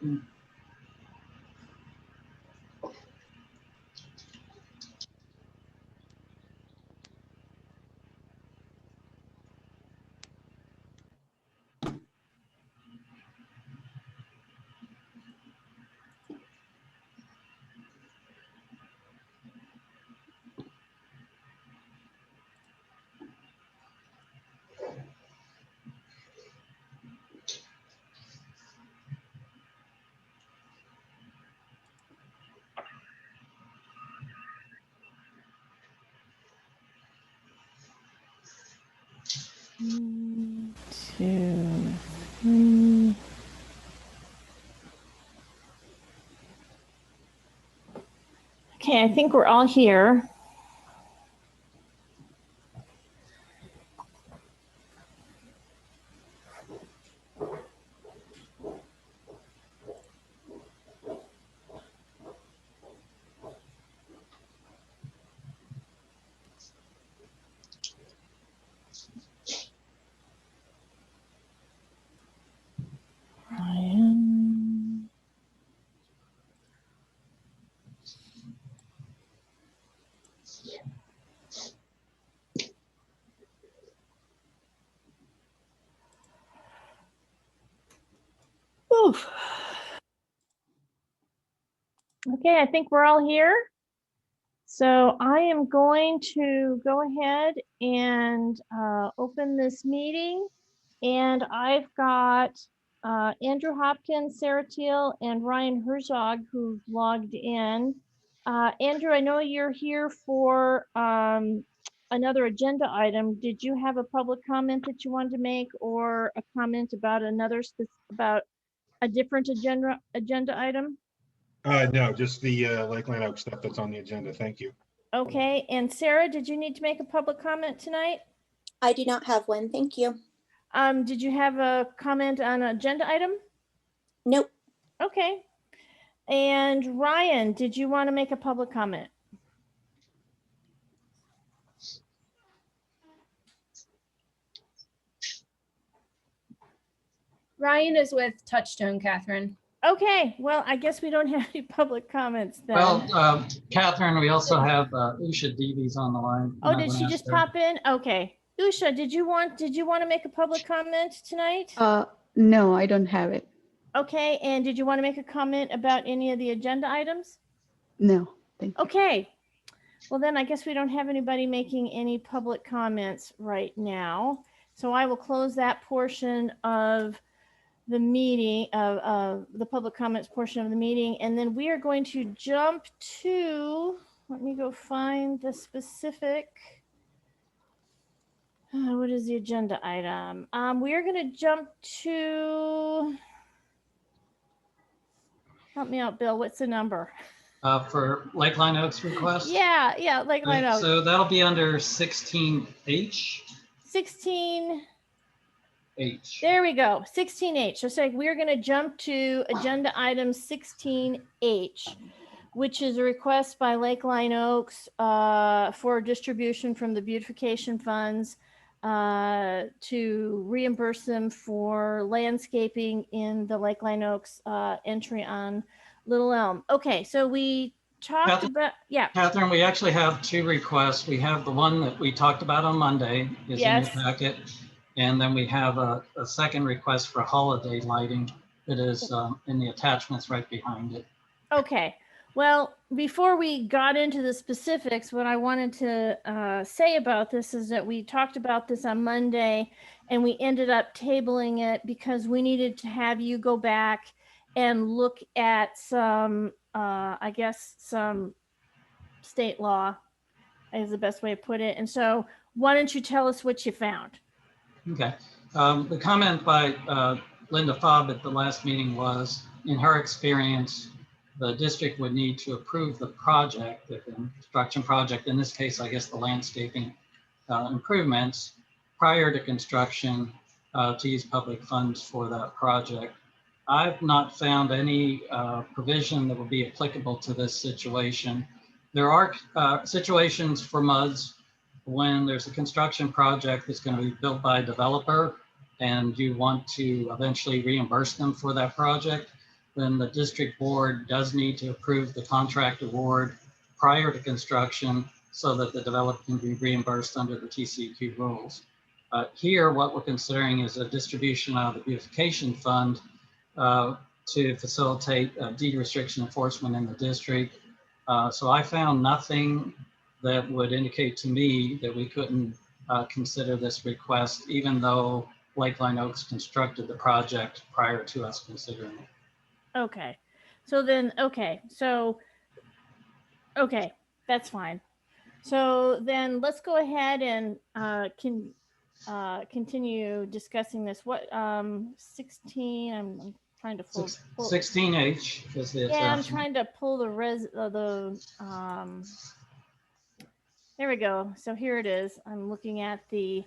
1, 2, 3. Okay, I think we're all here. Ryan. Oof. Okay, I think we're all here. So I am going to go ahead and open this meeting. And I've got Andrew Hopkins, Sarah Teal, and Ryan Herzog who've logged in. Andrew, I know you're here for another agenda item. Did you have a public comment that you wanted to make, or a comment about about a different agenda item? No, just the Lakeland Oak stuff that's on the agenda. Thank you. Okay, and Sarah, did you need to make a public comment tonight? I do not have one, thank you. Did you have a comment on an agenda item? Nope. Okay. And Ryan, did you want to make a public comment? Ryan is with Touchstone, Catherine. Okay, well, I guess we don't have any public comments then. Well, Catherine, we also have Usha Devi's on the line. Oh, did she just pop in? Okay. Usha, did you want to make a public comment tonight? No, I don't have it. Okay, and did you want to make a comment about any of the agenda items? No, thank you. Okay. Well, then I guess we don't have anybody making any public comments right now. So I will close that portion of the meeting, of the public comments portion of the meeting. And then we are going to jump to, let me go find the specific, what is the agenda item? We are going to jump to, help me out, Bill, what's the number? For Lakeline Oaks request? Yeah, Lakeline Oaks. So that'll be under 16H. 16H. There we go, 16H. So we're going to jump to agenda item 16H, which is a request by Lakeline Oaks for distribution from the beautification funds to reimburse them for landscaping in the Lakeline Oaks entry on Little Elm. Okay, so we talked about, yeah. Catherine, we actually have two requests. We have the one that we talked about on Monday is in your packet. And then we have a second request for holiday lighting that is in the attachments right behind it. Okay. Well, before we got into the specifics, what I wanted to say about this is that we talked about this on Monday and we ended up tabling it because we needed to have you go back and look at some, I guess, some state law is the best way to put it. And so why don't you tell us what you found? Okay. The comment by Linda Fobb at the last meeting was, in her experience, the district would need to approve the project, the construction project, in this case, I guess the landscaping improvements prior to construction to use public funds for that project. I've not found any provision that would be applicable to this situation. There are situations for MUDs when there's a construction project that's going to be built by a developer and you want to eventually reimburse them for that project. then the district board does need to approve the contract award prior to construction so that the developer can be reimbursed under the TCEQ rules. Here, what we're considering is a distribution of the beautification fund to facilitate deed restriction enforcement in the district. So I found nothing that would indicate to me that we couldn't consider this request, even though Lakeline Oaks constructed the project prior to us considering it. Okay. So then, okay, that's fine. So then let's go ahead and continue discussing this. What 16? I'm trying to pull. 16H is the Yeah, I'm attachment. trying to pull the there we go. So here it is. I'm looking at the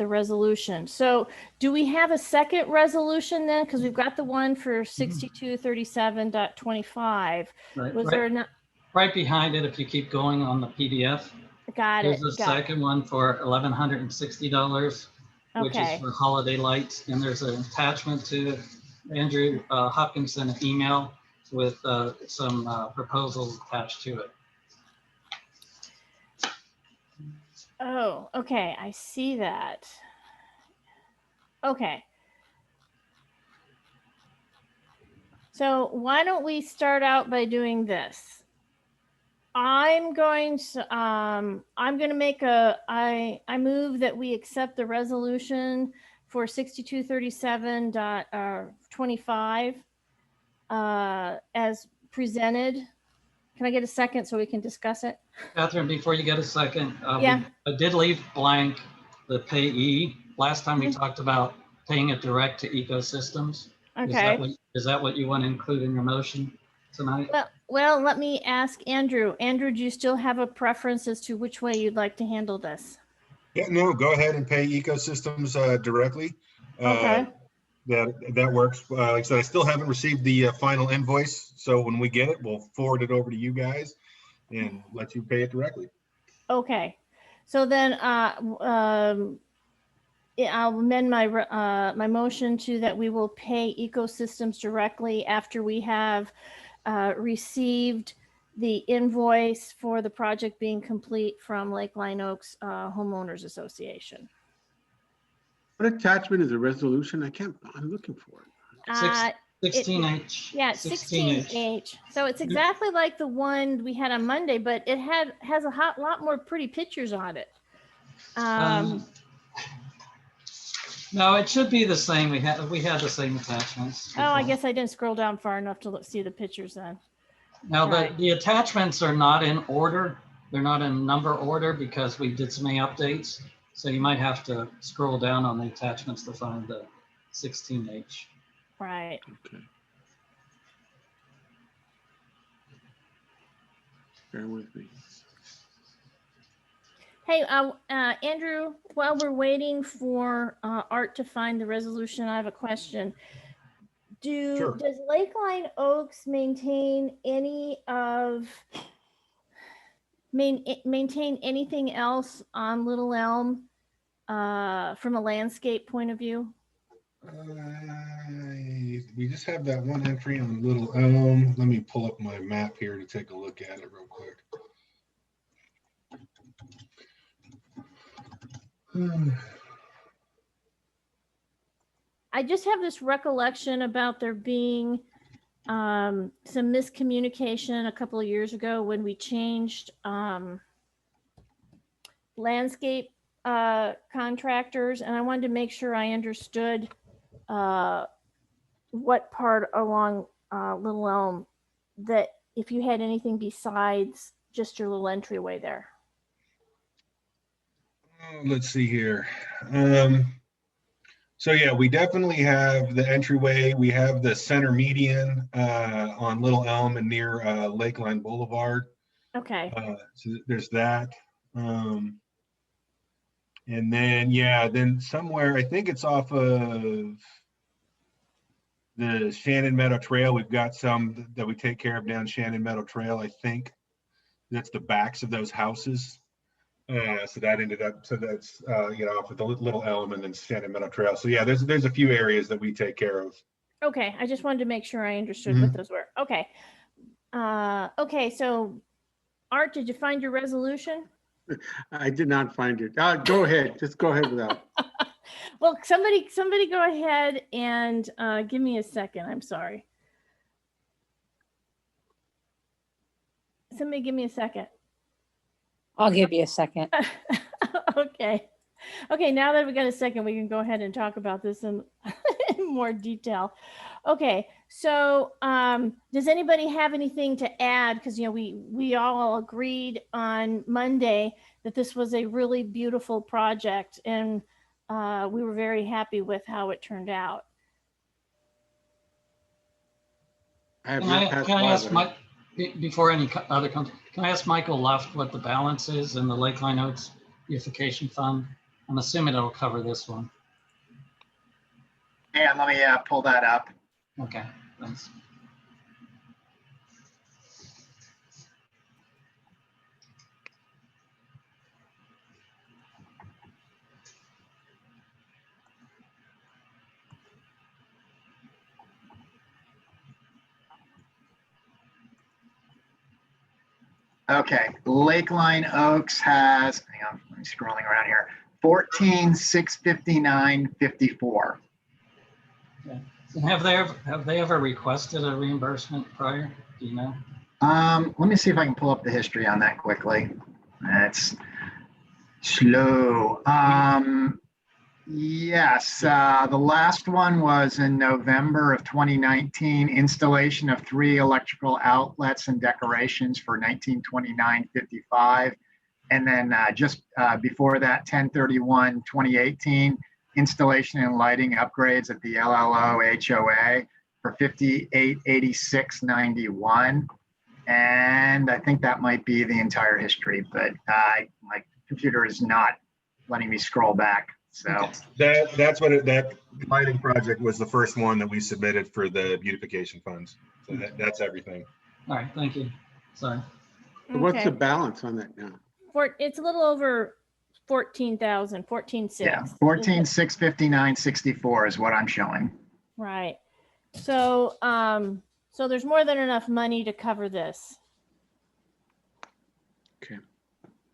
resolution. So do we have a second resolution then? Because we've got the one for 6237.25. Was there not? Right behind it, if you keep going on the PDF, Got it. there's a second one for $1,160, which is Okay. for holiday lights. And there's an attachment to Andrew Hopkinson, an email with some proposals attached to it. Oh, okay. I see that. Okay. So why don't we start out by doing this? I'm going to make I move that we accept the resolution for 6237.25 as presented. Can I get a second so we can discuss it? Catherine, before you get a second, Yeah. I did leave blank the payee. Last time we talked about paying it direct to ecosystems. Okay. Is that what you want to include in your motion tonight? Well, let me ask Andrew. Andrew, do you still have a preference as to which way you'd like to handle this? Yeah, no, go ahead and pay ecosystems directly. Okay. That works. Like I said, I still haven't received the final invoice. So when we get it, we'll forward it over to you guys and let you pay it directly. Okay. So then I'll amend my my motion to that we will pay ecosystems directly after we have received the invoice for the project being complete from Lakeline Oaks Homeowners Association. What attachment is the resolution? I'm looking for it. 16H. Yeah, 16H. So it's exactly like the one we had on Monday, but it has a lot more pretty pictures on it. No, it should be the same. We had the same attachments. Oh, I guess I didn't scroll down far enough to see the pictures then. Now, Right. the attachments are not in order. They're not in number order because we did so many updates. So you might have to scroll down on the attachments to find the 16H. Right. Okay. Bear with me. Hey, Andrew, while we're waiting for Art to find the resolution, I have a question. Sure. Does Lakeline Oaks maintain anything else on Little Elm from a landscape point of view? We just have that one entry on Little Elm. Let me pull up my map here to take a look at it real quick. I just have this recollection about there being some miscommunication a couple of years ago when we changed landscape contractors, and I wanted to make sure I understood what part along Little Elm that if you had anything besides just your little entryway there. Let's see here. So yeah, we definitely have the entryway. We have the center median on Little Elm and near Lakeline Boulevard. Okay. So there's that. And then, yeah, then somewhere, I think it's off of the Shannon Meadow Trail. We've got some that we take care of down Shannon Meadow Trail. I think that's the backs of those houses. So that ended up, so that's, off with the little element and Shannon Meadow Trail. So yeah, there's a few areas that we take care of. Okay, I just wanted to make sure I understood what those were. Okay. Okay, so Art, did you find your resolution? I did not find it. Go ahead, just go ahead without. Well, somebody go ahead and give me a second. I'm sorry. Somebody give me a second. I'll give you a second. Okay. Okay, now that we got a second, we can go ahead and talk about this in, in more detail. Okay, so does anybody have anything to add? Because we all agreed on Monday that this was a really beautiful project, and we were very happy with how it turned out. I have Can not I, passed can I by ask that. Mike, before any other comes, can I ask Michael Luft what the balance is in the Lakeline Oaks Beautification Fund? I'm assuming it'll cover this one. And let me pull that up. Okay, thanks. Okay, Lakeline Oaks has, hang on, I'm scrolling around here, 14,659.54. And have they ever requested a reimbursement prior? Do you know? Let me see if I can pull up the history on that quickly. That's slow. Yes, the last one was in November of 2019, installation of 3 electrical outlets and decorations for 1929.55. And then just before that, 10/31/2018, installation and lighting upgrades at the LLO HOA for 5886.91. And I think that might be the entire history, but my computer is not letting me scroll back. So That lighting project was the first one that we submitted for the beautification funds. So that's everything. All right, thank you. Sorry. What's the Okay. balance on that now? It's a little over 14,000, 14,600. yeah, 14,659.64 is what I'm showing. Right. So, so there's more than enough money to cover this. Okay.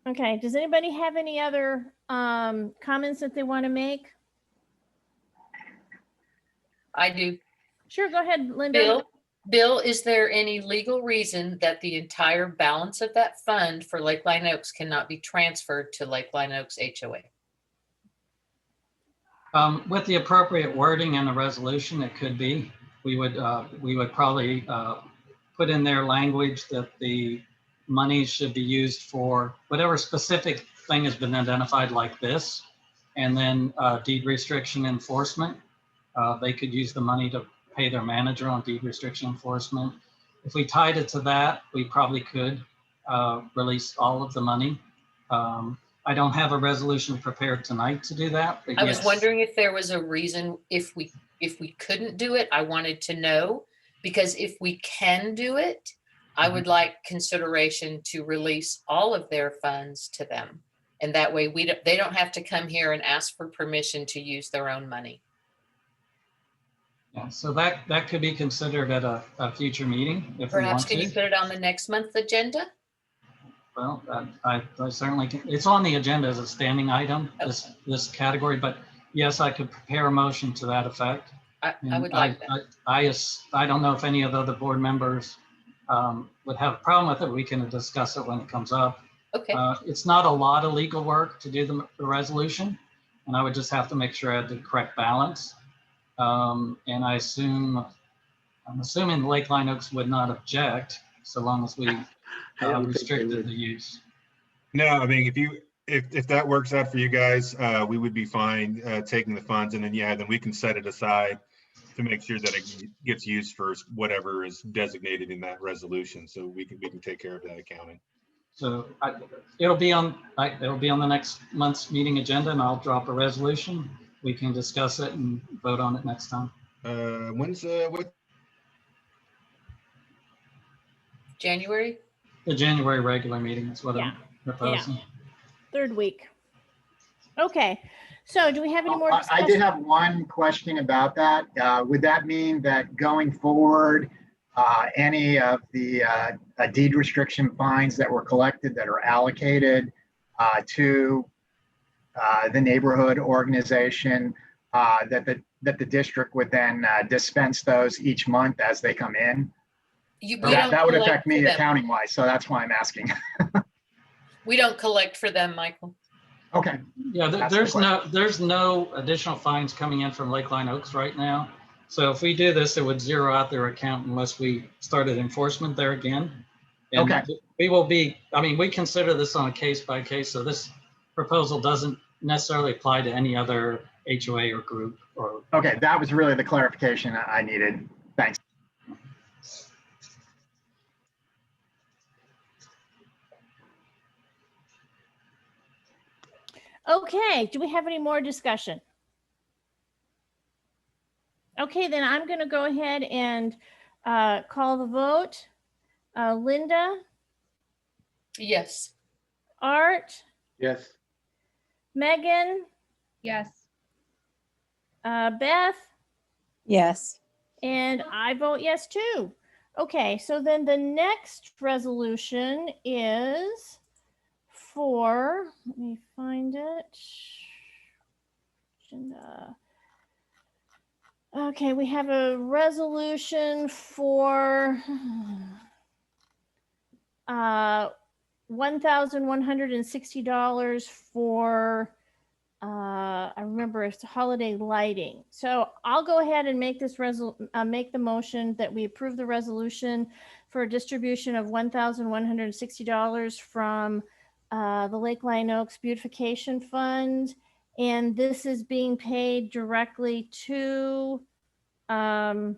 Okay. Does anybody have any other comments that they want to make? I do. Sure. Go ahead, Linda. Bill, is there any legal reason that the entire balance of that fund for Lakeline Oaks cannot be transferred to Lakeline Oaks HOA? With the appropriate wording and the resolution, it could be. We would probably put in their language that the money should be used for whatever specific thing has been identified like this, and then deed restriction enforcement. They could use the money to pay their manager on deed restriction enforcement. If we tied it to that, we probably could release all of the money. I don't have a resolution prepared tonight to do that. But I was yes. wondering if there was a reason if we couldn't do it. I wanted to know, because if we can do it, I would like consideration to release all of their funds to them. And that way they don't have to come here and ask for permission to use their own money. Yeah, so that could be considered at a future meeting if Perhaps we can want you to. put it on the next month's agenda? Well, I certainly can. It's on the agenda as a standing item, this category, but yes, I could prepare a motion to that effect. I would like that. I don't know if any of the other board members would have a problem with it. We can discuss it when it comes up. Okay. It's not a lot of legal work to do the resolution, and I would just have to make sure I had the correct balance. And I'm assuming Lakeline Oaks would not object so long as we restricted the use. No, I mean, if that works out for you guys, we would be fine taking the funds, and then then we can set it aside to make sure that it gets used for whatever is designated in that resolution. So we can take care of that accounting. So it'll be on the next month's meeting agenda, and I'll drop a resolution. We can discuss it and vote on it next time. When's what? January? The January regular meeting is what I'm proposing. Third week. Okay, so do we have any more I discussion? did have one question about that. Would that mean that going forward, any of the deed restriction fines that were collected that are allocated to the neighborhood organization, that the district would then dispense those each month as they come in? We That don't would collect affect for me them. accounting wise, so that's why I'm asking. We don't collect for them, Michael. Okay. Yeah, That's the there's no additional fines coming in from Lakeline Oaks right now. So if we do this, it would zero out their account unless we started enforcement there again. And Okay. we will be, I mean, we consider this on a case by case. So this proposal doesn't necessarily apply to any other HOA or group or. Okay, that was really the clarification I needed. Thanks. Okay, do we have any more discussion? Okay, then I'm going to go ahead and call the vote. Linda, Yes. Art, Yes. Megan, Yes. Beth, Yes. and I vote yes too. Okay, so then the next resolution is for, let me find it. Agenda. Okay, we have a resolution for $1,160 for I remember it's holiday lighting. So I'll go ahead and make this make the motion that we approve the resolution for a distribution of $1,160 from the Lakeline Oaks Beautification Fund. And this is being paid directly to Lakeline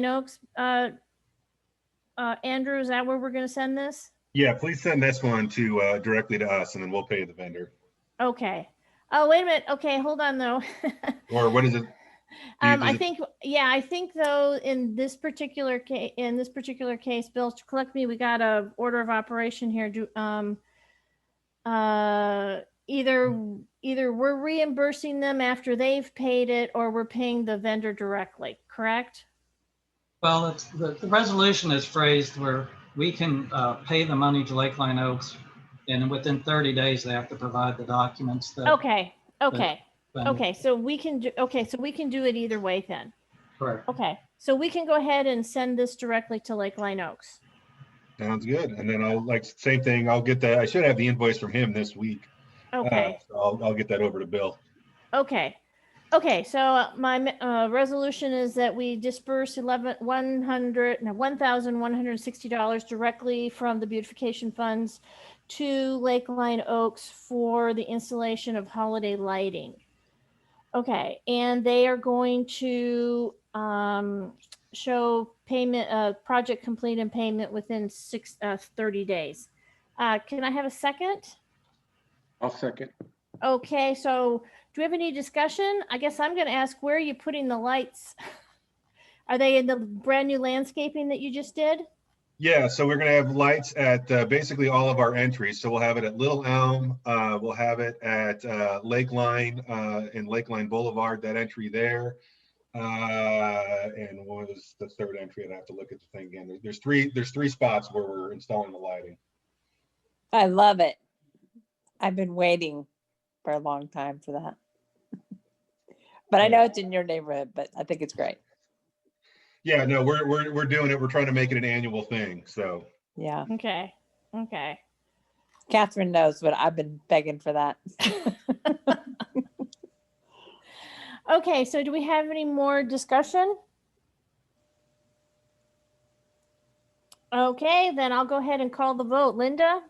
Oaks. Andrew, is that where we're going to send this? Yeah, please send this one to directly to us, and then we'll pay the vendor. Okay. Oh, wait a minute. Okay, hold on though. Or what is it? I think though in this particular case, Bill, to correct me, we got a order of operation here. Either we're reimbursing them after they've paid it, or we're paying the vendor directly. Correct? Well, it's, the resolution is phrased where we can pay the money to Lakeline Oaks, and within 30 days, they have to provide the documents. That, Okay. then- So we can do. Okay, so we can do it either way then. Correct. Okay, so we can go ahead and send this directly to Lakeline Oaks. Sounds good. And then I'll same thing. I'll get that. I should have the invoice from him this week. Okay. So I'll get that over to Bill. Okay. So my resolution is that we disperse $1,160 directly from the beautification funds to Lakeline Oaks for the installation of holiday lighting. Okay, and they are going to show payment, project complete and payment within 30 days. Can I have a second? I'll second. Okay, so do we have any discussion? I guess I'm going to ask, where are you putting the lights? Are they in the brand new landscaping that you just did? Yeah, so we're gonna have lights at basically all of our entries. So we'll have it at Little Elm, we'll have it at Lakeline and Lakeline Boulevard, that entry there. And what was the third entry? I'd have to look at the thing again. There's three spots where we're installing the lighting. I love it. I've been waiting for a long time for that. But I know it's in your neighborhood, but I think it's great. Yeah, no, we're doing it. We're trying to make it an annual thing. So Yeah. Okay. Catherine knows, but I've been begging for that. Okay, so do we have any more discussion? Okay, then I'll go ahead and call the vote. Linda,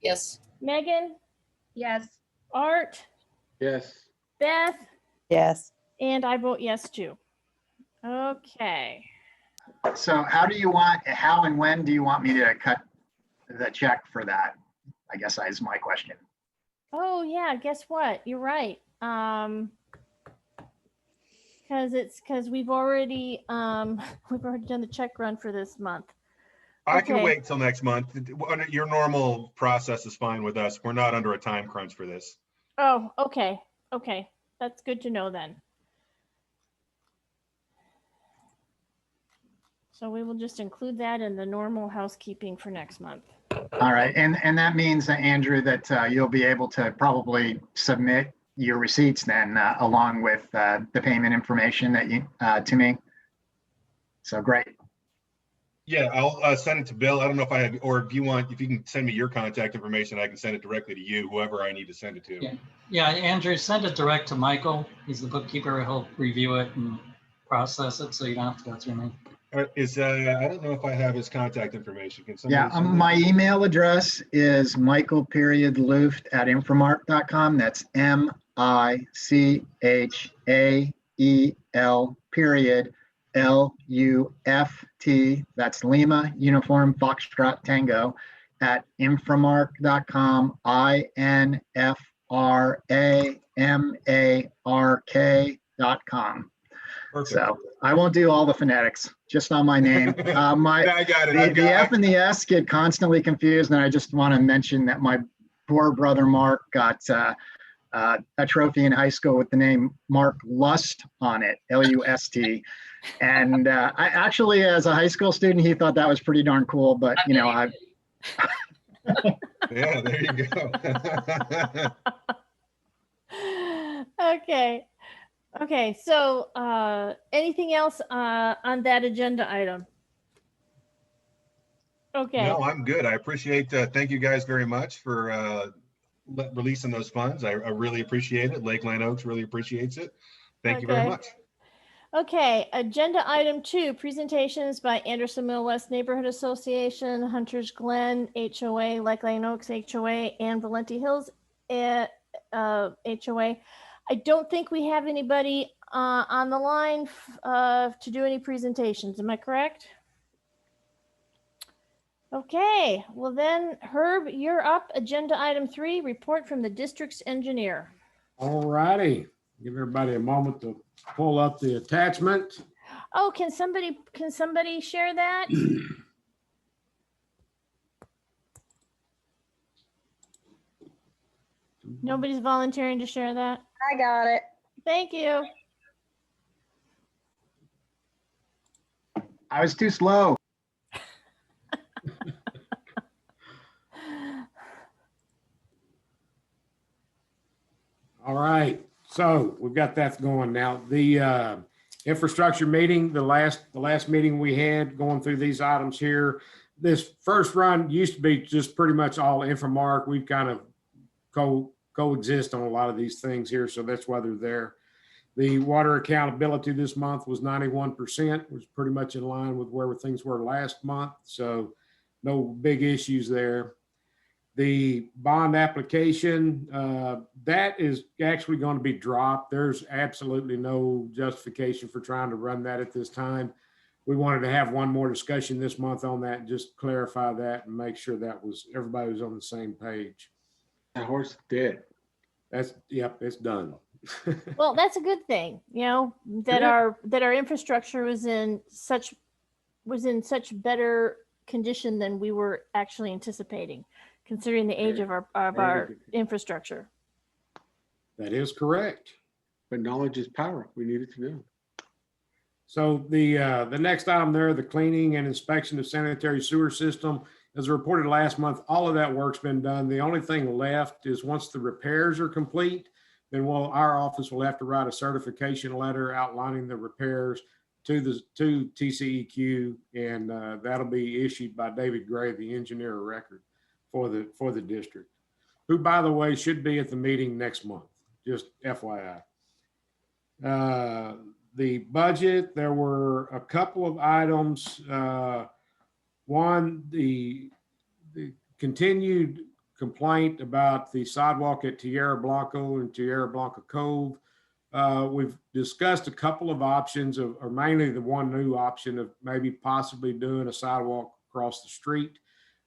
Yes. Megan, Yes. Art, Yes. Beth, Yes. and I vote yes too. Okay. So how and when do you want me to cut the check for that? I guess that is my question. Oh yeah, guess what? You're right. Because we've already done the check run for this month. I can Okay. wait till next month. Your normal process is fine with us. We're not under a time crunch for this. Oh, okay. Okay. That's good to know then. So we will just include that in the normal housekeeping for next month. All right, and that means, Andrew, that you'll be able to probably submit your receipts then along with the payment information that you to me. So great. Yeah, I'll send it to Bill. I don't know if I have, or if you want, if you can send me your contact information, I can send it directly to you, whoever I need to send it to. Yeah. Yeah, Andrew, send it direct to Michael. He's the bookkeeper. He'll review it and process it, so you don't have to go through me. I don't know if I have his contact information. Can somebody Yeah, send it? my email address is michael.luft@inframark.com. That's MICHAEL That's Lima Uniform Foxtrot Tango at inframark.com. INFRAMARK.com. Perfect. So I won't do all the phonetics, just on my name. Yeah, I got it. The F and the S get constantly confused, and I just want to mention that my poor brother Mark got a trophy in high school with the name Mark Lust on it, Lust. And I actually, as a high school student, he thought that was pretty darn cool. But you know, I. Yeah, there you go. Okay. Okay, so anything else on that agenda item? Okay. No, I'm good. I appreciate, thank you guys very much for releasing those funds. I really appreciate it. Lakeland Oaks really appreciates it. Thank you very Okay. much. Okay, agenda item 2, presentations by Anderson Mill West Neighborhood Association, Hunters Glen HOA, Lakeland Oaks HOA, and Valenti Hills HOA. I don't think we have anybody on the line to do any presentations. Am I correct? Okay, well then, Herb, you're up. Agenda item 3, report from the district's engineer. All righty. Give everybody a moment to pull up the attachment. Oh, can somebody share that? Nobody's volunteering to share that. I got it. Thank you. I was too slow. All right. So we've got that going now. The infrastructure meeting, the last meeting we had going through these items here. This first run used to be just pretty much all Infomark. We've kind of coexist on a lot of these things here, so that's why they're there. The water accountability this month was 91%, was pretty much in line with where things were last month. So no big issues there. The bond application, that is actually going to be dropped. There's absolutely no justification for trying to run that at this time. We wanted to have one more discussion this month on that and just clarify that and make sure that everybody was on the same page. That horse is dead. Yep, it's done. Well, that's a good thing, you know, that our infrastructure was in such better condition than we were actually anticipating, considering the age of our infrastructure. That is correct. But knowledge is power. We needed to know. So the next item there, the cleaning and inspection of sanitary sewer system, as reported last month, all of that work's been done. The only thing left is once the repairs are complete, then our office will have to write a certification letter outlining the repairs to TCEQ, and that'll be issued by David Gray, the engineer of record for the district, who, by the way, should be at the meeting next month. Just FYI. The budget, there were a couple of items. One, the continued complaint about the sidewalk at Tierra Blanco and Tierra Blanca Cove. We've discussed a couple of options or mainly the one new option of maybe possibly doing a sidewalk across the street.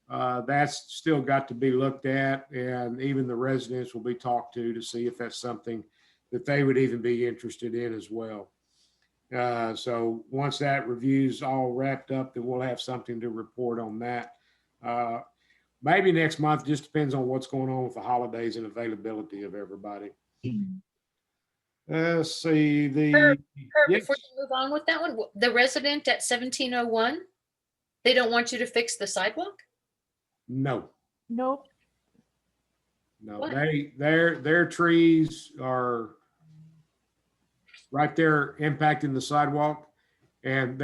That's still got to be looked at, and even the residents will be talked to see if that's something that they would even be interested in as well. So once that review's all wrapped up, then we'll have something to report on that. Maybe next month, just depends on what's going on with the holidays and availability of everybody. Let's see, Herb, yes. before you move on with that one, the resident at 1701, they don't want you to fix the sidewalk? No, Nope. no, What? their trees are right there impacting the sidewalk. And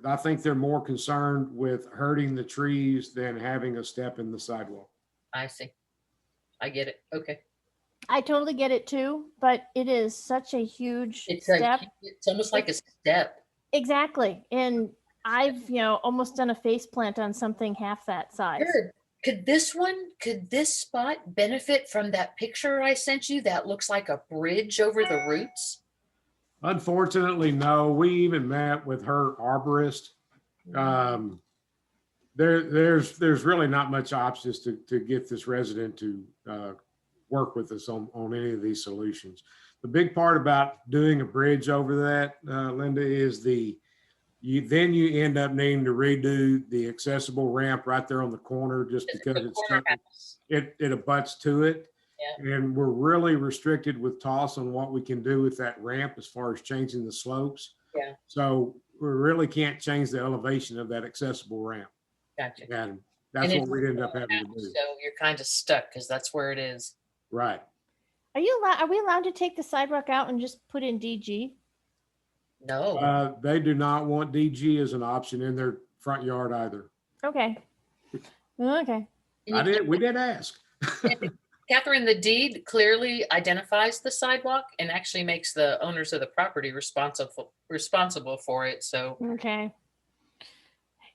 I think they're more concerned with hurting the trees than having a step in the sidewalk. I see. I get it. Okay. I totally get it too, but it is such a huge It's step. it's almost like a step. Exactly. And I've, almost done a face plant on something half that size. Herb, could this spot benefit from that picture I sent you that looks like a bridge over the roots? Unfortunately, no. We even met with her arborist. There's really not much options to get this resident to work with us on any of these solutions. The big part about doing a bridge over that, Linda, is you end up needing to redo the accessible ramp right there on the corner just because it abuts to it. Yeah. And we're really restricted with TOS on what we can do with that ramp as far as changing the slopes. Yeah. So we really can't change the elevation of that accessible ramp. Gotcha. And that's what we'd end up having to do. So you're kind of stuck because that's where it is. Right. Are we allowed to take the sidewalk out and just put in DG? No. They do not want DG as an option in their front yard either. Okay. Okay. We did ask. Catherine, the deed clearly identifies the sidewalk and actually makes the owners of the property responsible for it. So Okay.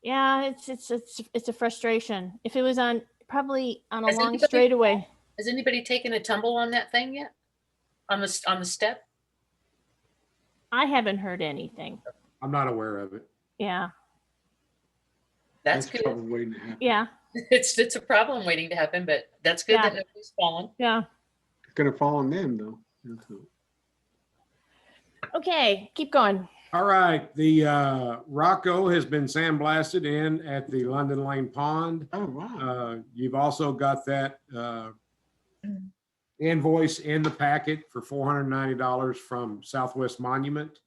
Yeah, it's a frustration. If it was probably on a Has long anybody- straightaway. has anybody taken a tumble on that thing yet? On the step? I haven't heard anything. I'm not aware of it. Yeah. That's good. trouble waiting to happen. Yeah. It's a problem waiting to happen, but that's good Yeah. that nobody's fallen. Yeah. It's gonna fall on them though. Okay. Keep going. All right. The Rocco has been sandblasted in at the London Lane Pond. Oh, wow. You've also got that invoice in the packet for $490 from Southwest Monument.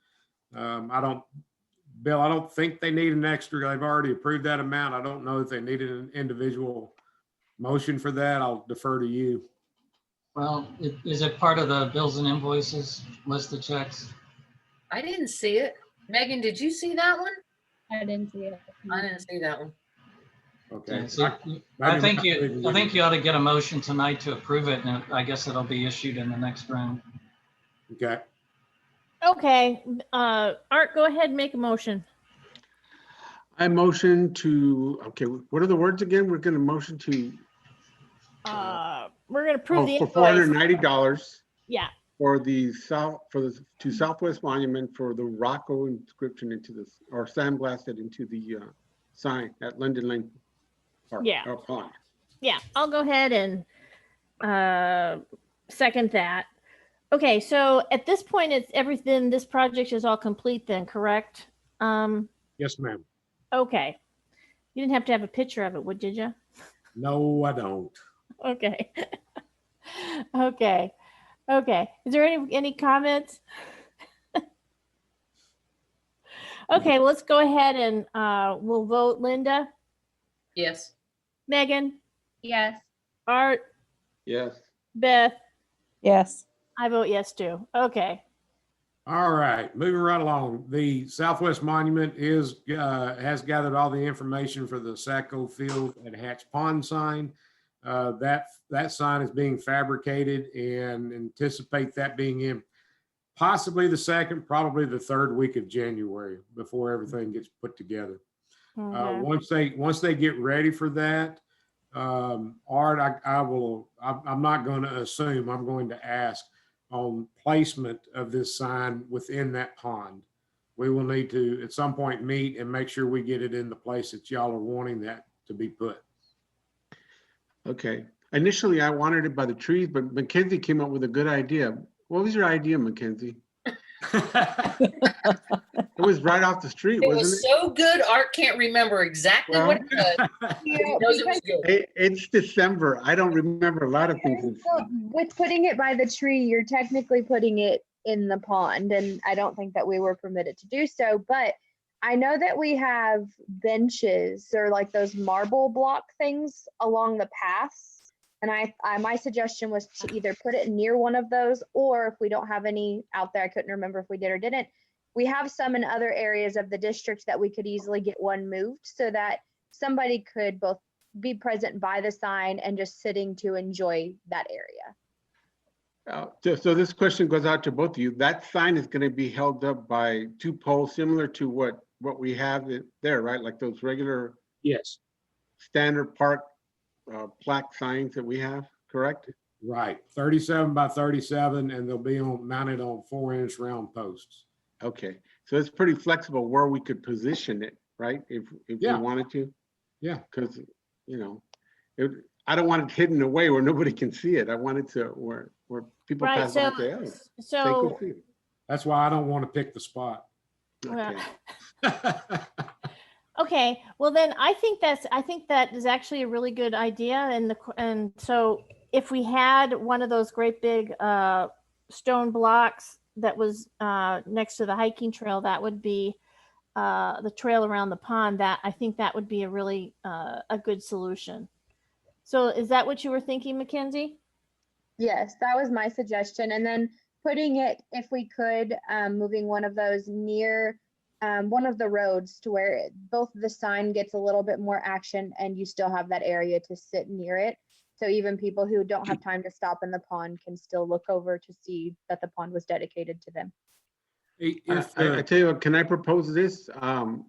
Bill, I don't think they need an extra. They've already approved that amount. I don't know if they needed an individual motion for that. I'll defer to you. Well, is it part of the bills and invoices list of checks? I didn't see it. Megan, did you see that one? I didn't see it. I didn't see that one. Okay. Yeah, so I think you ought to get a motion tonight to approve it, and I guess it'll be issued in the next round. Okay. Okay. Art, go ahead and make a motion. I motion to, okay, what are the words again? We're gonna motion to, We're gonna prove the for invoice. $490 Yeah. for to Southwest Monument for the Rocco inscription into this, or sandblasted into the sign at London Lane Park. Yeah. Or pond. Yeah, I'll go ahead and second that. Okay, so at this point, it's everything, this project is all complete then, correct? Yes, ma'am. Okay. You didn't have to have a picture of it, did you? No, I don't. Okay. Okay. Okay. Is there any comments? Okay, let's go ahead and we'll vote. Linda, Yes. Megan, Yes. Art, Yes. Beth, Yes. I vote yes too. Okay. All right, moving right along. The Southwest Monument has gathered all the information for the Sacco Field and Hatch Pond sign. That sign is being fabricated and anticipate that being in possibly the second, probably the third week of January before everything gets put together. Okay. Once they get ready for that, Art, I'm not going to assume, I'm going to ask on placement of this sign within that pond. We will need to at some point meet and make sure we get it in the place that y'all are wanting that to be put. Okay. Initially, I wanted it by the trees, but Mackenzie came up with a good idea. What was your idea, Mackenzie? It was right off the street, It wasn't was so good, Art can't remember exactly what it was. but He knows it was good. It's December. I don't remember a lot of things. Well, with putting it by the tree, you're technically putting it in the pond, and I don't think that we were permitted to do so. But I know that we have benches or like those marble block things along the paths, and my suggestion was to either put it near one of those, or if we don't have any out there, I couldn't remember if we did or didn't. We have some in other areas of the district that we could easily get one moved so that somebody could both be present by the sign and just sitting to enjoy that area. So this question goes out to both of you. That sign is going to be held up by two poles similar to what we have there, right? Like those regular Yes, standard park plaque signs that we have, correct? right. 37 by 37, and they'll be mounted on 4-inch round posts. Okay, so it's pretty flexible where we could position it, right? If Yeah. we wanted to. Yeah. Because, I don't want it hidden away where nobody can see it. I want it to where people Right, pass by and say, oh, they so, could see it. That's why I don't want to pick the spot. well, Okay. okay, well then I think that is actually a really good idea. And so if we had one of those great big stone blocks that was next to the hiking trail, that would be the trail around the pond. That I think that would be a really a good solution. So is that what you were thinking, Mackenzie? Yes, that was my suggestion. And then putting it, if we could, moving one of those near one of the roads to where both the sign gets a little bit more action and you still have that area to sit near it. So even people who don't have time to stop in the pond can still look over to see that the pond was dedicated to them. I tell you what, can I propose this?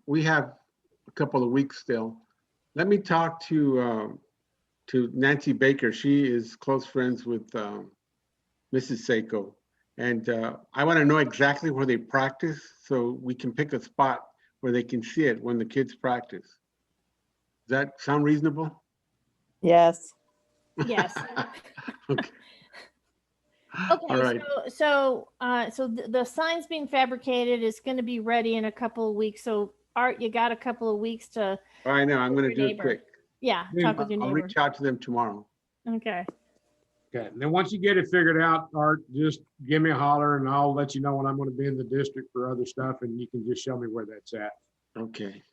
We have a couple of weeks still. Let me talk to Nancy Baker. She is close friends with Mrs. Seiko. And I want to know exactly where they practice so we can pick a spot where they can see it when the kids practice. Does that sound reasonable? Yes. Yes. Okay. Okay, All right. so the sign's being fabricated. It's going to be ready in a couple of weeks. So Art, you got a couple of weeks to, I know, I'm going to your do it neighbor. quick. yeah, talk with your I'll neighbor. reach out to them tomorrow. Okay. Okay, and then once you get it figured out, Art, just give me a holler and I'll let you know when I'm going to be in the district for other stuff and you can just show me where that's at. Okay.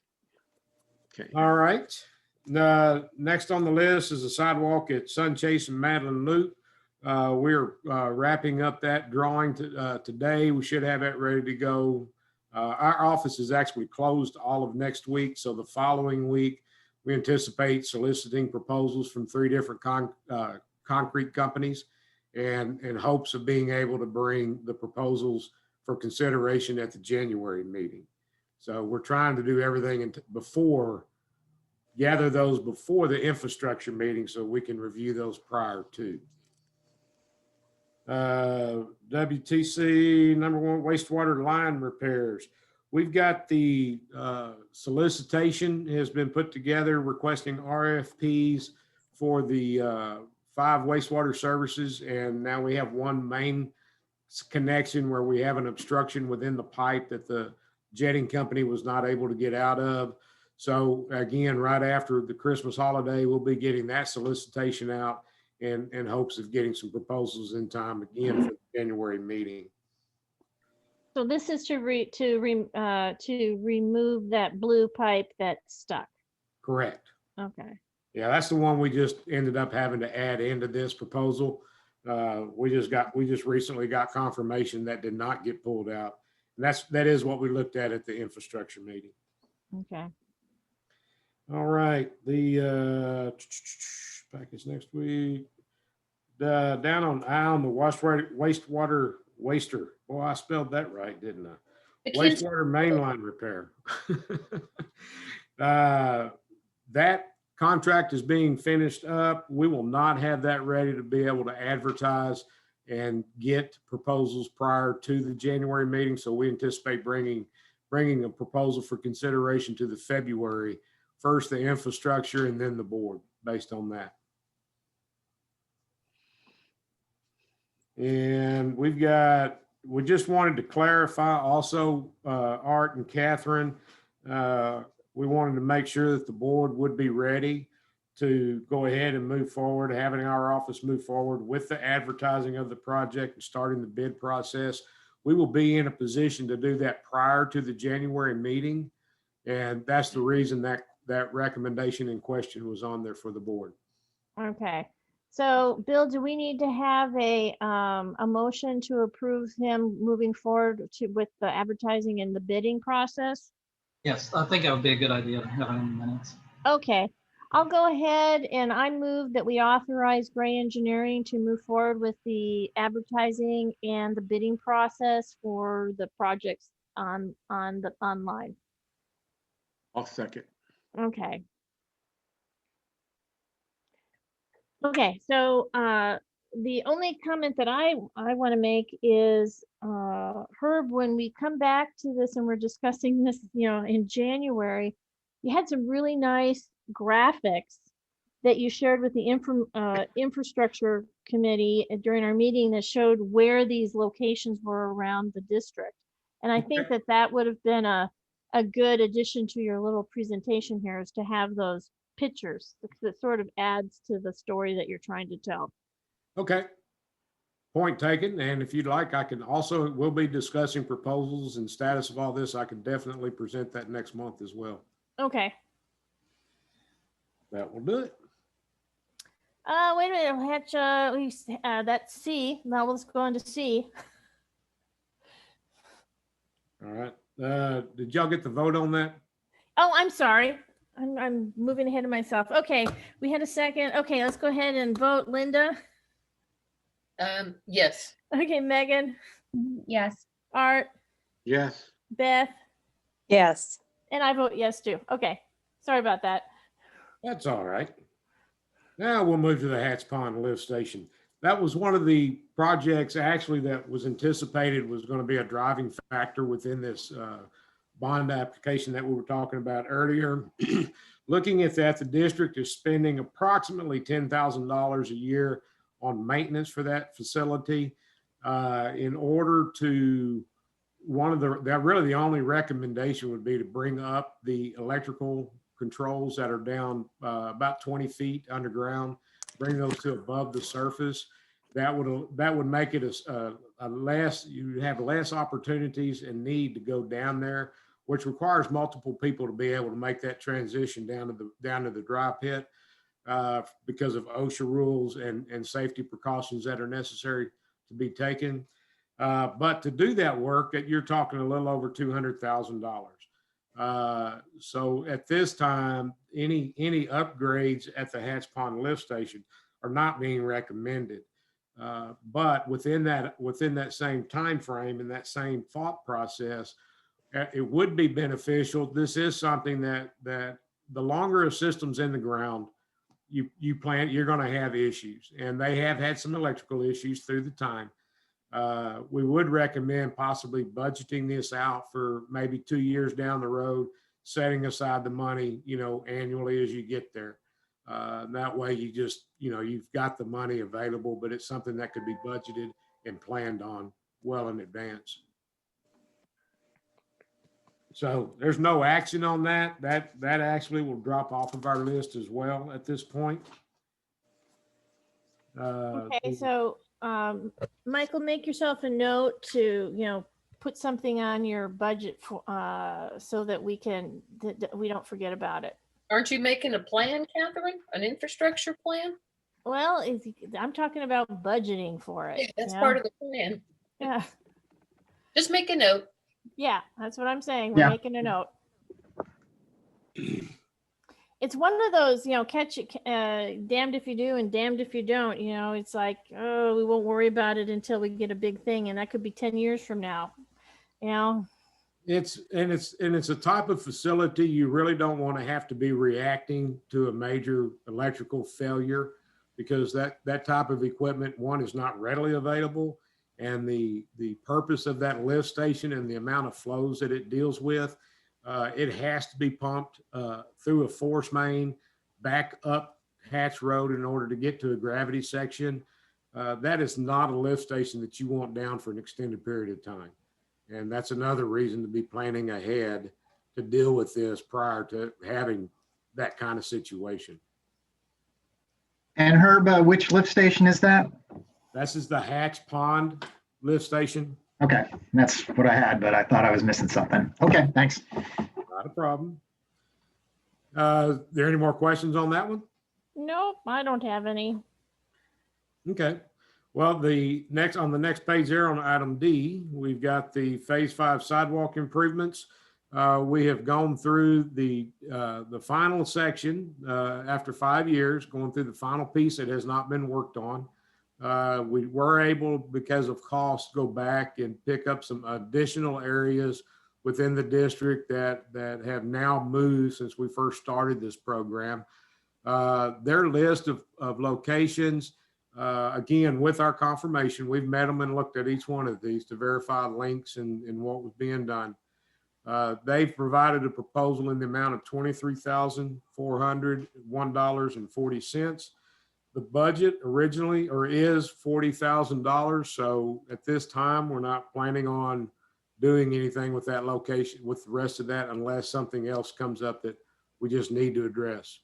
Okay. All right. Next on the list is a sidewalk at Sunchase and Madeline Loop. We're wrapping up that drawing today. We should have it ready to go. Our office is actually closed all of next week. So the following week, we anticipate soliciting proposals from 3 different concrete companies and in hopes of being able to bring the proposals for consideration at the January meeting. So we're trying to do everything gather those before the infrastructure meeting so we can review those prior to. WTC #1 wastewater line repairs. We've got the solicitation has been put together requesting RFPs for the 5 wastewater services. And now we have one main connection where we have an obstruction within the pipe that the jetting company was not able to get out of. So again, right after the Christmas holiday, we'll be getting that solicitation out in hopes of getting some proposals in time again for the January meeting. So this is to remove that blue pipe that's stuck. Correct. Okay. Yeah, that's the one we just ended up having to add into this proposal. We just recently got confirmation that did not get pulled out. And that is what we looked at the infrastructure meeting. Okay. All right, the package next week. Down on the wastewater waster. Boy, I spelled that right, didn't I? Wastewater mainline repair. That contract is being finished up. We will not have that ready to be able to advertise and get proposals prior to the January meeting. So we anticipate bringing a proposal for consideration to the February, first the infrastructure and then the board based on that. And we've got we just wanted to clarify also, Art and Catherine, we wanted to make sure that the board would be ready to go ahead and move forward, having our office move forward with the advertising of the project and starting the bid process. We will be in a position to do that prior to the January meeting. And that's the reason that that recommendation in question was on there for the board. Okay. So Bill, do we need to have a motion to approve him moving forward with the advertising and the bidding process? Yes, I think that would be a good idea to have it in the minutes. Okay, I'll go ahead and I move that we authorize Gray Engineering to move forward with the advertising and the bidding process for the projects on the online. I'll second. Okay. Okay, so the only comment that I want to make is Herb, when we come back to this and we're discussing this, in January, you had some really nice graphics that you shared with the infrastructure committee during our meeting that showed where these locations were around the district. And I think that that would have been a good addition to your little presentation here, is to have those pictures that sort of adds to the story that you're trying to tell. Okay. Point taken. And if you'd like, I can also, we'll be discussing proposals and status of all this. I can definitely present that next month as well. Okay. That will do it. Wait a minute, that's C. Now let's go on to C. All right. Did y'all get the vote on that? Oh, I'm sorry. I'm moving ahead of myself. Okay, we had a second. Okay, let's go ahead and vote. Linda? Yes. Okay, Megan? Yes. Art? Yes. Beth? Yes. And I vote yes too. Okay, sorry about that. That's all right. Now we'll move to the Hats Pond lift station. That was one of the projects actually that was anticipated was going to be a driving factor within this bond application that we were talking about earlier. Looking at that, the district is spending approximately $10,000 a year on maintenance for that facility. In order to, really the only recommendation would be to bring up the electrical controls that are down about 20 feet underground, bring those to above the surface. That would make it a less, you have less opportunities and need to go down there, which requires multiple people to be able to make that transition down to the dry pit because of OSHA rules and safety precautions that are necessary to be taken. But to do that work, that you're talking a little over $200,000. So at this time, any upgrades at the Hats Pond lift station are not being recommended. But within that same time frame and that same thought process, it would be beneficial. This is something that the longer a system's in the ground, you're going to have issues, and they have had some electrical issues through the time. We would recommend possibly budgeting this out for maybe 2 years down the road, setting aside the money, annually as you get there. That way you just, you've got the money available, but it's something that could be budgeted and planned on well in advance. So there's no action on that. That actually will drop off of our list as well at this point. Okay, so Michael, make yourself a note to, put something on your budget for, so that we don't forget about it. Aren't you making a plan, Catherine? An infrastructure plan? Well, I'm talking about budgeting for it. Yeah, that's part of the plan. Yeah. Just make a note. Yeah, that's what I'm saying. We're making a note. It's one of those, catch it, damned if you do and damned if you don't. It's like, oh, we won't worry about it until we get a big thing, and that could be 10 years from now. It's a type of facility you really don't want to have to be reacting to a major electrical failure, because that type of equipment, one, is not readily available, and the purpose of that lift station and the amount of flows that it deals with, it has to be pumped through a force main back up Hatch Road in order to get to a gravity section. that is not a lift station that you want down for an extended period of time. And that's another reason to be planning ahead to deal with this prior to having that kind of situation. And Herb, which lift station is that? This is the Hatch Pond lift station. Okay, that's what I had, but I thought I was missing something. Okay, thanks. Not a problem. There any more questions on that one? Nope, I don't have any. Okay. Well, on the next page there on item D, we've got the phase 5 sidewalk improvements. We have gone through the final section after 5 years, going through the final piece that has not been worked on. We were able, because of cost, go back and pick up some additional areas within the district that have now moved since we first started this program. Their list of locations, again, with our confirmation, we've met them and looked at each one of these to verify links and what was being done. They've provided a proposal in the amount of $23,401.40. The budget originally is $40,000. So at this time, we're not planning on doing anything with that location, with the rest of that, unless something else comes up that we just need to address.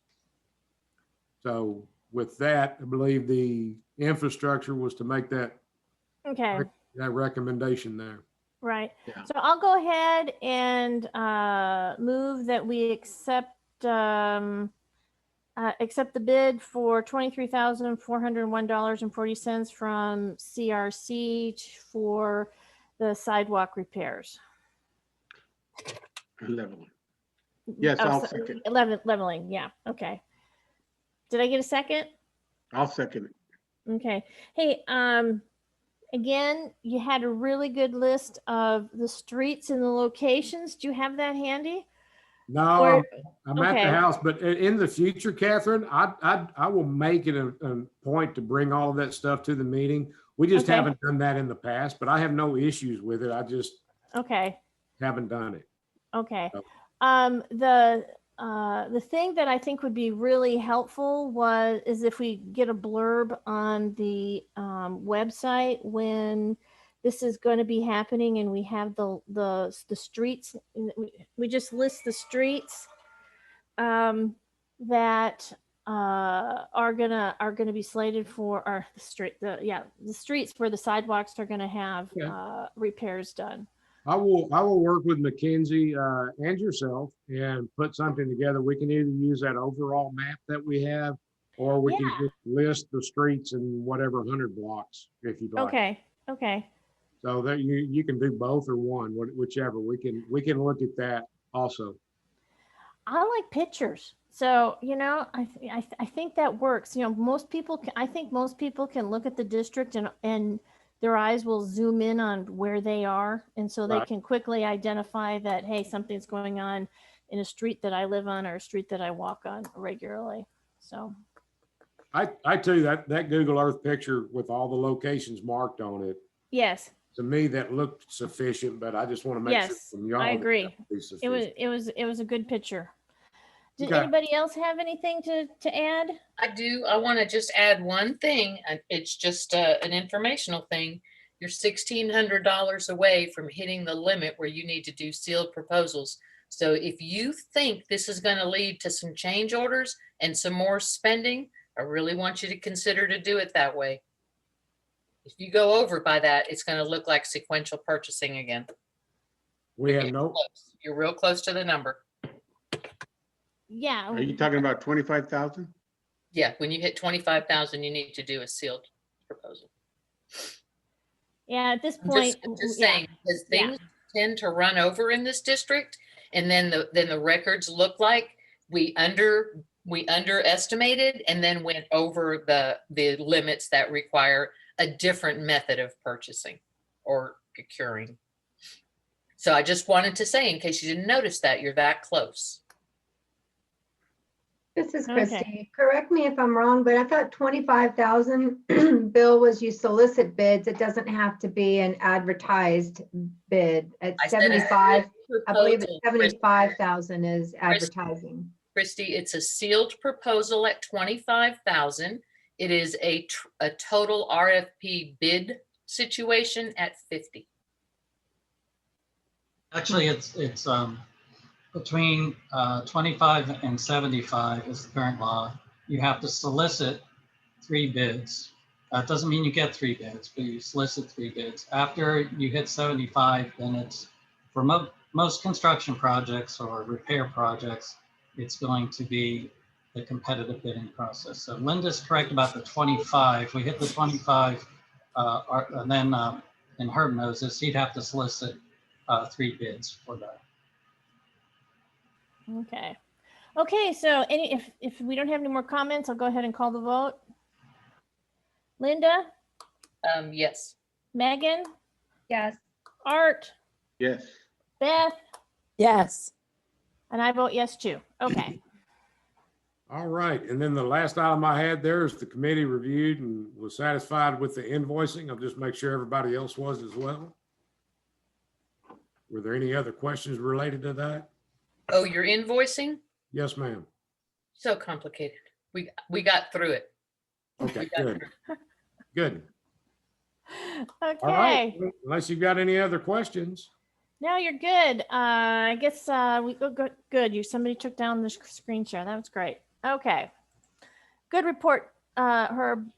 So with that, I believe the infrastructure was to make that recommendation there. Right. Yeah. So I'll go ahead and move that we accept the bid for $23,401.40 from CRC for the sidewalk repairs. Leveling. Yes, Oh, I'll so- second. Leveling. Yeah. Okay. Did I get a second? I'll second it. Okay. Hey, again, you had a really good list of the streets and the locations. Do you have that handy? No, Or- I'm at okay. the house, but in the future, Catherine, I will make it a point to bring all of that stuff to the meeting. We just Okay. haven't done that in the past, but I have no issues with it. I just Okay. haven't done it. Okay. Oh. The thing that I think would be really helpful is if we get a blurb on the website when this is going to be happening, and we have the streets. We just list the streets that are gonna be slated for, or the streets where the sidewalks are going to have repairs done. I will work with Mackenzie and yourself and put something together. We can either use that overall map that we have, or we can just list the streets in whatever 100 blocks if you'd like. Okay. So that you can do both or one, whichever. We can look at that also. I like pictures. So, I think that works. Most people can look at the district and their eyes will zoom in on where they are. And so they can quickly identify that, hey, something's going on in a street that I live on or a street that I walk on regularly. So I tell you that Google Earth picture with all the locations marked on it. Yes. To me, that looked sufficient, but I just want to make sure from y'all. I agree. That be It was a good picture. Did Okay. anybody else have anything to add? I do. I want to just add one thing. It's just an informational thing. You're $1,600 away from hitting the limit where you need to do sealed proposals. So if you think this is going to lead to some change orders and some more spending, I really want you to consider to do it that way. If you go over by that, it's going to look like sequential purchasing again. We have no. You're real close to the number. Yeah. Are you talking about 25,000? Yeah, when you hit 25,000, you need to do a sealed proposal. Yeah, at this I'm point, just saying, because things tend to run over in this district, and then the records look like we underestimated and then went over the limits that require a different method of purchasing or procuring. So I just wanted to say, in case you didn't notice that, you're that close. This is Christy. Correct me if I'm wrong, but I thought 25,000 Bill was you solicit bids. It doesn't have to be an advertised bid. At 75, I believe it's 75,000 is advertising. Christy, it's a sealed proposal at 25,000. It is a total RFP bid situation at 50. Actually, it's between 25 and 75 is the current law. You have to solicit 3 bids. That doesn't mean you get 3 bids, but you solicit 3 bids. After you hit 75, then it's for most construction projects or repair projects, it's going to be the competitive bidding process. So Linda's correct about the 25. We hit the 25, and then, and Herb knows this, he'd have to solicit 3 bids for that. Okay. Okay, so if we don't have any more comments, I'll go ahead and call the vote. Linda, Yes. Megan, Yes. Art, Yes. Beth, Yes. and I vote yes too. Okay. All right, and then the last item I had there is the committee reviewed and was satisfied with the invoicing. I'll just make sure everybody else was as well. Were there any other questions related to that? Oh, you're invoicing? Yes, ma'am. So complicated. We got through it. Okay, good. Good. Okay. All right, unless you've got any other questions. No, you're good. I guess we go good. Somebody took down the screen share. That was great. Okay. Good report, Herb.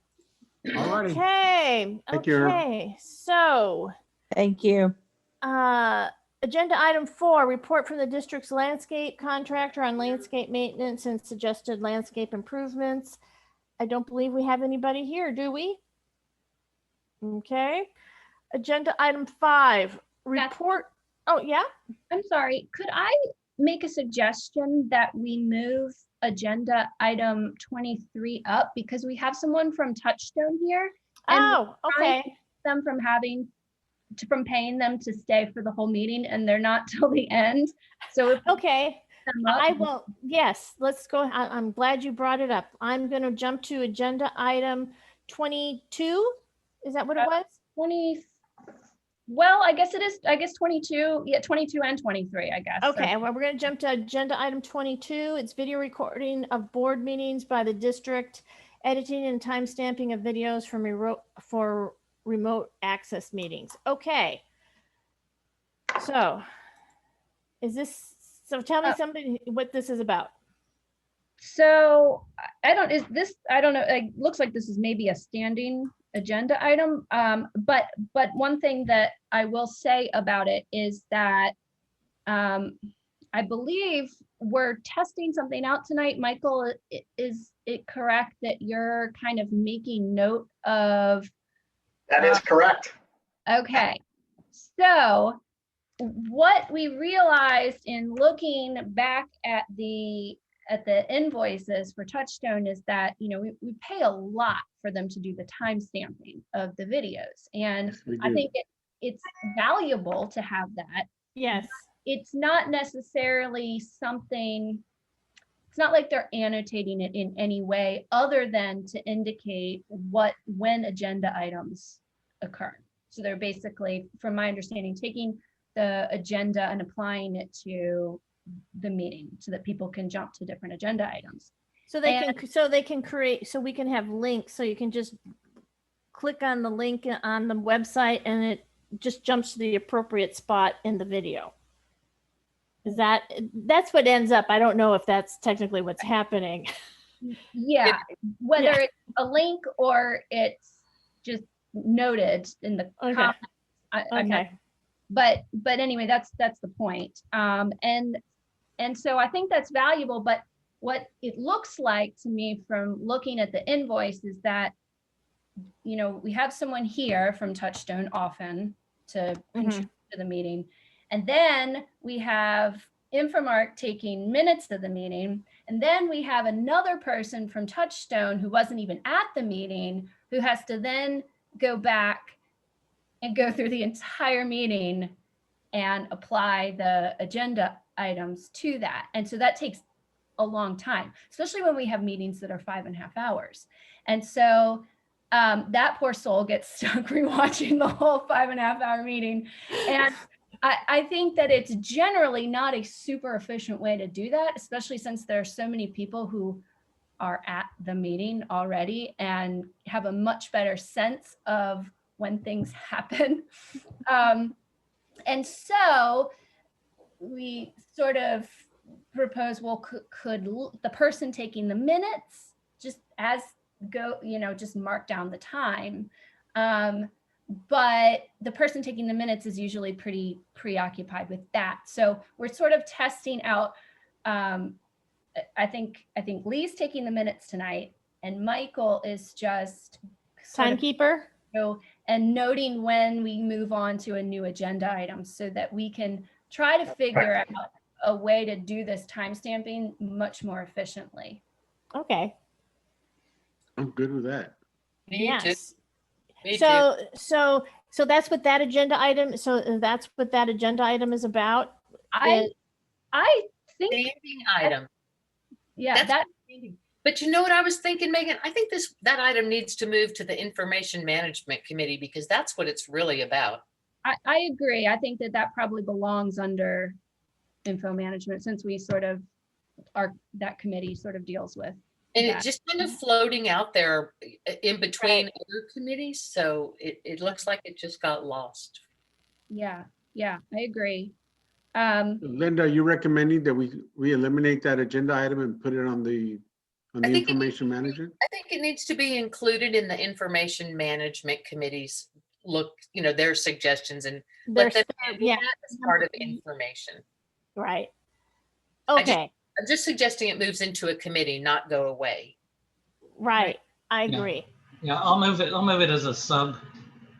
All righty. Okay. Thank you, Herb. Okay. So, Thank you. agenda item 4, report from the district's landscape contractor on landscape maintenance and suggested landscape improvements. I don't believe we have anybody here, do we? Okay. Agenda item 5, report. Oh, yeah. I'm sorry. Could I make a suggestion that we move agenda item 23 up because we have someone from Touchstone here? And Oh, okay. them from paying them to stay for the whole meeting, and they're not till the end. So if Okay. them up, I will, yes, let's go. I'm glad you brought it up. I'm going to jump to agenda item 22. Is that what it was? 20. Well, I guess it is. I guess 22. Yeah, 22 and 23. I guess. Okay, well, we're going to jump to agenda item 22. It's video recording of board meetings by the district, editing and time stamping of videos for remote access meetings. Okay. So tell me something what this is about. So I don't know. It looks like this is maybe a standing agenda item. But one thing that I will say about it is that I believe we're testing something out tonight. Michael, is it correct that you're kind of making note of? That is correct. Okay. So what we realized in looking back at the invoices for Touchstone is that, we pay a lot for them to do the time stamping of the videos. And Yes, I think it's valuable to have that. Yes. It's not necessarily something, it's not like they're annotating it in any way other than to indicate when agenda items occur. So they're basically, from my understanding, taking the agenda and applying it to the meeting so that people can jump to different agenda items. So we can have links, so you can just click on the link on the website and it just jumps to the appropriate spot in the video. That's what ends up. I don't know if that's technically what's happening. Yeah, whether it's a link or it's just noted in the comments. I'm not, but anyway, that's the point. And so I think that's valuable, but what it looks like to me from looking at the invoice is that, we have someone here from Touchstone often to contribute to the meeting. And then we have Infomark taking minutes of the meeting. And then we have another person from Touchstone who wasn't even at the meeting, who has to then go back and go through the entire meeting and apply the agenda items to that. And so that takes a long time, especially when we have meetings that are 5.5 hours. And so that poor soul gets stuck rewatching the whole 5.5 hour meeting. And I think that it's generally not a super efficient way to do that, especially since there are so many people who are at the meeting already and have a much better sense of when things happen. And so we sort of propose, well, could the person taking the minutes just as go, just mark down the time. But the person taking the minutes is usually pretty preoccupied with that. So we're sort of testing out, I think Lee's taking the minutes tonight and Michael is just Timekeeper. And noting when we move on to a new agenda item so that we can try to figure out a way to do this timestamping much more efficiently. Okay. I'm good with that. Me too. Yes. Me too. So that's what that agenda item. So that's what that agenda item is about. I think Standing item. Yeah, That's but you know what I was thinking, Megan? I think that item needs to move to the Information Management Committee because that's what it's really about. I agree. I think that probably belongs under info management since we sort of that committee sort of deals with. And that. it's just kind of floating out there in between other committees. So it looks like it just got lost. Yeah, I agree. Linda, are you recommending that we eliminate that agenda item and put it on the information manager? I think it needs to be included in the Information Management Committee's their suggestions and let them handle that as part of information. Right. Okay. I'm just suggesting it moves into a committee, not go away. Right. I agree. Yeah, I'll move it as a sub,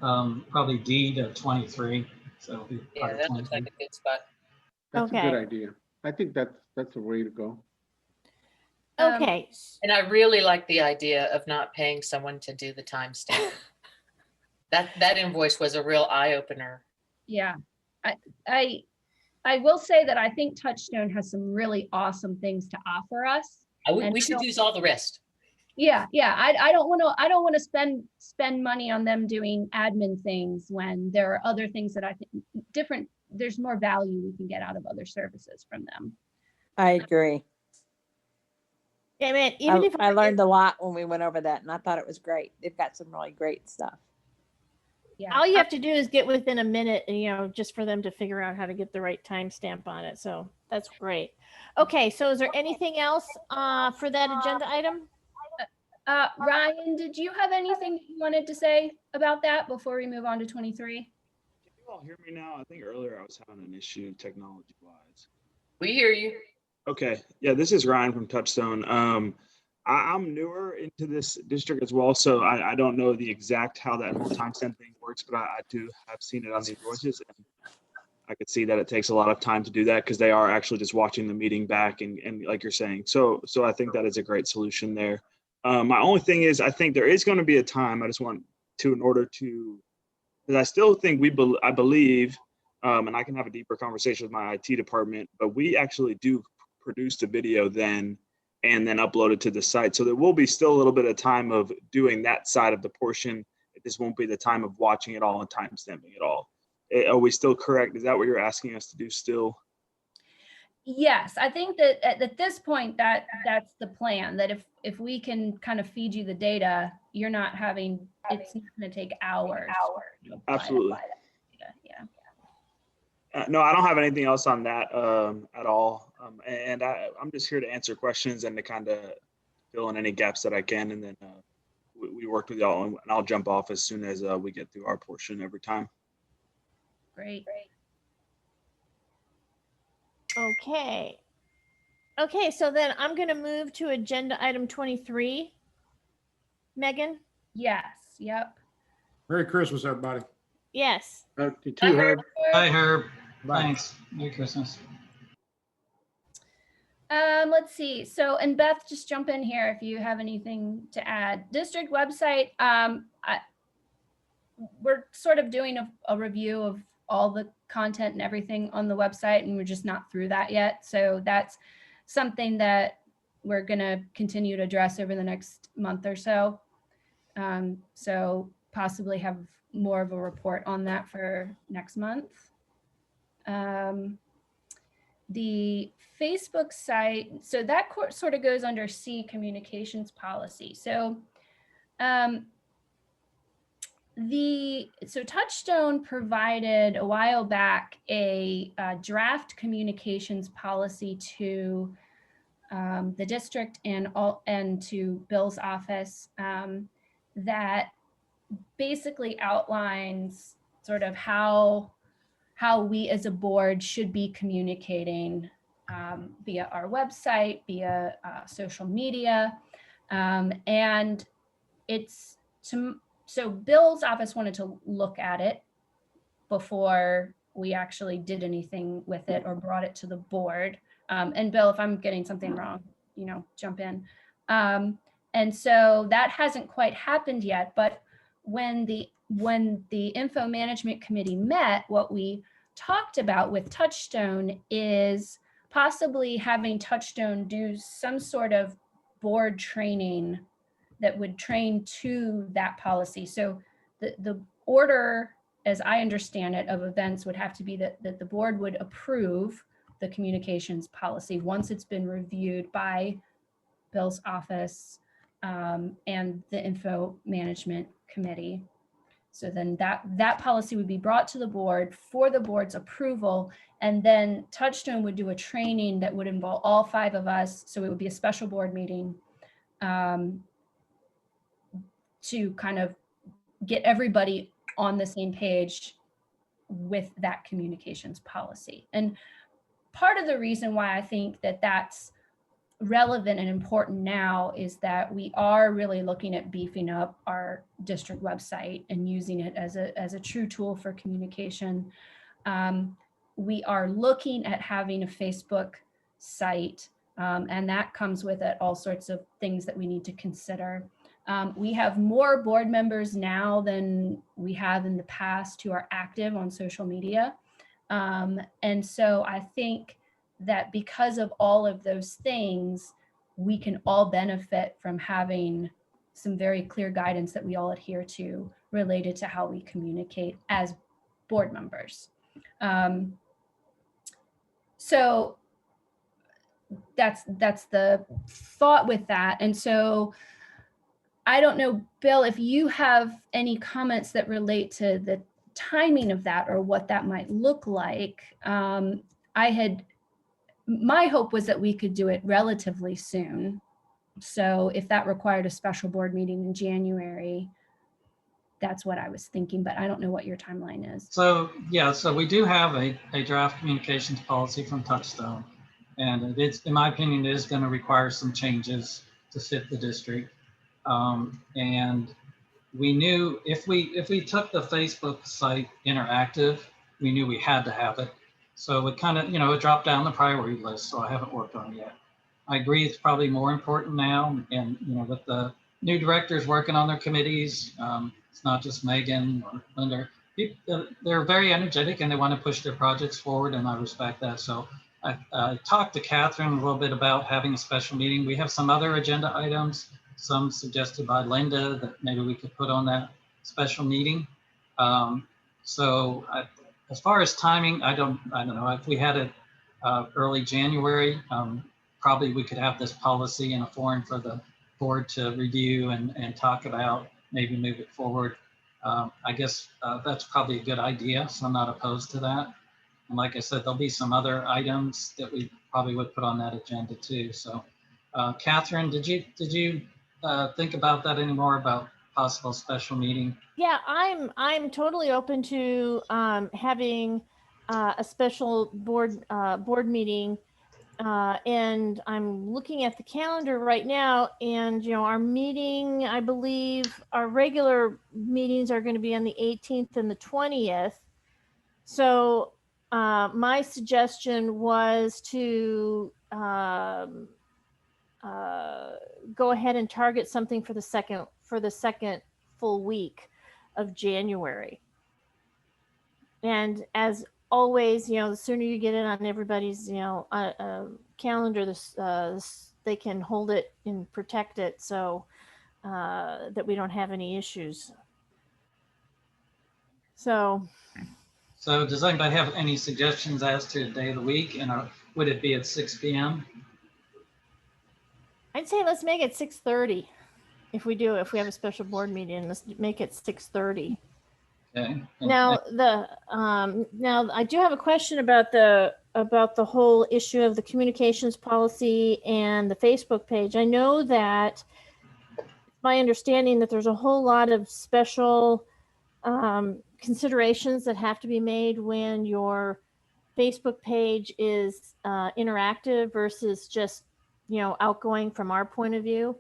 probably D to 23. So it'll be part of that looks like a good spot. That's a good idea. I think that's a way to go. Okay. And I really like the idea of not paying someone to do the timestamp. that invoice was a real eye opener. Yeah, I will say that I think Touchstone has some really awesome things to offer us. We should use all the rest. Yeah. I don't want to spend money on them doing admin things when there are other things that I think there's more value we can get out of other services from them. I agree. Yeah, man, even if I learned a lot when we went over that and I thought it was great. They've got some really great stuff. Yeah. All you have to do is get within a minute, just for them to figure out how to get the right timestamp on it. So that's great. Okay, so is there anything else for that agenda item? Ryan, did you have anything you wanted to say about that before we move on to 23? Can you all hear me now? I think earlier I was having an issue technology-wise. We hear you. Okay. Yeah, this is Ryan from Touchstone. I'm newer into this district as well, so I don't know the exact how that whole timestamp thing works, but I do have seen it on the invoices, and I could see that it takes a lot of time to do that because they are actually just watching the meeting back and like you're saying. So I think that is a great solution there. My only thing is I think there is going to be a time I just want to, in order to, because I still think I believe, and I can have a deeper conversation with my IT department, but we actually do produce the video then and then upload it to the site. So there will be still a little bit of time of doing that side of the portion. This won't be the time of watching it all and timestamping it all. Are we still correct? Is that what you're asking us to do still? Yes, I think that at this point that's the plan, that if we can kind of feed you the data, you're not having, it's not going to take hours. Absolutely. Yeah. No, I don't have anything else on that at all. And I'm just here to answer questions and to kind of fill in any gaps that I can. And then we worked with y'all and I'll jump off as soon as we get through our portion every time. Great. Okay. So then I'm going to move to agenda item 23. Megan? Yes. Yep. Merry Christmas, everybody. Yes. You too, Herb. Bye, Herb. Thanks. Merry Christmas. Let's see. So, and Beth, just jump in here if you have anything to add. District website. We're sort of doing a review of all the content and everything on the website, and we're just not through that yet. So that's something that we're going to continue to address over the next month or so. So possibly have more of a report on that for next month. the Facebook site, so that sort of goes under C, communications policy. So Touchstone provided a while back a draft communications policy to the district and to Bill's office that basically outlines sort of how we as a board should be communicating via our website, via social media. And it's so Bill's office wanted to look at it before we actually did anything with it or brought it to the board. And Bill, if I'm getting something wrong, jump in. And so that hasn't quite happened yet, but when the info management committee met, what we talked about with Touchstone is possibly having Touchstone do some sort of board training that would train to that policy. So the order, as I understand it, of events would have to be that the board would approve the communications policy once it's been reviewed by Bill's office and the info management committee. So then that policy would be brought to the board for the board's approval, and then Touchstone would do a training that would involve all 5 of us. So it would be a special board meeting to kind of get everybody on the same page with that communications policy. And part of the reason why I think that that's relevant and important now is that we are really looking at beefing up our district website and using it as a true tool for communication. We are looking at having a Facebook site, and that comes with it all sorts of things that we need to consider. We have more board members now than we have in the past who are active on social media. And so I think that because of all of those things, we can all benefit from having some very clear guidance that we all adhere to related to how we communicate as board members. So that's the thought with that. And so I don't know, Bill, if you have any comments that relate to the timing of that or what that might look like. My hope was that we could do it relatively soon. So if that required a special board meeting in January, that's what I was thinking, but I don't know what your timeline is. So yeah, so we do have a draft communications policy from Touchstone. And it's, in my opinion, it is going to require some changes to fit the district. And we knew if we took the Facebook site interactive, we knew we had to have it. So it kind of, it dropped down the priority list. So I haven't worked on it yet. I agree it's probably more important now. And, with the new directors working on their committees, it's not just Megan or Linda. They're very energetic and they want to push their projects forward, and I respect that. So I talked to Catherine a little bit about having a special meeting. We have some other agenda items, some suggested by Linda that maybe we could put on that special meeting. As far as timing, I don't know if we had it early January, probably we could have this policy in a forum for the board to review and talk about, maybe move it forward. I guess that's probably a good idea. So I'm not opposed to that. And like I said, there'll be some other items that we probably would put on that agenda too. So Catherine, did you think about that anymore, about possible special meeting? Yeah, I'm totally open to having a special board meeting, and I'm looking at the calendar right now, and our meeting, I believe our regular meetings are going to be on the 18th and the 20th. So my suggestion was to go ahead and target something for the second full week of January. And as always, the sooner you get it on everybody's, calendar, they can hold it and protect it so that we don't have any issues. So does anybody have any suggestions as to the day of the week? And would it be at 6 p.m.? I'd say let's make it 6:30. If we have a special board meeting, let's make it 6:30. Okay. Now now I do have a question about the whole issue of the communications policy and the Facebook page. I know that it's my understanding that there's a whole lot of special considerations that have to be made when your Facebook page is interactive versus just, outgoing from our point of view.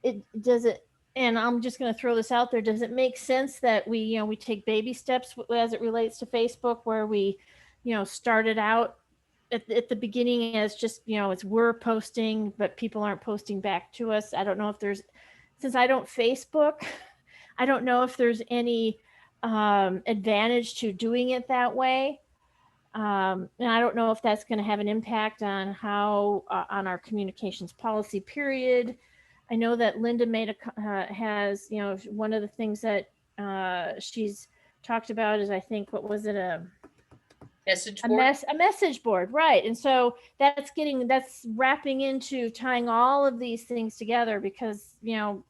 And I'm just going to throw this out there. Does it make sense that we take baby steps as it relates to Facebook, where we, started out at the beginning as just, it's we're posting, but people aren't posting back to us. I don't know if since I don't Facebook, I don't know if there's any advantage to doing it that way. And I don't know if that's going to have an impact on how on our communications policy period. I know that Linda has, one of the things that she's talked about is, I think, what was it? A message board, right? And so that's wrapping into tying all of these things together because, anyway.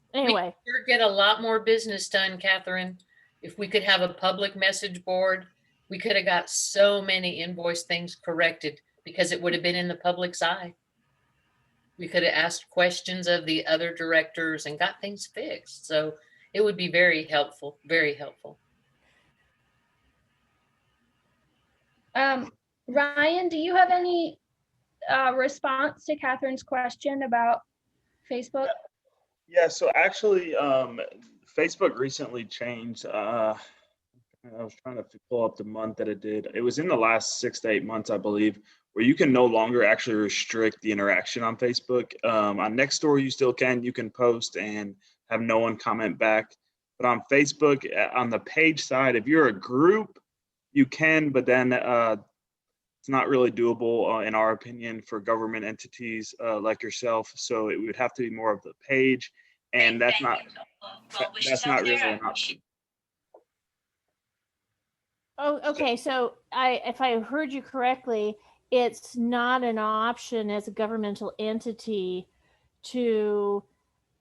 We could get a lot more business done, Catherine. If we could have a public message board, we could have got so many invoice things corrected because it would have been in the public's eye. We could have asked questions of the other directors and got things fixed. So it would be very helpful, very helpful. Ryan, do you have any response to Catherine's question about Facebook? Yeah, so actually, Facebook recently changed. I was trying to pull up the month that it did. It was in the last 6 to 8 months, I believe, where you can no longer actually restrict the interaction on Facebook. On Nextdoor, you still can. You can post and have no one comment back. But on Facebook, on the page side, if you're a group, you can, but then it's not really doable, in our opinion, for government entities like yourself. So it would have to be more of the page, and that's not really an option. Oh, okay. So if I heard you correctly, it's not an option as a governmental entity to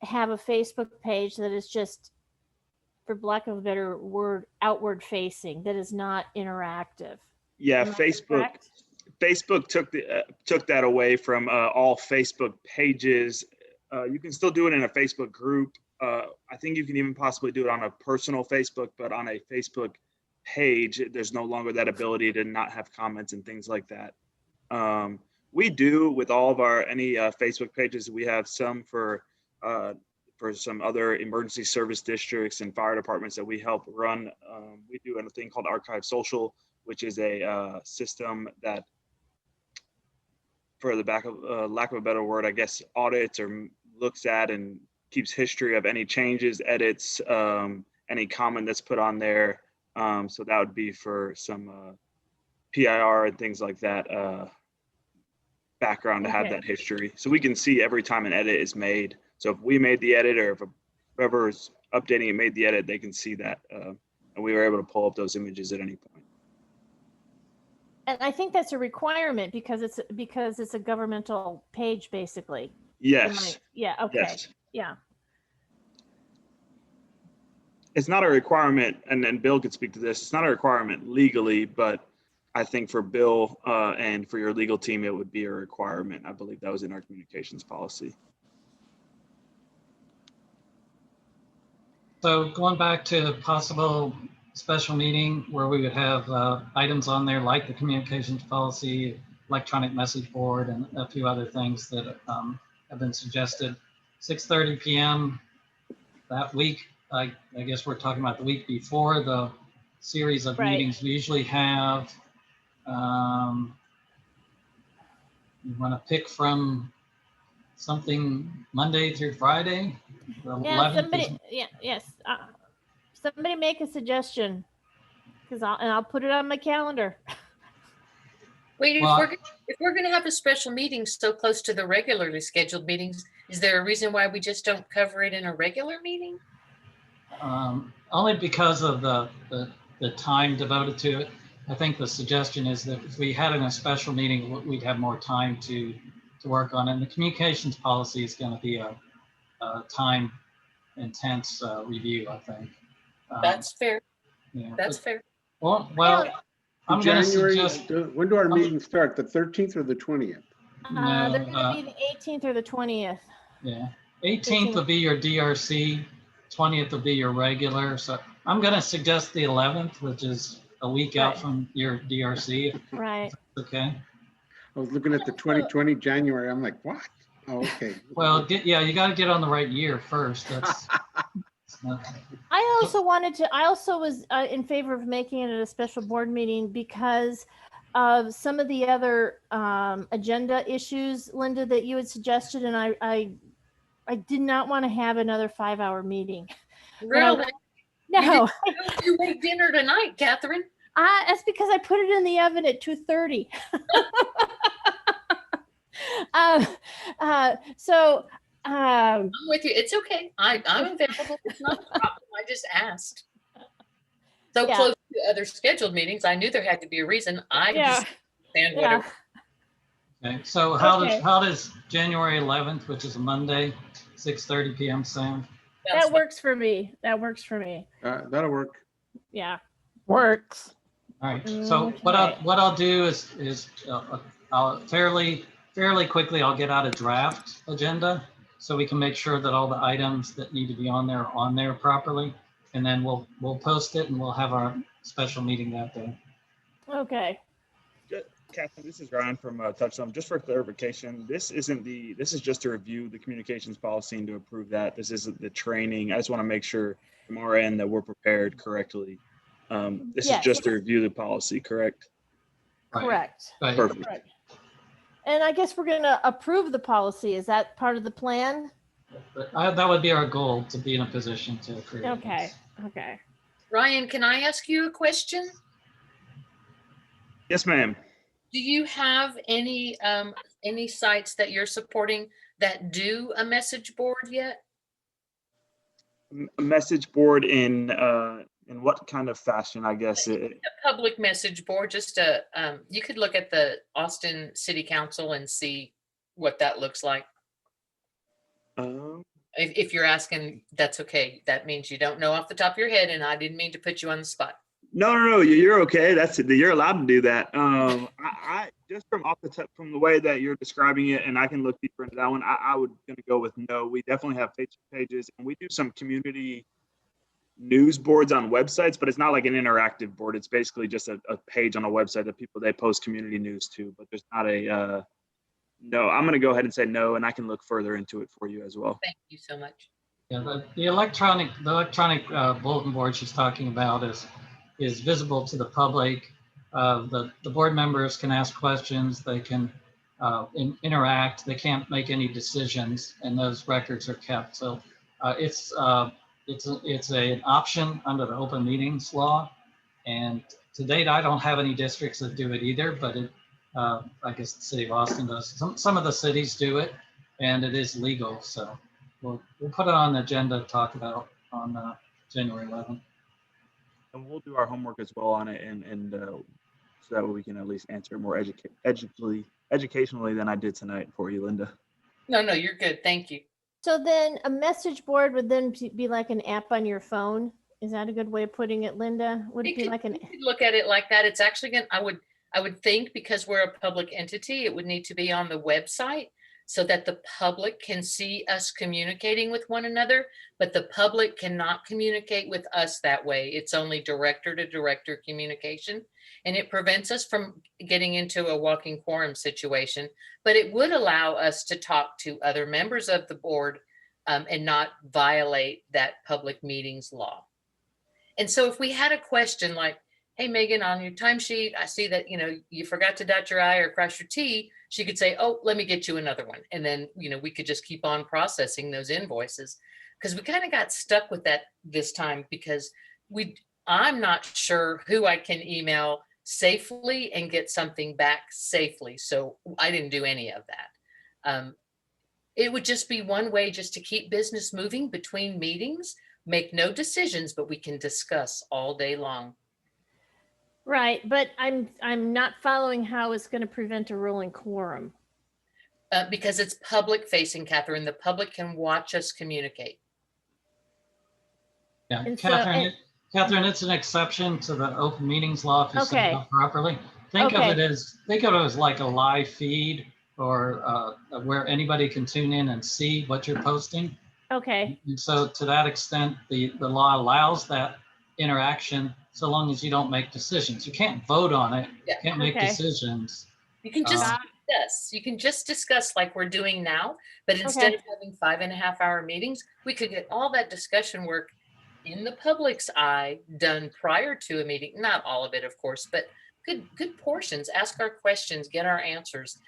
have a Facebook page that is just, for lack of a better word, outward facing, that is not interactive. Yeah, Facebook took that away from all Facebook pages. You can still do it in a Facebook group. I think you can even possibly do it on a personal Facebook, but on a Facebook page, there's no longer that ability to not have comments and things like that. We do with all of any Facebook pages. We have some for some other emergency service districts and fire departments that we help run. We do a thing called Archive Social, which is a system that, for the lack of a better word, I guess, audits or looks at and keeps history of any changes, edits, any comment that's put on there. So that would be for some PIR and things like that, background to have that history. So we can see every time an edit is made. So if we made the edit, or if whoever is updating it made the edit, they can see that. And we were able to pull up those images at any point. And I think that's a requirement because it's a governmental page, basically. Yes. Yeah. Okay. Yes. Yeah. It's not a requirement, and then Bill could speak to this. It's not a requirement legally, but I think for Bill and for your legal team, it would be a requirement. I believe that was in our communications policy. So going back to a possible special meeting where we would have items on there like the communications policy, electronic message board, and a few other things that have been suggested. 6:30 p.m. that week. I guess we're talking about the week before the series of meetings we usually have. You want to pick from something Monday through Friday? Yes. Somebody make a suggestion, because I'll put it on my calendar. Wait, if we're going to have a special meeting so close to the regularly scheduled meetings, is there a reason why we just don't cover it in a regular meeting? Only because of the time devoted to it. I think the suggestion is that if we had in a special meeting, we'd have more time to work on it. And the communications policy is going to be a time intense review, I think. That's fair. Yeah, That's but- fair. Well, I'm going to January, suggest. when do our meetings start? The 13th or the 20th? They're gonna be the 18th or the 20th. Yeah, 18th will be your DRC, 20th will be your regular. So I'm going to suggest the 11th, which is a week out Right. from your DRC. Right. Okay. I was looking at the 2020 January. I'm like, what? Oh, okay. Well, you got to get on the right year first. That's. I also was in favor of making it a special board meeting because of some of the other agenda issues, Linda, that you had suggested, and I did not want to have another 5-hour meeting. Really? No. You made dinner tonight, Catherine. That's because I put it in the oven at 2:30. So I'm with you. It's okay. I'm available. It's not a problem. I just asked. So Yeah. close to other scheduled meetings, I knew there had to be a reason. I just understand whatever. Okay. So how does January 11th, which is a Monday, 6:30 p.m. sound? That works for me. That works for me. That'll work. Yeah. Works. All right. So what I'll do is I'll fairly quickly I'll get out a draft agenda so we can make sure that all the items that need to be on there are on there properly, and then we'll post it and we'll have our special meeting that day. Okay. Catherine, this is Ryan from Touchstone. Just for clarification, this is just to review the communications policy and to approve that. This isn't the training. I just want to make sure from our end that we're prepared correctly. This is just to review the policy, correct? Correct. Right. Perfect. Correct. And I guess we're going to approve the policy. Is that part of the plan? That would be our goal, to be in a position to approve. Okay. Okay. Ryan, can I ask you a question? Yes, ma'am. Do you have any sites that you're supporting that do a message board yet? A message board in what kind of fashion, I guess? A public message board, just you could look at the Austin City Council and see what that looks like. If you're asking, that's okay. That means you don't know off the top of your head, and I didn't mean to put you on the spot. No, you're okay. You're allowed to do that. I just from the way that you're describing it, and I can look deeper into that one. I would gonna go with no. We definitely have Facebook pages, and we do some community news boards on websites, but it's not like an interactive board. It's basically just a page on a website that they post community news to. But there's not a no. I'm gonna go ahead and say no, and I can look further into it for you as well. Thank you so much. Yeah, the electronic bulletin board she's talking about is visible to the public. The board members can ask questions, they can interact, they can't make any decisions, and those records are kept. So it's an option under the open meetings law. And to date, I don't have any districts that do it either, but I guess the city of Austin does. Some of the cities do it, and it is legal. So we'll put it on the agenda to talk about on January 11th. And we'll do our homework as well on it, and so that way we can at least answer more educationally than I did tonight for you, Linda. No, you're good. Thank you. So then a message board would then be like an app on your phone. Is that a good way of putting it, Linda? Would it be like an? You could look at it like that. It's actually going. I would think, because we're a public entity, it would need to be on the website so that the public can see us communicating with one another, but the public cannot communicate with us that way. It's only director to director communication, and it prevents us from getting into a walking quorum situation, but it would allow us to talk to other members of the board and not violate that public meetings law. And so if we had a question like, hey, Megan, on your timesheet, I see that, you forgot to dot your I or cross your T. She could say, oh, let me get you another one. And then, we could just keep on processing those invoices, because we kind of got stuck with that this time because I'm not sure who I can email safely and get something back safely. So I didn't do any of that. It would just be one way just to keep business moving between meetings, make no decisions, but we can discuss all day long. Right, but I'm not following how it's going to prevent a rolling quorum. Because it's public facing, Catherine. The public can watch us communicate. Yeah, And so- Catherine, it's an exception to the open meetings law if you set it Okay. up properly. Think of Okay. it as like a live feed or where anybody can tune in and see what you're posting. Okay, And so to that extent, the law allows that interaction so long as you don't make decisions. You can't vote on it. Yeah. You can't make Okay. decisions. You can just Uh, discuss. You can just discuss like we're doing now, but instead of having 5.5-hour meetings, we could get all that discussion work in the public's eye done prior to a meeting. Not all of it, of course, but good portions. Ask our questions, get our answers.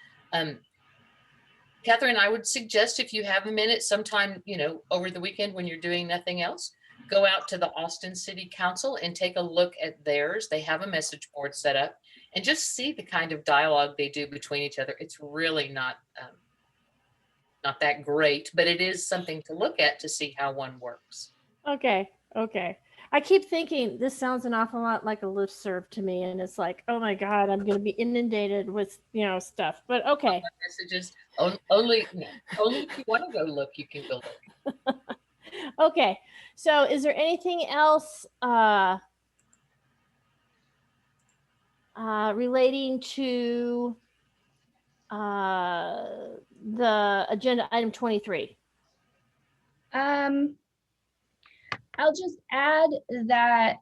Catherine, I would suggest if you have a minute sometime, over the weekend when you're doing nothing else, go out to the Austin City Council and take a look at theirs. They have a message board set up and just see the kind of dialogue they do between each other. It's really not that great, but it is something to look at to see how one works. okay. I keep thinking this sounds an awful lot like a listserv to me, and it's like, oh my God, I'm going to be inundated with stuff. But okay. Messages only if you want to go look, you can go look. Okay. So is there anything else relating to the agenda item 23? I'll just add that,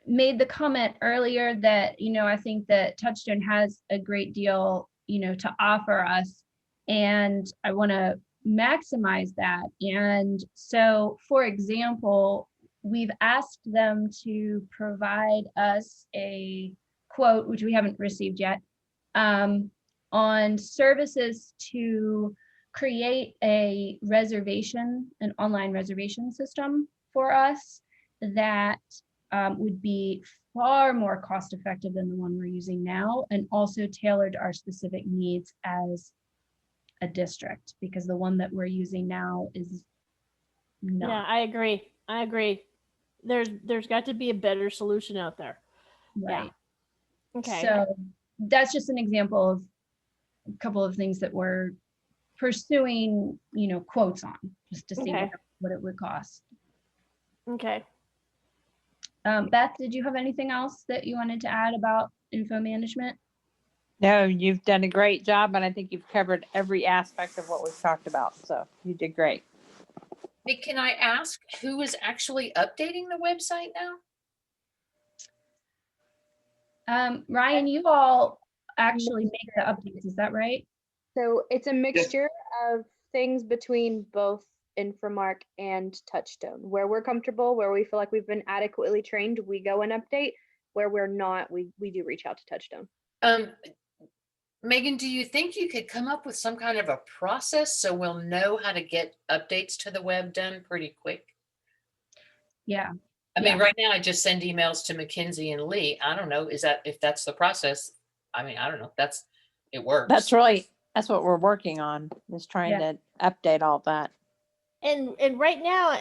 made the comment earlier that, I think that Touchstone has a great deal, to offer us. And I want to maximize that. And so, for example, we've asked them to provide us a quote, which we haven't received yet, on services to create an online reservation system for us that would be far more cost effective than the one we're using now, and also tailored to our specific needs as a district, because the one that we're using now is not. Yeah, I agree. There's got to be a better solution out there. Right. Yeah. Okay. So that's just an example of a couple of things that we're pursuing, quotes on, just to see what it would cost. Okay. Beth, did you have anything else that you wanted to add about info management? No, you've done a great job, and I think you've covered every aspect of what we've talked about. So you did great. Hey, can I ask who is actually updating the website now? Ryan, you all actually make the updates, is that right? So it's a mixture of things between both Infomark and Touchstone. Where we're comfortable, where we feel like we've been adequately trained, we go and update. Where we're not, we do reach out to Touchstone. Megan, do you think you could come up with some kind of a process so we'll know how to get updates to the web done pretty quick? Yeah. I mean, right now I just send emails to Mackenzie and Lee. I don't know, if that's the process. I mean, I don't know. It works. That's right. That's what we're working on, is trying to update all that. And right now,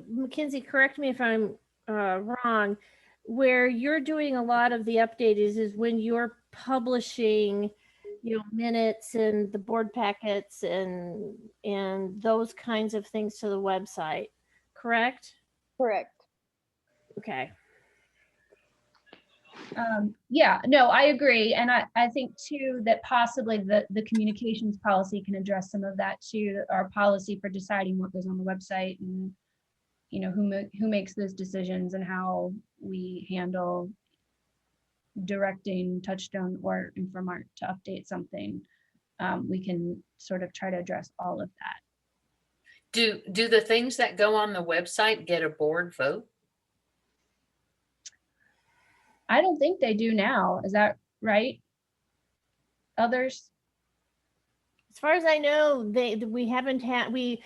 Mackenzie, correct me if I'm wrong, where you're doing a lot of the update is when you're publishing, minutes and the board packets and those kinds of things to the website, correct? Correct. Okay. Yeah, no, I agree. And I think too, that possibly the communications policy can address some of that too, our policy for deciding what goes on the website and, who makes those decisions and how we handle directing Touchstone or Infomark to update something. We can sort of try to address all of that. Do the things that go on the website get a board vote? I don't think they do now. Is that right? Others? As far as I know, we haven't had, we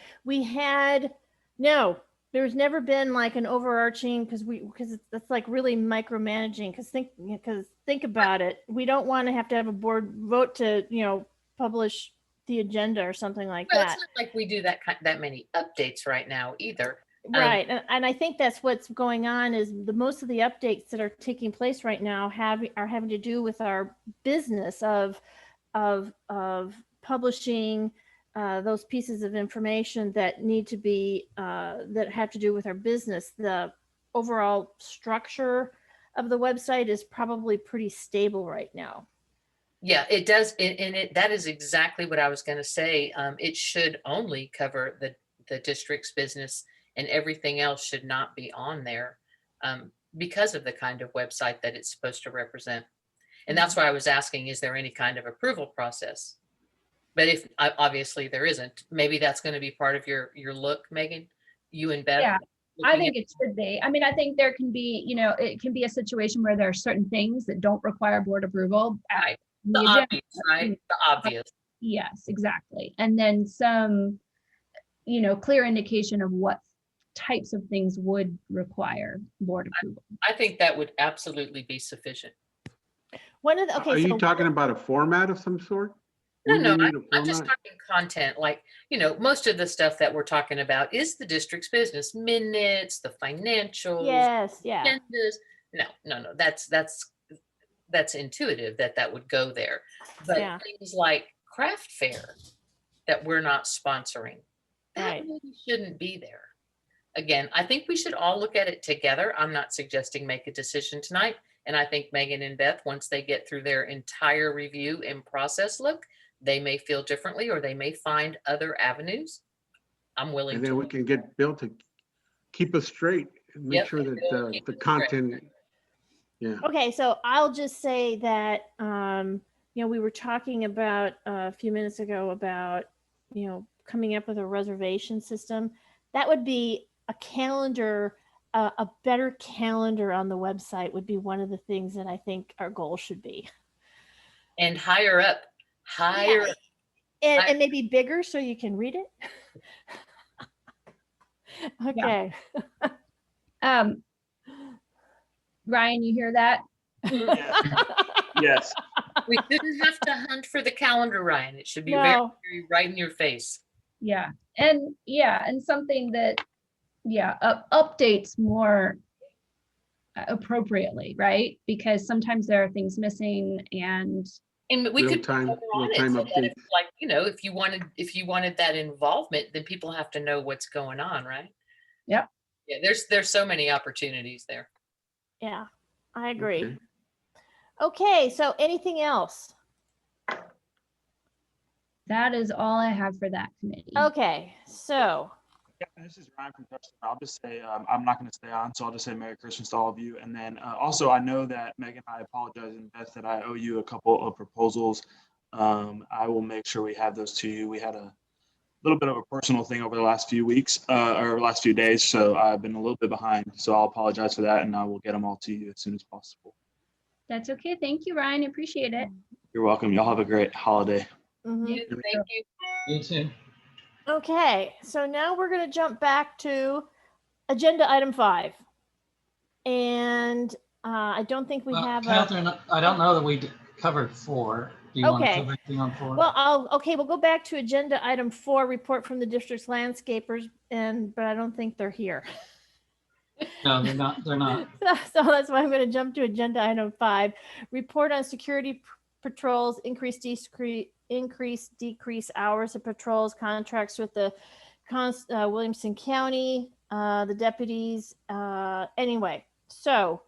had, no, there's never been like an overarching, because that's like really micromanaging, because think about it. We don't want to have a board vote to, publish the agenda or something like Well, that. it's not like we do that many updates right now either. Right, and I think that's what's going on is most of the updates that are taking place right now are having to do with our business of publishing those pieces of information that need to be that have to do with our business. The overall structure of the website is probably pretty stable right now. Yeah, it does. That is exactly what I was going to say. It should only cover the district's business, and everything else should not be on there because of the kind of website that it's supposed to represent. And that's why I was asking, is there any kind of approval process? But if obviously there isn't, maybe that's going to be part of your look, Megan, you and Beth. Yeah, I think it should be. I mean, I think there can be, it can be a situation where there are certain things that don't require board approval. Right. The obvious, right? The obvious. Yes, exactly. And then some, clear indication of what types of things would require board approval. I think that would absolutely be sufficient. Are you talking about a format of some sort? No, I'm just talking content. Like, most of the stuff that we're talking about is the district's business, minutes, the financials. Yes, yeah. Agendas. No, that's intuitive that would go there. But things like craft fair that we're not sponsoring, that really shouldn't be there. Again, I think we should all look at it together. I'm not suggesting make a decision tonight. And I think Megan and Beth, once they get through their entire review and process look, they may feel differently, or they may find other avenues. I'm willing and then to. we can get Bill to keep us straight and make sure that the content. Yeah. Okay, so I'll just say that we were talking about a few minutes ago about coming up with a reservation system. That would be a calendar. A better calendar on the website would be one of the things that I think our goal should be. And higher up. And maybe bigger so you can read it. Okay. Yeah. Ryan, you hear that? Yes. We shouldn't have to hunt for the calendar, Ryan. It should be very, very right in your face. Yeah. And something that updates more appropriately, right? Because sometimes there are things missing, and we could time update. Like, if you wanted that involvement, then people have to know what's going on, right? Yep. Yeah, there's so many opportunities there. Yeah, I agree. Okay, so anything else? That is all I have for that committee. Okay, so. Yeah, this is Ryan from Touchstone. I'll just say I'm not going to stay on, so I'll just say Merry Christmas to all of you. And then also, I know that Megan, I apologize, and Beth, that I owe you a couple of proposals. I will make sure we have those to you. We had a little bit of a personal thing over the last few weeks or last few days, so I've been a little bit behind. So I'll apologize for that, and I will get them all to you as soon as possible. That's okay. Thank you, Ryan. Appreciate it. You're welcome. Y'all have a great holiday. Mm-hmm. Thank you. You too. Okay, so now we're going to jump back to agenda item 5. And I don't think we have Catherine, I don't know that we covered 4. Do you want to cover anything on 4? Well, we'll go back to agenda item 4, report from the district's landscapers, but I don't think they're here. No, they're not. So that's why I'm going to jump to agenda item 5, report on security patrols, increase, decrease hours of patrols, contracts with the Williamson County, the deputies. Anyway, so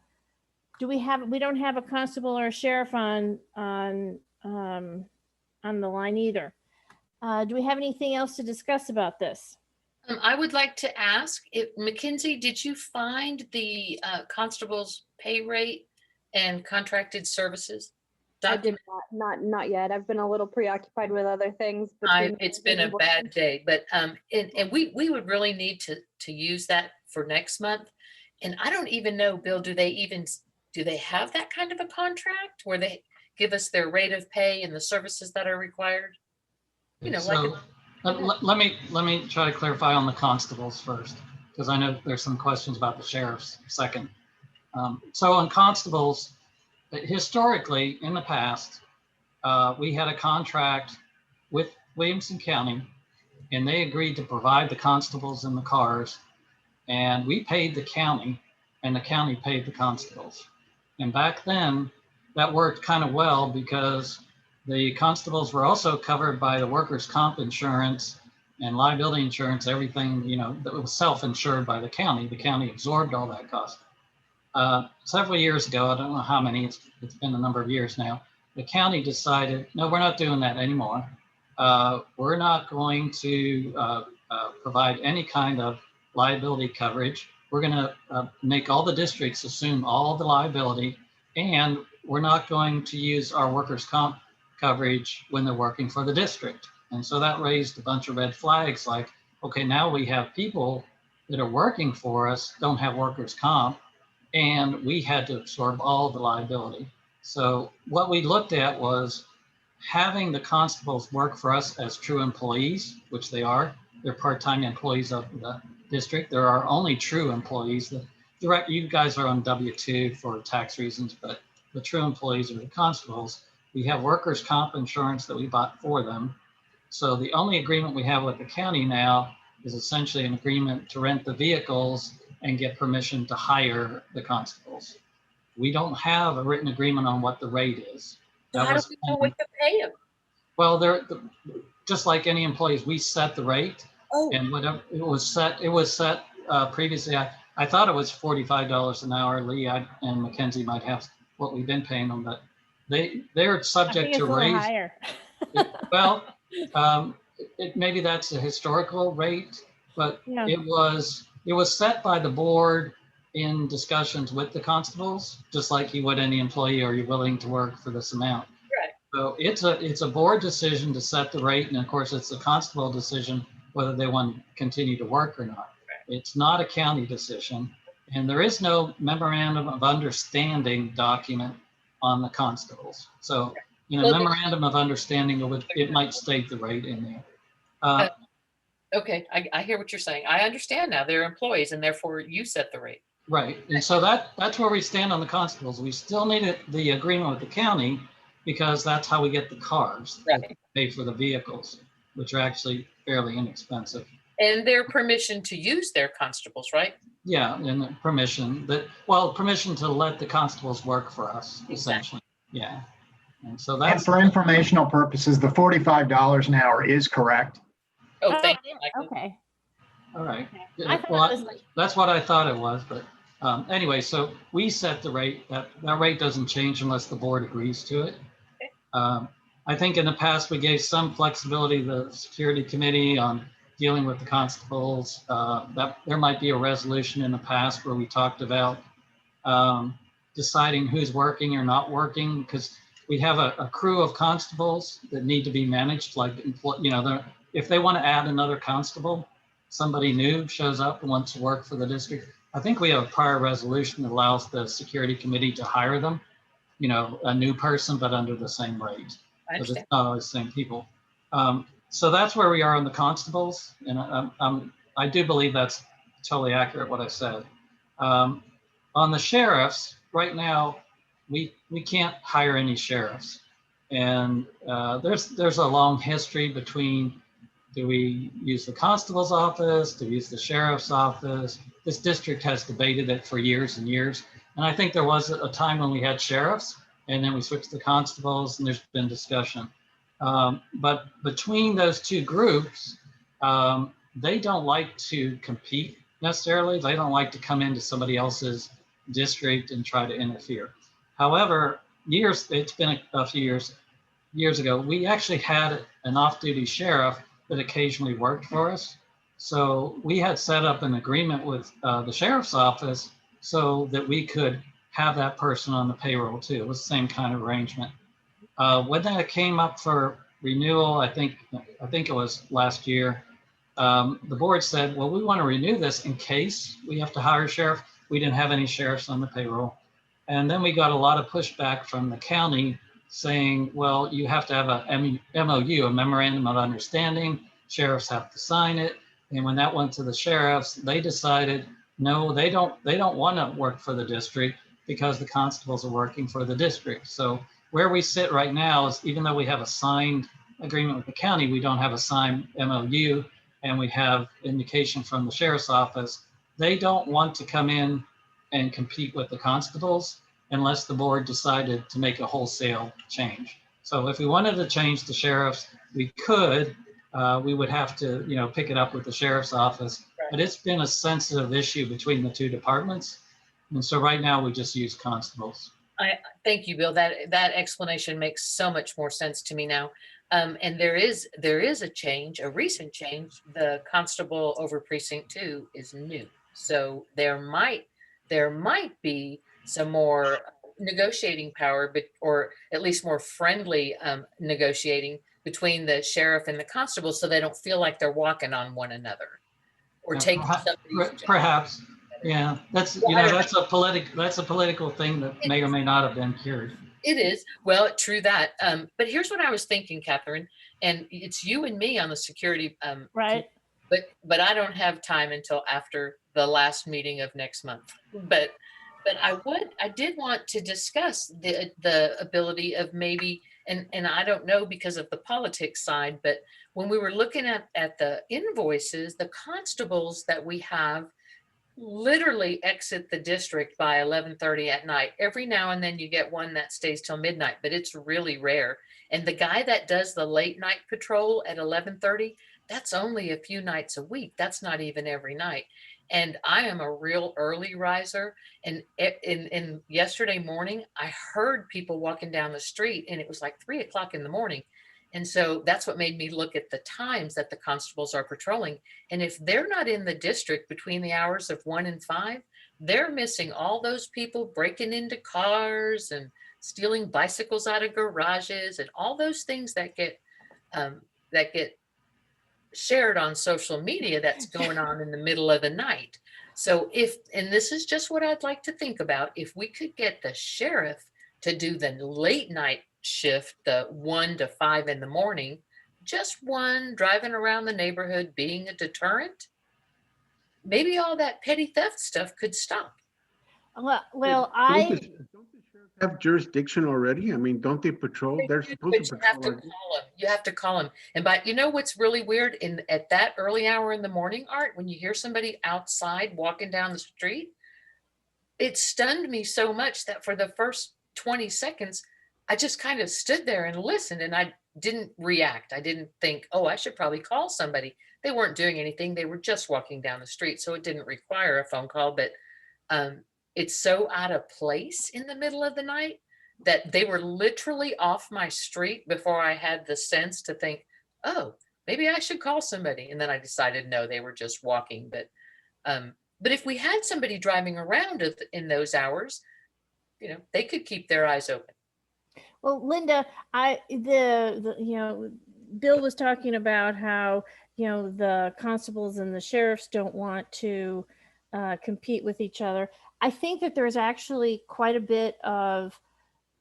we don't have a constable or a sheriff on the line either. Do we have anything else to discuss about this? I would like to ask, if Mackenzie, did you find the constable's pay rate and contracted services? I did not yet. I've been a little preoccupied with other things. It's been a bad day, but and we would really need to use that for next month. And I don't even know, Bill, do they have that kind of a contract where they give us their rate of pay and the services that are required? Let me try to clarify on the constables first, because I know there's some questions about the sheriff's second. So on constables, historically in the past, we had a contract with Williamson County, and they agreed to provide the constables in the cars and we paid the county and the county paid the constables. And back then that worked kind of well because the constables were also covered by the workers' comp insurance and liability insurance, everything, you know, that was self-insured by the county. The county absorbed all that cost. Several years ago, I don't know how many, it's been a number of years now, the county decided, no, we're not doing that anymore. We're not going to provide any kind of liability coverage. We're going to make all the districts assume all the liability, and we're not going to use our workers' comp coverage when they're working for the district. And so that raised a bunch of red flags like, okay, now we have people that are working for us, don't have workers' comp, and we had to absorb all the liability. So what we looked at was having the constables work for us as true employees, which they are. They're part-time employees of the district. There are only true employees. The direct, you guys are on W-2 for tax reasons, but the true employees are the constables. We have workers' comp insurance that we bought for them. So the only agreement we have with the county now is essentially an agreement to rent the vehicles and get permission to hire the constables. We don't have a written agreement on what the rate is. So how do we know what to pay them? Well, they're just like any employees, we set the rate. Oh. And whatever it was set previously. I thought it was $45 an hour. Lee and Mackenzie might have what we've been paying them, but they're subject to raise. Higher. Well, maybe that's a historical rate, but Yeah. it was set by the board in discussions with the constables, just like you would any employee. Are you willing to work for this amount? Right. So it's a board decision to set the rate, and of course it's a constable decision whether they want to continue to work or not. It's not a county decision, and there is no memorandum of understanding document on the constables. So, you know, memorandum of understanding, it might state the rate in there. Okay, I hear what you're saying. I understand now. They're employees, and therefore you set the rate. Right, and so that's where we stand on the constables. We still need the agreement with the county because that's how we get the cars. Right. Pay for the vehicles, which are actually fairly inexpensive. And their permission to use their constables, right? Yeah, and permission to let the constables work for us, essentially. Yeah, and so And that's for informational purposes, the $45 an hour is correct. Oh, thank you, Michael. Okay. all right. I thought Well, it was like, that's what I thought it was, but anyway, so we set the rate. That rate doesn't change unless the board agrees to it. I think in the past we gave some flexibility to the security committee on dealing with the constables. That there might be a resolution in the past where we talked about deciding who's working or not working, because we have a crew of constables that need to be managed. Like, you know, if they want to add another constable, somebody new shows up and wants to work for the district. I think we have a prior resolution that allows the security committee to hire them, you know, a new person, but under the same rate. Because it's not always the same people. So that's where we are on the constables. And I do believe that's totally accurate what I said. On the sheriffs, right now, we can't hire any sheriffs. And there's a long history between, do we use the constable's office? Do we use the sheriff's office? This district has debated it for years and years. And I think there was a time when we had sheriffs, and then we switched to constables, and there's been discussion. But between those two groups, they don't like to compete necessarily. They don't like to come into somebody else's district and try to interfere. However, it's been a few years ago, we actually had an off-duty sheriff that occasionally worked for us. So we had set up an agreement with the sheriff's office so that we could have that person on the payroll too. It was the same kind of arrangement. When that came up for renewal, I think it was last year, the board said, well, we want to renew this in case we have to hire a sheriff. We didn't have any sheriffs on the payroll. And then we got a lot of pushback from the county saying, well, you have to have a MOU, a memorandum of understanding. Sheriffs have to sign it. And when that went to the sheriffs, they decided, no, they don't want to work for the district because the constables are working for the district. So where we sit right now is, even though we have a signed agreement with the county, we don't have a signed MOU, and we have indication from the sheriff's office they don't want to come in and compete with the constables unless the board decided to make a wholesale change. So if we wanted to change the sheriffs, we could. We would have to, pick it up with the sheriff's office. But it's been a sensitive issue between the two departments. And so right now we just use constables. Thank you, Bill. That explanation makes so much more sense to me now. And there is a change, a recent change. The constable over precinct 2 is new. So there might be some more negotiating power, or at least more friendly negotiating between the sheriff and the constable, so they don't feel like they're walking on one another or taking somebody's perhaps. Yeah, that's a political thing that may or may not have been cured. It is. Well, true that. But here's what I was thinking, Catherine, and it's you and me on the security. Right. But I don't have time until after the last meeting of next month. But I did want to discuss the ability of maybe, and I don't know because of the politics side, but when we were looking at the invoices, the constables that we have literally exit the district by 11:30 at night. Every now and then you get one that stays till midnight, but it's really rare. And the guy that does the late night patrol at 11:30, that's only a few nights a week. That's not even every night. And I am a real early riser. And in yesterday morning, I heard people walking down the street, and it was like 3 o'clock in the morning. And so that's what made me look at the times that the constables are patrolling. And if they're not in the district between the hours of 1 and 5, they're missing all those people breaking into cars and stealing bicycles out of garages and all those things that get shared on social media that's going on in the middle of the night. So and this is just what I'd like to think about, if we could get the sheriff to do the late night shift, the 1 to 5 in the morning, just one driving around the neighborhood being a deterrent, maybe all that petty theft stuff could stop. Well, Don't the sheriffs have jurisdiction already? I mean, don't they patrol? They're supposed to patrol. You have to call them. And what's really weird at that early hour in the morning, Art, when you hear somebody outside walking down the street, it stunned me so much that for the first 20 seconds, I just kind of stood there and listened, and I didn't react. I didn't think, oh, I should probably call somebody. They weren't doing anything. They were just walking down the street. So it didn't require a phone call, but it's so out of place in the middle of the night that they were literally off my street before I had the sense to think, oh, maybe I should call somebody. And then I decided, no, they were just walking. But if we had somebody driving around in those hours, they could keep their eyes open. Well, Linda, Bill was talking about how, the constables and the sheriffs don't want to compete with each other. I think that there's actually quite a bit of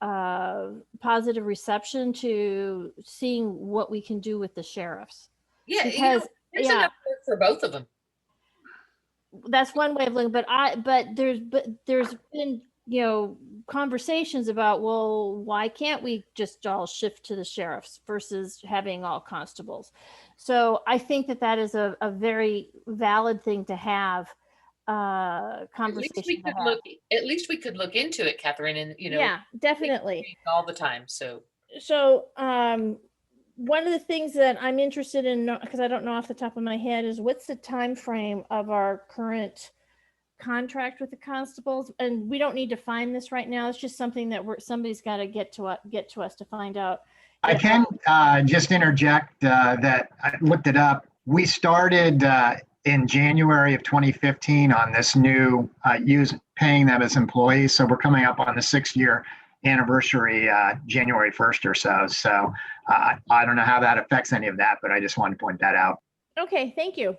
positive reception to seeing what we can do with the sheriffs. Yeah, because there's enough work for both of them. That's one way of looking, but there's been, conversations about, well, why can't we just all shift to the sheriffs versus having all constables? So I think that is a very valid thing to have conversation. At least we could look into it, Catherine, and yeah, definitely all the time. So one of the things that I'm interested in, because I don't know off the top of my head, is what's the time frame of our current contract with the constables? And we don't need to find this right now. It's just something that somebody's got to get to us to find out. I can just interject that I looked it up. We started in January of 2015 on this new paying them as employees. So we're coming up on the 6-year anniversary January 1st or so. So I don't know how that affects any of that, but I just wanted to point that out. Okay, thank you.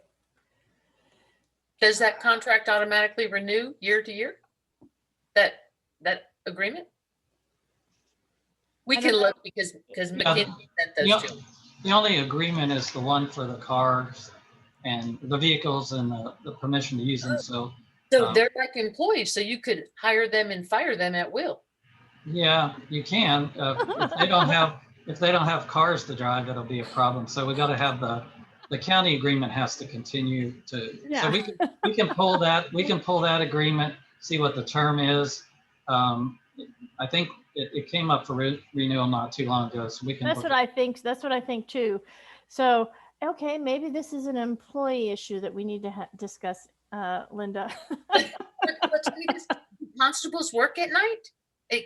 Does that contract automatically renew year to year? That agreement? We can look because McKinsey sent those to us. The only agreement is the one for the cars and the vehicles and the permission to use them. So they're like employees, so you could hire them and fire them at will. Yeah, you can. If they don't have cars to drive, it'll be a problem. So we got to have the county agreement has to continue to, Yeah. so we can pull that agreement, see what the term is. I think it came up for renewal not too long ago, so we can. That's what I think. That's what I think too. So, okay, maybe this is an employee issue that we need to discuss, Linda. Constables work at night?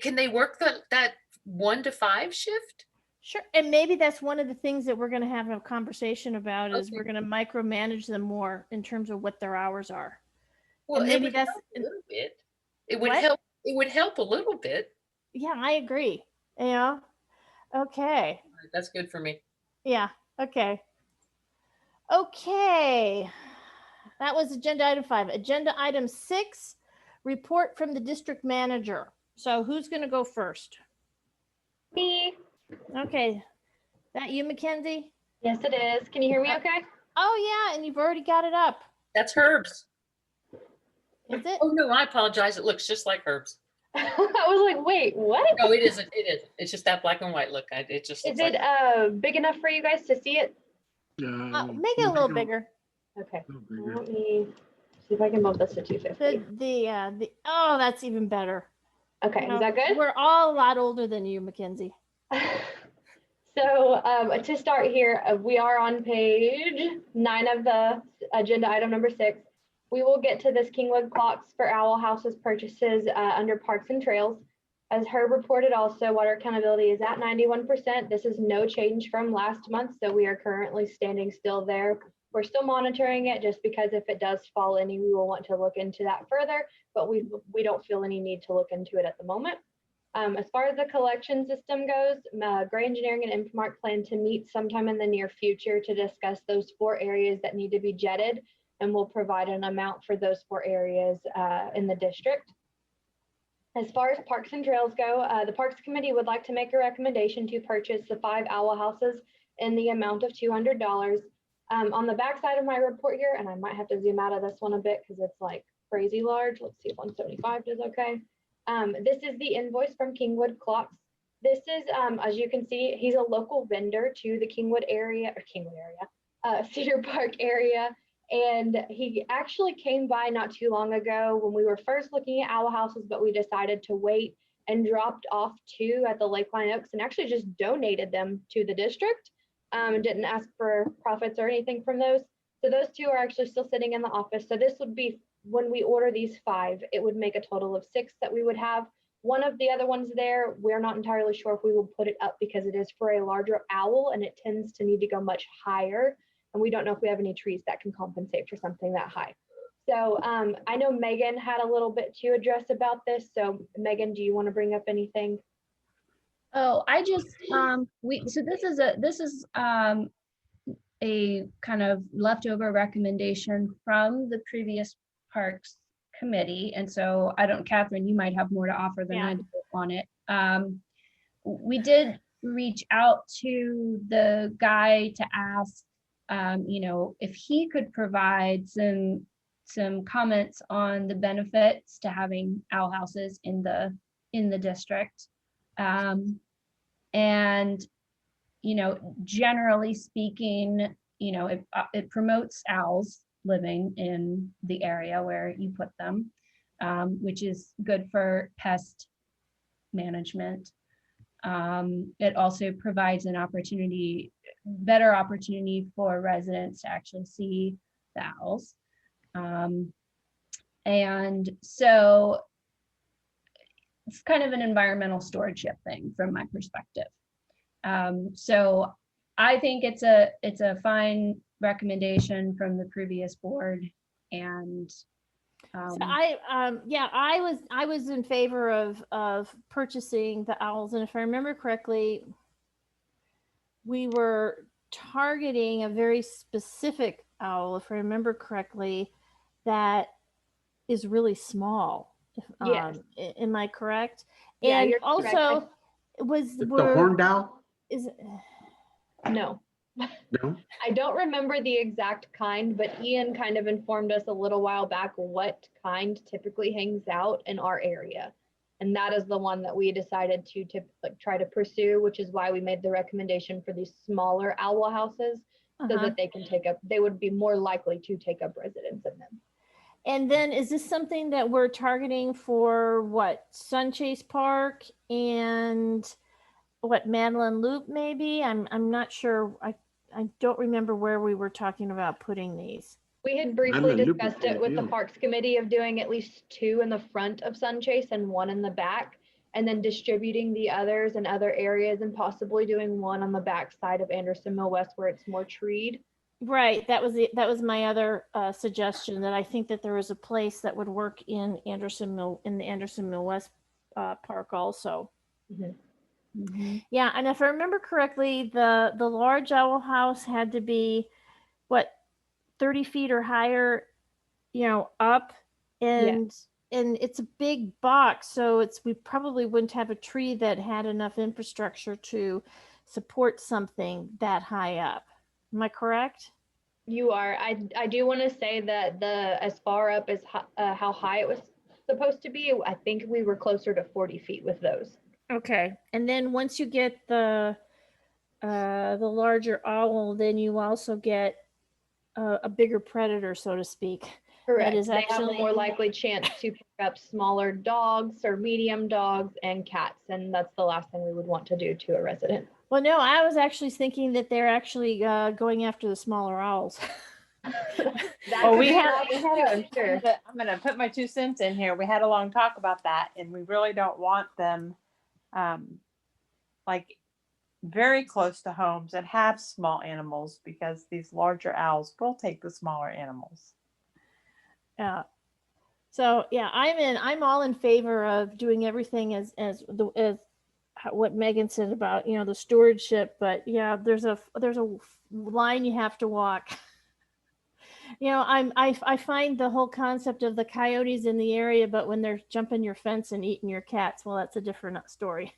Can they work that 1 to 5 shift? Sure. And maybe that's one of the things that we're going to have a conversation about is Okay. we're going to micromanage them more in terms of what their hours are. Well, and maybe that's a little bit. It would what? help. It would help a little bit. Yeah, I agree. Yeah. Okay. That's good for me. Yeah. Okay. Okay. That was agenda item 5. Agenda item 6, report from the district manager. So who's going to go first? Me. Okay. That you, Mackenzie? Yes, it is. Can you hear me okay? Oh, yeah. And you've already got it up. That's Herb's. Is it? Oh, no, I apologize. It looks just like Herb's. I was like, wait, what? No, it isn't. It isn't. It's just that black and white look. It just Is looks it big enough for you guys to see it? Make it a little bigger. Okay. Let me see if I can move this to 250. Oh, that's even better. Okay, is that good? We're all a lot older than you, Mackenzie. So to start here, we are on page 9 of the agenda item number 6. We will get to this Kingwood clocks for owl houses purchases under parks and trails. As Herb reported also, water accountability is at 91%. This is no change from last month, so we are currently standing still there. We're still monitoring it just because if it does fall any, we will want to look into that further, but we don't feel any need to look into it at the moment. As far as the collection system goes, Gray Engineering and Infomark plan to meet sometime in the near future to discuss those 4 areas that need to be jetted, and we'll provide an amount for those 4 areas in the district. As far as parks and trails go, the Parks Committee would like to make a recommendation to purchase the 5 owl houses in the amount of $200. On the back side of my report here, and I might have to zoom out of this one a bit because it's like crazy large. Let's see if 175 is okay. This is the invoice from Kingwood Clocks. This is, as you can see, he's a local vendor to the Kingwood area, Cedar Park area. And he actually came by not too long ago when we were first looking at owl houses, but we decided to wait and dropped off 2 at the Lakeline Oaks and actually just donated them to the district. Didn't ask for profits or anything from those. So those 2 are actually still sitting in the office. So this would be, when we order these 5, it would make a total of 6 that we would have. One of the other ones there, we're not entirely sure if we will put it up because it is for a larger owl and it tends to need to go much higher. And we don't know if we have any trees that can compensate for something that high. So I know Megan had a little bit to address about this. So Megan, do you want to bring up anything? Oh, I just, this is a kind of leftover recommendation from the previous Parks Committee. And so Catherine, you might have more to offer than I do on it. We did reach out to the guy to ask, if he could provide some comments on the benefits to having owl houses in the district. And generally speaking, it promotes owls living in the area where you put them, which is good for pest management. It also provides an better opportunity for residents to actually see the owls. And so it's kind of an environmental stewardship thing from my perspective. So I think it's a fine recommendation from the previous board. And so I was in favor of purchasing the owls, and if I remember correctly, we were targeting a very specific owl, if I remember correctly, that is really small. Yes. Am I correct? Yeah, and you're also correct. The horned owl? Is it? No. No. I don't remember the exact kind, but Ian kind of informed us a little while back what kind typically hangs out in our area. And that is the one that we decided to try to pursue, which is why we made the recommendation for these smaller owl houses, so that they can take up, they would be more likely to take up residence in them. And then is this something that we're targeting for what, Sunchase Park and what, Madeline Loop maybe? I'm not sure. I don't remember where we were talking about putting these. We had briefly Madeline Loop is discussed it with the ideal. Parks Committee of doing at least 2 in the front of Sunchase and 1 in the back, and then distributing the others in other areas and possibly doing 1 on the back side of Anderson Mill West where it's more treed. Right, that was my other suggestion, that I think that there was a place that would work in the Anderson Mill West Park also. Yeah, and if I remember correctly, the large owl house had to be what, 30 feet or higher, up, and it's a big box, so we probably wouldn't have a tree that had enough infrastructure to support something that high up. Am I correct? You are. I do want to say that as far up as how high it was supposed to be, I think we were closer to 40 feet with those. Okay, and then once you get the larger owl, then you also get a bigger predator, so to speak. Correct. That is they have actually a more likely chance to pick up smaller dogs or medium dogs and cats, and that's the last thing we would want to do to a resident. Well, no, I was actually thinking that they're actually going after the smaller owls. Well, we had, I'm sure. I'm going to put my 2 cents in here. We had a long talk about that, and we really don't want them like very close to homes that have small animals, because these larger owls will take the smaller animals. Yeah. So yeah, I'm all in favor of doing everything as what Megan said about, the stewardship, but yeah, there's a line you have to walk. I find the whole concept of the coyotes in the area, but when they're jumping your fence and eating your cats, well, that's a different story.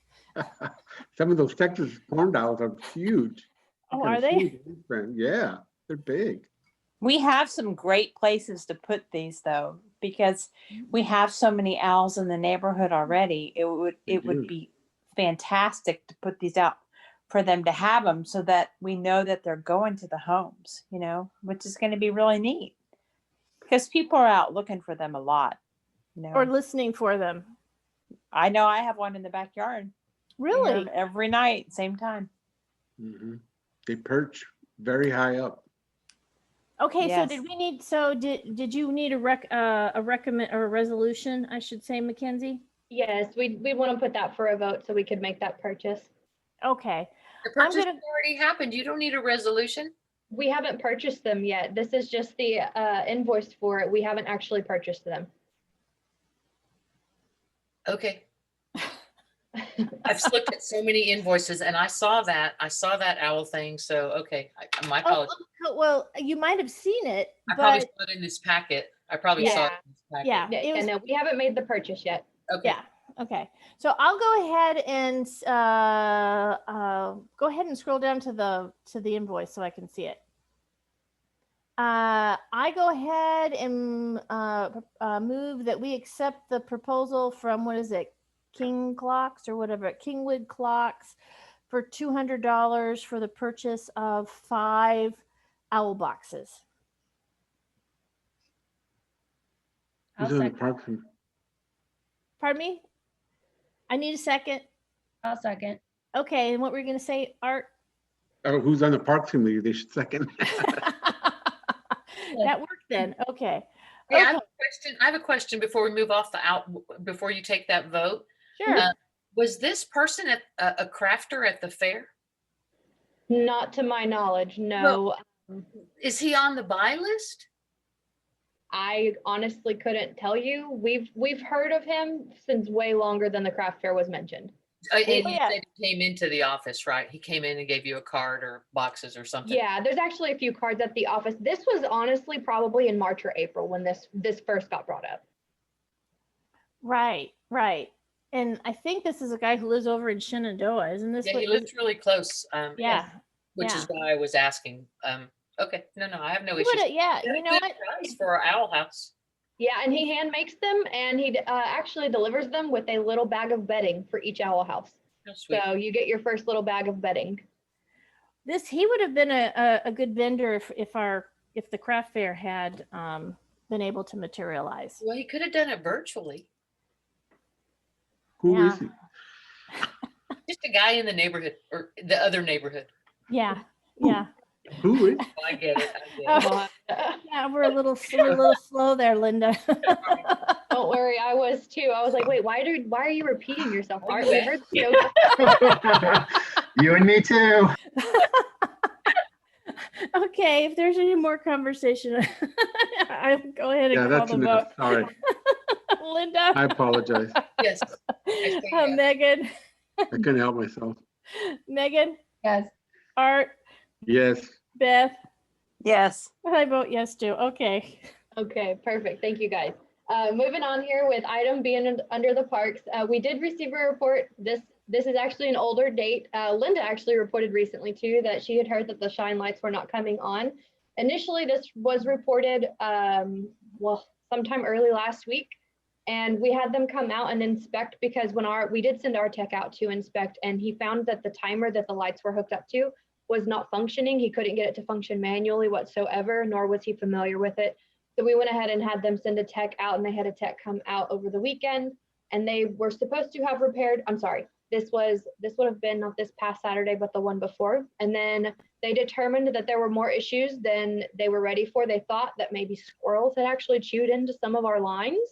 Some of those Texas horned owls are huge. Oh, are they? Yeah, they're big. We have some great places to put these though, because we have so many owls in the neighborhood already. It would be fantastic to put these out for them to have them, so that we know that they're going to the homes, which is going to be really neat, because people are out looking for them a lot, or listening for them. I know I have one in the backyard. Really? Every night, same time. Mm-hmm. They perch very high up. Okay, Yes. did you need a recommend or a resolution, I should say, Mackenzie? Yes, we want to put that for a vote so we could make that purchase. Okay. The purchase already happened. You don't need a resolution. We haven't purchased them yet. This is just the invoice for it. We haven't actually purchased them. Okay. I've looked at so many invoices and I saw that owl thing. So, okay. My apologies. Well, you might have seen it, I probably saw it in this packet. I probably saw it in this packet. Yeah. No, we haven't made the purchase yet. Okay. Yeah. Okay. So I'll go ahead and scroll down to the invoice so I can see it. I go ahead and move that we accept the proposal from, what is it, King Clocks or whatever, Kingwood Clocks, for $200 for the purchase of 5 owl boxes. Pardon me? I need a second. I'll second. Okay, and what were you going to say, Art? Oh, who's on the Parks Committee? They should second. That worked then. Okay. Hey, I have a question before we move off before you take that vote. Sure. Was this person a crafter at the fair? Not to my knowledge, no. Well, is he on the buy list? I honestly couldn't tell you. We've heard of him since way longer than the craft fair was mentioned. He said he came into the office, right? He came in and gave you a card or boxes or something. Yeah, there's actually a few cards at the office. This was honestly probably in March or April when this first got brought up. Right. And I think this is a guy who lives over in Shenandoah, isn't this? Yeah, he lives really close. Yeah. Which is why I was asking. Okay, no, I have no issues. Yeah, you know what? For our owl house. Yeah, and he hand makes them, and he actually delivers them with a little bag of bedding for each owl house. Oh, sweet. So you get your first little bag of bedding. he would have been a good vendor if the craft fair had been able to materialize. Well, he could have done it virtually. Who is he? Just a guy in the neighborhood or the other neighborhood. Yeah, yeah. Who is? I get it. I get it. Yeah, we're a little slow there, Linda. Don't worry, I was too. I was like, wait, why are you repeating yourself? Oh, Art? you We bet. heard the joke. You and me too. Okay, if there's any more conversation, I'll go ahead and Yeah, call that's the enough. vote. Sorry, Linda. I apologize. Yes. I say yes. Megan. I couldn't help myself. Megan. Yes. Art. Yes. Beth. Yes. I vote yes too. Okay. Okay, perfect. Thank you, guys. Moving on here with item being under the parks, we did receive a report. This is actually an older date. Linda actually reported recently too that she had heard that the shine lights were not coming on. Initially, this was reported well sometime early last week, and we had them come out and inspect because we did send our tech out to inspect, and he found that the timer that the lights were hooked up to was not functioning. He couldn't get it to function manually whatsoever, nor was he familiar with it. So we went ahead and had them send a tech out, and they had a tech come out over the weekend, and they were supposed to have repaired, I'm sorry, this would have been not this past Saturday, but the one before. And then they determined that there were more issues than they were ready for. They thought that maybe squirrels had actually chewed into some of our lines.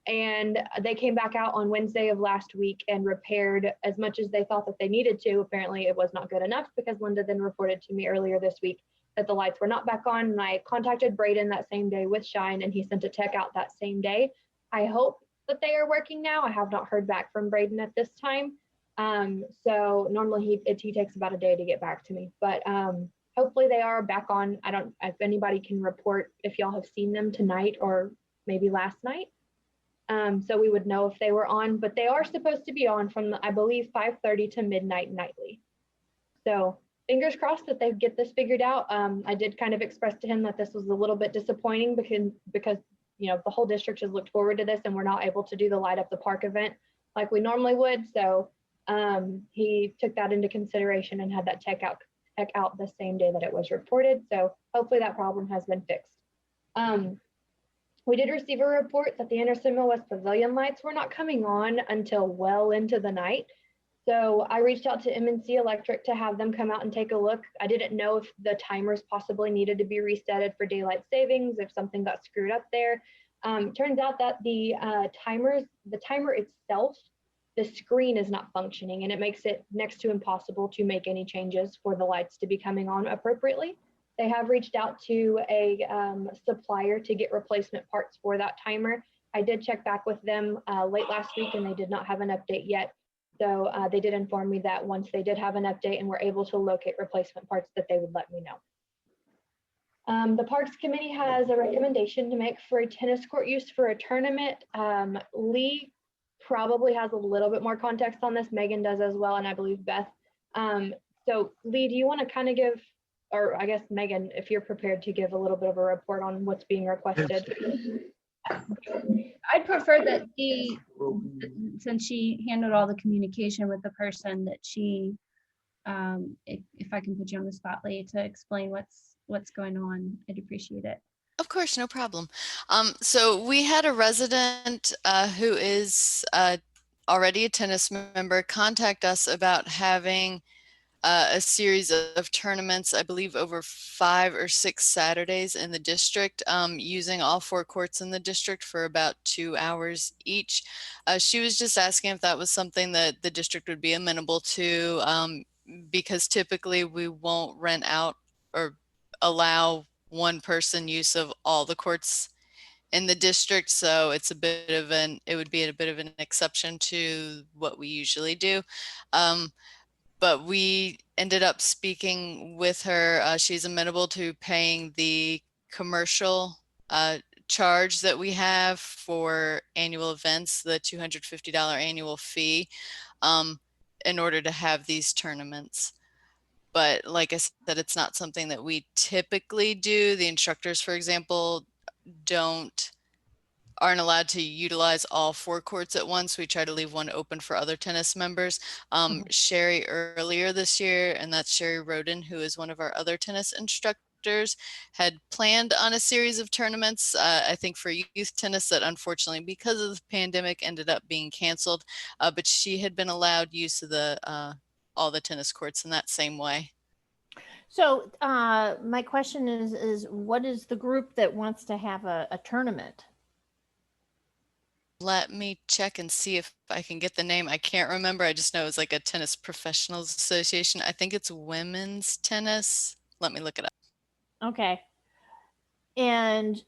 And they came back out on Wednesday of last week and repaired as much as they thought that they needed to. Apparently it was not good enough because Linda then reported to me earlier this week that the lights were not back on. And I contacted Braden that same day with Shine, and he sent a tech out that same day. I hope that they are working now. I have not heard back from Braden at this time. So normally he takes about a day to get back to me, but hopefully they are back on. I don't, if anybody can report if y'all have seen them tonight or maybe last night. So we would know if they were on, but they are supposed to be on from, I believe, 5:30 to midnight nightly. So fingers crossed that they get this figured out. I did kind of express to him that this was a little bit disappointing because you know, the whole district has looked forward to this, and we're not able to do the light up the park event like we normally would. So he took that into consideration and had that tech out the same day that it was reported. So hopefully that problem has been fixed. We did receive a report that the Anderson Mill West Pavilion lights were not coming on until well into the night. So I reached out to M&C Electric to have them come out and take a look. I didn't know if the timers possibly needed to be resetted for daylight savings, if something got screwed up there. Turns out that the timer itself, the screen is not functioning, and it makes it next to impossible to make any changes for the lights to be coming on appropriately. They have reached out to a supplier to get replacement parts for that timer. I did check back with them late last week, and they did not have an update yet. So they did inform me that once they did have an update and were able to locate replacement parts, that they would let me know. The Parks Committee has a recommendation to make for a tennis court use for a tournament. Lee probably has a little bit more context on this. Megan does as well, and I believe Beth. So Lee, do you want to kind of give, or I guess Megan, if you're prepared to give a little bit of a report on what's being requested? I'd prefer that since she handled all the communication with the person, that she, if I can put you on the spot, Lee, to explain what's going on, I'd appreciate it. Of course, no problem. So we had a resident who is already a tennis member contact us about having a series of tournaments, I believe over 5 or 6 Saturdays in the district, using all 4 courts in the district for about 2 hours each. She was just asking if that was something that the district would be amenable to, because typically we won't rent out or allow one person use of all the courts in the district. So it's it would be a bit of an exception to what we usually do. But we ended up speaking with her. She's amenable to paying the commercial charge that we have for annual events, the $250 annual fee, in order to have these tournaments. But like I said, it's not something that we typically do. The instructors, for example, don't aren't allowed to utilize all 4 courts at once. We try to leave one open for other tennis members. Sherry earlier this year, and that's Sherry Roden, who is one of our other tennis instructors, had planned on a series of tournaments, I think for youth tennis, that unfortunately because of the pandemic ended up being canceled, but she had been allowed use of the all the tennis courts in that same way. So my question is what is the group that wants to have a tournament? Let me check and see if I can get the name. I can't remember. I just know it's like a tennis professionals association. I think it's women's tennis. Let me look it up. Okay. And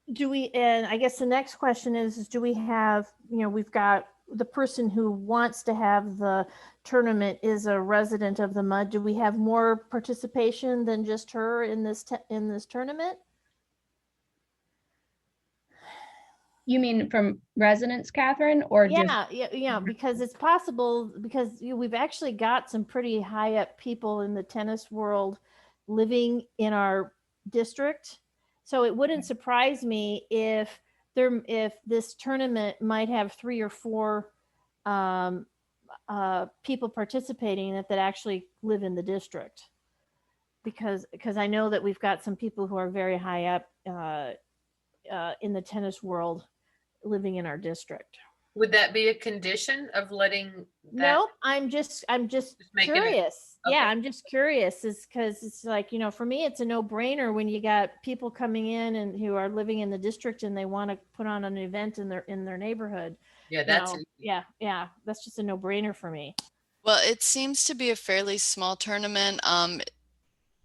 and I guess the next question is do we have, we've got the person who wants to have the tournament is a resident of the MUD. Do we have more participation than just her in this tournament? You mean from residents, Catherine, or just? Yeah, because it's possible, because we've actually got some pretty high up people in the tennis world living in our district. So it wouldn't surprise me if this tournament might have 3 or 4 people participating that actually live in the district. Because I know that we've got some people who are very high up in the tennis world living in our district. Would that be a condition of letting that? No, I'm just curious. Okay. Yeah, I'm just curious, is because it's like, for me, it's a no-brainer when you got people coming in and who are living in the district and they want to put on an event in their neighborhood. Yeah, that's yeah, that's just a no-brainer for me. Well, it seems to be a fairly small tournament.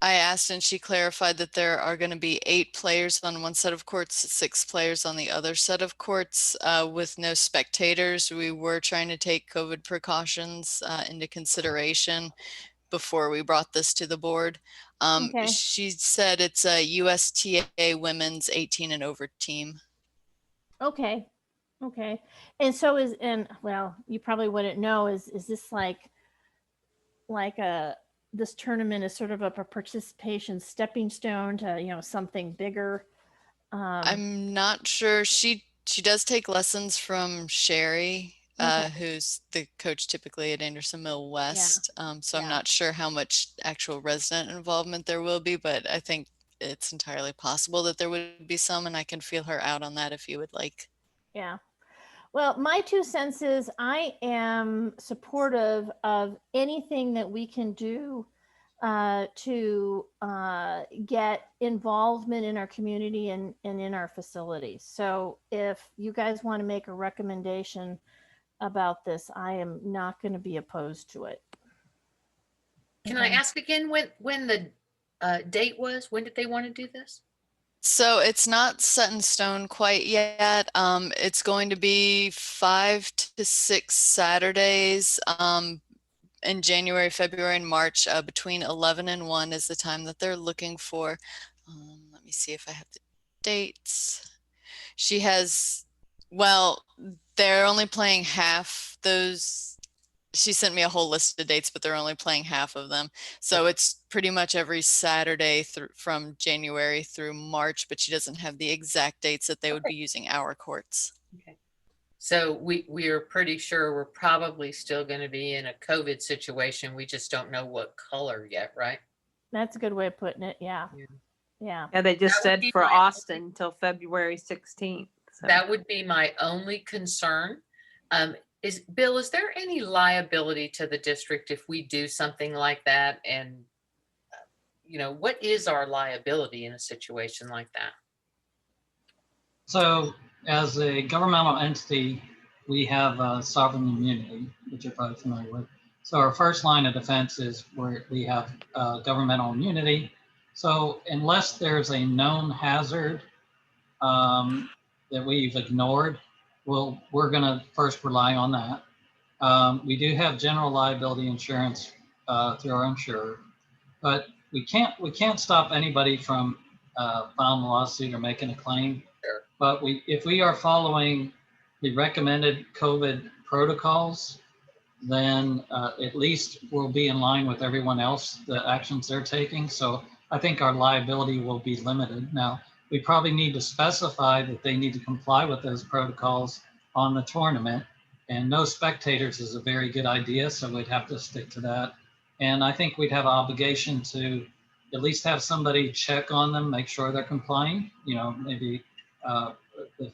I asked and she clarified that there are going to be 8 players on one set of courts, 6 players on the other set of courts, with no spectators. We were trying to take COVID precautions into consideration before we brought this to the board. Okay. She said it's a USTA women's 18 and over team. Okay. And so well, you probably wouldn't know, is this like this tournament is sort of a participation stepping stone to, something bigger? I'm not sure. She does take lessons from Sherry, Okay. who's the coach typically at Anderson Mill West. So I'm Yeah. not sure how much actual resident involvement there will be, but I think it's entirely possible that there would be some, and I can feel her out on that if you would like. Yeah. Well, my 2 cents is I am supportive of anything that we can do to get involvement in our community and in our facilities. So if you guys want to make a recommendation about this, I am not going to be opposed to it. Can I ask again when the date was? When did they want to do this? So it's not set in stone quite yet. It's going to be 5 to 6 Saturdays in January, February, and March. Between 11 and 1 is the time that they're looking for. Let me see if I have the dates. She has, well, they're only playing half those. She sent me a whole list of dates, but they're only playing half of them. So it's pretty much every Saturday from January through March, but she doesn't have the exact dates that they would be using our courts. Okay. So we are pretty sure we're probably still going to be in a COVID situation. We just don't know what color yet, right? That's a good way of putting it. Yeah. Yeah, they just said for Austin until February 16th. So. That would be my only concern. Bill, is there any liability to the district if we do something like that? And, what is our liability in a situation like that? So as a governmental entity, we have sovereign immunity, which you're probably familiar with. So our first line of defense is where we have governmental immunity. So unless there's a known hazard that we've ignored, we're going to first rely on that. We do have general liability insurance through our insurer, but we can't stop anybody from filing a lawsuit or making a claim. Sure. But if we are following the recommended COVID protocols, then at least we'll be in line with everyone else, the actions they're taking. So I think our liability will be limited. Now, we probably need to specify that they need to comply with those protocols on the tournament. And no spectators is a very good idea, so we'd have to stick to that. And I think we'd have an obligation to at least have somebody check on them, make sure they're complying, you know, maybe the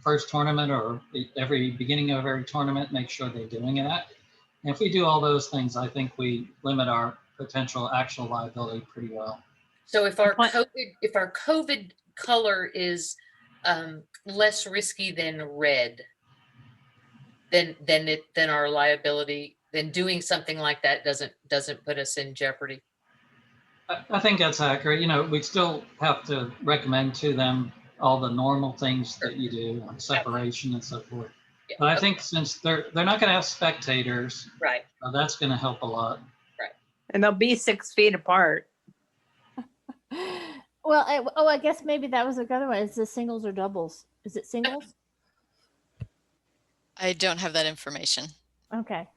first tournament or every beginning of every tournament, make sure they're doing that. And if we do all those things, I think we limit our potential actual liability pretty well. So if our COVID color is less risky than red, then our liability, then doing something like that doesn't put us in jeopardy. I think that's accurate. You know, we still have to recommend to them all the normal things that you do, like separation and so forth. Yeah. But I think since they're not going to have spectators, right, that's going to help a lot. Right. And they'll be 6 feet apart. Well, I guess maybe that was a good one. Is it singles or doubles? Is it singles? I don't have that information. Okay.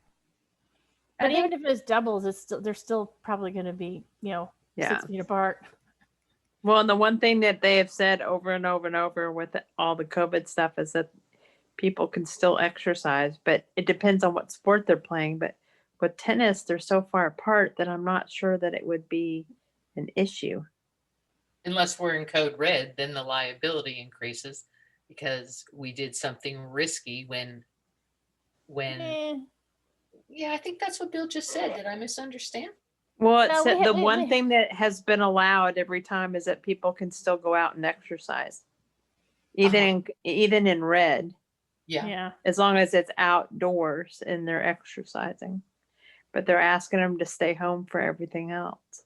But even if it's doubles, they're still probably going to be, 6 feet apart. Well, and the one thing that they have said over and over and over with all the COVID stuff is that people can still exercise, but it depends on what sport they're playing. But with tennis, they're so far apart that I'm not sure that it would be an issue. Unless we're in code red, then the liability increases because we did something risky when yeah, I think that's what Bill just said. Did I misunderstand? Well, the one thing that has been allowed every time is that people can still go out and exercise, even in red. Yeah. As long as it's outdoors and they're exercising, but they're asking them to stay home for everything else.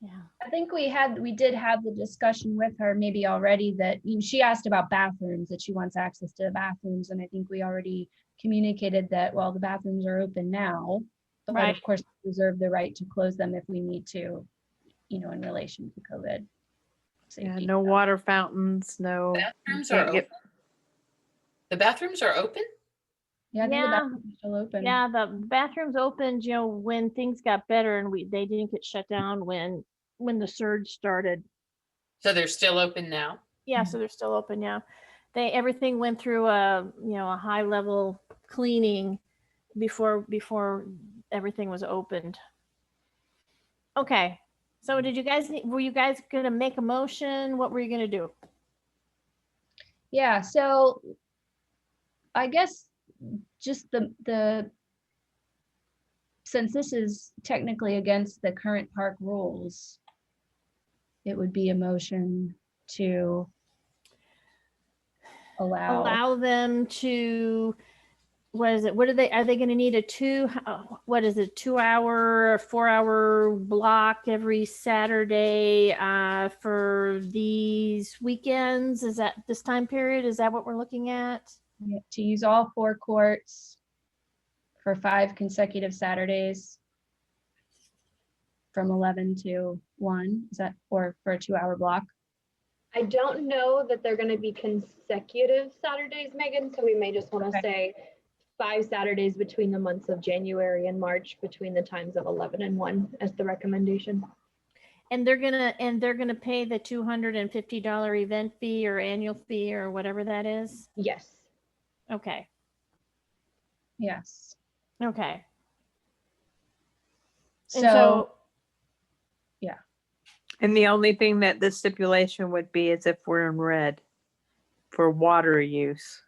Yeah. I think we did have the discussion with her maybe already that she asked about bathrooms, that she wants access to the bathrooms. And I think we already communicated that, well, the bathrooms are open now, but right. Of course, reserve the right to close them if we need to, in relation to COVID. Safety. Yeah, no water fountains, no. Bathrooms are open. The bathrooms are open? Yeah, I think the bathrooms are still open. Yeah, the bathrooms opened, when things got better and they didn't get shut down when the surge started. So they're still open now? Yeah, so they're still open, yeah. Everything went through a high level cleaning before everything was opened. Okay. So were you guys going to make a motion? What were you going to do? Yeah, so I guess just since this is technically against the current park rules, it would be a motion to allow them to, are they going to need a 2 hour, 4 hour block every Saturday for these weekends? Is that this time period? Is that what we're looking at? Yeah, to use all 4 courts for 5 consecutive Saturdays from 11 to 1. Is that for a 2 hour block? I don't know that they're going to be consecutive Saturdays, Megan. So we may just want to say 5 Saturdays between the months of January and March between the times of 11 and 1 as the recommendation. And they're gonna pay the $250 event fee or annual fee or whatever that is? Yes. Okay. Yes. Okay. So yeah. And the only thing that this stipulation would be is if we're in red for water use.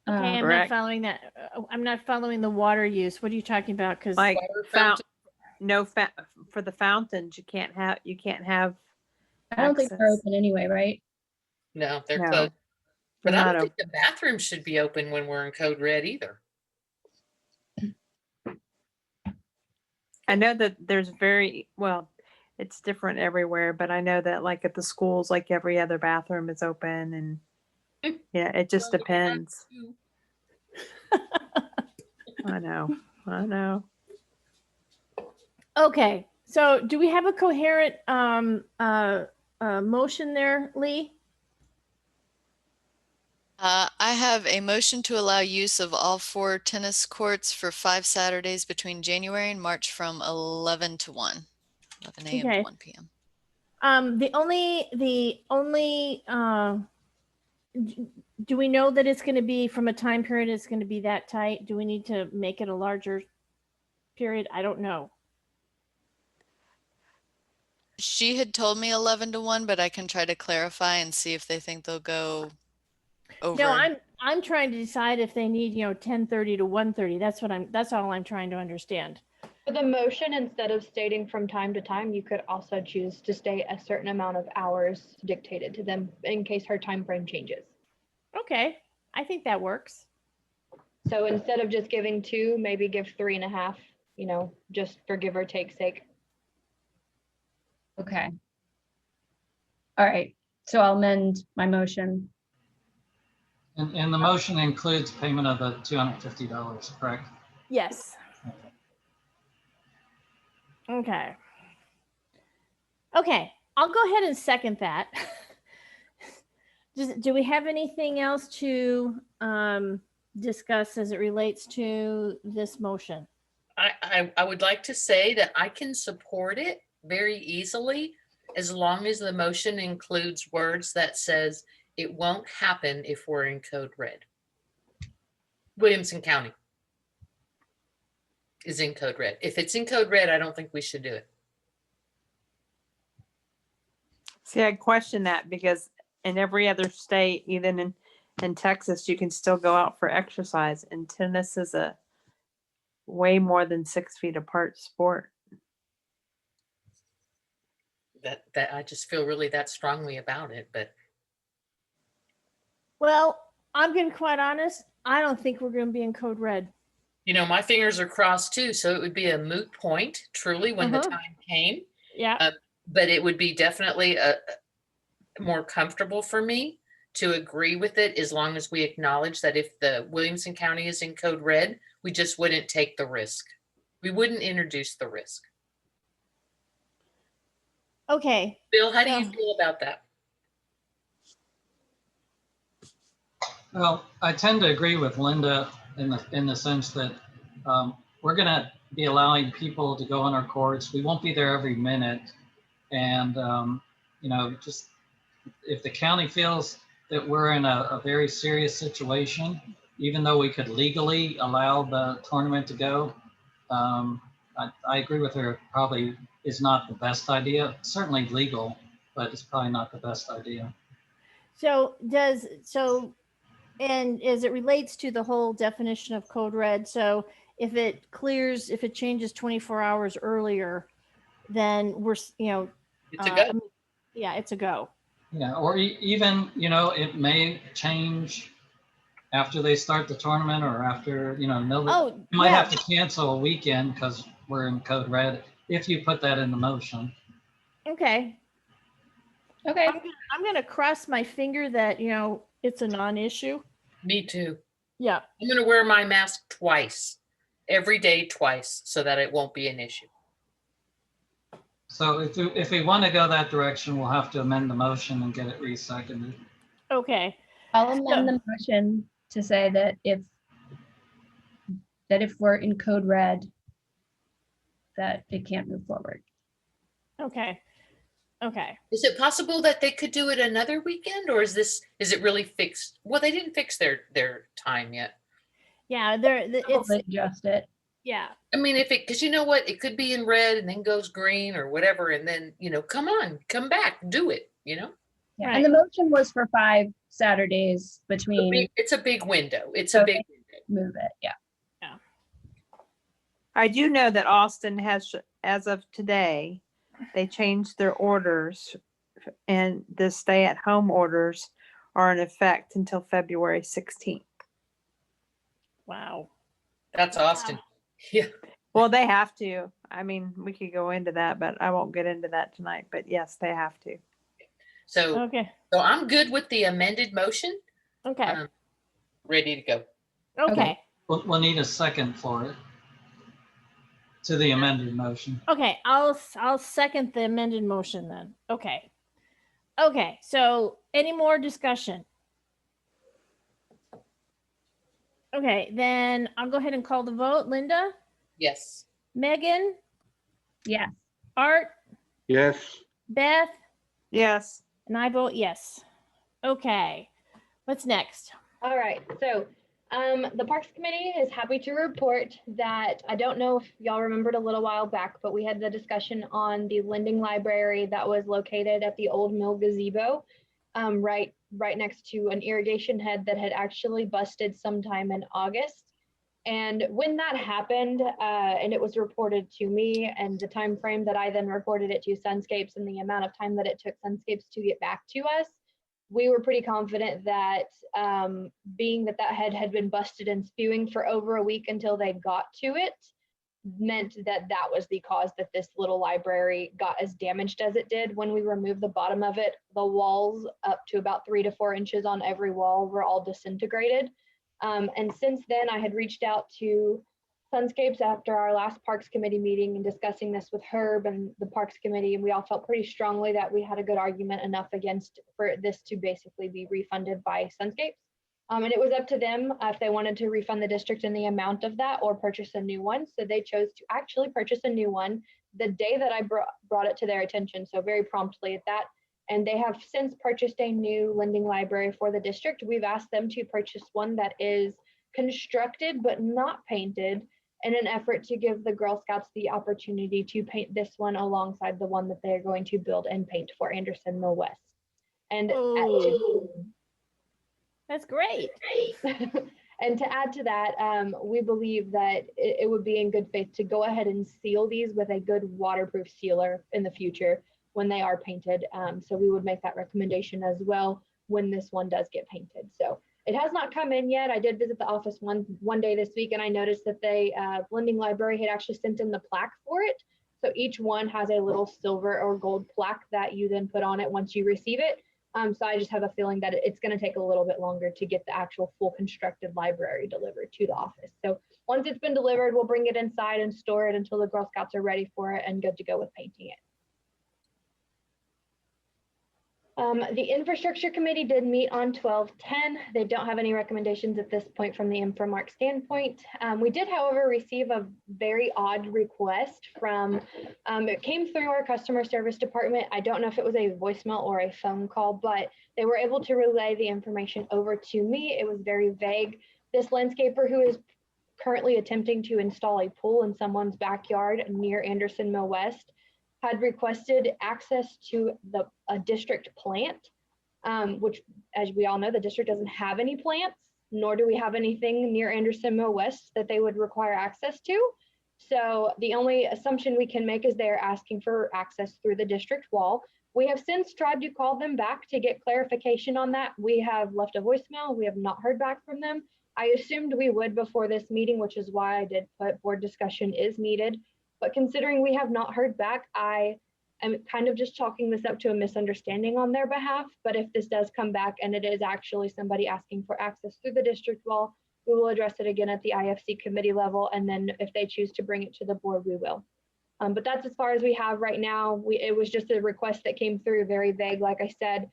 Okay, I'm not following that. I'm not following the water use. What are you talking about? Because like for the fountains, you can't have. I don't think they're open anyway, right? No, they're closed. But They're I don't think the bathrooms should be open when we're in code red either. I know that there's it's different everywhere, but I know that like at the schools, like every other bathroom is open, and yeah, it just depends. I know. Okay, so do we have a coherent motion there, Lee? I have a motion to allow use of all 4 tennis courts for 5 Saturdays between January and March from 11 to 1, 11 a.m. to Okay. 1 p.m. The only, do we know that it's going to be from a time period, it's going to be that tight? Do we need to make it a larger period? I don't know. She had told me 11 to 1, but I can try to clarify and see if they think they'll go over. No, I'm trying to decide if they need, 10:30 to 1:30. That's all I'm trying to understand. For the motion, instead of stating from time to time, you could also choose to state a certain amount of hours dictated to them in case her time frame changes. Okay, I think that works. So instead of just giving 2, maybe give 3.5, just for give or take sake. Okay. All right, so I'll amend my motion. And the motion includes payment of the $250, correct? Yes. Okay. Okay, I'll go ahead and second that. Do we have anything else to discuss as it relates to this motion? I would like to say that I can support it very easily as long as the motion includes words that says it won't happen if we're in code red. Williamson County is in code red. If it's in code red, I don't think we should do it. See, I question that because in every other state, even in Texas, you can still go out for exercise. And tennis is a way more than 6 feet apart sport. That I just feel really that strongly about it, but. Well, I'm going to be quite honest. I don't think we're going to be in code red. My fingers are crossed too, so it would be a moot point, truly, when the time came. Yeah. But it would be definitely more comfortable for me to agree with it as long as we acknowledge that if the Williamson County is in code red, we just wouldn't take the risk. We wouldn't introduce the risk. Okay. Bill, how do you feel about that? Well, I tend to agree with Linda in the sense that we're going to be allowing people to go on our courts. We won't be there every minute. And, just if the county feels that we're in a very serious situation, even though we could legally allow the tournament to go, I agree with her. It probably is not the best idea. Certainly legal, but it's probably not the best idea. And as it relates to the whole definition of code red, so if it changes 24 hours earlier, then we're, it's a go. Yeah, it's a go. Yeah, or even, it may change after they start the tournament or after, you might have to cancel a weekend because we're in code red if you put that in the motion. Okay. Okay. I'm going to cross my finger that, it's a non-issue. Me too. Yeah. I'm going to wear my mask twice, every day twice, so that it won't be an issue. So if we want to go that direction, we'll have to amend the motion and get it reseconded. Okay. I'll amend the motion to say that if we're in code red, that it can't move forward. Okay. Okay. Is it possible that they could do it another weekend, or is it really fixed? Well, they didn't fix their time yet. Yeah, it's adjust it. Yeah. I mean, because you know what, it could be in red and then goes green or whatever, and then come back, do it. Yeah. Right. And the motion was for 5 Saturdays between. It's a big window. It's a big window. Move it. Yeah. Yeah. I do know that Austin has, as of today, they changed their orders, and the stay-at-home orders are in effect until February 16th. Wow. That's Austin. Yeah. Well, they have to. I mean, we could go into that, but I won't get into that tonight. But yes, they have to. So, okay. So I'm good with the amended motion. Okay. Ready to go. Okay. We'll need a second for it. To the amended motion. Okay, I'll second the amended motion then. Okay. Okay, so any more discussion? Okay, then I'll go ahead and call the vote. Linda, Yes. Megan, Yes. Art, Yes. Beth, Yes. and I vote yes. Okay, what's next? All right, so the Parks Committee is happy to report that, I don't know if y'all remembered a little while back, but we had the discussion on the lending library that was located at the old mill gazebo, right next to an irrigation head that had actually busted sometime in August. And when that happened, and it was reported to me, and the time frame that I then reported it to Sunscapes and the amount of time that it took Sunscapes to get back to us, we were pretty confident that being that that head had been busted and spewing for over a week until they got to it, meant that that was the cause that this little library got as damaged as it did. When we removed the bottom of it, the walls up to about 3 to 4 inches on every wall were all disintegrated. And since then, I had reached out to Sunscapes after our last Parks Committee meeting and discussing this with Herb and the Parks Committee, and we all felt pretty strongly that we had a good argument enough against for this to basically be refunded by Sunscapes. And it was up to them if they wanted to refund the district in the amount of that or purchase a new one. So they chose to actually purchase a new one the day that I brought it to their attention, so very promptly at that. And they have since purchased a new lending library for the district. We've asked them to purchase one that is constructed but not painted, in an effort to give the Girl Scouts the opportunity to paint this one alongside the one that they're going to build and paint for Anderson Mill West. And that's great. And to add to that, we believe that it would be in good faith to go ahead and seal these with a good waterproof sealer in the future when they are painted. So we would make that recommendation as well when this one does get painted. So it has not come in yet. I did visit the office one day this week, and I noticed that they lending library had actually sent in the plaque for it. So each one has a little silver or gold plaque that you then put on it once you receive it. So I just have a feeling that it's going to take a little bit longer to get the actual full constructed library delivered to the office. So once it's been delivered, we'll bring it inside and store it until the Girl Scouts are ready for it and good to go with painting it. The Infrastructure Committee did meet on 12/10. They don't have any recommendations at this point from the Infomark standpoint. We did, however, receive a very odd request from, it came through our customer service department. I don't know if it was a voicemail or a phone call, but they were able to relay the information over to me. It was very vague. This landscaper who is currently attempting to install a pool in someone's backyard near Anderson Mill West had requested access to a district plant, which, as we all know, the district doesn't have any plants, nor do we have anything near Anderson Mill West that they would require access to. So the only assumption we can make is they're asking for access through the district wall. We have since tried to call them back to get clarification on that. We have left a voicemail. We have not heard back from them. I assumed we would before this meeting, which is why I did put board discussion is needed. But considering we have not heard back, I am kind of just chalking this up to a misunderstanding on their behalf. But if this does come back and it is actually somebody asking for access through the district wall, we will address it again at the IFC committee level. And then if they choose to bring it to the board, we will. But that's as far as we have right now. It was just a request that came through, very vague. Like I said,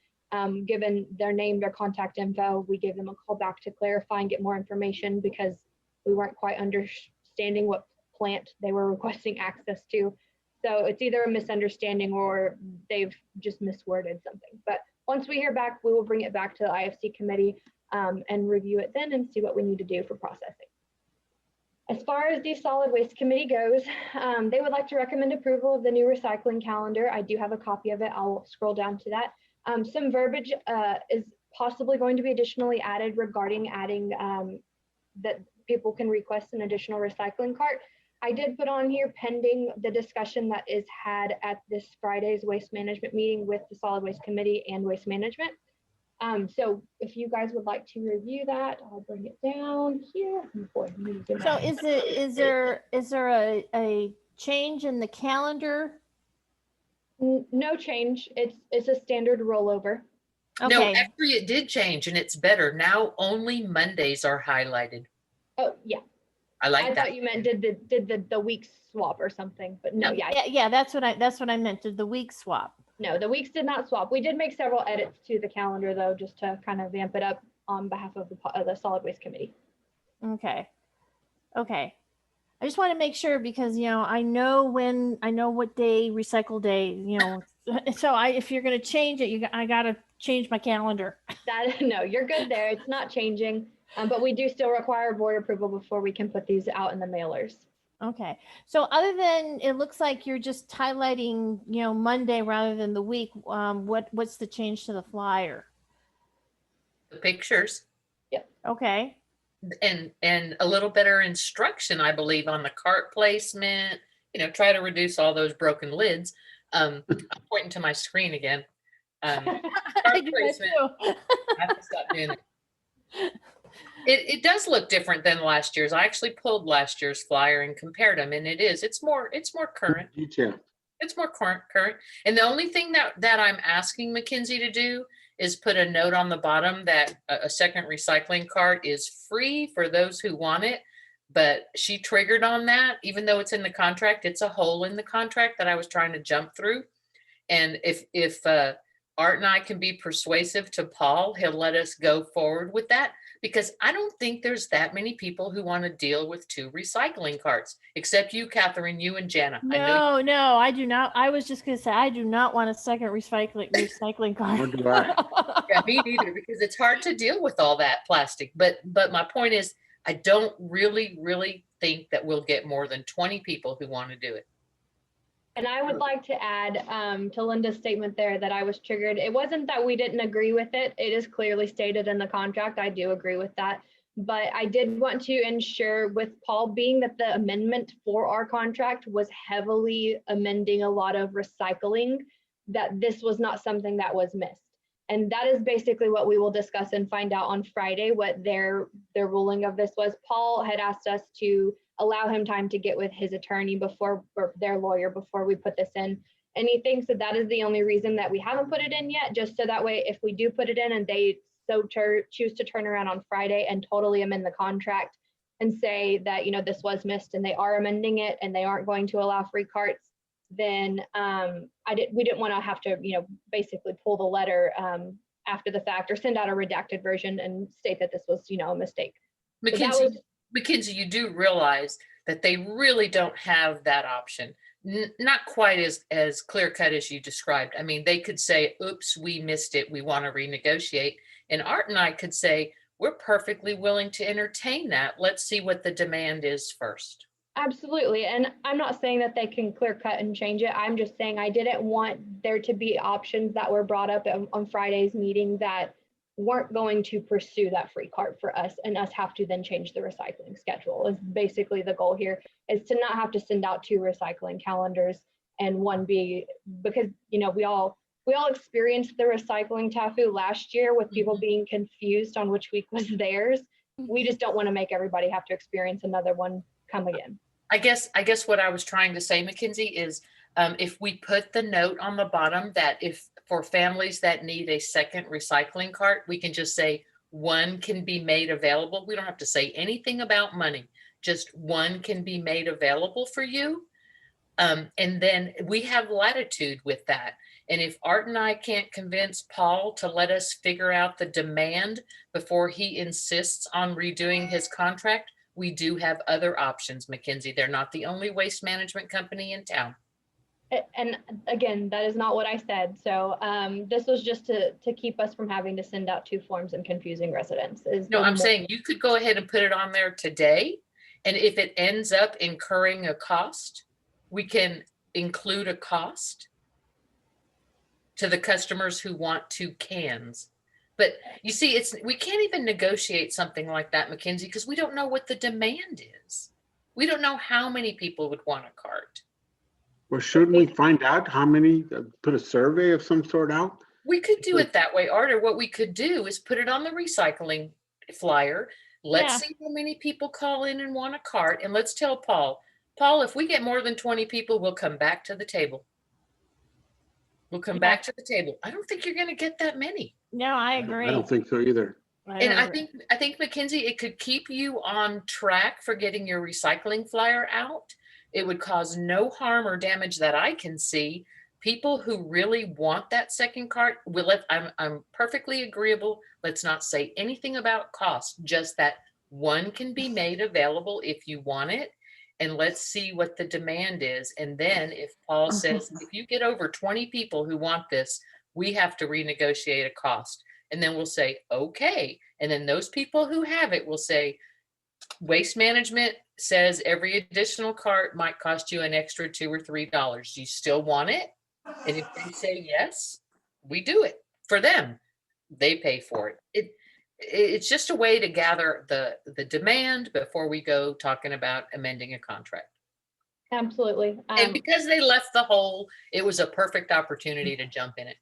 given their name, their contact info, we gave them a call back to clarify and get more information because we weren't quite understanding what plant they were requesting access to. So it's either a misunderstanding or they've just misworded something. But once we hear back, we will bring it back to the IFC committee and review it then and see what we need to do for processing. As far as the solid waste committee goes, they would like to recommend approval of the new recycling calendar. I do have a copy of it. I'll scroll down to that. Some verbiage is possibly going to be additionally added regarding adding that people can request an additional recycling cart. I did put on here pending the discussion that is had at this Friday's waste management meeting with the solid waste committee and waste management. So if you guys would like to review that, I'll bring it down here. So is there a change in the calendar? No change. It's a standard rollover. Okay. No, actually it did change and it's better. Now only Mondays are highlighted. Oh yeah. I like I that. thought you meant did the week swap or something, but no, yeah, that's what I meant. Did the week swap? No, the weeks did not swap. We did make several edits to the calendar though, just to kind of vamp it up on behalf of the solid waste committee. Okay. Okay. I just want to make sure because, I know what day, recycle day, so if you're going to change it, I got to change my calendar. No, you're good there. It's not changing. But we do still require board approval before we can put these out in the mailers. Okay. So other than, it looks like you're just highlighting, Monday rather than the week, what's the change to the flyer? The pictures Okay. and a little better instruction, I believe, on the cart placement, try to reduce all those broken lids. I'm pointing to my screen again. Cart placement, I have to stop doing it. It does look different than last year's. I actually pulled last year's flyer and compared them, and it's more current. Detail. It's more current. And the only thing that I'm asking Mackenzie to do is put a note on the bottom that a second recycling cart is free for those who want it. But she triggered on that, even though it's in the contract. It's a hole in the contract that I was trying to jump through. And if Art and I can be persuasive to Paul, he'll let us go forward with that, because I don't think there's that many people who want to deal with 2 recycling carts, except you, Catherine, you and Jana. No, I do not. I was just going to say, I do not want a second recycling cart. Yeah, me neither, because it's hard to deal with all that plastic. But my point is, I don't really think that we'll get more than 20 people who want to do it. And I would like to add to Linda's statement there that I was triggered. It wasn't that we didn't agree with it. It is clearly stated in the contract. I do agree with that. But I did want to ensure with Paul, being that the amendment for our contract was heavily amending a lot of recycling, that this was not something that was missed. And that is basically what we will discuss and find out on Friday, what their ruling of this was. Paul had asked us to allow him time to get with his attorney or their lawyer before we put this in anything. So that is the only reason that we haven't put it in yet, just so that way, if we do put it in and they so choose to turn around on Friday and totally amend the contract and say that, this was missed and they are amending it and they aren't going to allow free carts, then we didn't want to have to, basically pull the letter after the fact or send out a redacted version and state that this was, a mistake. Mackenzie, you do realize that they really don't have that option. Not quite as clear cut as you described. I mean, they could say, oops, we missed it, we want to renegotiate. And Art and I could say, we're perfectly willing to entertain that. Let's see what the demand is first. Absolutely. And I'm not saying that they can clear cut and change it. I'm just saying I didn't want there to be options that were brought up on Friday's meeting that weren't going to pursue that free cart for us and us have to then change the recycling schedule. Is basically the goal here, is to not have to send out 2 recycling calendars and one be, because we all experienced the recycling tafu last year with people being confused on which week was theirs. We just don't want to make everybody have to experience another one come again. I guess what I was trying to say, Mackenzie, is if we put the note on the bottom that if for families that need a second recycling cart, we can just say one can be made available. We don't have to say anything about money, just one can be made available for you. And then we have latitude with that. And if Art and I can't convince Paul to let us figure out the demand before he insists on redoing his contract, we do have other options, Mackenzie. They're not the only waste management company in town. And again, that is not what I said. So this was just to keep us from having to send out 2 forms and confusing residents. No, I'm saying you could go ahead and put it on there today. And if it ends up incurring a cost, we can include a cost to the customers who want 2 cans. But you see, we can't even negotiate something like that, Mackenzie, because we don't know what the demand is. We don't know how many people would want a cart. Well, shouldn't we find out how many, put a survey of some sort out? We could do it that way, Art, or what we could do is put it on the recycling flyer. Let's see how many people call in and want a cart. And let's tell Paul, if we get more than 20 people, we'll come back to the table. We'll come back to the table. I don't think you're going to get that many. No, I agree. I don't think so either. And I think, Mackenzie, it could keep you on track for getting your recycling flyer out. It would cause no harm or damage that I can see. People who really want that second cart, I'm perfectly agreeable. Let's not say anything about cost, just that One can be made available if you want it. And let's see what the demand is. And then if Paul says, if you get over 20 people who want this, we have to renegotiate a cost. And then we'll say, okay. And then those people who have it will say, Waste Management says every additional cart might cost you an extra $2 or $3. Do you still want it? And if they say yes, we do it for them. They pay for it. It's just a way to gather the demand before we go talking about amending a contract. Absolutely. And because they left the hole, it was a perfect opportunity to jump in it.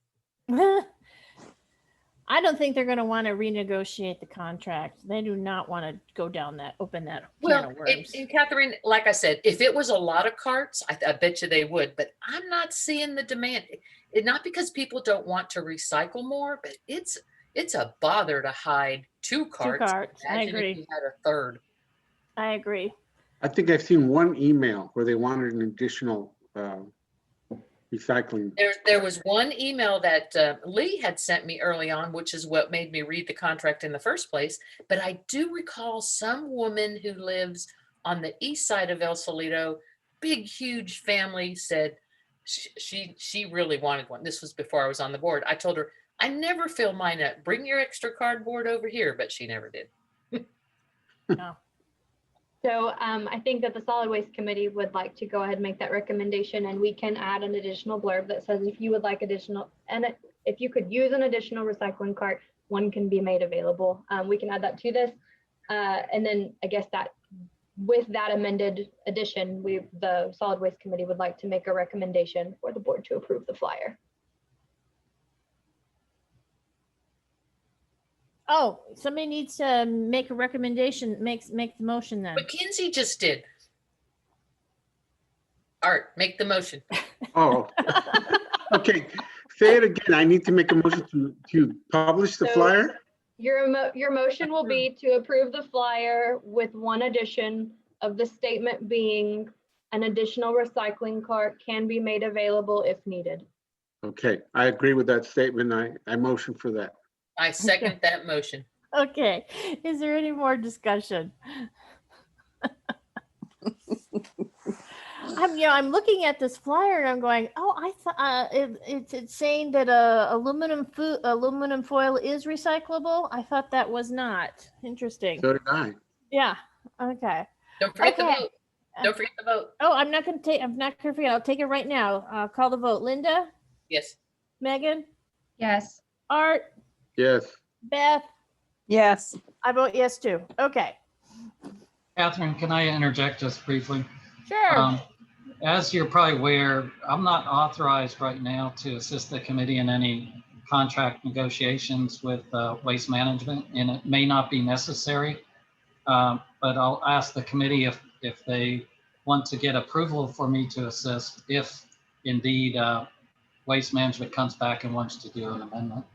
I don't think they're going to want to renegotiate the contract. They do not want to go down that, open that can of worms. And Catherine, like I said, if it was a lot of carts, I bet you they would, but I'm not seeing the demand. Not because people don't want to recycle more, but it's a bother to hide two carts. I agree. If you had a third. I agree. I think I've seen one email where they wanted an additional recycling. There was one email that Lee had sent me early on, which is what made me read the contract in the first place. But I do recall some woman who lives on the east side of El Solito, big, huge family, said she really wanted one. This was before I was on the board. I told her, I never fill mine up. Bring your extra cardboard over here, but she never did. No. So I think that the Solid Waste Committee would like to go ahead and make that recommendation, and we can add an additional blurb that says if you would like additional, and if you could use an additional recycling cart, one can be made available. We can add that to this. And then I guess that with that amended addition, the Solid Waste Committee would like to make a recommendation for the board to approve the flyer. Oh, somebody needs to make a recommendation, make the motion then. Mackenzie just did. Art, make the motion. Oh, okay. Say it again. I need to make a motion to publish the flyer. Your motion will be to approve the flyer with one addition of the statement being an additional recycling cart can be made available if needed. Okay, I agree with that statement. I motion for that. I second that motion. Okay, is there any more discussion? I'm looking at this flyer and I'm going, oh, I thought it's saying that aluminum foil is recyclable. I thought that was not. Interesting. So did I. Yeah. Okay. Don't forget the vote. Don't forget the vote. Oh, I'm not going to forget. I'll take it right now. Call the vote. Linda? Yes. Megan? Yes. Art? Yes. Beth? Yes. I vote yes too. Okay. Catherine, can I interject just briefly? Sure. As you're probably aware, I'm not authorized right now to assist the committee in any contract negotiations with Waste Management, and it may not be necessary. But I'll ask the committee if they want to get approval for me to assist, if indeed Waste Management comes back and wants to do an amendment.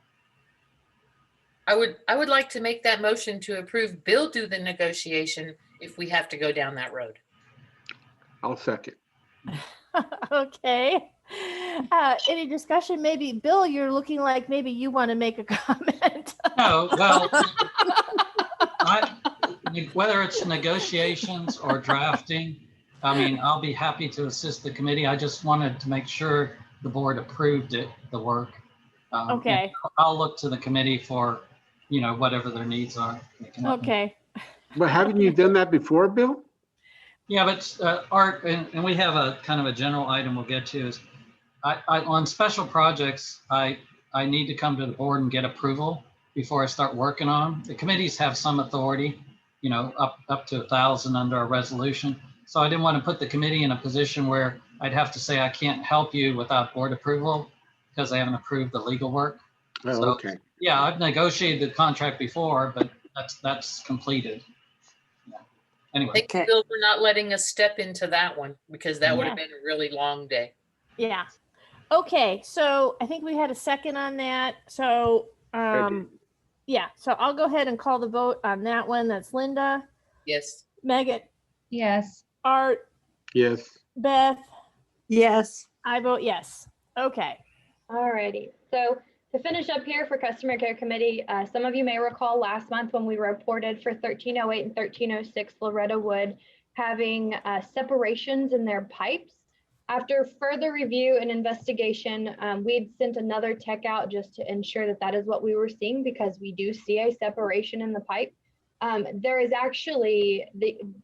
I would like to make that motion to approve Bill do the negotiation if we have to go down that road. I'll second. Okay. Any discussion? Maybe Bill, you're looking like maybe you want to make a comment. No, well, whether it's negotiations or drafting, I mean, I'll be happy to assist the committee. I just wanted to make sure the board approved the work. Okay. I'll look to the committee for, whatever their needs are. Okay. But haven't you done that before, Bill? Yeah, but Art, and we have a kind of a general item we'll get to is, I on special projects, I need to come to the board and get approval before I start working on them. The committees have some authority, up to 1,000 under a resolution. So I didn't want to put the committee in a position where I'd have to say I can't help you without board approval because I haven't approved the legal work. Oh, so, okay. Yeah, I've negotiated the contract before, but that's completed. Yeah. Anyway. Thank you, Bill, for not letting us step into that one because that would have been a really long day. Yeah. Okay. So I think we had a second on that. So yeah. So I'll go ahead and call the vote on that one. That's Linda. Yes. Megan. Yes. Art. Yes. Beth. Yes. I vote yes. Okay. Alrighty. So To finish up here for Customer Care Committee, some of you may recall last month when we reported for 1308 and 1306 Loretta Wood having separations in their pipes. After further review and investigation, we'd sent another tech out just to ensure that that is what we were seeing, because we do see a separation in the pipe. There is actually,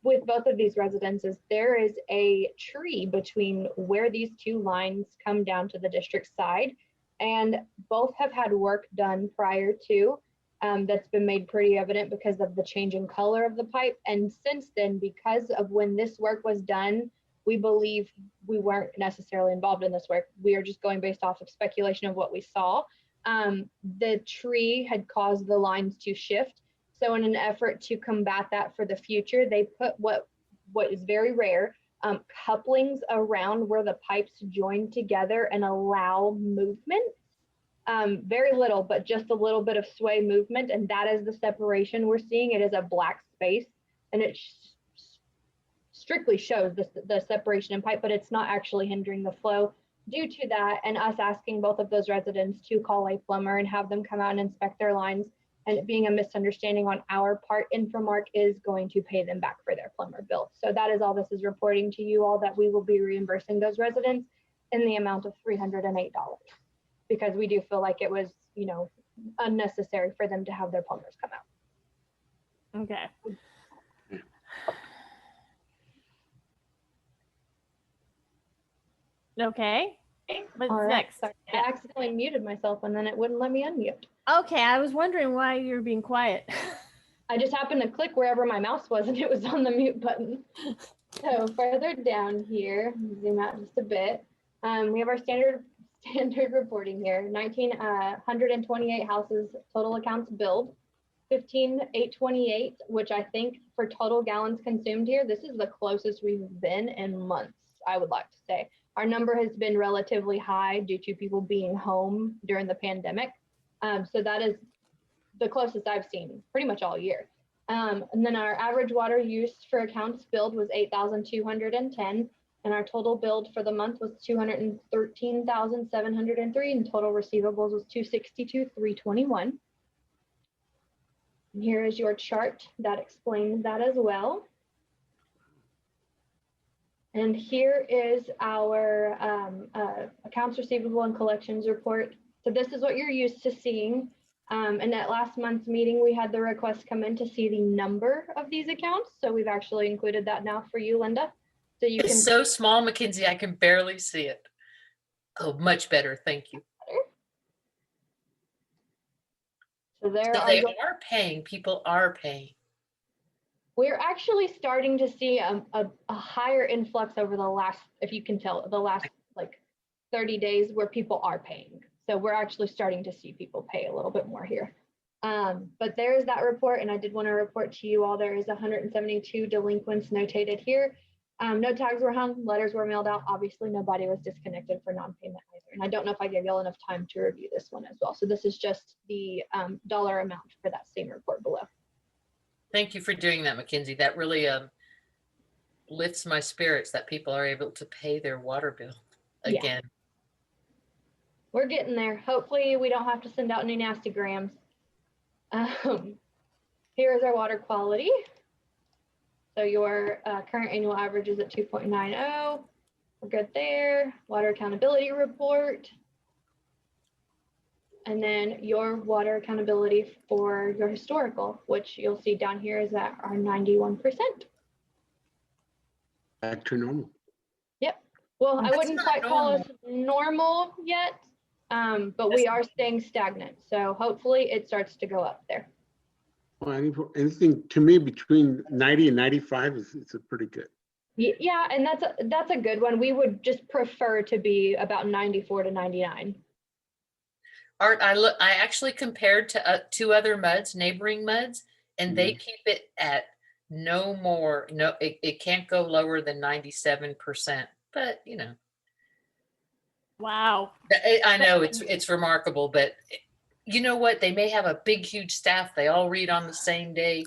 with both of these residences, there is a tree between where these two lines come down to the district side, and both have had work done prior to. That's been made pretty evident because of the change in color of the pipe. And since then, because of when this work was done, we believe we weren't necessarily involved in this work. We are just going based off of speculation of what we saw. The tree had caused the lines to shift. So in an effort to combat that for the future, they put what is very rare, couplings around where the pipes join together and allow movement. Very little, but just a little bit of sway movement. And that is the separation we're seeing. It is a black space, and it strictly shows the separation in pipe, but it's not actually hindering the flow. Due to that, and us asking both of those residents to call a plumber and have them come out and inspect their lines, and it being a misunderstanding on our part, Infomark is going to pay them back for their plumber bill. So that is all this is reporting to you all, that we will be reimbursing those residents in the amount of $308, because we do feel like it was, you know, unnecessary for them to have their plumbers come out. Okay. Okay. What's All right, next? sorry. I accidentally muted myself and then it wouldn't let me unmute. Okay, I was wondering why you were being quiet. I just happened to click wherever my mouse was and it was on the mute button. So further down here, zoom out just a bit. We have our standard reporting here. 1,928 houses total accounts billed. 15,828, which I think for total gallons consumed here, this is the closest we've been in months, I would like to say. Our number has been relatively high due to people being home during the pandemic. So that is the closest I've seen pretty much all year. And then our average water use for accounts billed was 8,210. And our total billed for the month was 213,703, and total receivables was 262,321. And here is your chart that explains that as well. And here is our accounts receivable and collections report. So this is what you're used to seeing. And at last month's meeting, we had the request come in to see the number of these accounts. So we've actually included that now for you, Linda. So you It's can. so small, Mackenzie, I can barely see it. Oh, much better. Thank you. So there So they are paying. People are paying. We're actually starting to see a higher influx over the last, if you can tell, the last like 30 days where people are paying. So we're actually starting to see people pay a little bit more here. But there is that report, and I did want to report to you all, there is 172 delinquents notated here. No tags were hung, letters were mailed out. Obviously, nobody was disconnected for non-payment either. And I don't know if I gave y'all enough time to review this one as well. So this is just the dollar amount for that same report below. Thank you for doing that, Mackenzie. That really lifts my spirits that people are able to pay their water bill again. Yeah. We're getting there. Hopefully we don't have to send out any nasty grams. Here is our water quality. So your current annual average is at 2.90. We're good there. Water accountability report. And then your water accountability for your historical, which you'll see down here is at our 91%. Back to normal. Yep. Well, I That's wouldn't not quite call us normal. normal yet, but we are staying stagnant. So hopefully it starts to go up there. Well, anything to me between 90 and 95 is pretty good. Yeah, and that's a good one. We would just prefer to be about 94 to 99. Art, I actually compared to two other MUDs, neighboring MUDs, and they keep it at no more. No, it can't go lower than 97%. But you know, wow. I know it's remarkable, but you know what? They may have a big, huge staff. They all read on the same day.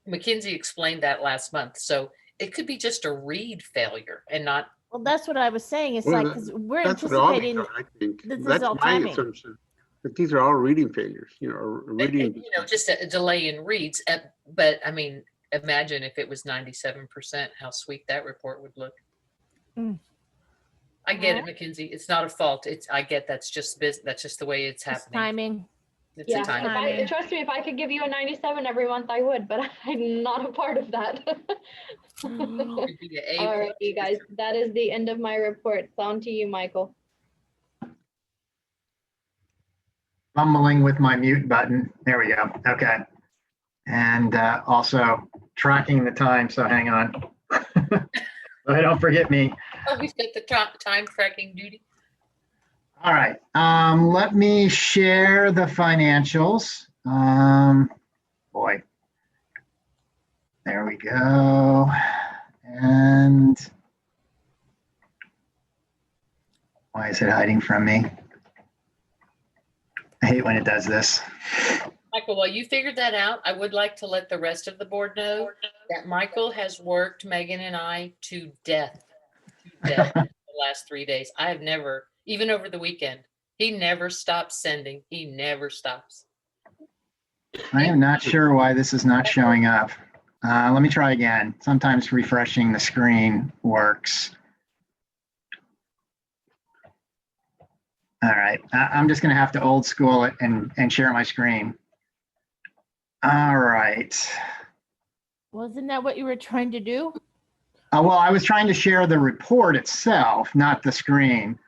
Mackenzie explained that last month, so it could be just a read failure and not. Well, that's what I was saying. It's Well, like, because we're that's what all anticipating these are, I think. this is That's all my timing. assumption. But these are all reading failures, or reading. You know, just a delay in reads. But I mean, imagine if it was 97%, how sweet that report would look. Mm. I get it, Mackenzie. It's not a fault. I get that's just that's just the way it's It's happening. timing. It's a time. Trust me, if I could give you a 97 every month, I would, but I'm not a part of that. It'd be a All right, you guys, that is the end of my report. It's on to you, Michael. Fumbling with my mute button. There we go. Okay. And also tracking the time, so hang on. So don't forget me. Oh, we've got the time tracking duty. All right. Let me share the financials. Boy. There we go. And why is it hiding from me? I hate when it does this. Michael, while you figured that out, I would like to let the rest of the board know that Michael has worked Megan and I to death the last 3 days. I have never, even over the weekend, he never stops sending. He never stops. I am not sure why this is not showing up. Let me try again. Sometimes refreshing the screen works. All right, I'm just gonna have to old school it and share my screen. All right. Wasn't that what you were trying to do? Well, I was trying to share the report itself, not the screen.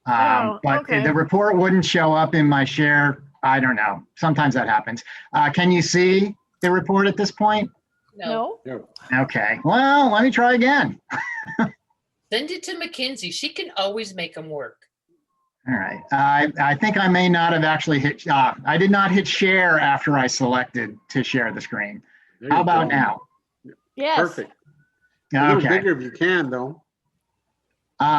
But okay. the report wouldn't show up in my share. I don't know. Sometimes that happens. Can you see the report at this point? No. Okay. Well, let me try again. Send it to Mackenzie. She can always make them work. All right. I think I may not have actually hit. I did not hit share after I selected to share the screen. How about now? Yes. Perfect. A little Okay. bigger if you can, though.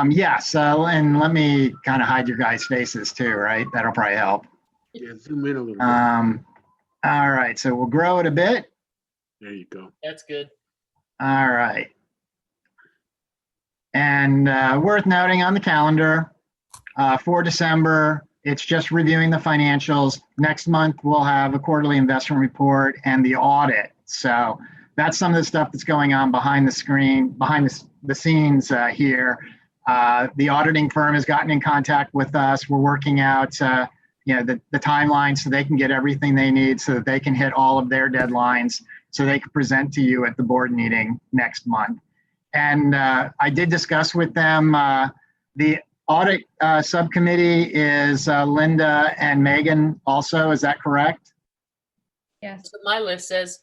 Yes. And let me kind of hide your guys' faces too, right? That'll probably help. Yeah, zoom in a little bit. All right. So we'll grow it a bit. There you go. That's good. All right. And worth noting on the calendar for December, it's just reviewing the financials. Next month, we'll have a quarterly investment report and the audit. So that's some of the stuff that's going on behind the screen, behind the scenes here. The auditing firm has gotten in contact with us. We're working out the timeline so they can get everything they need so that they can hit all of their deadlines so they can present to you at the board meeting next month. And I did discuss with them, the audit subcommittee is Linda and Megan also, is that correct? Yes. That's what my list says.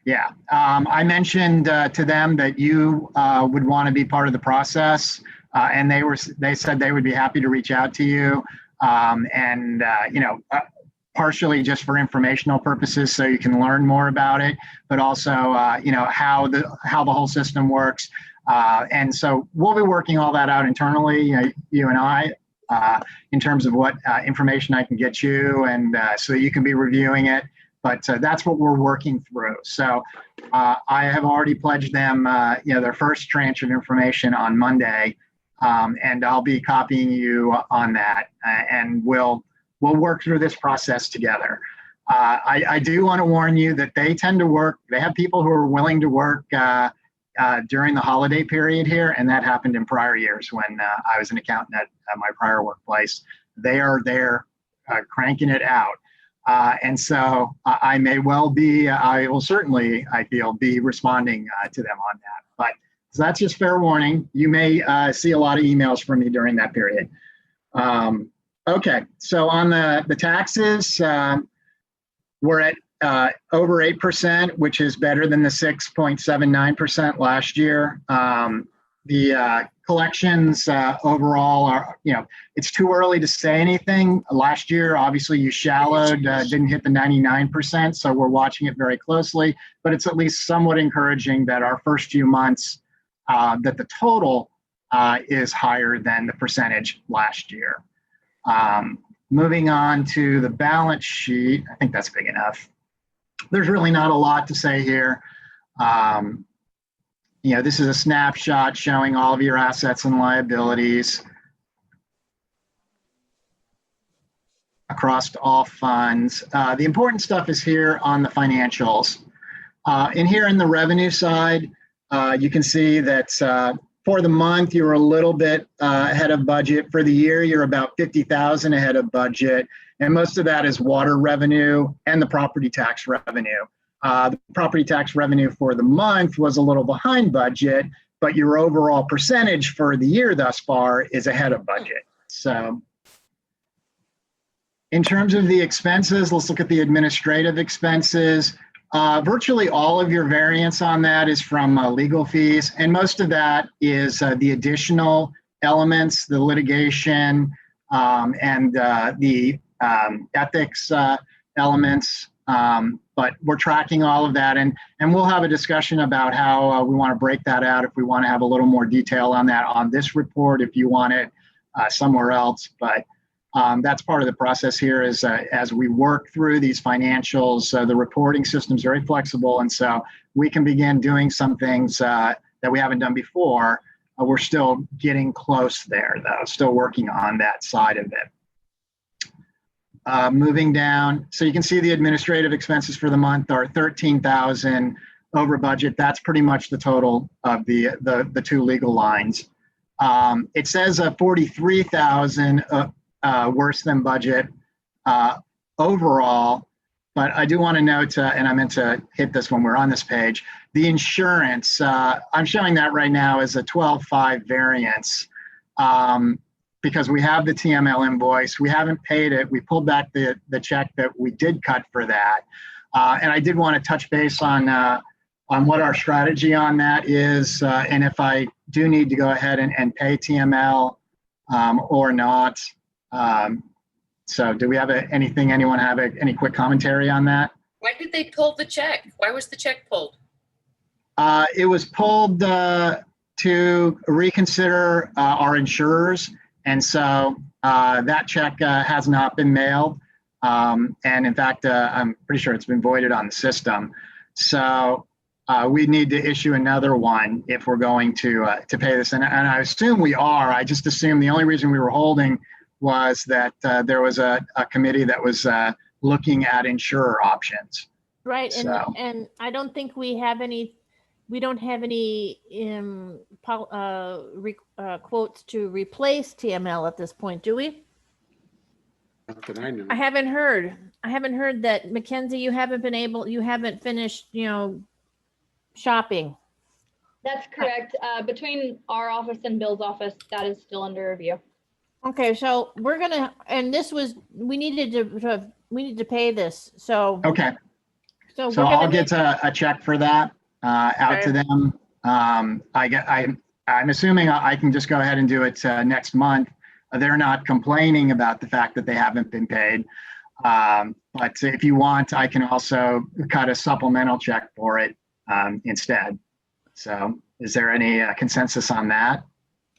Yeah, I mentioned to them that you would want to be part of the process, and they said they would be happy to reach out to you, partially just for informational purposes, so you can learn more about it, but also how the whole system works, and so we'll be working all that out internally, you and I, in terms of what information I can get you, and so you can be reviewing it. But that's what we're working through. So I have already pledged them, their first tranche of information on Monday, and I'll be copying you on that, and we'll work through this process together. I do want to warn you that they tend to work. They have people who are willing to work during the holiday period here, and that happened in prior years when I was an accountant at my prior workplace. They are there cranking it out. And so I may well be, I will certainly, I feel, be responding to them on that. But so that's just fair warning. You may see a lot of emails from me during that period. Okay, so on the taxes, we're at over 8%, which is better than the 6.79% last year. The collections overall are, it's too early to say anything. Last year, obviously, you shallowed, didn't hit the 99%, so we're watching it very closely. But it's at least somewhat encouraging that our first few months, that the total is higher than the percentage last year. Moving on to the balance sheet, I think that's big enough. There's really not a lot to say here. This is a snapshot showing all of your assets and liabilities. across all funds. The important stuff is here on the financials. And here in the revenue side, you can see that for the month, you're a little bit ahead of budget. For the year, you're about 50,000 ahead of budget. And most of that is water revenue and the property tax revenue. The property tax revenue for the month was a little behind budget, but your overall percentage for the year thus far is ahead of budget. So in terms of the expenses, let's look at the administrative expenses. Virtually all of your variance on that is from legal fees, and most of that is the additional elements, the litigation and the ethics elements. But we're tracking all of that, and we'll have a discussion about how we want to break that out if we want to have a little more detail on that on this report, if you want it somewhere else. But that's part of the process here is as we work through these financials, the reporting system is very flexible. And so we can begin doing some things that we haven't done before. We're still getting close there, though, still working on that side of it. Moving down, so you can see the administrative expenses for the month are 13,000 over budget. That's pretty much the total of the two legal lines. It says 43,000 worse than budget overall, but I do want to note, and I meant to hit this when we're on this page, the insurance, I'm showing that right now as a 12.5 variance because we have the TML invoice. We haven't paid it. We pulled back the check that we did cut for that. And I did want to touch base on what our strategy on that is, and if I do need to go ahead and pay TML or not. So do we have anyone have any quick commentary on that? Why did they pull the check? Why was the check pulled? It was pulled to reconsider our insurers. And so that check has not been mailed. And in fact, I'm pretty sure it's been voided on the system. So we need to issue another one if we're going to pay this. And I assume we are. I just assume the only reason we were holding was that there was a committee that was looking at insurer options. Right, So. and I don't think we don't have any quotes to replace TML at this point, do we? Not that I know. I haven't heard that. Mackenzie, you haven't finished, shopping. That's correct. Between our office and Bill's office, that is still under review. Okay, so we're gonna, and we needed to pay this, so. Okay. So So I'll get a check for that out to them. I'm assuming I can just go ahead and do it next month. They're not complaining about the fact that they haven't been paid. But if you want, I can also cut a supplemental check for it instead. So is there any consensus on that?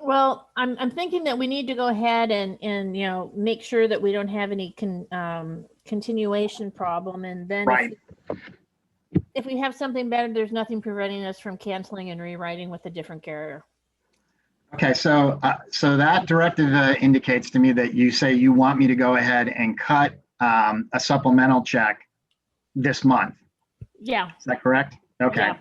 Well, I'm thinking that we need to go ahead and make sure that we don't have any continuation problem, and then Right. if we have something better, there's nothing preventing us from canceling and rewriting with a different carrier. Okay, so that directive indicates to me that you say you want me to go ahead and cut a supplemental check this month. Yeah. Is that correct? Okay. Yeah.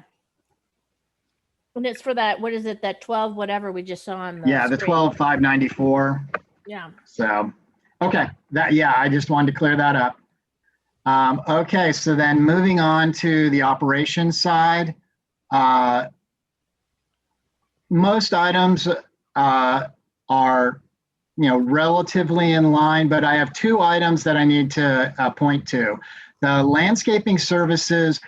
And it's for that, what is it, that 12 whatever we just saw on the Yeah, the screen. 12,594. Yeah. So, okay, I just wanted to clear that up. Okay, so then moving on to the operations side. Most items are, relatively in line, but I have two items that I need to point to. The landscaping services,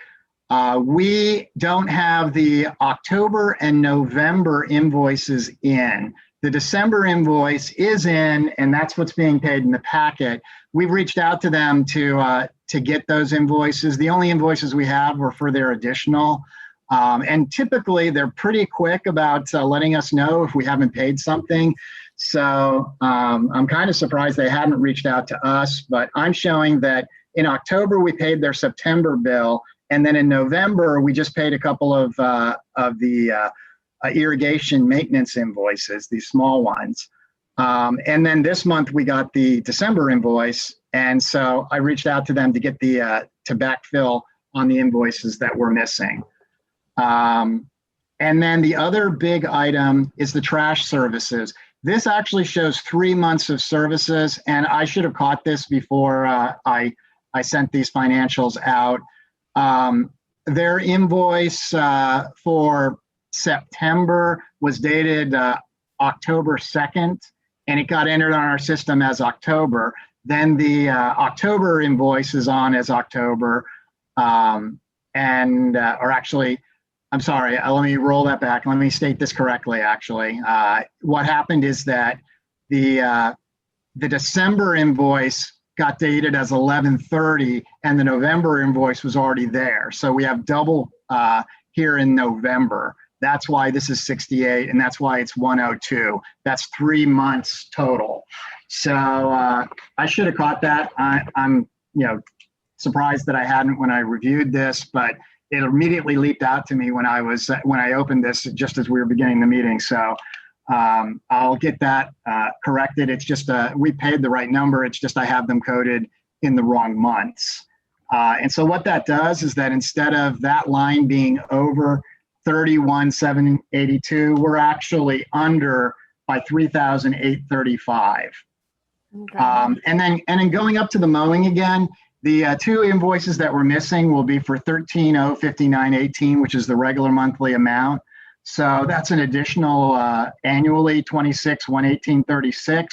we don't have the October and November invoices in. The December invoice is in, and that's what's being paid in the packet. We've reached out to them to get those invoices. The only invoices we have were for their additional. And typically they're pretty quick about letting us know if we haven't paid something. So I'm kind of surprised they hadn't reached out to us, but I'm showing that in October we paid their September bill. And then in November, we just paid a couple of the irrigation maintenance invoices, these small ones. And then this month we got the December invoice, And so I reached out to them to get to backfill on the invoices that were missing. And then the other big item is the trash services. This actually shows 3 months of services, and I should have caught this before I sent these financials out. Their invoice for September was dated October 2nd, and it got entered on our system as October. Then the October invoice is on as October, or actually, I'm sorry, let me roll that back. Let me state this correctly, actually. What happened is that the December invoice got dated as 11/30 and the November invoice was already there. So we have double here in November. That's why this is 68 and that's why it's 102. That's 3 months total. So I should have caught that. I'm surprised that I hadn't when I reviewed this, but it immediately leaped out to me when I opened this just as we were beginning the meeting. So I'll get that corrected. It's just we paid the right number. It's just I have them coded in the wrong months. And so what that does is that instead of that line being over 31,782, we're actually under by 3,835. Okay. And then going up to the mowing again, the two invoices that we're missing will be for 13,059.18, which is the regular monthly amount. So that's an additional annually 26,118.36.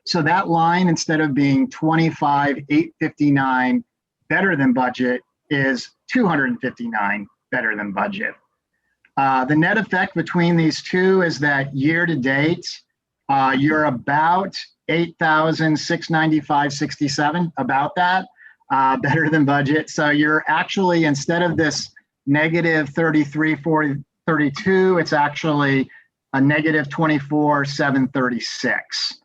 So that line, instead of being 25,859 better than budget, is 259 better than budget. The net effect between these two is that year to date, you're about 8,695.67, about that, better than budget. So you're actually, instead of this negative 33,432, it's actually a negative 24,736.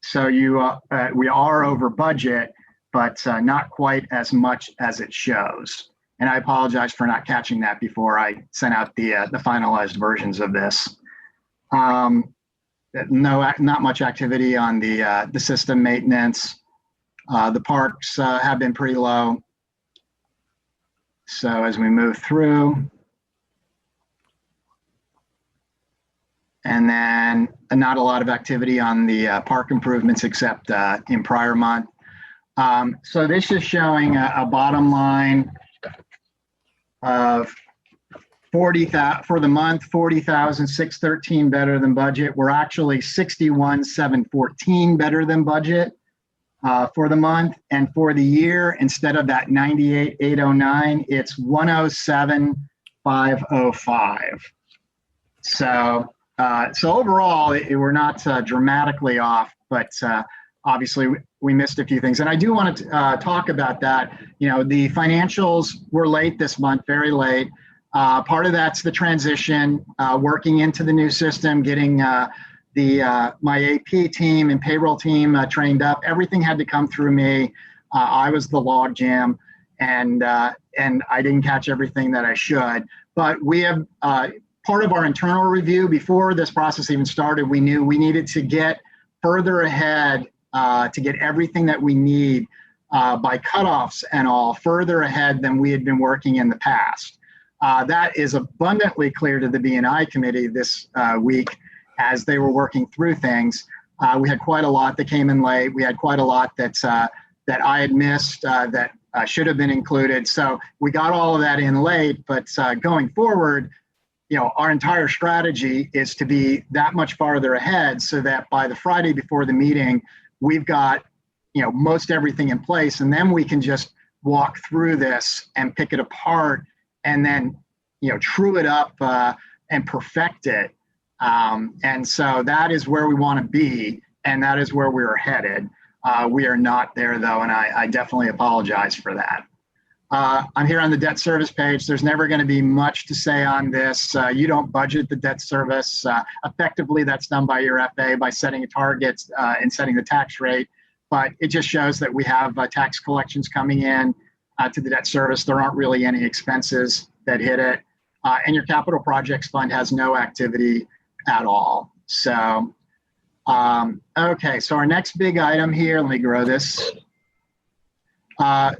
So we are over budget, but not quite as much as it shows. And I apologize for not catching that before I sent out the finalized versions of this. Not much activity on the system maintenance. The parks have been pretty low. So as we move through, and then not a lot of activity on the park improvements except in prior month. So this is showing a bottom line of 40,000 for the month, 40,613 better than budget. We're actually 61,714 better than budget for the month, and for the year, instead of that 98,809, it's 107,505. So overall, we're not dramatically off, but obviously we missed a few things. And I do want to talk about that. The financials were late this month, very late. Part of that's the transition, working into the new system, getting my AP team and payroll team trained up. Everything had to come through me. I was the log jam, and I didn't catch everything that I should. But we have part of our internal review before this process even started. We knew we needed to get further ahead to get everything that we need by cutoffs and all further ahead than we had been working in the past. That is abundantly clear to the B&I committee this week as they were working through things. We had quite a lot that came in late. We had quite a lot that I had missed that should have been included. So we got all of that in late, but going forward, our entire strategy is to be that much farther ahead so that by the Friday before the meeting, we've got, most everything in place, and then we can just walk through this and pick it apart and then, true it up and perfect it. And so that is where we want to be, and that is where we're headed. We are not there though, and I definitely apologize for that. I'm here on the debt service page. There's never going to be much to say on this. You don't budget the debt service. Effectively, that's done by your FA by setting a target and setting the tax rate. But it just shows that we have tax collections coming in to the debt service. There aren't really any expenses that hit it. And your capital projects fund has no activity at all. So Okay, so our next big item here, let me grow this.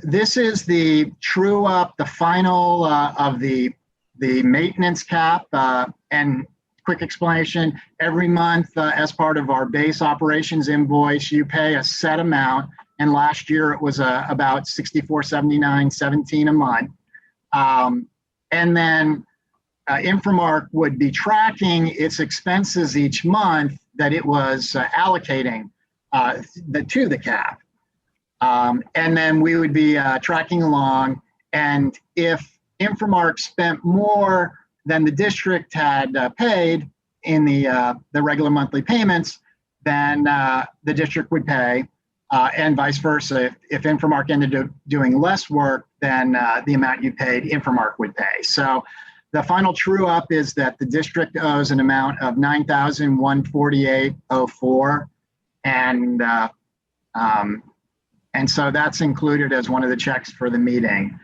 This is the true up, the final of the maintenance cap, and quick explanation, every month as part of our base operations invoice, you pay a set amount, and last year it was about $64.79.17 a month. And then Infomark would be tracking its expenses each month that it was allocating to the cap. And then we would be tracking along, and if Infomark spent more than the district had paid in the regular monthly payments, then the district would pay, and vice versa. If Infomark ended up doing less work than the amount you paid, Infomark would pay. So the final true up is that the district owes an amount of $9,148.04, and so that's included as one of the checks for the meeting.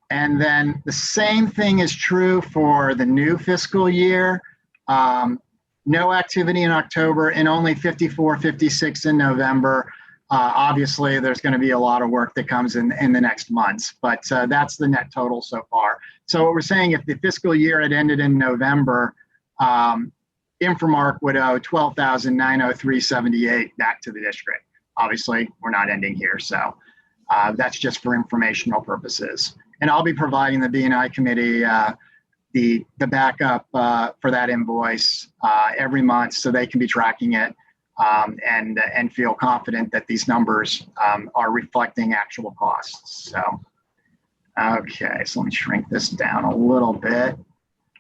And then the same thing is true for the new fiscal year. No activity in October and only 56 in November. Obviously, there's going to be a lot of work that comes in the next months, but that's the net total so far. So what we're saying, if the fiscal year had ended in November, Infomark would owe $12,903.78 back to the district. Obviously, we're not ending here, so that's just for informational purposes. And I'll be providing the B&I committee the backup for that invoice every month, so they can be tracking it and feel confident that these numbers are reflecting actual costs. So, okay, so let me shrink this down a little bit.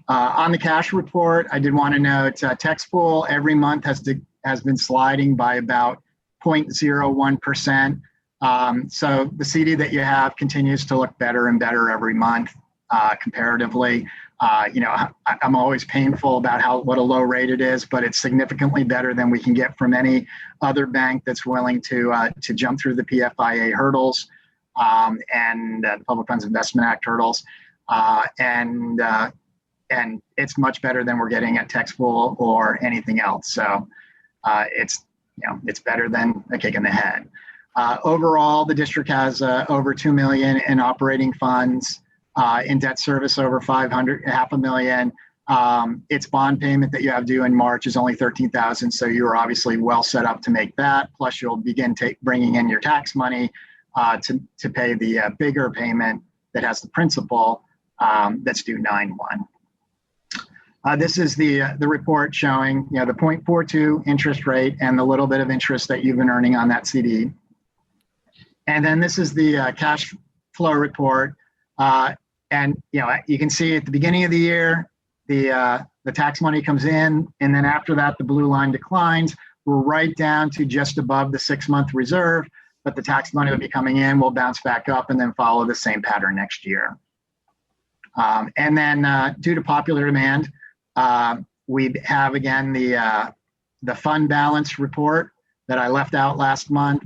On the cash report, I did want to note tax pool every month has been sliding by about 0.01%. So the CD that you have continues to look better and better every month comparatively. I'm always painful about what a low rate it is, but it's significantly better than we can get from any other bank that's willing to jump through the PFIA hurdles and the Public Funds Investment Act hurdles. And it's much better than we're getting at Texpool or anything else. So it's better than a kick in the head. Overall, the district has over $2 million in operating funds, in debt service over $500,000. Its bond payment that you have due in March is only $13,000, so you are obviously well set up to make that. Plus, you'll begin bringing in your tax money to pay the bigger payment that has the principal that's due 9/1. This is the report showing the 0.42 interest rate and the little bit of interest that you've been earning on that CD. And then this is the cash flow report. And you can see at the beginning of the year, the tax money comes in, and then after that, the blue line declines. We're right down to just above the 6-month reserve, but the tax money will be coming in, will bounce back up, and then follow the same pattern next year. And then due to popular demand, we have again the fund balance report that I left out last month.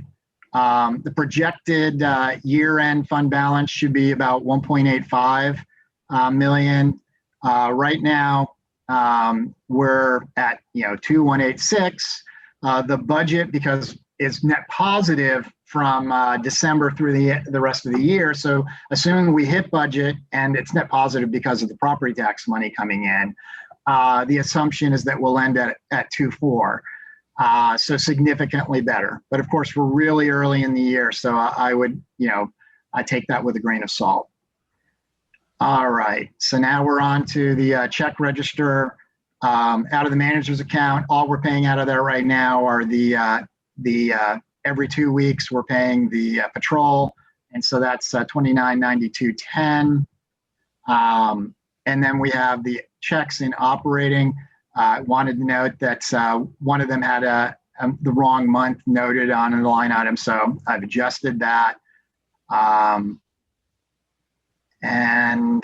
The projected year-end fund balance should be about 1.85 million. Right now, we're at 2,186. The budget, because it's net positive from December through the rest of the year. So assuming we hit budget and it's net positive because of the property tax money coming in, the assumption is that we'll end at 2.4. So significantly better. But of course, we're really early in the year, so I would, I take that with a grain of salt. All right, so now we're on to the check register. Out of the manager's account, all we're paying out of there right now are the every 2 weeks we're paying the patrol, and so that's $29.92.10. And then we have the checks in operating. I wanted to note that one of them had the wrong month noted on the line item, so I've adjusted that. And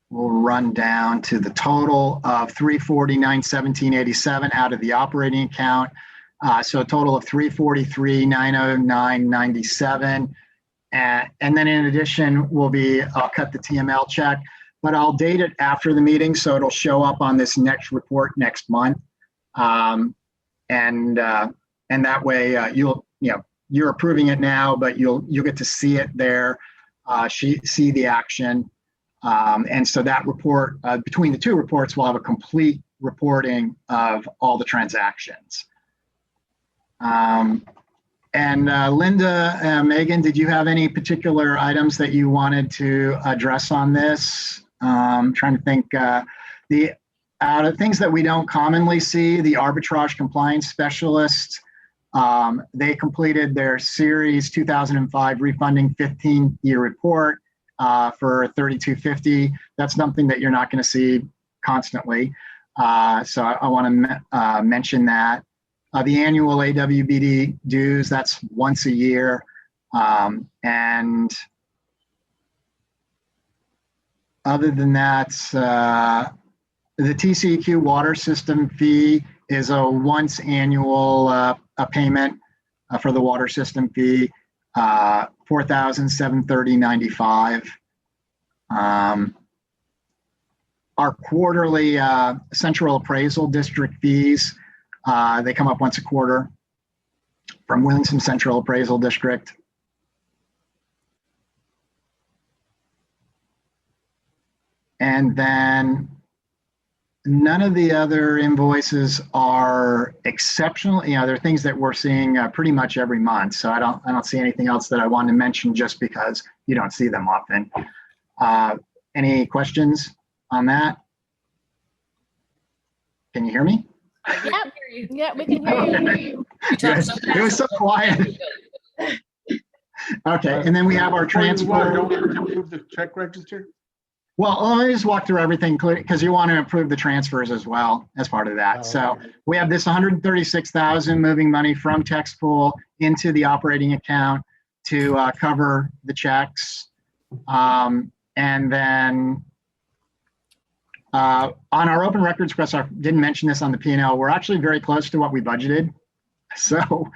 we'll run down to the total of $349.17.87 out of the operating account. So a total of $343.909.97. And then in addition, I'll cut the TML check, but I'll date it after the meeting, so it'll show up on this next report next month. and that way you're approving it now, but you'll get to see it there, see the action. And so that report, between the two reports, we'll have a complete reporting of all the transactions. And Linda, Megan, did you have any particular items that you wanted to address on this? Trying to think, the things that we don't commonly see, the arbitrage compliance specialist, they completed their series 2005 refunding 15-year report for $32.50. That's something that you're not going to see constantly. So I want to mention that. The annual AWBD dues, that's once a year. And other than that, the TCEQ water system fee is a once annual a payment for the water system fee, $4,730.95. Our quarterly central appraisal district fees, they come up once a quarter from Williamson Central Appraisal District. And then none of the other invoices are exceptional. They're things that we're seeing pretty much every month. So I don't see anything else that I want to mention just because you don't see them often. Any questions on that? Can you hear me? Yep. Yeah, we can hear you. It was so quiet. Okay, and then we have our transfer. Don't approve the check register? Well, let me just walk through everything because you want to approve the transfers as well as part of that. So we have this 136,000 moving money from text pool into the operating account to cover the checks. And then on our open records request, I didn't mention this on the P&L, we're actually very close to what we budgeted. So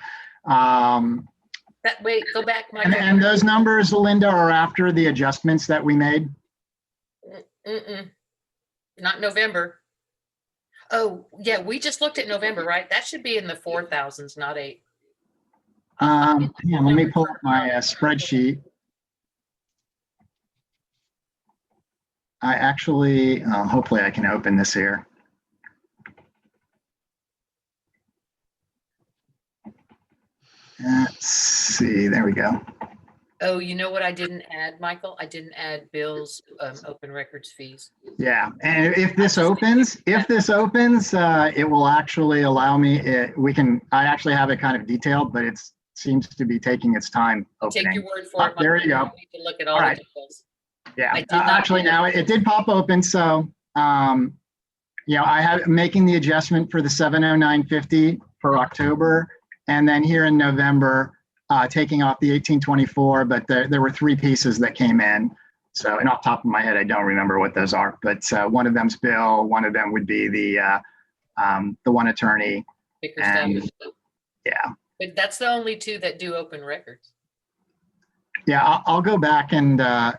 wait, go back, Michael. And those numbers, Linda, are after the adjustments that we made. Not November. Oh, yeah, we just looked at November, right? That should be in the 4,000s, not 8. Yeah, let me pull up my spreadsheet. I actually, hopefully I can open this here. Let's see, there we go. Oh, you know what I didn't add, Michael? I didn't add Bill's open records fees. Yeah, and if this opens, it will actually allow me, I actually have it kind of detailed, but it seems to be taking its time opening. Take your word for it, Michael. There you go. You need to look at all the details. Yeah, actually now it did pop open. So, I have making the adjustment for the 709.50 for October. And then here in November, taking off the 1824, but there were 3 pieces that came in. So, and off the top of my head, I don't remember what those are, but one of them's Bill, one of them would be the one attorney. And, yeah. But that's the only 2 that do open records. Yeah, I'll go back and, I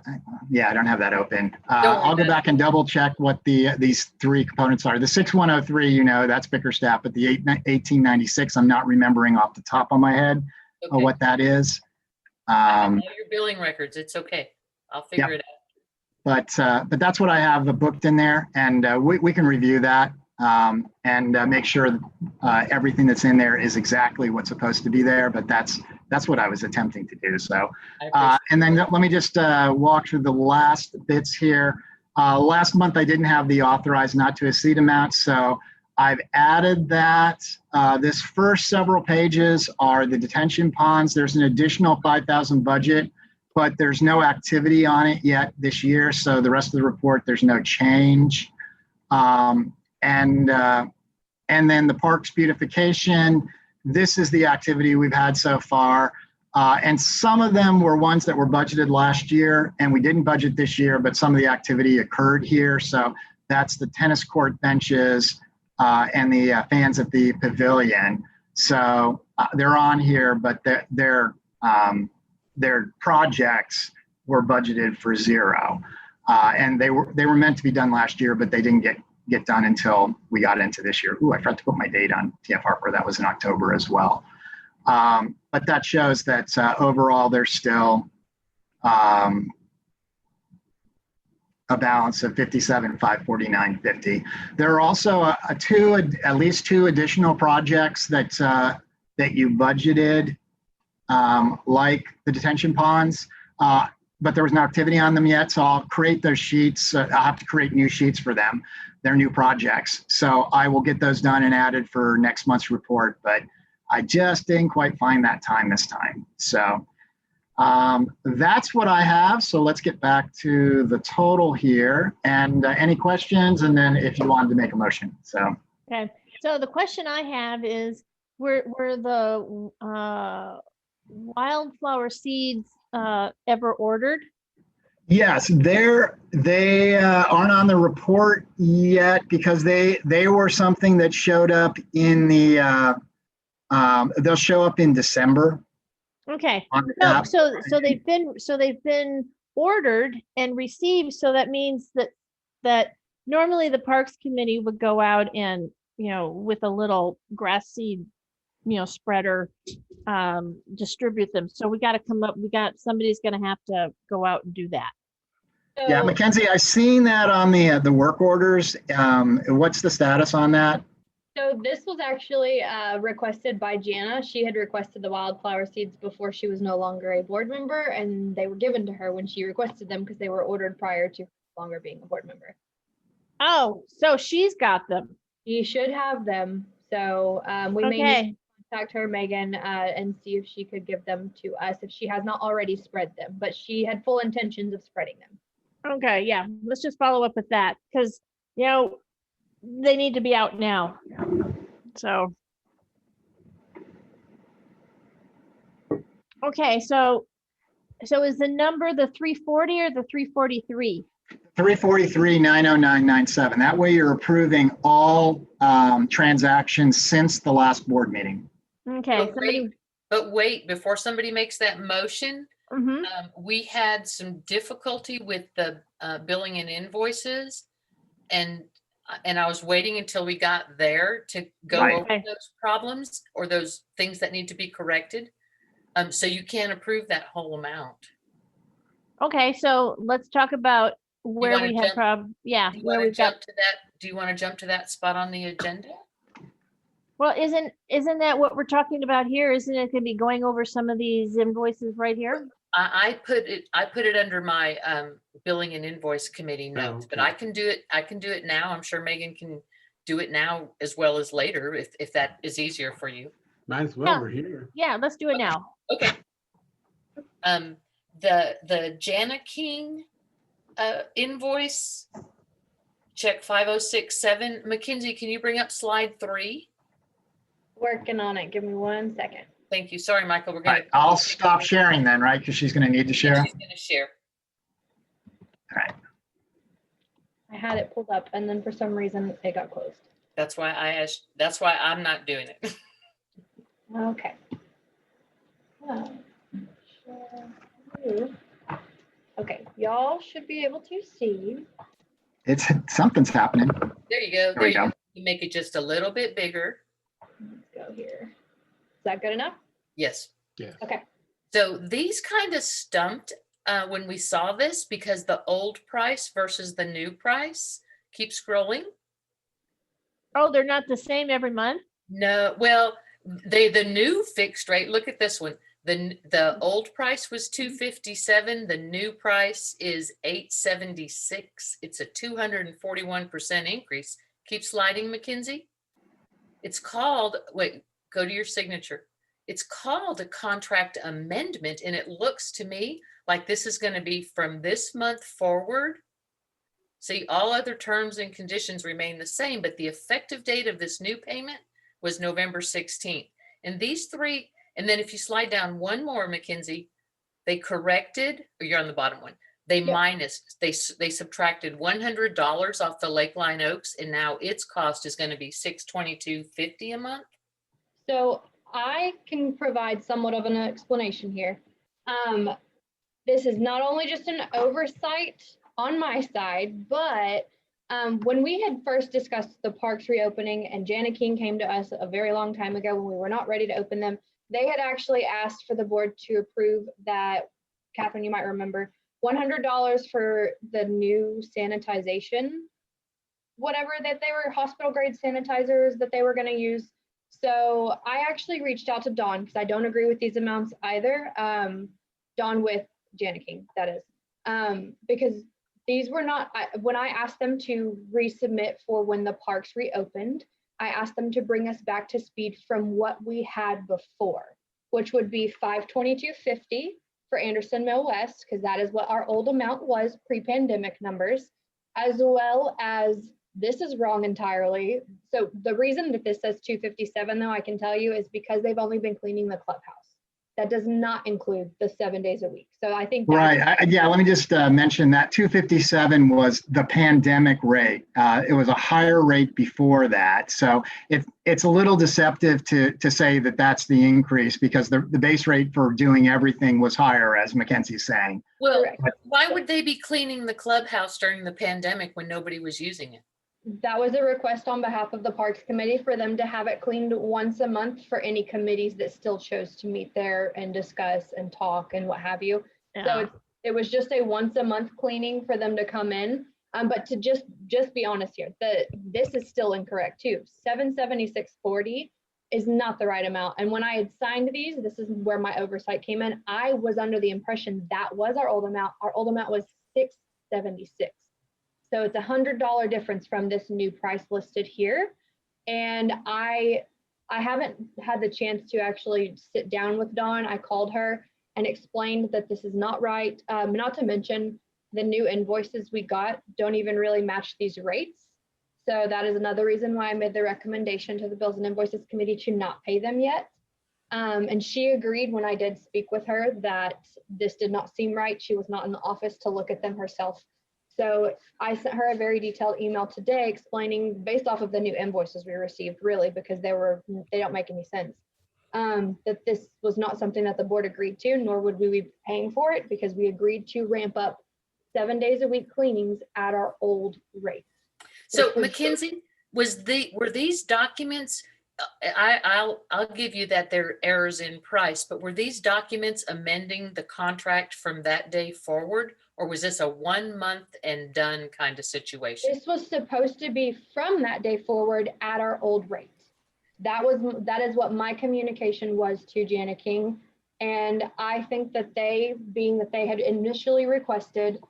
don't have that open. I'll go back and double check what these 3 components are. The 6103, that's Bickerstaff, but the 1896, I'm not remembering off the top of my head what that is. I know your billing records, it's okay. I'll figure it out. But that's what I have booked in there, and we can review that and make sure everything that's in there is exactly what's supposed to be there. But that's what I was attempting to do. So, and then let me just walk through the last bits here. Last month I didn't have the authorized not to exceed amount, so I've added that. This first several pages are the detention ponds. There's an additional 5,000 budget, but there's no activity on it yet this year. So the rest of the report, there's no change. And then the parks beautification, this is the activity we've had so far. And some of them were ones that were budgeted last year and we didn't budget this year, but some of the activity occurred here. So that's the tennis court benches and the fans at the pavilion. So they're on here, but their projects were budgeted for 0. And they were meant to be done last year, but they didn't get get done until we got into this year. Ooh, I forgot to put my date on TF Harper. That was in October as well. But that shows that overall there's still a balance of 57,549.50. There are also at least two additional projects that that you budgeted, like the detention ponds, but there was no activity on them yet. So I'll create those sheets. I'll have to create new sheets for them. They're new projects. So I will get those done and added for next month's report, but I just didn't quite find that time this time. So that's what I have. So let's get back to the total here and any questions. And then if you wanted to make a motion, so. Okay. So the question I have is, were the wildflower seeds ever ordered? Yes, they aren't on the report yet because they were something that showed up in the, they'll show up in December. Okay. On the So, app. so they've been ordered and received. So that means that normally the Parks Committee would go out and, with a little grass seed, spreader, distribute them. So we got to somebody's going to have to go out and do that. Yeah, Mackenzie, I've seen that on the work orders. What's the status on that? So this was actually requested by Jana. She had requested the wildflower seeds before she was no longer a board member, and they were given to her when she requested them because they were ordered prior to no longer being a board member. Oh, so she's got them. You should have them. So we may need to contact her, Megan, and see if she could give them to us if she has not already spread them, but she had full intentions of spreading them. Okay, yeah, let's just follow up with that because, they need to be out now. So. Okay, so is the number the 340 or the 343? 343-90997. That way you're approving all transactions since the last board meeting. Okay. But wait, before somebody makes that motion, Mm-hmm. We had some difficulty with the billing and invoices, and I was waiting until we got there to go over those problems or those things that need to be corrected. So you can't approve that whole amount. Okay, so let's talk about where we have problems. Yeah, where we've got. Do you want to jump to that spot on the agenda? Well, isn't that what we're talking about here? Isn't it going to be going over some of these invoices right here? I put it under my billing and invoice committee notes, but I can do it. I can do it now. I'm sure Megan can do it now as well as later if that is easier for you. Might as well. We're here. Yeah, let's do it now. Okay. The Jana King invoice, check 5067. Mackenzie, can you bring up slide 3? Working on it. Give me 1 second. Thank you. Sorry, Michael. We're going to. I'll stop sharing then, right? Because she's going to need to share. She's going to share. All right. I had it pulled up and then for some reason it got closed. That's why I asked. That's why I'm not doing it. Okay. Okay, y'all should be able to see. Something's happening. There you go. There we go. You make it just a little bit bigger. Let's go here. Is that good enough? Yes. Yeah. Okay. So these kind of stumped when we saw this because the old price versus the new price. Keep scrolling. Oh, they're not the same every month? No, well, the new fixed rate, look at this one. The old price was $257. The new price is $876. It's a 241% increase. Keep sliding, Mackenzie. It's called, wait, go to your signature. It's called a contract amendment, and it looks to me like this is going to be from this month forward. See, all other terms and conditions remain the same, but the effective date of this new payment was November 16th. And these three, and then if you slide down one more, Mackenzie, they corrected, or you're on the bottom one, they minus, they subtracted $100 off the Lakeline Oaks, and now its cost is going to be $622.50 a month. So I can provide somewhat of an explanation here. This is not only just an oversight on my side, but When we had first discussed the parks reopening and Janet King came to us a very long time ago when we were not ready to open them, they had actually asked for the board to approve that, Catherine, you might remember, $100 for the new sanitization, whatever that they were, hospital grade sanitizers that they were going to use. So I actually reached out to Dawn because I don't agree with these amounts either. Dawn with Janet King, that is, because these were not, when I asked them to resubmit for when the parks reopened, I asked them to bring us back to speed from what we had before, which would be $522.50 for Anderson Mill West, because that is what our old amount was pre-pandemic numbers, as well as, this is wrong entirely. So the reason that this says 257 though, I can tell you, is because they've only been cleaning the clubhouse. That does not include the 7 days a week. So I think right. Yeah, let me just mention that 257 was the pandemic rate. It was a higher rate before that. So it's a little deceptive to say that that's the increase, because the base rate for doing everything was higher, as Mackenzie's saying. Well, why would they be cleaning the clubhouse during the pandemic when nobody was using it? That was a request on behalf of the Parks Committee for them to have it cleaned once a month for any committees that still chose to meet there and discuss and talk and what have you. So it was just a once a month cleaning for them to come in. But to just be honest here, this is still incorrect too. $776.40 is not the right amount. And when I had signed these, this is where my oversight came in. I was under the impression that was our old amount. Our old amount was $676. So it's $100 difference from this new price listed here. And I haven't had the chance to actually sit down with Dawn. I called her and explained that this is not right. Not to mention the new invoices we got don't even really match these rates. So that is another reason why I made the recommendation to the Bills and Invoices Committee to not pay them yet. And she agreed when I did speak with her that this did not seem right. She was not in the office to look at them herself. So I sent her a very detailed email today explaining, based off of the new invoices we received, really, because they don't make any sense, that this was not something that the board agreed to, nor would we be paying for it, because we agreed to ramp up 7 days a week cleanings at our old rate. So Mackenzie, were these documents, I'll give you that there are errors in price, but were these documents amending the contract from that day forward? Or was this a 1 month and done kind of situation? This was supposed to be from that day forward at our old rate. That is what my communication was to Janet King. And I think that being that they had initially requested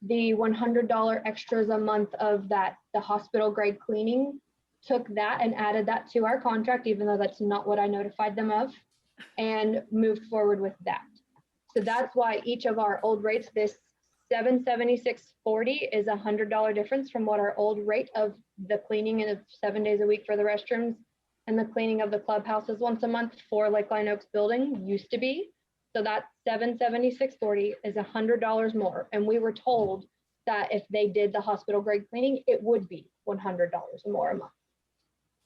the $100 extras a month of the hospital grade cleaning, took that and added that to our contract, even though that's not what I notified them of, and moved forward with that. So that's why each of our old rates, this $776.40 is $100 difference from what our old rate of the cleaning in 7 days a week for the restrooms and the cleaning of the clubhouses once a month for Lakeline Oaks building used to be. So that $776.40 is $100 more. And we were told that if they did the hospital grade cleaning, it would be $100 more a month.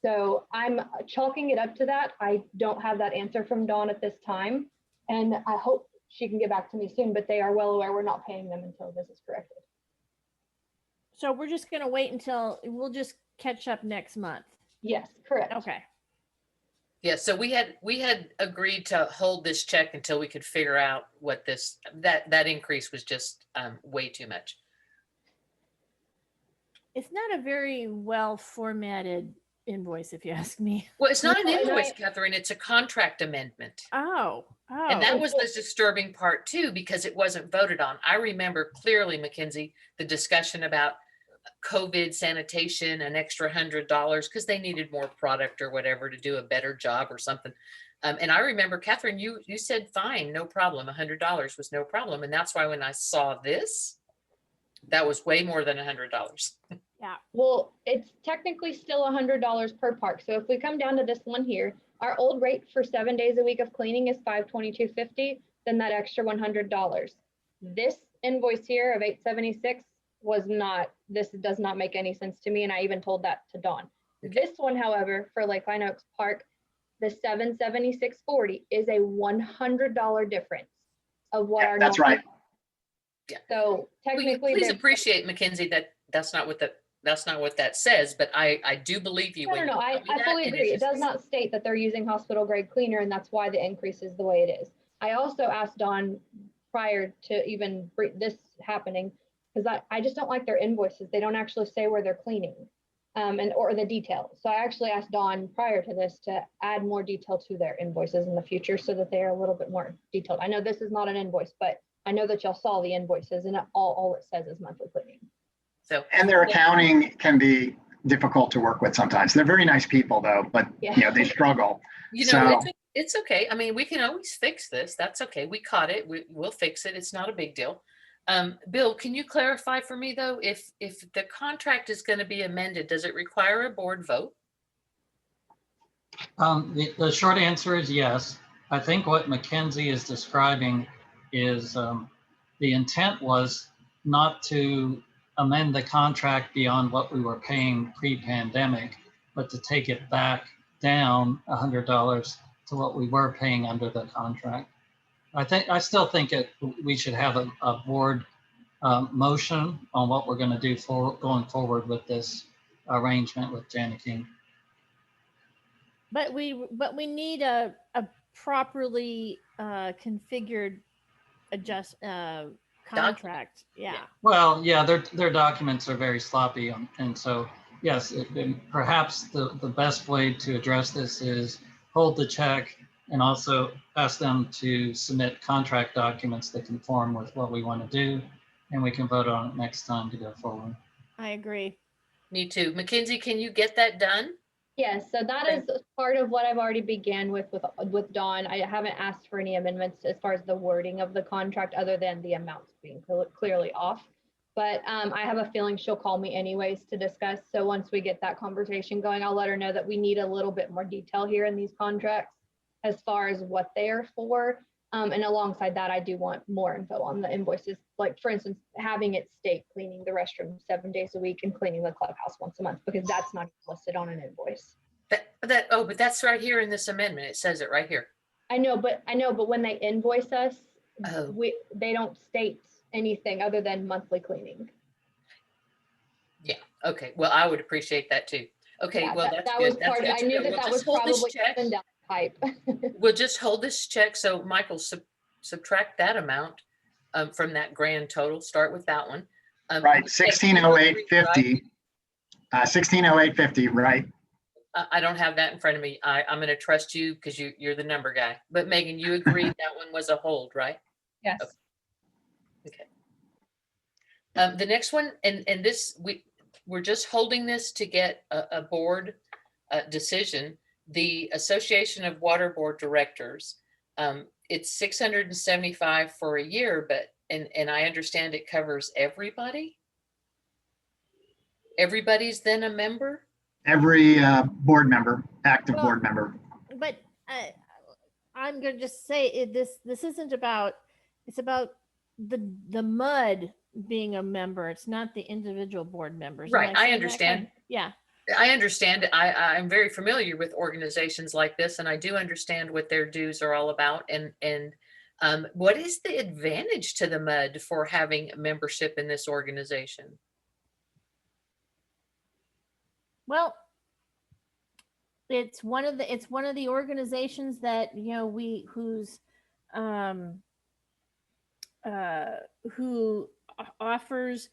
So I'm chalking it up to that. I don't have that answer from Dawn at this time. And I hope she can get back to me soon, but they are well aware we're not paying them until this is corrected. So we're just going to wait until, we'll just catch up next month. Yes, correct. Okay. Yeah, so we had agreed to hold this check until we could figure out what that increase was just way too much. It's not a very well formatted invoice, if you ask me. Well, it's not an invoice, Catherine, it's a contract amendment. Oh. And that was the disturbing part too, because it wasn't voted on. I remember clearly, Mackenzie, the discussion about COVID sanitation, an extra $100 because they needed more product or whatever to do a better job or something. And I remember, Catherine, you said, fine, no problem. $100 was no problem. And that's why when I saw this, that was way more than $100. Yeah, well, it's technically still $100 per park. So if we come down to this one here, our old rate for 7 days a week of cleaning is $522.50, then that extra $100. This invoice here of $876 was not, this does not make any sense to me. And I even told that to Dawn. This one, however, for Lakeline Oaks Park, the $776.40 is a $100 difference of what our that's right. Yeah. So technically, please appreciate, Mackenzie, that that's not what that's not what that says, but I do believe you. No, when no, you no, tell I me that, fully and agree. It just- does not state that they're using hospital grade cleaner and that's why the increase is the way it is. I also asked Dawn prior to even this happening, because I just don't like their invoices. They don't actually say where they're cleaning or the detail. So I actually asked Dawn prior to this to add more detail to their invoices in the future so that they are a little bit more detailed. I know this is not an invoice, but I know that y'all saw the invoices and all it says is monthly cleaning. So, And their accounting can be difficult to work with sometimes. They're very nice people though, but they struggle. you know, it's okay. I mean, we can always fix this. That's okay. We caught it. We'll fix it. It's not a big deal. Bill, can you clarify for me though, if the contract is going to be amended, does it require a board vote? The short answer is yes. I think what Mackenzie is describing is the intent was not to amend the contract beyond what we were paying pre-pandemic, but to take it back down $100 to what we were paying under the contract. I still think we should have a board motion on what we're going to do going forward with this arrangement with Janet King. But we need a properly configured contract. Yeah. Well, yeah, their documents are very sloppy, and so yes, perhaps the best way to address this is hold the check and also ask them to submit contract documents that conform with what we want to do, and we can vote on it next time to go forward. I agree. Me too. Mackenzie, can you get that done? Yes, so that is part of what I've already began with Dawn. I haven't asked for any amendments as far as the wording of the contract, other than the amounts being clearly off. But I have a feeling she'll call me anyways to discuss. So once we get that conversation going, I'll let her know that we need a little bit more detail here in these contracts as far as what they are for. And alongside that, I do want more info on the invoices. Like for instance, having it state cleaning the restroom 7 days a week and cleaning the clubhouse once a month, because that's not listed on an invoice. But that's right here in this amendment. It says it right here. I know, but when they invoice us, they don't state anything other than monthly cleaning. Yeah. Okay. Well, I would appreciate that too. Okay. Yeah, well, that was part of it. I knew that was probably coming down the pipe. We'll just hold this check. So Michael, subtract that amount from that grand total. Start with that one. Right. 1608.50. 1608.50. Right. I don't have that in front of me. I'm going to trust you because you're the number guy. But Megan, you agreed that one was a hold, right? Yes. Okay. The next one, and this we're just holding this to get a board decision. The Association of Water Board Directors, it's $675 for a year, but and I understand it covers everybody. Everybody's then a member. Every board member, active board member. But I'm going to just say this isn't about, it's about the MUD being a member. It's not the individual board members. Right. I understand. Yeah. I understand. I'm very familiar with organizations like this, and I do understand what their dues are all about. And what is the advantage to the MUD for having membership in this organization? Well, it's one of the organizations that, you know, who offers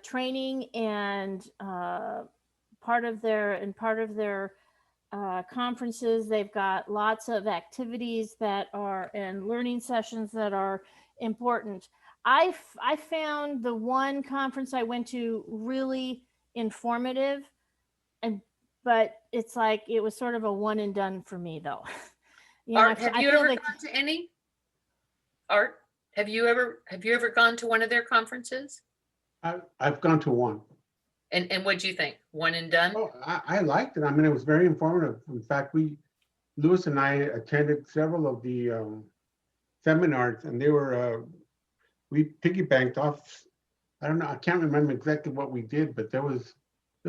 training and part of their conferences. They've got lots of activities that are and learning sessions that are important. I found the one conference I went to really informative, but it's like it was sort of a one and done for me though. Art, have you ever gone to any? Art, have you ever gone to one of their conferences? I've gone to one. And what'd you think? One and done? Oh, I liked it. I mean, it was very informative. In fact, Lewis and I attended several of the seminars, and they were, we piggybacked off. I don't know, I can't remember exactly what we did, but there was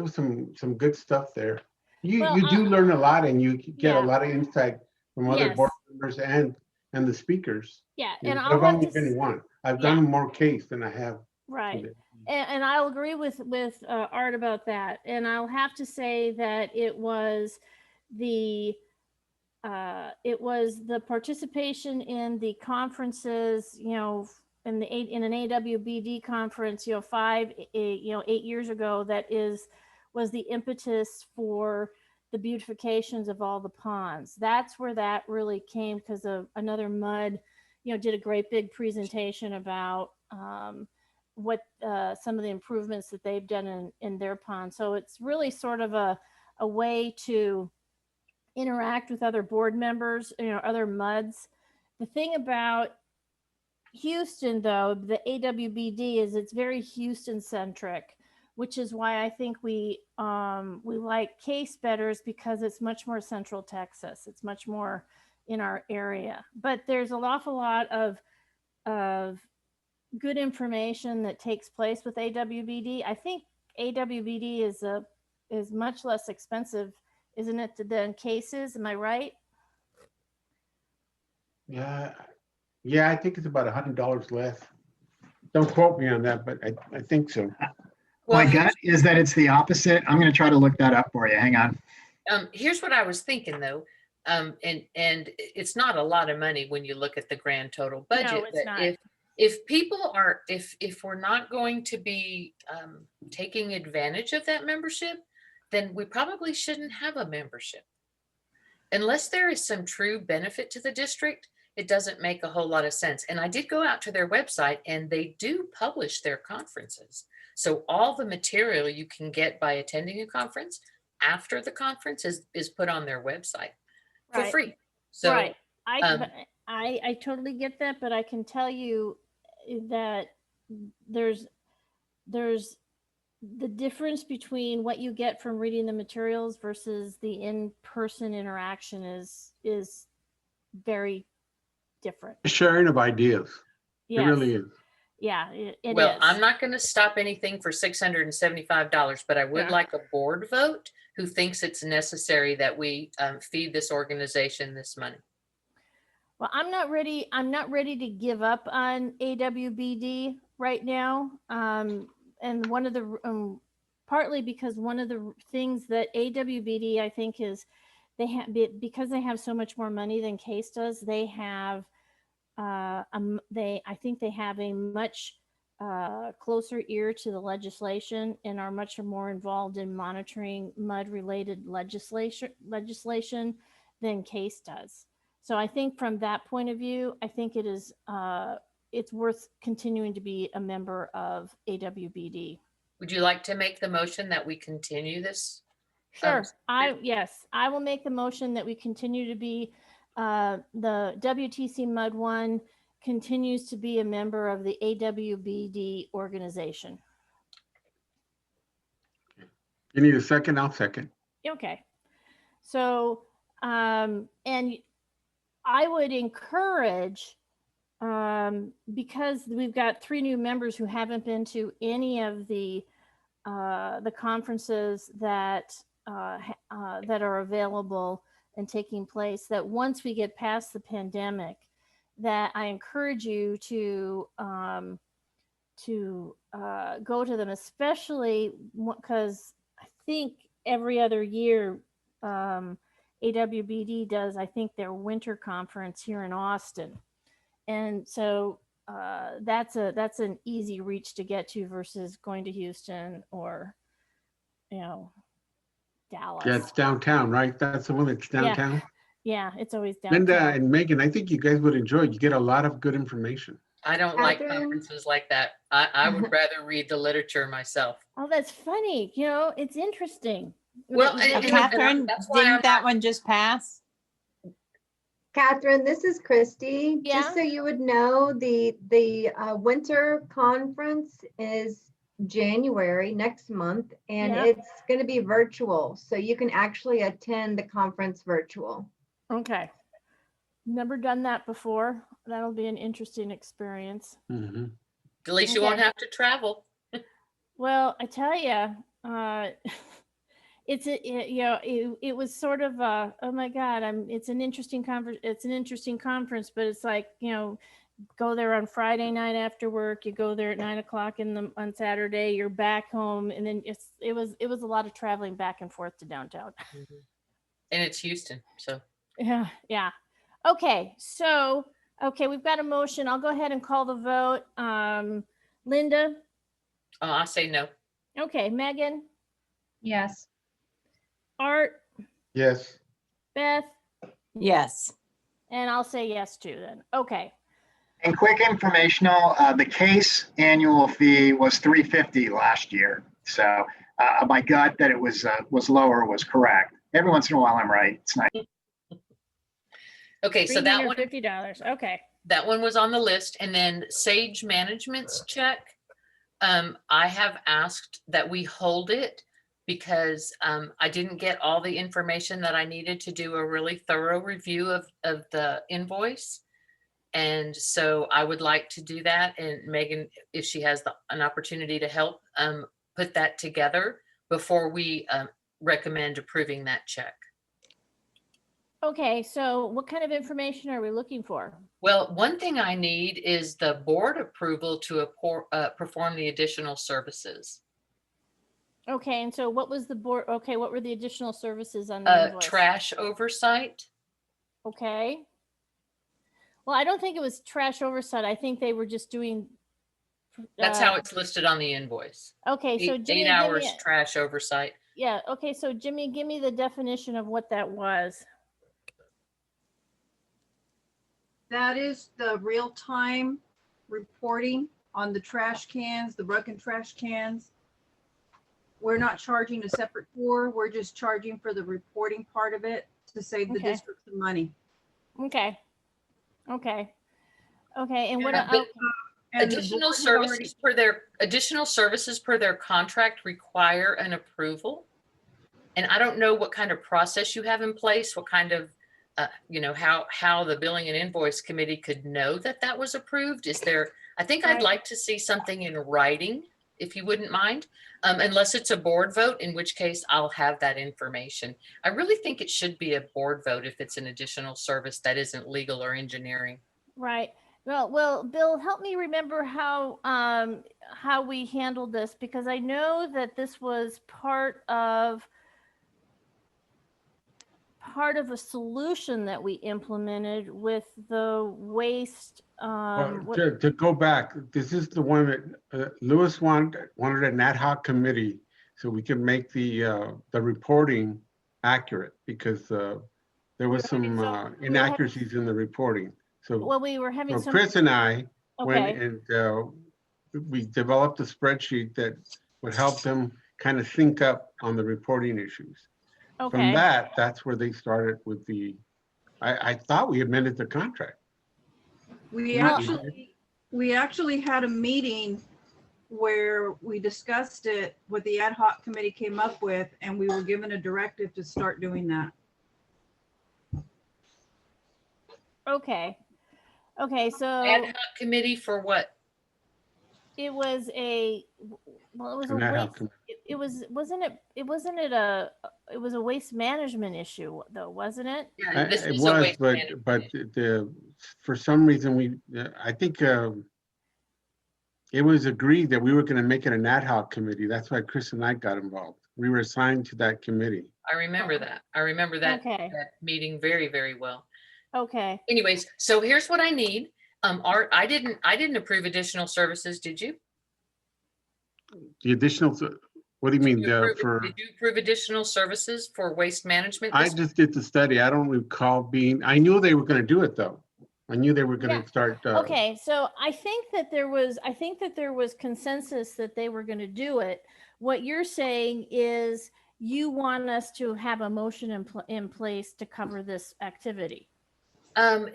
some good stuff there. You do learn a lot, and you get a lot of insight from other board members and the speakers. Yeah, and and I've only been one. I've done more case than I have. Right. and I'll agree with Art about that. And I'll have to say that it was the participation in the conferences, you know, in an AWBD conference, you know, 8 years ago, was the impetus for the beautifications of all the ponds. That's where that really came, because of another MUD, you know, did a great big presentation about what some of the improvements that they've done in their pond. So it's really sort of a way to interact with other board members, you know, other MUDs. The thing about Houston, though, the AWBD, is it's very Houston centric, which is why I think we like Case better, is because it's much more Central Texas. It's much more in our area. But there's an awful lot of good information that takes place with AWBD. I think AWBD is much less expensive, isn't it, than Cases? Am I right? Yeah, I think it's about $100 less. Don't quote me on that, but I think so. My gut is that it's the opposite. I'm going to try to look that up for you. Hang on. Here's what I was thinking though. And it's not a lot of money when you look at the grand total budget. No, it's not. If people are, if we're not going to be taking advantage of that membership, then we probably shouldn't have a membership. Unless there is some true benefit to the district, it doesn't make a whole lot of sense. And I did go out to their website and they do publish their conferences. So all the material you can get by attending a conference after the conference is put on their website for free. So right. I totally get that, but I can tell you that there's the difference between what you get from reading the materials versus the in-person interaction is very different. Sharing of ideas. Yes. It really is. Yeah, it well, is. I'm not going to stop anything for $675, but I would like a board vote who thinks it's necessary that we feed this organization this money. Well, I'm not ready to give up on AWBD right now. And one of the partly because one of the things that AWBD, I think, is because they have so much more money than Case does. They have I think they have a much closer ear to the legislation and are much more involved in monitoring MUD-related legislation than Case does. So I think from that point of view, I think it is it's worth continuing to be a member of AWBD. Would you like to make the motion that we continue this? Sure. Yes, I will make the motion that we continue to be the WTCMUD1 continues to be a member of the AWBD organization. You need a second? I'll second. Okay. So, and I would encourage, because we've got 3 new members who haven't been to any of the conferences that are available and taking place, that once we get past the pandemic, that I encourage you to go to them, especially because I think every other year AWBD does, I think, their winter conference here in Austin. And so that's an easy reach to get to versus going to Houston or, Dallas. Yeah, it's downtown, right? That's the one that's downtown. Yeah, it's always downtown. Linda and Megan, I think you guys would enjoy it. You get a lot of good information. I don't like conferences like that. I would rather read the literature myself. Oh, that's funny. It's interesting. Well, Catherine, didn't that one just pass? Catherine, this is Christy. Yeah? Just so you would know, the winter conference is January next month, and it's going to be virtual, so you can actually attend the conference virtual. Okay. Never done that before. That'll be an interesting experience. Mm-hmm. At least you won't have to travel. Well, I tell you, it was sort of oh my God, it's an interesting conference. It's an interesting conference, but it's like, go there on Friday night after work, you go there at 9 o'clock on Saturday, you're back home. And then it was a lot of traveling back and forth to downtown. And it's Houston, so. Yeah. Yeah. Okay. So, okay. We've got a motion. I'll go ahead and call the vote. Linda. Oh, I say no. Okay. Megan. Yes. Art. Yes. Beth. Yes. And I'll say yes too then. Okay. And quick informational, the case annual fee was $350 last year. So my gut that it was lower was correct. Every once in a while, I'm right. It's nice. Okay, so that one, $350. Okay. that one was on the list. And then Sage Management's check, I have asked that we hold it because I didn't get all the information that I needed to do a really thorough review of the invoice. And so I would like to do that. And Megan, if she has an opportunity to help put that together before we recommend approving that check. Okay. So what kind of information are we looking for? Well, one thing I need is the board approval to perform the additional services. Okay. And so what was the board? Okay. What were the additional services on the invoice? Trash oversight. Okay. Well, I don't think it was trash oversight. I think they were just doing. That's how it's listed on the invoice. Okay. So Jimmy, 8 hours trash oversight. Yeah. Okay. So Jimmy, give me the definition of what that was. That is the real-time reporting on the trash cans, the broken trash cans. We're not charging a separate for, we're just charging for the reporting part of it to save the Okay. district some money. Okay. Okay. Okay. And what? Yeah, but, Okay. And the additional board had services per their contract require an approval. And I don't know what kind of process you have in place, what kind of, how the billing and invoice committee could know that that was approved. Is there, I think I'd like to see something in writing, if you wouldn't mind, unless it's a board vote, in which case I'll have that information. I really think it should be a board vote if it's an additional service that isn't legal or engineering. Right. Well, Bill, help me remember how we handled this, because I know that this was part of a solution that we implemented with the waste. To go back, this is the one that Lewis wanted an ad hoc committee so we can make the reporting accurate, because there was some inaccuracies in the reporting. So well, we were having some. Chris and I went Okay. and we developed a spreadsheet that would help them kind of sync up on the reporting issues. Okay. From that's where they started with the, I thought we amended the contract. We actually had a meeting where we discussed it, what the ad hoc committee came up with, and we were given a directive to start doing that. Okay. Okay. So Ad hoc committee for what? it was a, well, it was a An ad hoc waste. committee. It was a waste management issue though, wasn't it? Yeah, this It was a was, waste but management. for some reason I think it was agreed that we were going to make it an ad hoc committee. That's why Chris and I got involved. We were assigned to that committee. I remember that. I remember that, Okay. that meeting very, very well. Okay. Anyways, so here's what I need. Art, I didn't approve additional services, did you? The additional, what do you mean? Did you approve additional services for waste management? I just did the study. I don't recall I knew they were going to do it though. I knew they were going to start. Okay, so I think that there was consensus that they were going to do it. What you're saying is you want us to have a motion in place to cover this activity.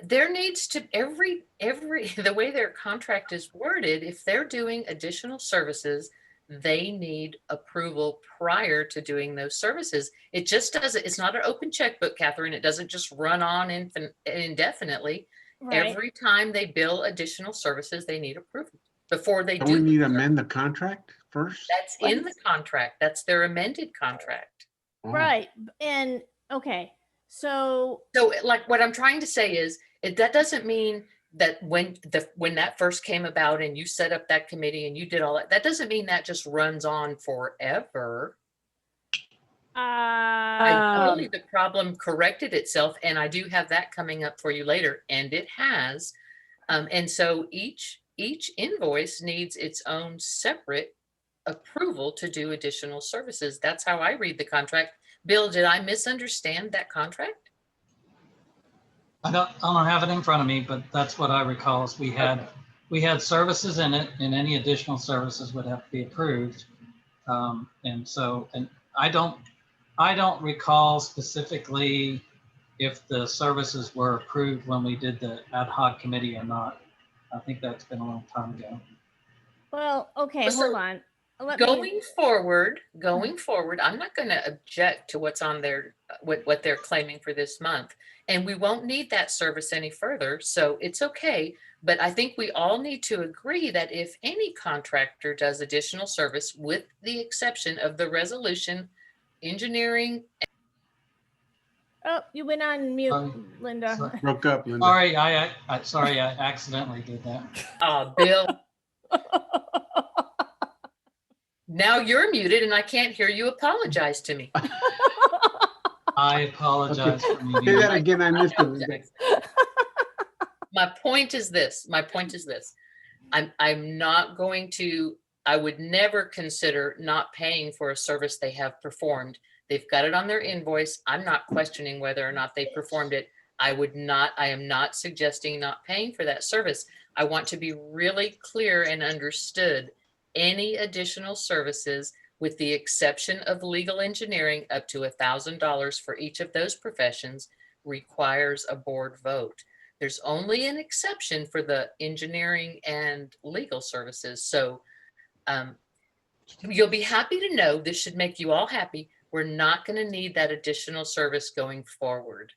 There needs to the way their contract is worded, if they're doing additional services, they need approval prior to doing those services. It just doesn't, it's not an open checkbook, Catherine. It doesn't just run on indefinitely. Right. Every time they bill additional services, they need approval before they Don't do. we need to amend the contract first? That's in the contract. That's their amended contract. Oh. Right. And okay. So like what I'm trying to say is that doesn't mean that when that first came about and you set up that committee and you did all that, that doesn't mean that just runs on forever. Ideally, the problem corrected itself, and I do have that coming up for you later, and it has. And so each invoice needs its own separate approval to do additional services. That's how I read the contract. Bill, did I misunderstand that contract? I don't have it in front of me, but that's what I recall is we had services in it, and any additional services would have to be approved. And I don't recall specifically if the services were approved when we did the ad hoc committee or not. I think that's been a long time ago. Well, okay, So hold on. Going forward, I'm not going to object to what's on there, what they're claiming for this month. And we won't need that service any further. So it's okay. But I think we all need to agree that if any contractor does additional service, with the exception of the resolution, engineering. Oh, you went on mute, Linda. Broke up, Linda. Sorry, I accidentally did that. Oh, Bill. Now you're muted and I can't hear you apologize to me. I apologize for muting. Say that again, I missed it. My point is this. I'm not going to, I would never consider not paying for a service they have performed. They've got it on their invoice. I'm not questioning whether or not they performed it. I am not suggesting not paying for that service. I want to be really clear and understood. Any additional services, with the exception of legal engineering, up to $1,000 for each of those professions, requires a board vote. There's only an exception for the engineering and legal services. So you'll be happy to know, this should make you all happy, we're not going to need that additional service going forward.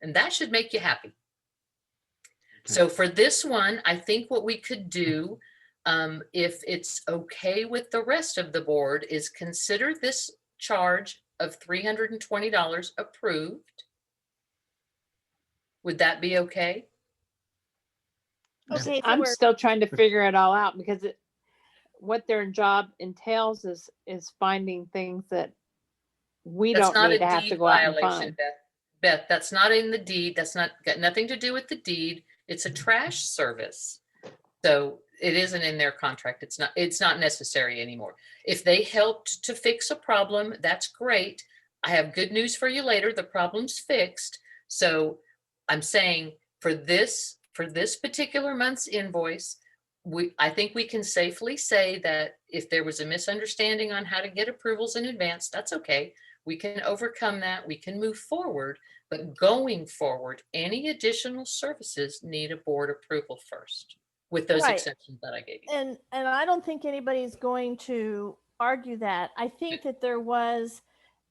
And that should make you happy. Okay. So for this one, I think what we could do, if it's okay with the rest of the board, is consider this charge of $320 approved. Would that be okay? Okay, I'm still trying to figure it all out, because what their job entails is finding things that we don't need to have to go out and find. Beth, that's not in the deed. That's not got nothing to do with the deed. It's a trash service. So it isn't in their contract. It's not necessary anymore. If they helped to fix a problem, that's great. I have good news for you later. The problem's fixed. So I'm saying for this particular month's invoice, I think we can safely say that if there was a misunderstanding on how to get approvals in advance, that's okay. We can overcome that. We can move forward. But going forward, any additional services need a board approval first, with those exceptions that I gave you. And I don't think anybody's going to argue that. I think that there was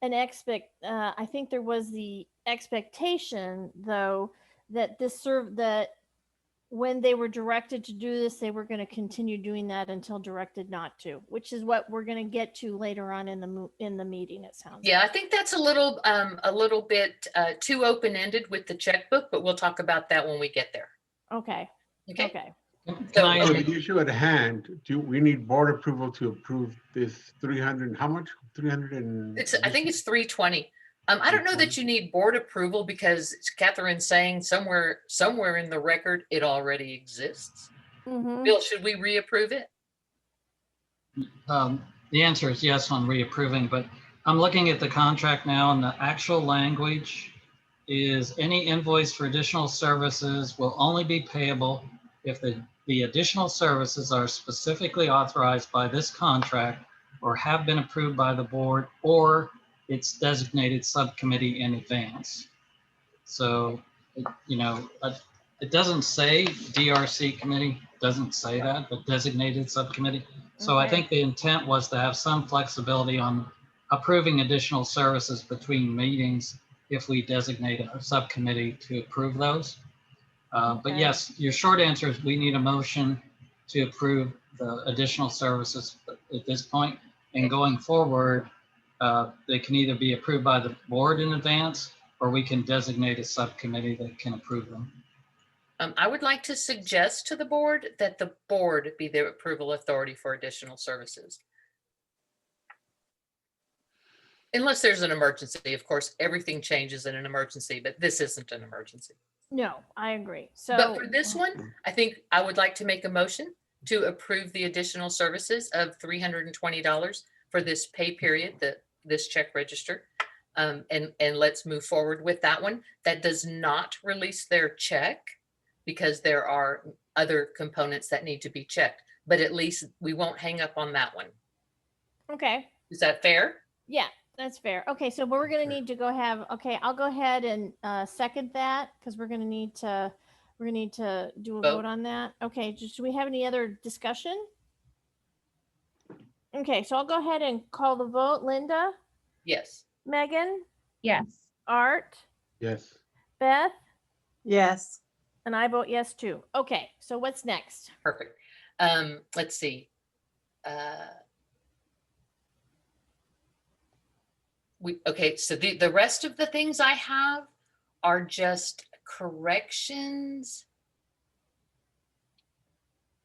I think there was the expectation, though, that that when they were directed to do this, they were going to continue doing that until directed not to, which is what we're going to get to later on in the meeting, it sounds. Yeah, like. I think that's a little bit too open-ended with the checkbook, but we'll talk about that when we get there. Okay. Okay. So the issue at hand, we need board approval to approve this 300, how much? 300 and... I think it's 320. I don't know that you need board approval, because Catherine's saying somewhere in the record it already exists. Mm-hmm. Bill, should we reapprove it? The answer is yes on reapproving, but I'm looking at the contract now, and the actual language is any invoice for additional services will only be payable if the additional services are specifically authorized by this contract or have been approved by the board or its designated subcommittee in advance. So, it doesn't say DRC committee, doesn't say that, but designated subcommittee. So I think the intent was to have some flexibility on approving additional services between meetings if we designate a subcommittee to approve those. But yes, your short answer is we need a motion to approve the additional services at this point. And going forward, they can either be approved by the board in advance, or we can designate a subcommittee that can approve them. I would like to suggest to the board that the board be the approval authority for additional services. Unless there's an emergency, of course, everything changes in an emergency, but this isn't an emergency. No, I agree. But So for this one, I think I would like to make a motion to approve the additional services of $320 for this pay period, this check register. And let's move forward with that one. That does not release their check because there are other components that need to be checked, but at least we won't hang up on that one. okay. Is that fair? Yeah, that's fair. Okay, so we're gonna need to okay, I'll go ahead and second that because we're gonna need to do a vote on that. Okay, just do we have any other discussion? Okay, so I'll go ahead and call the vote. Linda, Yes. Megan, Yes. Art, Yes. Beth, Yes. and I vote yes too. Okay, so what's next? Perfect. Let's see. Okay, so the rest of the things I have are just corrections.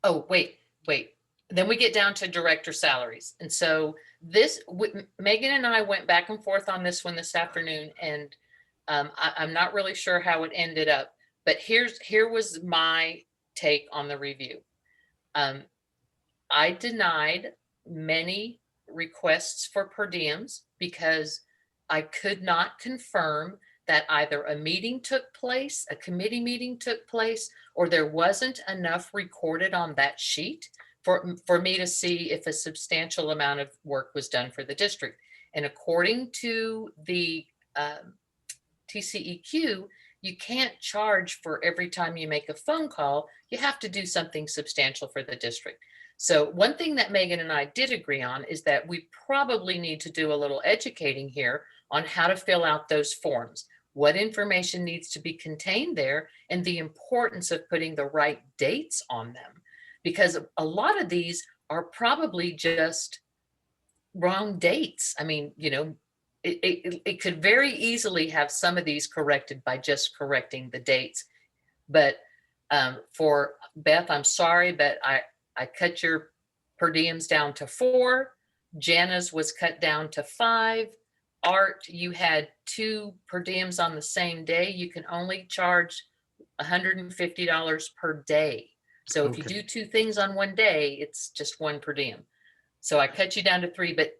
Oh, wait. Then we get down to director salaries. And so Megan and I went back and forth on this one this afternoon, and I'm not really sure how it ended up, but here was my take on the review. I denied many requests for per diems because I could not confirm that either a meeting took place, a committee meeting took place, or there wasn't enough recorded on that sheet for me to see if a substantial amount of work was done for the district. And according to the TCEQ, you can't charge for every time you make a phone call. You have to do something substantial for the district. So one thing that Megan and I did agree on is that we probably need to do a little educating here on how to fill out those forms, what information needs to be contained there, and the importance of putting the right dates on them. Because a lot of these are probably just wrong dates. I mean, it could very easily have some of these corrected by just correcting the dates. But for Beth, I'm sorry, but I cut your per diems down to 4. Jana's was cut down to 5. Art, you had 2 per diems on the same day. You can only charge $150 per day. So if you do 2 things on one day, it's just 1 per diem. So I cut you down to 3, but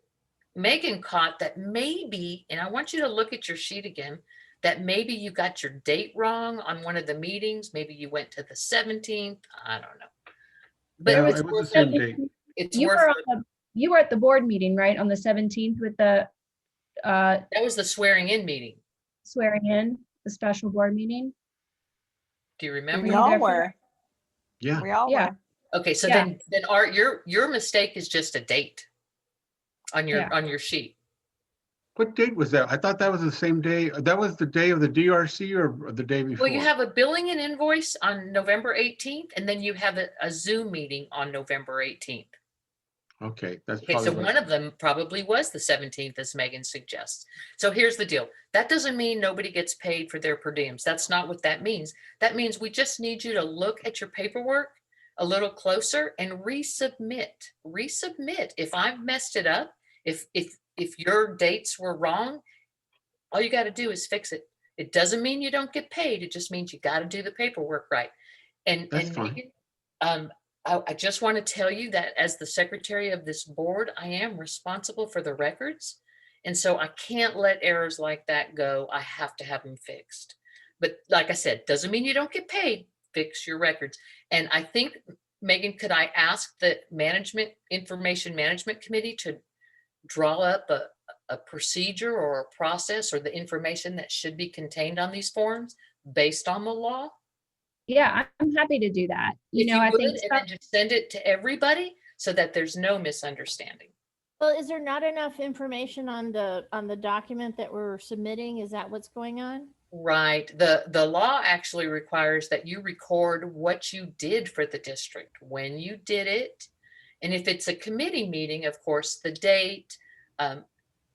Megan caught that maybe, and I want you to look at your sheet again, that maybe you got your date wrong on one of the meetings. Maybe you went to the 17th. I don't know. But Yeah, it's it was worth the same date. It's You worth were you were at the board meeting, right, on the 17th with the that was the swearing in meeting. swearing in, the special board meeting? Do you remember? We all were. Yeah. We all Yeah. were. Okay, so Yeah. then Art, your mistake is just a date on your sheet. What date was that? I thought that was the same day. That was the day of the DRC or the day before? Well, you have a billing and invoice on November 18th, and then you have a Zoom meeting on November 18th. Okay, that's Okay, probably so what- one of them probably was the 17th, as Megan suggests. So here's the deal. That doesn't mean nobody gets paid for their per diems. That's not what that means. That means we just need you to look at your paperwork a little closer and resubmit. Resubmit. If I've messed it up, if your dates were wrong, all you got to do is fix it. It doesn't mean you don't get paid. It just means you got to do the paperwork right. And Megan, I just want to tell you that as the secretary of this board, I am responsible for the records. And so I can't let errors like that go. I have to have them fixed. But like I said, doesn't mean you don't get paid. Fix your records. And I think, Megan, could I ask the Information Management Committee to draw up a procedure or a process or the information that should be contained on these forms based on the law? Yeah, I'm happy to do that. If I would, think and then just send it to everybody so that there's no misunderstanding. Well, is there not enough information on the document that we're submitting? Is that what's going on? Right. The law actually requires that you record what you did for the district, when you did it. And if it's a committee meeting, of course, the date,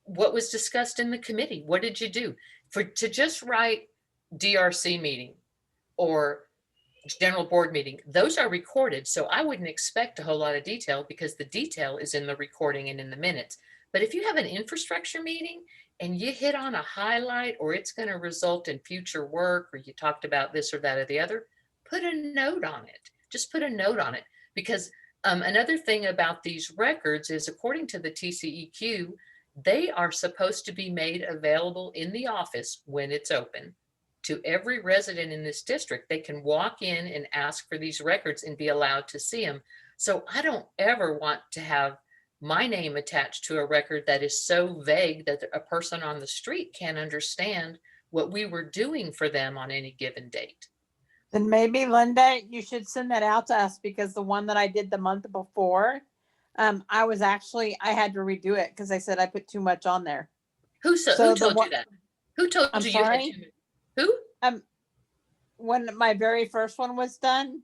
what was discussed in the committee, what did you do? To just write DRC meeting or general board meeting, those are recorded. So I wouldn't expect a whole lot of detail because the detail is in the recording and in the minutes. But if you have an infrastructure meeting and you hit on a highlight, or it's going to result in future work, or you talked about this or that or the other, put a note on it. Just put a note on it. Because another thing about these records is, according to the TCEQ, they are supposed to be made available in the office when it's open to every resident in this district. They can walk in and ask for these records and be allowed to see them. So I don't ever want to have my name attached to a record that is so vague that a person on the street can't understand what we were doing for them on any given date. Then maybe, Linda, you should send that out to us, because the one that I did the month before, I had to redo it because I said I put too much on there. Who told you that? Who told I'm you sorry? you had too much? Who? When my very first one was done,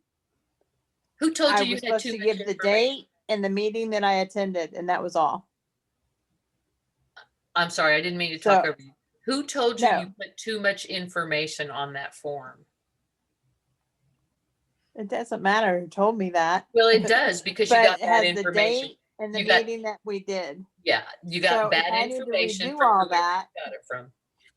Who told I you was you had supposed too to much give the information? date and the meeting that I attended, and that was all. I'm sorry, I didn't mean to talk So- over you. Who told you No. you put too much information on that form? It doesn't matter who told me that. Well, it does, because you But got it bad has the information. date and the You got- meeting that we did. Yeah, you got So if bad I need to information redo from all whoever you that, got it from.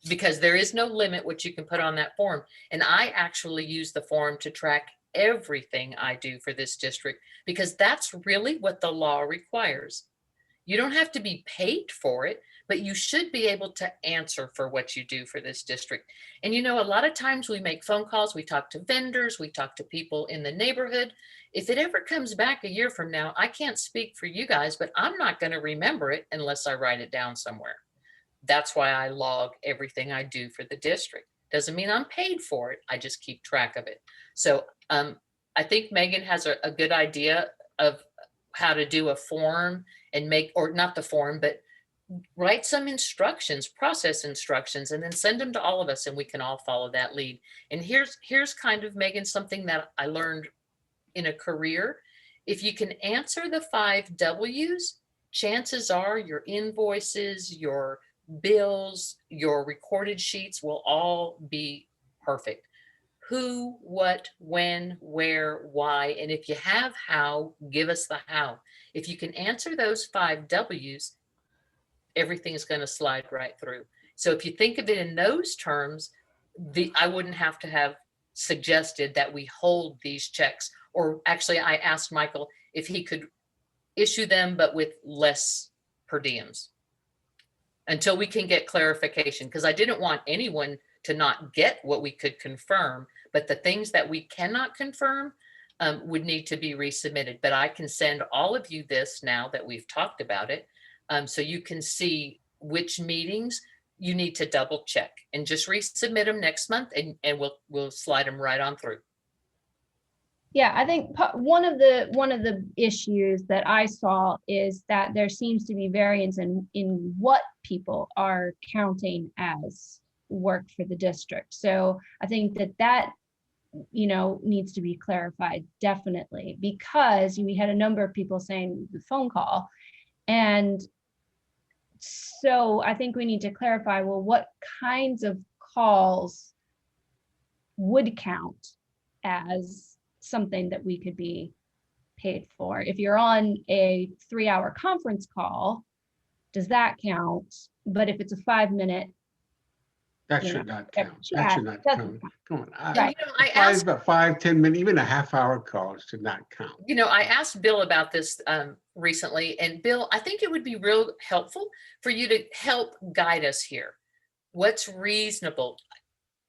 Because there is no limit what you can put on that form. And I actually use the form to track everything I do for this district, because that's really what the law requires. You don't have to be paid for it, but you should be able to answer for what you do for this district. And you know, a lot of times we make phone calls, we talk to vendors, we talk to people in the neighborhood. If it ever comes back a year from now, I can't speak for you guys, but I'm not going to remember it unless I write it down somewhere. That's why I log everything I do for the district. Doesn't mean I'm paid for it. I just keep track of it. So I think Megan has a good idea of how to do a form and or not the form, but write some instructions, process instructions, and then send them to all of us, and we can all follow that lead. And here's kind of, Megan, something that I learned in a career. If you can answer the 5 W's, chances are your invoices, your bills, your recorded sheets will all be perfect. Who, what, when, where, why, and if you have how, give us the how. If you can answer those 5 W's, everything's going to slide right through. So if you think of it in those terms, I wouldn't have to have suggested that we hold these checks. Or actually, I asked Michael if he could issue them, but with less per diems, until we can get clarification, because I didn't want anyone to not get what we could confirm, but the things that we cannot confirm would need to be resubmitted. But I can send all of you this now that we've talked about it, so you can see which meetings you need to double check, and just resubmit them next month, and we'll slide them right on through. Yeah, I think one of the issues that I saw is that there seems to be variance in what people are counting as work for the district. So I think that needs to be clarified, definitely, because we had a number of people saying the phone call. And so I think we need to clarify, well, what kinds of calls would count as something that we could be paid for? If you're on a 3-hour conference call, does that count? But if it's a 5-minute, That should not count. That should not count. Come on. Right. I asked, 5-10 minutes, even a half-hour call should not count. I asked Bill about this recently, and Bill, I think it would be real helpful for you to help guide us here. What's reasonable?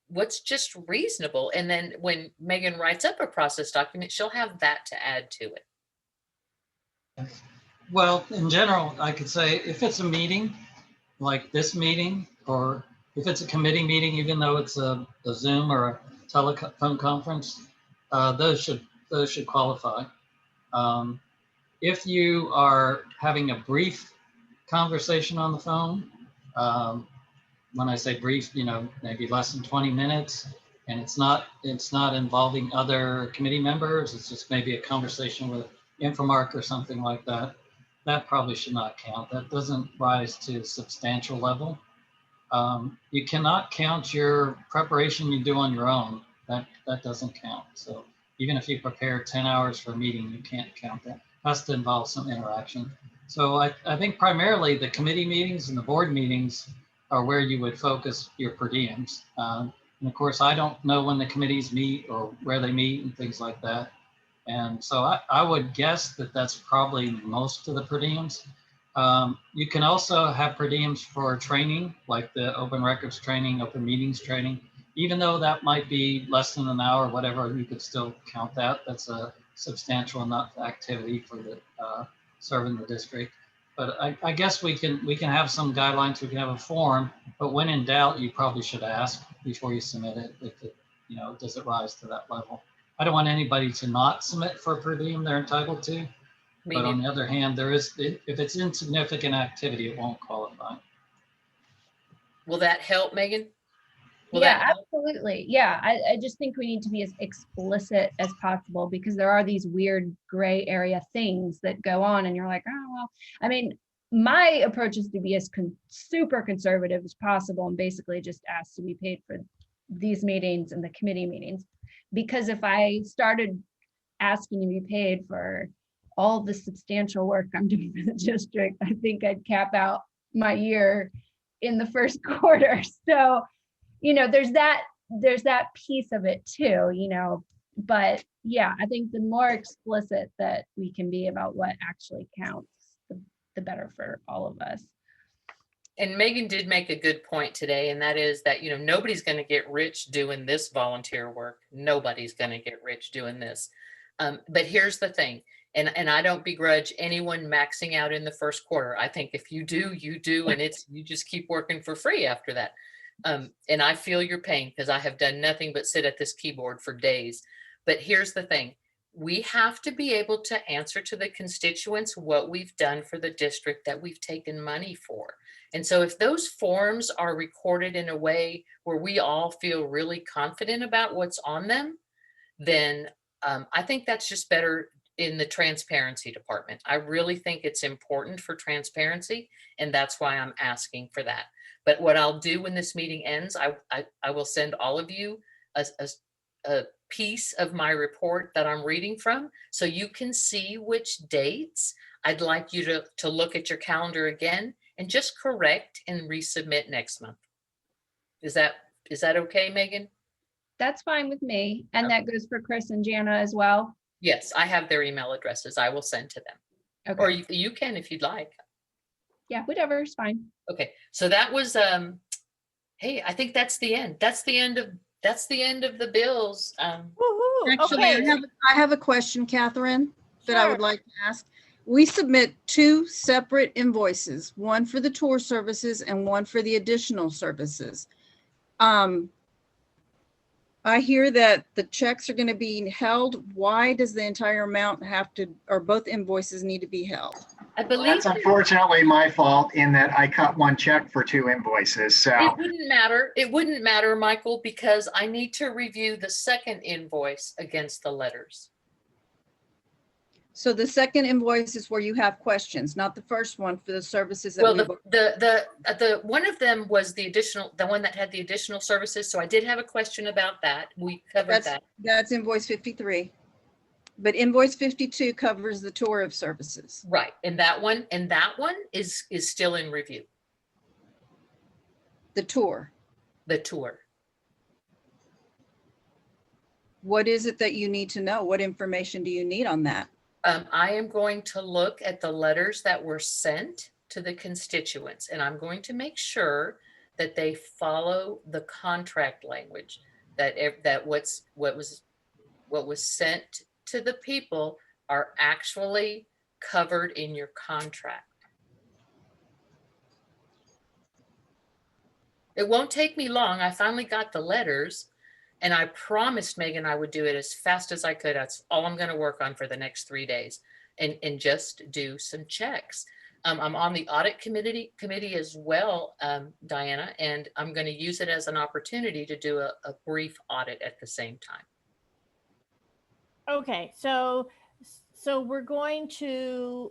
What's just reasonable? And then when Megan writes up a process document, she'll have that to add to it. Well, in general, I could say if it's a meeting like this meeting, or if it's a committee meeting, even though it's a Zoom or a telephone conference, those should qualify. If you are having a brief conversation on the phone, when I say brief, maybe less than 20 minutes, and it's not involving other committee members, it's just maybe a conversation with Infomark or something like that, that probably should not count. That doesn't rise to substantial level. You cannot count your preparation you do on your own. That doesn't count. So Even if you prepare 10 hours for a meeting, you can't count that. It has to involve some interaction. So I think primarily the committee meetings and the board meetings are where you would focus your per diems. And of course, I don't know when the committees meet or where they meet and things like that. And so I would guess that that's probably most of the per diems. You can also have per diems for training, like the open records training, open meetings training. Even though that might be less than an hour, whatever, you could still count that. That's a substantial enough activity for the serving the district. But I guess we can have some guidelines. We can have a form, but when in doubt, you probably should ask before you submit it. If it, does it rise to that level? I don't want anybody to not submit for a per diem they're entitled to. But on the other hand, if it's insignificant activity, it won't qualify. Will that help, Megan? Will yeah, that help? absolutely. Yeah, I just think we need to be as explicit as possible because there are these weird gray area things that go on and you're like, oh, well, I mean, my approach is to be as super conservative as possible and basically just ask to be paid for these meetings and the committee meetings. Because if I started asking to be paid for all the substantial work I'm doing for the district, I think I'd cap out my year in the first quarter. So, there's that piece of it too, but yeah, I think the more explicit that we can be about what actually counts, the better for all of us. And Megan did make a good point today, and that is that, nobody's going to get rich doing this volunteer work. Nobody's going to get rich doing this. But here's the thing, and I don't begrudge anyone maxing out in the first quarter. I think if you do, you do, and you just keep working for free after that. And I feel your pain because I have done nothing but sit at this keyboard for days. But here's the thing. We have to be able to answer to the constituents what we've done for the district that we've taken money for. And so if those forms are recorded in a way where we all feel really confident about what's on them, then I think that's just better in the transparency department. I really think it's important for transparency, and that's why I'm asking for that. But what I'll do when this meeting ends, I will send all of you a piece of my report that I'm reading from, so you can see which dates I'd like you to look at your calendar again and just correct and resubmit next month. Is that okay, Megan? That's fine with me. And that goes for Chris and Jana as well. Yes, I have their email addresses. I will send to them. Okay. Or you can if you'd like. Yeah, whatever is fine. Okay, so that was hey, I think that's the end. That's the end of the bills. Actually, Okay. I have a question, Catherine, that I Sure. would like to ask. We submit 2 separate invoices, one for the tour services and one for the additional services. I hear that the checks are going to be held. Why does the entire amount have to, or both invoices need to be held? I believe That's unfortunately my fault in that I cut one check for 2 invoices. So it wouldn't matter. It wouldn't matter, Michael, because I need to review the second invoice against the letters. So the second invoice is where you have questions, not the first one for the services that Well, we. the one of them was the one that had the additional services. So I did have a question about that. We covered that. That's invoice 53. But invoice 52 covers the tour of services. Right. And that one is still in review. The tour. The tour. What is it that you need to know? What information do you need on that? I am going to look at the letters that were sent to the constituents, and I'm going to make sure that they follow the contract language, that what was sent to the people are actually covered in your contract. It won't take me long. I finally got the letters. And I promised Megan I would do it as fast as I could. That's all I'm going to work on for the next 3 days and just do some checks. I'm on the audit committee as well, Diana, and I'm going to use it as an opportunity to do a brief audit at the same time. Okay, so we're going to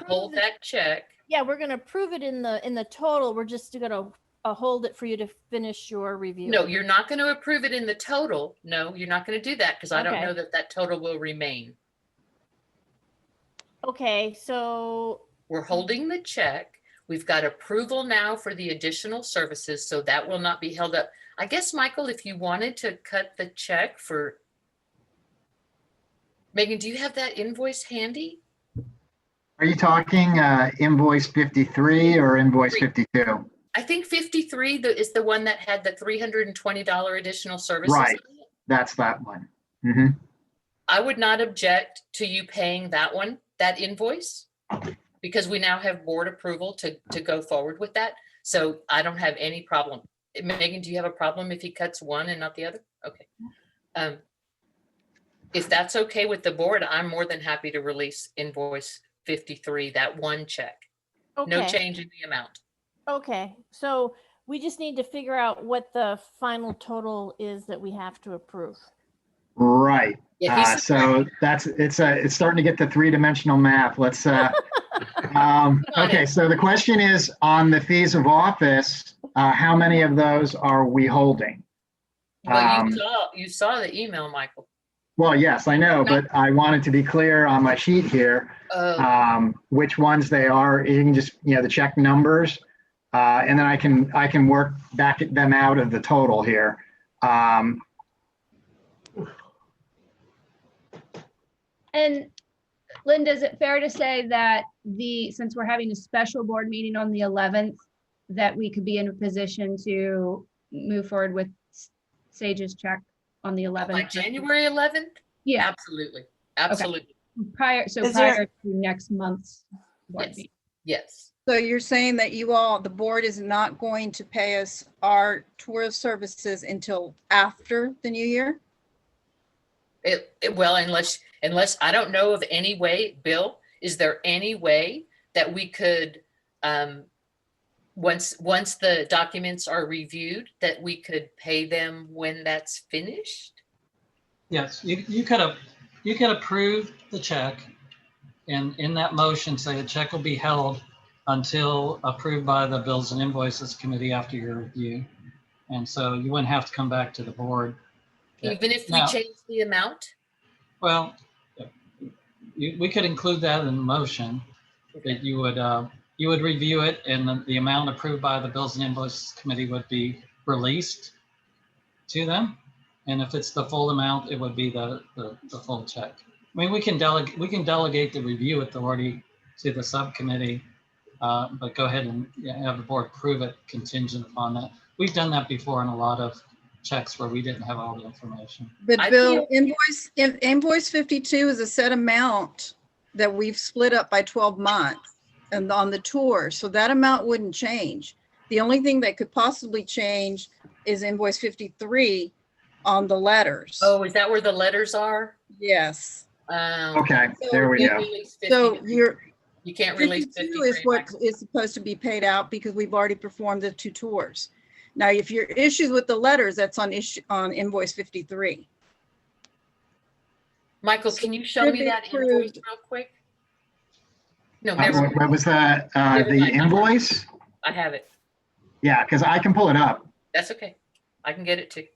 hold that check. Yeah, we're going to approve it in the total. We're just going to hold it for you to finish your review. No, you're not going to approve it in the total. No, you're not going to do that because I don't Okay. know that that total will remain. Okay, so We're holding the check. We've got approval now for the additional services, so that will not be held up. I guess, Michael, if you wanted to cut the check for, Megan, do you have that invoice handy? Are you talking invoice 53 or invoice 52? I think 53 is the one that had the $320 additional services. Right, that's that one. Mhm. I would not object to you paying that one, that invoice, because we now have board approval to go forward with that. So I don't have any problem. Megan, do you have a problem if he cuts one and not the other? Okay. If that's okay with the board, I'm more than happy to release invoice 53, that one check. No okay. change in the amount. Okay, so we just need to figure out what the final total is that we have to approve. Right. Yeah, So it's starting to get to three-dimensional math. Let's okay, so the question is on the fees of office, how many of those are we holding? Well, you saw the email, Michael. Well, yes, I know, but I wanted to be clear on my sheet here, which ones they are. You can just, the check numbers, and then I can work back them out of the total here. And Linda, is it fair to say that since we're having a special board meeting on the 11th, that we could be in a position to move forward with Sage's check on the 11th? Like January 11th? Yeah. Absolutely. Absolutely. Okay. Prior to next month's board Yes. meeting. Yes. So you're saying that the board is not going to pay us our tourist services until after the new year? Well, unless I don't know of any way, Bill, is there any way that we could, once the documents are reviewed, that we could pay them when that's finished? Yes, you could approve the check, and in that motion say the check will be held until approved by the Bills and Invoices Committee after your review. And so you wouldn't have to come back to the board. Even if we change the amount? Well, we could include that in the motion, that you would review it, and the amount approved by the Bills and Invoices Committee would be released to them. And if it's the full amount, it would be the full check. I mean, we can delegate the review authority to the subcommittee, but go ahead and have the board approve it contingent upon that. We've done that before in a lot of checks where we didn't have all the information. But Bill, invoice 52 is a set amount that we've split up by 12 months and on the tour. So that amount wouldn't change. The only thing that could possibly change is invoice 53 on the letters. Oh, is that where the letters are? Yes. Okay, there we go. So you can't release 52 is what is supposed to be paid out because we've already performed the 2 tours. Now, if your issues with the letters, that's on invoice 53. Michael, can you show me that invoice real quick? No, never. What was that? The invoice? I have it. Yeah, because I can pull it up. That's okay. I can get it too.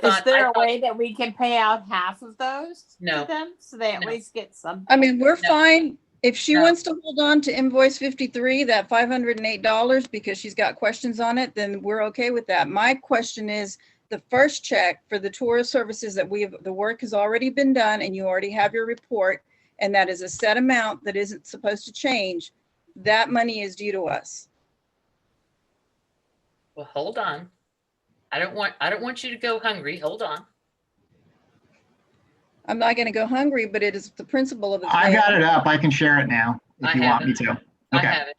Is there a way that we can pay out half of those to them so they at least get some? I mean, we're fine. If she wants to hold on to invoice 53, that $508, because she's got questions on it, then we're okay with that. My question is the first check for the tourist services that the work has already been done and you already have your report, and that is a set amount that isn't supposed to change. That money is due to us. Well, hold on. I don't want you to go hungry. Hold on. I'm not going to go hungry, but it is the principle of the I got it up. I can share it now if you want me to. Okay. I have it.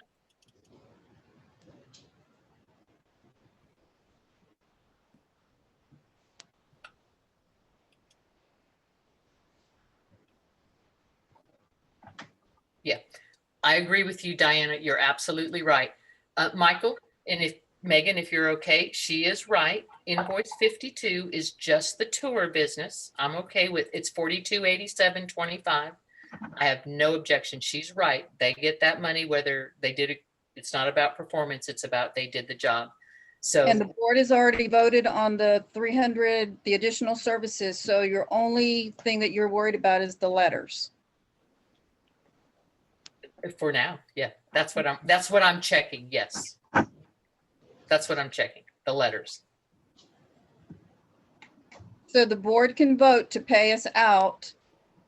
Yeah, I agree with you, Diana. You're absolutely right. Michael, and Megan, if you're okay, she is right. Invoice 52 is just the tour business. I'm okay with it's $42.87.25. I have no objection. She's right. They get that money whether they did It's not about performance. It's about they did the job. So, And the board has already voted on the 300, the additional services. So your only thing that you're worried about is the letters. for now, yeah, that's what I'm checking. Yes. That's what I'm checking, the letters. So the board can vote to pay us out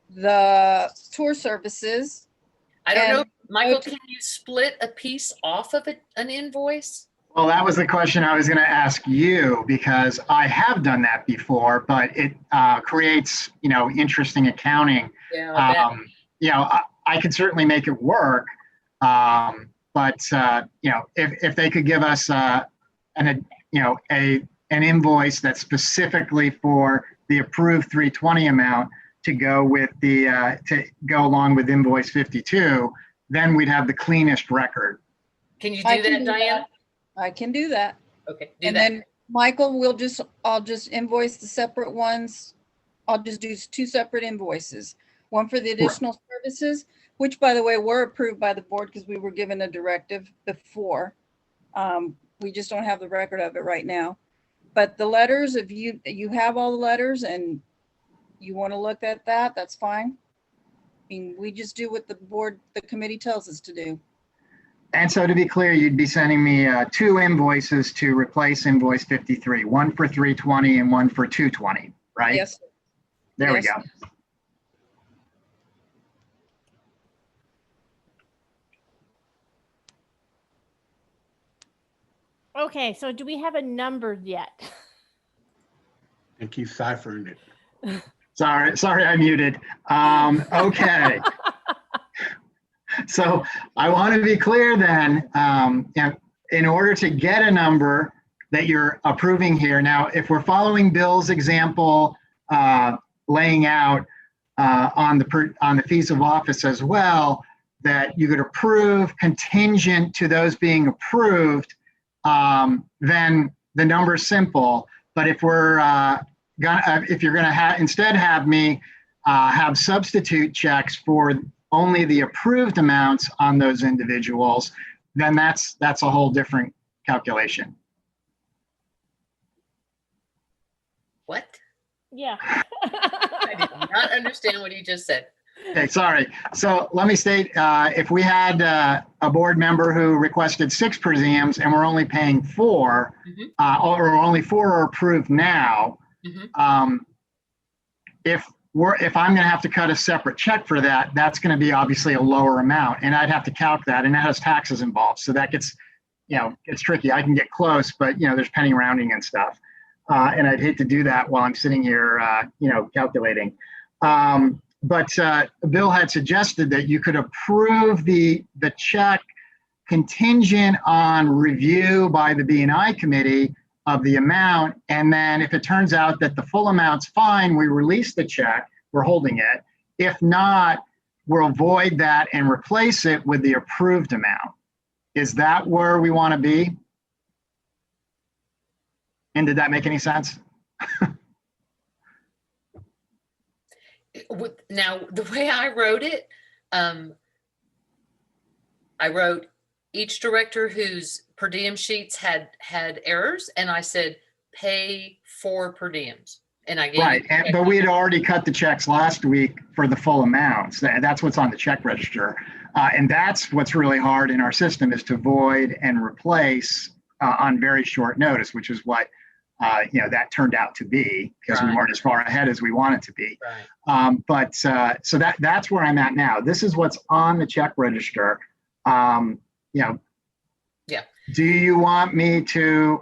the tour services. I don't know, And Michael, vote to- can you split a piece off of an invoice? Well, that was the question I was going to ask you, because I have done that before, but it creates, interesting accounting. Yeah, I bet. I could certainly make it work. But if they could give us an invoice that's specifically for the approved 320 amount to go with to go along with invoice 52, then we'd have the cleanest record. Can you I do can that, do Diane? I can do that. Okay, do And that. then Michael, I'll just invoice the separate ones. I'll just do 2 separate invoices. One for the additional services, which by the way, were approved by the board because we were given a directive before. We just don't have the record of it right now. But the letters, if you have all the letters and you want to look at that, that's fine. I mean, we just do what the committee tells us to do. And so to be clear, you'd be sending me 2 invoices to replace invoice 53, one for 320 and one for 220, right? Yes. There we Yes. go. Okay, so do we have a number yet? And keep ciphering it. Sorry, I muted. Okay. So I want to be clear then, in order to get a number that you're approving here. Now, if we're following Bill's example, laying out on the fees of office as well, that you could approve contingent to those being approved, then the number is simple. But if if you're gonna instead have me have substitute checks for only the approved amounts on those individuals, then that's a whole different calculation. What? Yeah. I did not understand what you just said. Okay, sorry. So let me state, if we had a board member who requested 6 per diems and we're only paying 4, or only 4 are approved now, if I'm going to have to cut a separate check for that, that's going to be obviously a lower amount, and I'd have to calc that, and that has taxes involved. So that gets, it's tricky. I can get close, but there's penny rounding and stuff, and I'd hate to do that while I'm sitting here, calculating. But Bill had suggested that you could approve the check contingent on review by the B&I committee of the amount. And then if it turns out that the full amount's fine, we release the check, we're holding it. If not, we'll void that and replace it with the approved amount. Is that where we want to be? And did that make any sense? Now, the way I wrote it, I wrote each director whose per diem sheets had errors, and I said pay for per diems, and I gave right. But we had already cut the checks last week for the full amounts. That's what's on the check register, and that's what's really hard in our system, is to void and replace on very short notice, which is what that turned out to be, because we weren't as far ahead as we wanted to be. Right. So that's where I'm at now. This is what's on the check register. Yeah. Do you want me to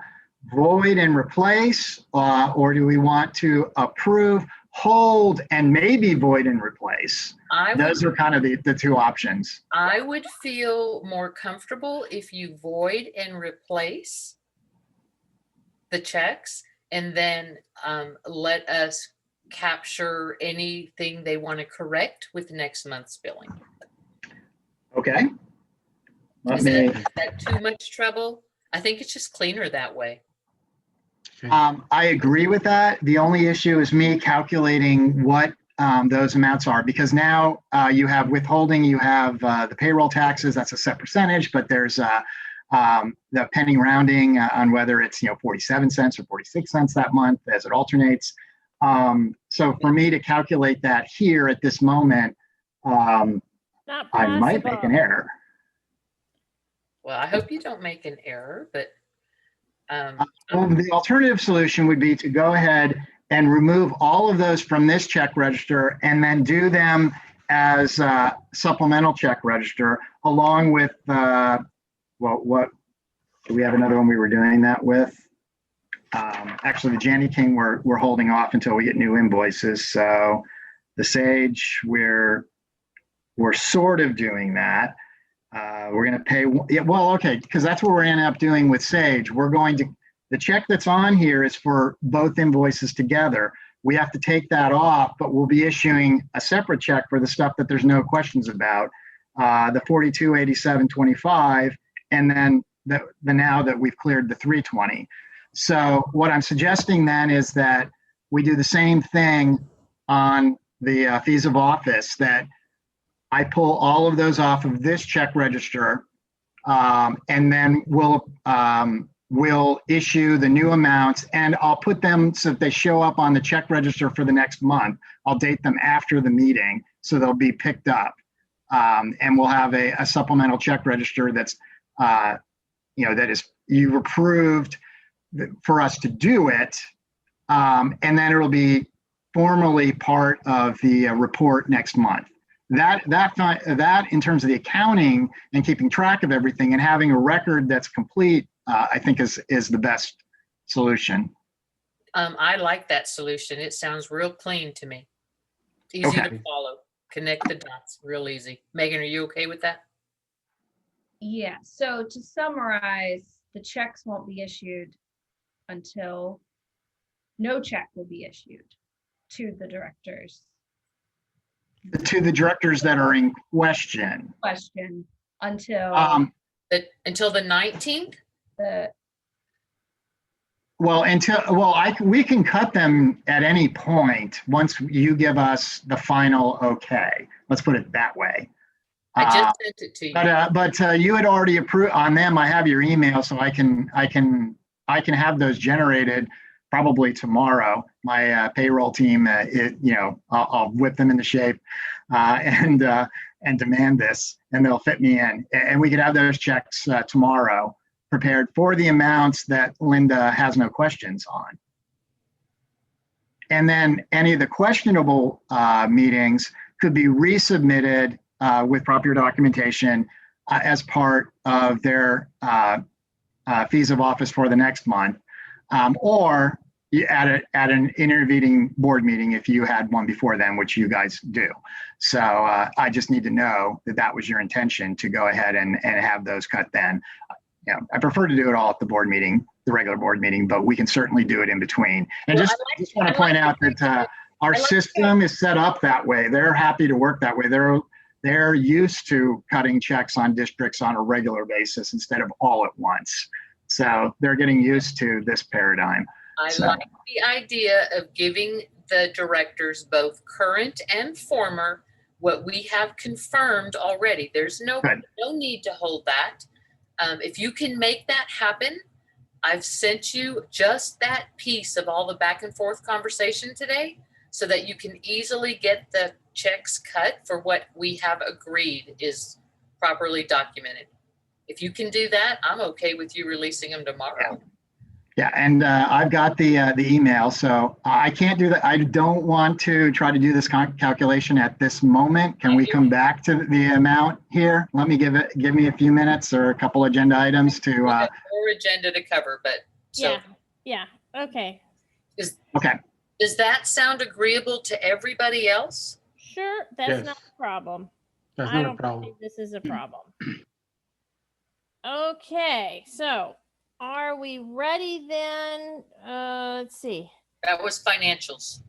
void and replace, or do we want to approve, hold, and maybe void and replace? Those are kind of the 2 options. I would feel more comfortable if you void and replace the checks, and then let us capture anything they want to correct with next month's billing. Okay. Is that too much trouble? I think it's just cleaner that way. I agree with that. The only issue is me calculating what those amounts are, because now you have withholding, you have the payroll taxes, that's a set percentage, but there's the penny rounding on whether it's 47 cents or 46 cents that month as it alternates. So for me to calculate that here at this moment, I might make an error. Well, I hope you don't make an error, but the alternative solution would be to go ahead and remove all of those from this check register and then do them as a supplemental check register along with, what, do we have another one we were doing that with? Actually, the Janny King, we're holding off until we get new invoices. So the Sage, we're sort of doing that. We're going to pay, yeah, well, okay, because that's what we're going to end up doing with Sage. We're going to, the check that's on here is for both invoices together. We have to take that off, but we'll be issuing a separate check for the stuff that there's no questions about, the 4287.25, and then the now that we've cleared the 320. So what I'm suggesting then is that we do the same thing on the fees of office, that I pull all of those off of this check register, and then we'll issue the new amounts, and I'll put them so if they show up on the check register for the next month, I'll date them after the meeting so they'll be picked up. And we'll have a supplemental check register that's, that is, you've approved for us to do it. And then it'll be formally part of the report next month. That in terms of the accounting and keeping track of everything and having a record that's complete, I think is the best solution. I like that solution. It sounds real clean to me. Easy to follow. Connect the dots, real easy. Megan, are you okay with that? Yeah, so to summarize, the checks won't be issued until no check will be issued to the directors. To the directors that are in question. Until until the 19th? We can cut them at any point once you give us the final okay. Let's put it that way. I just sent it to you. But you had already approved on them. I have your email, so I can have those generated probably tomorrow. My payroll team, I'll whip them into shape and demand this, and they'll fit me in. And we could have those checks tomorrow, prepared for the amounts that Linda has no questions on. And then any of the questionable meetings could be resubmitted with proper documentation as part of their fees of office for the next month, or at an intervening board meeting if you had one before then, which you guys do. So I just need to know that that was your intention to go ahead and have those cut then. I prefer to do it all at the board meeting, the regular board meeting, but we can certainly do it in between. And just want to point out that our system is set up that way. They're happy to work that way. They're used to cutting checks on districts on a regular basis instead of all at once. So they're getting used to this paradigm. I like the idea of giving the directors, both current and former, what we have confirmed already. There's no need to hold that. If you can make that happen, I've sent you just that piece of all the back and forth conversation today so that you can easily get the checks cut for what we have agreed is properly documented. If you can do that, I'm okay with you releasing them tomorrow. Yeah, and I've got the email, so I can't do that. I don't want to try to do this calculation at this moment. Can we come back to the amount here? Let me give me a few minutes or a couple agenda items to. We have more agenda to cover, but so. Yeah. Okay. Does that sound agreeable to everybody else? Sure, that's not a problem. That's not a problem. Think this is a problem. Okay, so are we ready then? Let's see. That was financials.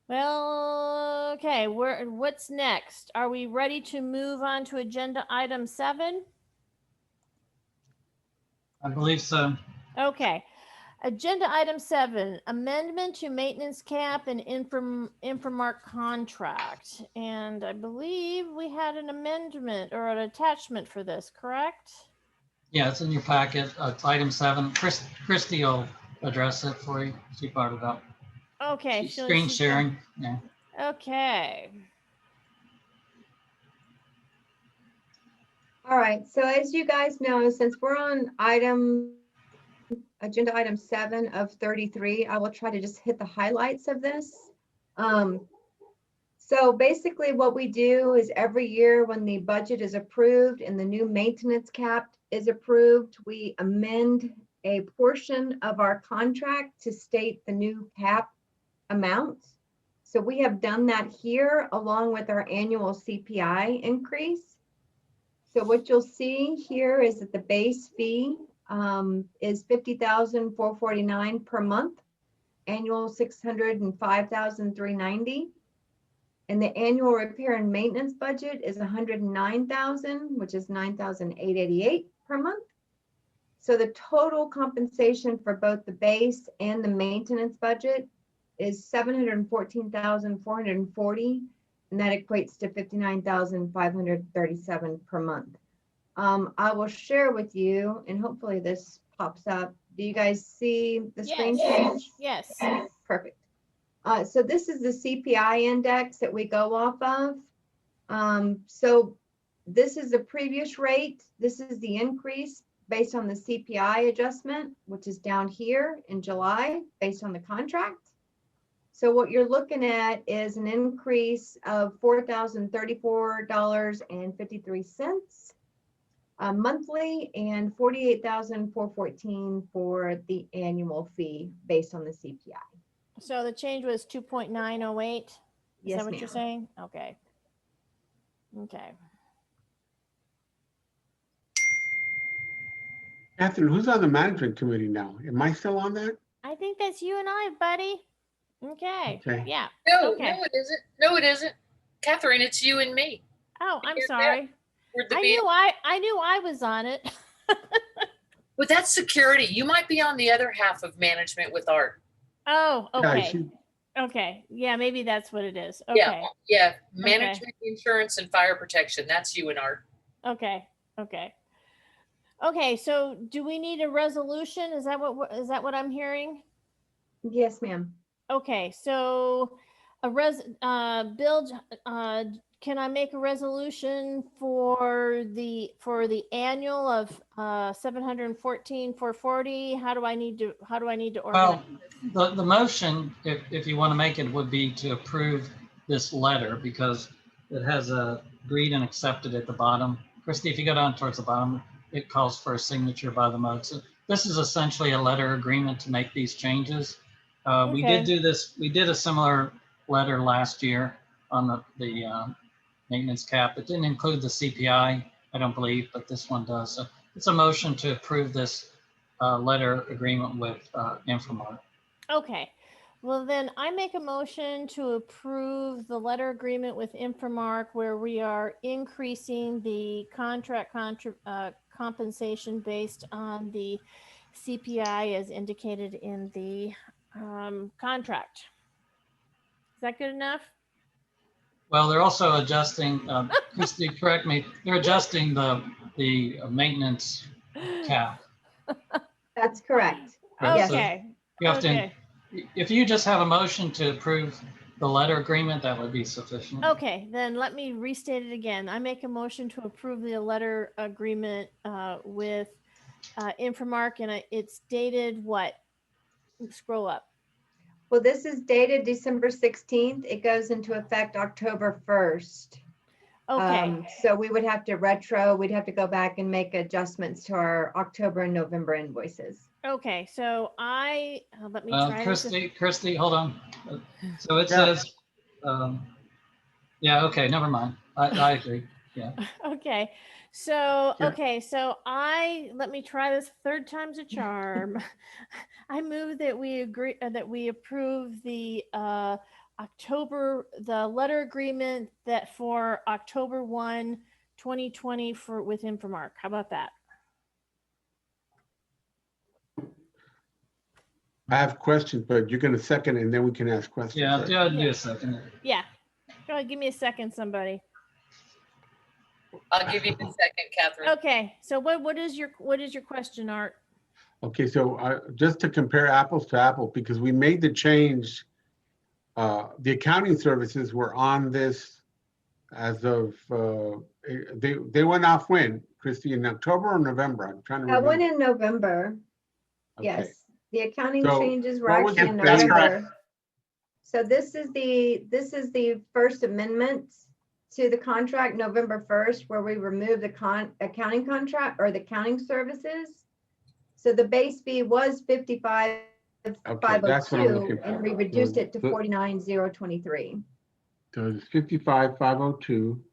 Well, okay, what's next? Are we ready to move on to agenda item 7? I believe so. Okay. Agenda item 7, amendment to maintenance cap and Infomark contract. And I believe we had an amendment or an attachment for this, correct? Yeah, it's in your packet. It's item 7. Christie will address it for you. She brought it up. Okay. Screen sharing. Yeah. Okay. All right, so as you guys know, since we're on agenda item 7 of 33, I will try to just hit the highlights of this. So basically what we do is every year when the budget is approved and the new maintenance cap is approved, we amend a portion of our contract to state the new cap amount. So we have done that here along with our annual CPI increase. So what you'll see here is that the base fee is $50,449 per month, annual $605,390. And the annual repair and maintenance budget is $109,000, which is $9,888 per month. So the total compensation for both the base and the maintenance budget is $714,440, and that equates to $59,537 per month. I will share with you, and hopefully this pops up. Do you guys see the screen change? Yes. Perfect. So this is the CPI index that we go off of. So this is the previous rate. This is the increase based on the CPI adjustment, which is down here in July based on the contract. So what you're looking at is an increase of $4,034.53 monthly and $48,414 for the annual fee based on the CPI. So the change was 2.908. Is Yes, that what you're ma'am. saying? Okay. Okay. Catherine, who's on the management committee now? Am I still on that? I think that's you and I, buddy. Okay. Okay. Yeah. No, Okay. no, it isn't. No, it isn't. Catherine, it's you and me. Oh, I'm Hear that? sorry. We're the I knew I was on it. But that's security. You might be on the other half of management with Art. Oh, Yeah, okay. Okay. Yeah, maybe that's what it is. Okay. Yeah. Management, insurance, and fire protection. That's you and Art. Okay. Okay. Okay. So do we need a resolution? Is that what I'm hearing? Yes, ma'am. Okay. So Bill, can I make a resolution for the annual of 714,440? How do I need to organize? Well, the motion, if you want to make it, would be to approve this letter because it has a agreed and accepted at the bottom. Christy, if you go down towards the bottom, it calls for a signature by the MUD. So this is essentially a letter agreement to make these changes. We did do this. We did a similar letter last year on the maintenance cap. It didn't include the CPI, I don't believe, but this one does. So it's a motion to approve this letter agreement with Infomark. Okay. Well, then I make a motion to approve the letter agreement with Infomark where we are increasing the contract compensation based on the CPI as indicated in the contract. Is that good enough? Well, they're also adjusting, Christy, correct me, they're adjusting the maintenance cap. That's correct. Yes. Okay. You have to, if you just have a motion to approve the letter agreement, that would be sufficient. Okay, then let me restate it again. I make a motion to approve the letter agreement with Infomark, and it's dated what? Scroll up. Well, this is dated December 16th. It goes into effect October 1st. Okay. So we would have to we'd have to go back and make adjustments to our October and November invoices. Okay, so let me try Christy, hold on. So it says, yeah, okay, never mind. I agree. Yeah. Okay. So, let me try this third time's a charm. I move that we agree that we approve the letter agreement that for October 1, 2020 with Infomark. How about that? I have questions, but you're gonna second it and then we can ask questions. Yeah, right? yeah, do a second. Yeah. Go ahead, give me a second, somebody. I'll give you a second, Catherine. Okay, so what is your question, Art? Okay, so just to compare apples to apples, because we made the change, the accounting services were on this as of, they went off when, Christy, in October or November? I'm trying to That went remember. in November. Okay. Yes, the accounting So changes were what was actually in the base- November. So this is the first amendment to the contract, November 1st, where we removed the accounting contract or the accounting services. So the base fee was Okay, that's what I'm 55,502 looking for. and we reduced it to So- 49,023. So it's 55,502,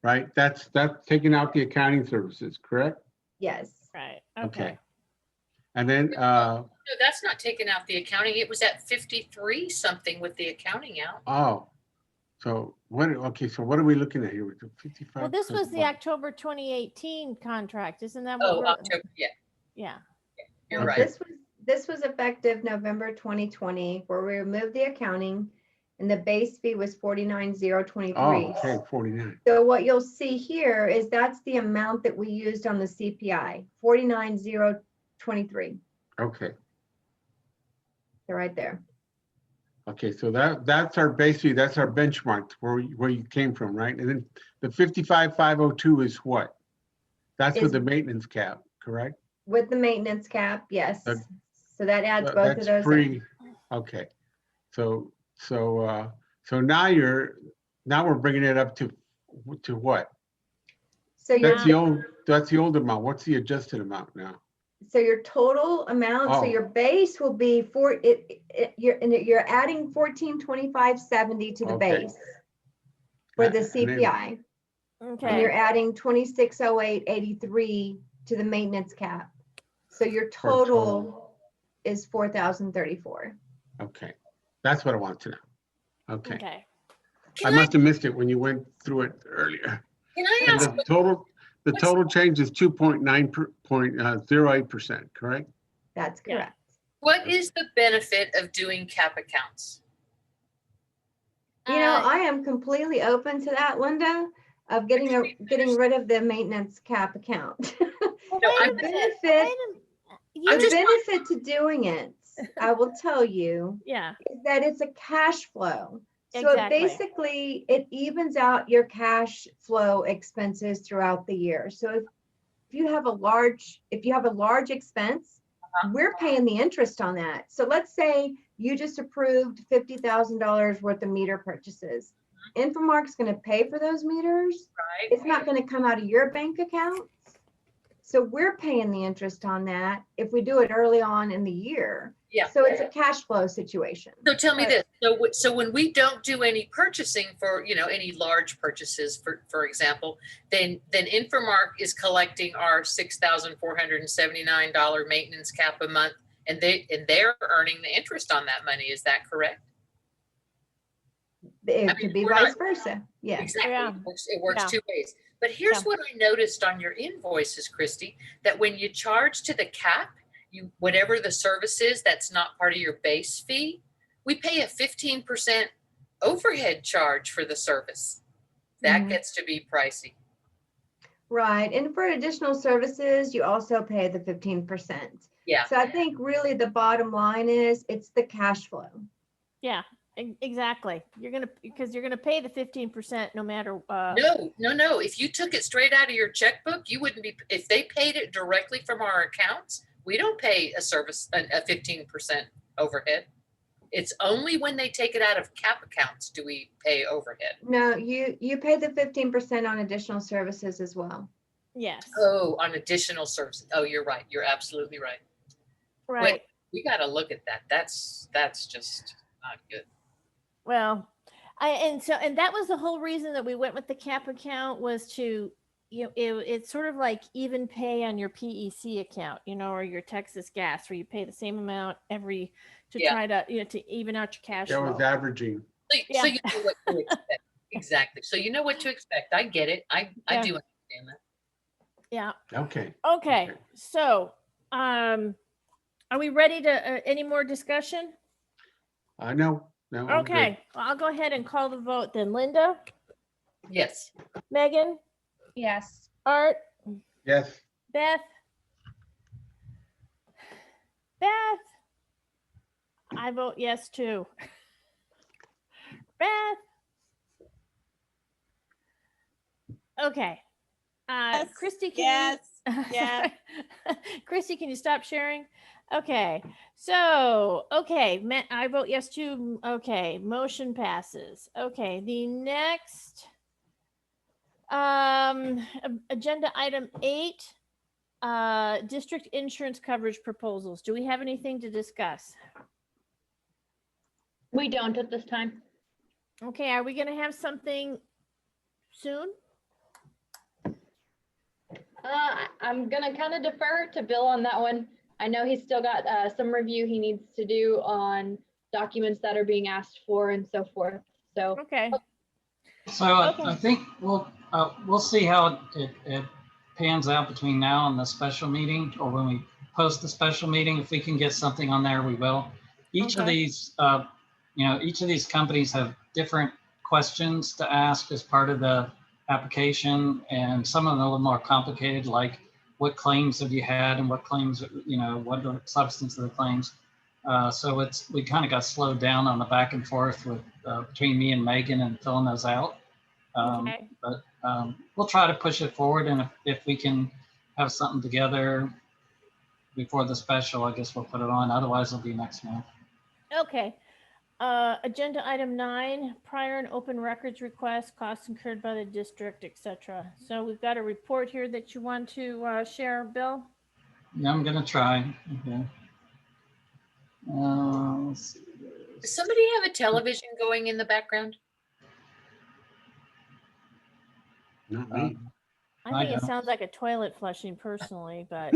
right? That's taking out the accounting services, correct? Yes. Right, Okay. And then, No, that's not taking out the accounting. It was at 53 something with the accounting out. oh, so what, okay, so what are we looking at here? With the 55? Well, this was the plus October 2018 contract, isn't that what Oh, we're? October, yeah, Yeah, you're Okay. right. This was effective November 2020, where we removed the accounting and the base fee was 49,023. Oh, okay, 49. So what you'll see here is that's the amount that we used on the CPI, 49,023. Okay, They're right there. okay, so that's our basically, that's our benchmark where you came from, right? And then the 55,502 is what? That's Is- with the maintenance cap, correct? With the maintenance cap, yes. That- So that adds both of That's those. in. free. Okay, so now we're bringing it up to what? So your, That's the old amount. What's the adjusted amount now? so your total amount, so Oh. your base will be you're adding 1425.70 to the Okay. base for the And then- CPI. And you're okay, adding 2608.83 to the maintenance cap. So your total is 4,034. Okay, that's what I want to know. Okay, okay. I must have missed it when you went through it earlier. Can I And ask, the total change is 2.08%, correct? That's Yeah. correct. what is the benefit of doing cap accounts? You know, I am completely open to that, Linda, of getting rid of the maintenance cap account. Well, No, wait I'm- a minute, benefit- wait a- The I'm just- benefit to doing it, I will tell you, Yeah, is that it's a cash flow. So Exactly. basically, it evens out your cash flow expenses throughout the year. So if you have a large expense, we're paying the interest on that. So let's say you just approved $50,000 worth of meter purchases. Infomark's going to pay for those meters. Right? It's not going to come out of your bank account. So we're paying the interest on that if we do it early on in the year. Yeah. So it's a cash flow situation. So tell me this, so when we don't do any purchasing for, any large purchases, for example, then Infomark is collecting our $6,479 maintenance cap a month, and they're earning the interest on that money. Is that correct? It I could mean, be we're vice not- versa. Yes. Exactly. Yeah. It works Yeah. two ways. But here's Yeah. what I noticed on your invoices, Christy, that when you charge to the cap, whatever the service is, that's not part of your base fee, we pay a 15% overhead charge for the service. That Mhm. gets to be pricey. Right. And for additional services, you also pay the 15%. Yeah. So I think really the bottom line is it's the cash flow. yeah, exactly. Because you're gonna pay the 15% no matter, No. If you took it straight out of your checkbook, you wouldn't be, if they paid it directly from our accounts, we don't pay a 15% overhead. It's only when they take it out of cap accounts do we pay overhead. No, you pay the 15% on additional services as well. yes, Oh, on additional services. Oh, you're right. You're absolutely right. right. We got to look at that. That's just not good. Well, and that was the whole reason that we went with the cap account was to, it's sort of like even pay on your PEC account, or your Texas gas, where you pay the same amount to Yeah. try to, to even out your cash That flow. was averaging. So Yeah. you know what to expect. Exactly. So you know what to expect. I get it. I Yeah. do understand that. Yeah. Okay. Okay. So, Are we ready to, any more discussion? No, I'm good. Okay, well, I'll go ahead and call the vote then. Linda, Yes. Megan, Yes. Art, Yes. Beth. Beth. I vote yes too. Beth. Okay. Yes, Christy, yes, can yes. Christy, can you stop sharing? Okay. So, okay, I vote yes too. Okay, motion passes. Okay, the next agenda item 8, district insurance coverage proposals. Do we have anything to discuss? We don't at this time. Okay, are we going to have something soon? I'm gonna kind of defer to Bill on that one. I know he's still got some review he needs to do on documents that are being asked for and so forth. So okay. So I think we'll see how it pans out between now and the special meeting, or when we post the special meeting. If we can get something on there, we will. Each of these, each of these companies have different questions to ask as part of the application, and some of them are a little more complicated, like what claims have you had and what claims, what the substance of the claims. So we kind of got slowed down on the back and forth with between me and Megan and filling those out. But we'll try to push it forward, and if we can have something together before the special, I guess we'll put it on. Otherwise, it'll be next month. Okay. Agenda item 9, prior and open records request, costs incurred by the district, etc. So we've got a report here that you want to share, Bill? Yeah, I'm gonna try. Okay. Let's see. Does somebody have a television going in the background? Not me. I think it sounds like a toilet flushing personally, but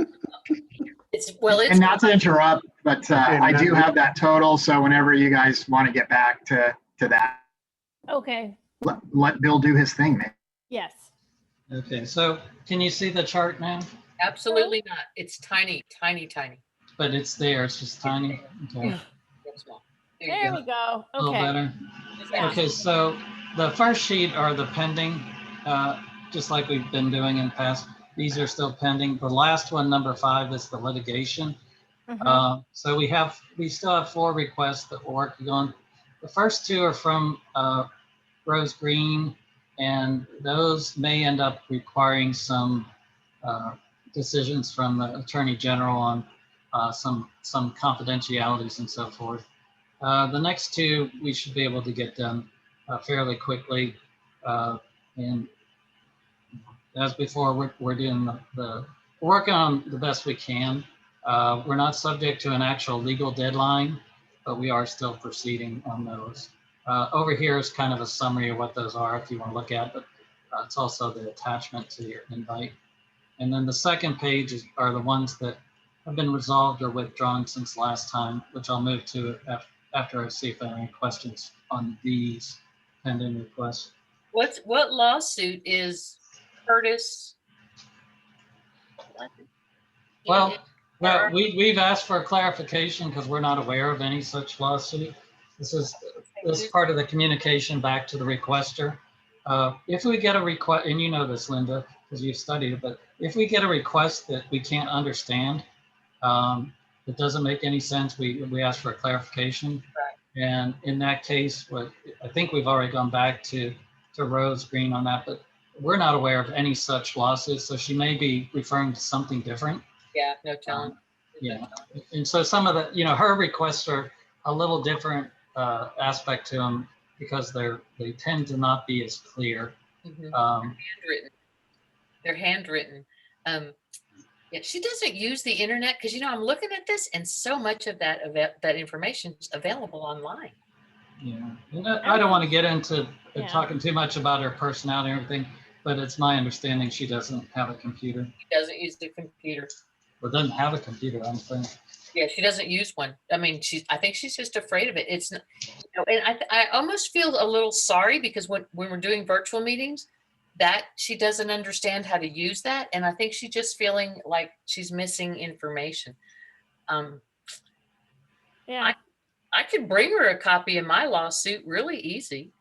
it's And not to interrupt, but I do have that total. So whenever you guys want to get back to that, okay. let Bill do his thing, man. Yes. Okay, so can you see the chart now? Absolutely not. It's tiny, tiny, tiny. But it's there. It's just tiny. Okay. There we go. A little Okay. better. Yeah. Okay, so the first sheet are the pending, just like we've been doing in the past. These are still pending. The last one, number 5, is the litigation. So we still have 4 requests that we're working on. The first 2 are from Rose Green, and those may end up requiring some decisions from the Attorney General on some confidentialities and so forth. The next 2 we should be able to get done fairly quickly, and as before, we're doing we're working on the best we can. We're not subject to an actual legal deadline, but we are still proceeding on those. Over here is kind of a summary of what those are if you want to look at, but it's also the attachment to your invite. And then the second page are the ones that have been resolved or withdrawn since last time, which I'll move to after I see if there are any questions on these pending requests. What lawsuit is Curtis? Well, we've asked for a clarification because we're not aware of any such lawsuit. This is part of the communication back to the requester. If we get a request, and you know this, Linda, because you've studied it, but if we get a request that we can't understand, it doesn't make any sense, we ask for a clarification. Right. And in that case, I think we've already gone back to Rose Green on that, but we're not aware of any such lawsuits, so she may be referring to something different. Yeah, no telling. Yeah, and so some of the, her requests are a little different aspect to them because they tend to not be as clear. Handwritten. They're handwritten. Yeah, she doesn't use the internet because I'm looking at this, and so much of that information is available online. Yeah, and I don't want to get into talking too much about her personality or everything, but it's my understanding she doesn't have a computer. She doesn't use the computer. Well, doesn't have a computer, I'm saying. Yeah, she doesn't use one. I mean, I think she's just afraid of it. It's not, and I almost feel a little sorry because when we're doing virtual meetings, that she doesn't understand how to use that, and I think she's just feeling like she's missing information. Yeah. I could bring her a copy of my lawsuit really easy.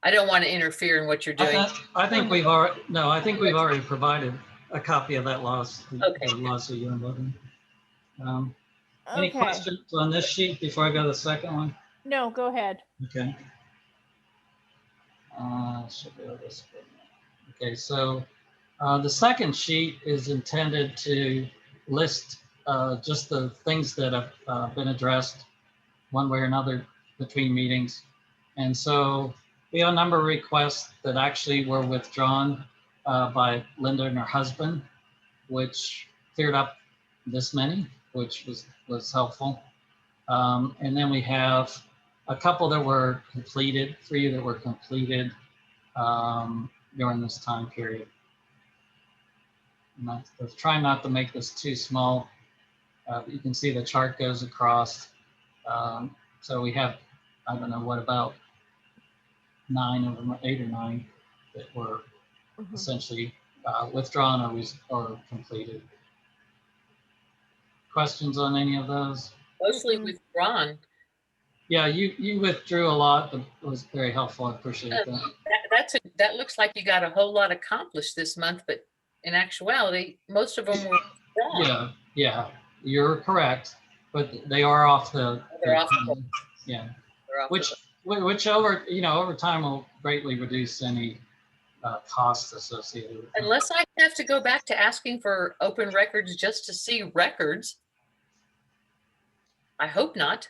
I don't want to interfere in what you're doing. I think we've already, no, I think we've already provided a copy of that lawsuit. Okay. The lawsuit you're involved in. Any Okay. questions on this sheet before I go to the second one? No, go ahead. Okay. Should be able to split that. Okay, so the second sheet is intended to list just the things that have been addressed one way or another between meetings. And so we have a number of requests that actually were withdrawn by Linda and her husband, which cleared up this many, which was helpful. And then we have a couple that were completed, 3 that were completed during this time period. Let's try not to make this too small. You can see the chart goes across. So we have, I don't know, what about 9 of them, 8 or 9 that were essentially withdrawn or completed. Questions on any of those? Mostly withdrawn. Yeah, you withdrew a lot, but it was very helpful. I appreciate that. That looks like you got a whole lot accomplished this month, but in actuality, most of them were withdrawn. Yeah, you're correct, but they are off the. They're off yeah, which over time will greatly reduce any costs associated with it. Unless I have to go back to asking for open records just to see records. I hope not.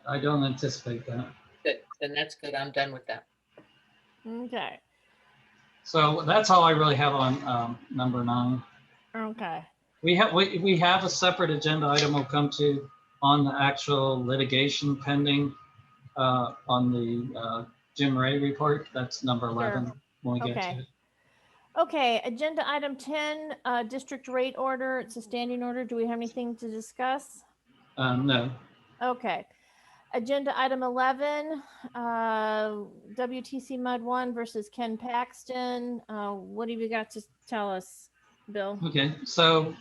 I don't anticipate that. Good, then that's good. I'm done with that. Okay. So that's all I really have on number 9. Okay. We have a separate agenda item we'll come to on the actual litigation pending on the Jim Ray report. That's number 11 when we get to it. Okay, agenda item 10, district rate order. It's a standing order. Do we have anything to discuss? No. Okay. Agenda item 11, WTCMUD1 versus Ken Paxton. What have you got to tell us, Bill? Okay, so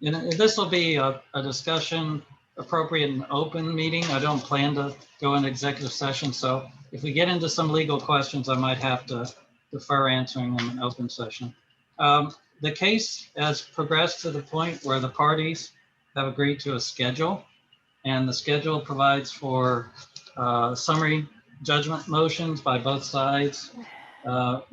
this will be a discussion appropriate in open meeting. I don't plan to go into executive session, so if we get into some legal questions, I might have to defer answering them in open session. The case has progressed to the point where the parties have agreed to a schedule, and the schedule provides for summary judgment motions by both sides,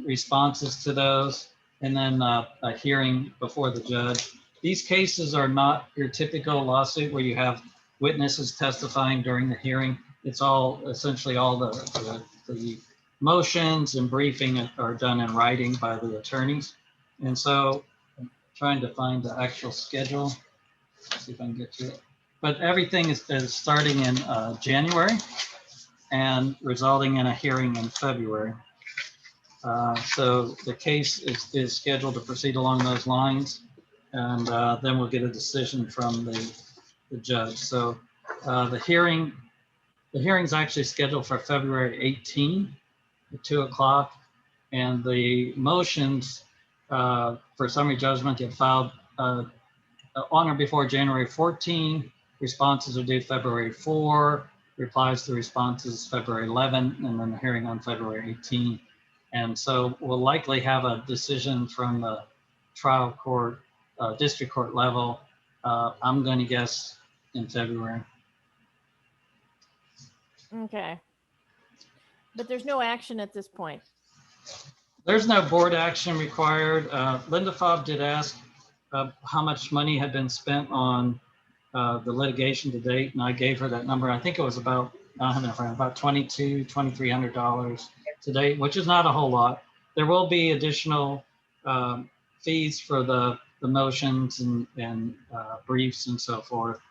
responses to those, and then a hearing before the judge. These cases are not your typical lawsuit where you have witnesses testifying during the hearing. It's all essentially all the motions and briefing are done in writing by the attorneys. And so I'm trying to find the actual schedule. Let's see if I can get to it. But everything is starting in January and resulting in a hearing in February. So the case is scheduled to proceed along those lines, and then we'll get a decision from the judge. So the hearing's actually scheduled for February 18 at 2 o'clock, and the motions for summary judgment get filed on or before January 14. Responses are due February 4, replies to responses February 11, and then the hearing on February 18. And so we'll likely have a decision from the trial court, district court level, I'm going to guess in February. Okay. But there's no action at this point. There's no board action required. Linda Fobb did ask how much money had been spent on the litigation to date, and I gave her that number. I think it was about $2,300 to date, which is not a whole lot. There will be additional fees for the motions and briefs and so forth.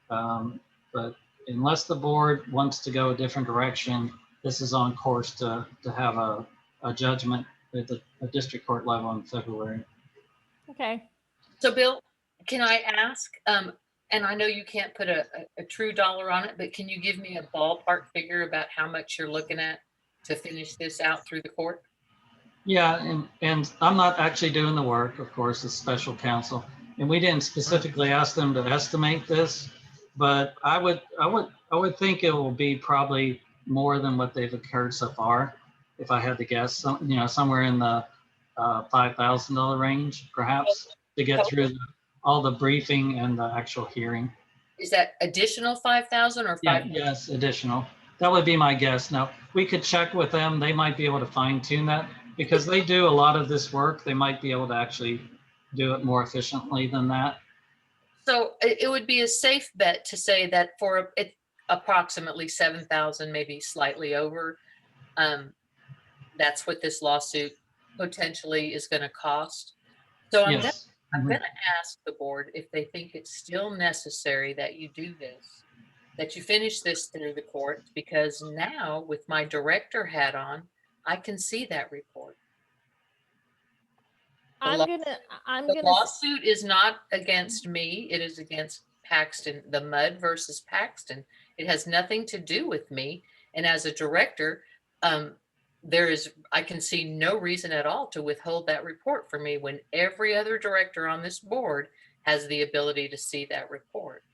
But unless the board wants to go a different direction, this is on course to have a judgment at the district court level in February. Okay. So Bill, can I ask, and I know you can't put a true dollar on it, but can you give me a ballpark figure about how much you're looking at to finish this out through the court? Yeah, and I'm not actually doing the work, of course, as special counsel. And we didn't specifically ask them to estimate this, but I would think it will be probably more than what they've incurred so far. If I had to guess, somewhere in the $5,000 range, perhaps, to get through all the briefing and the actual hearing. Is that additional 5,000 or Yeah, 5? yes, additional. That would be my guess. Now, we could check with them. They might be able to fine tune that because they do a lot of this work. They might be able to actually do it more efficiently than that. So it would be a safe bet to say that for it approximately 7,000, maybe slightly over, that's what this lawsuit potentially is going to cost. So I'm Yes. going to ask the board if they think it's still necessary that you do this, that you finish this through the court, because now with my director hat on, I can see that report. The lawsuit is not against me. It is against Paxton, the MUD versus Paxton. It has nothing to do with me. And as a director, I can see no reason at all to withhold that report from me when every other director on this board has the ability to see that report.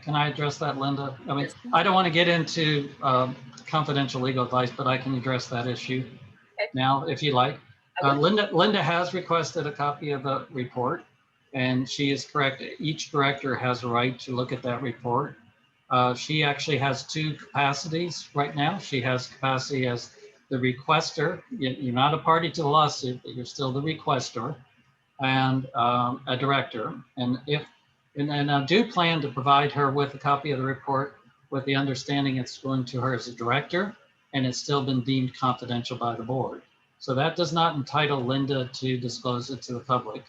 Can I address that, Linda? I mean, I don't want to get into confidential legal advice, but I can address that issue now if you like. Linda has requested a copy of the report, and she is correct. Each director has a right to look at that report. She actually has two capacities right now. She has capacity as the requester. You're not a party to the lawsuit, but you're still the requester, and a director. And I do plan to provide her with a copy of the report with the understanding it's going to her as a director, and it's still been deemed confidential by the board. So that does not entitle Linda to disclose it to the public.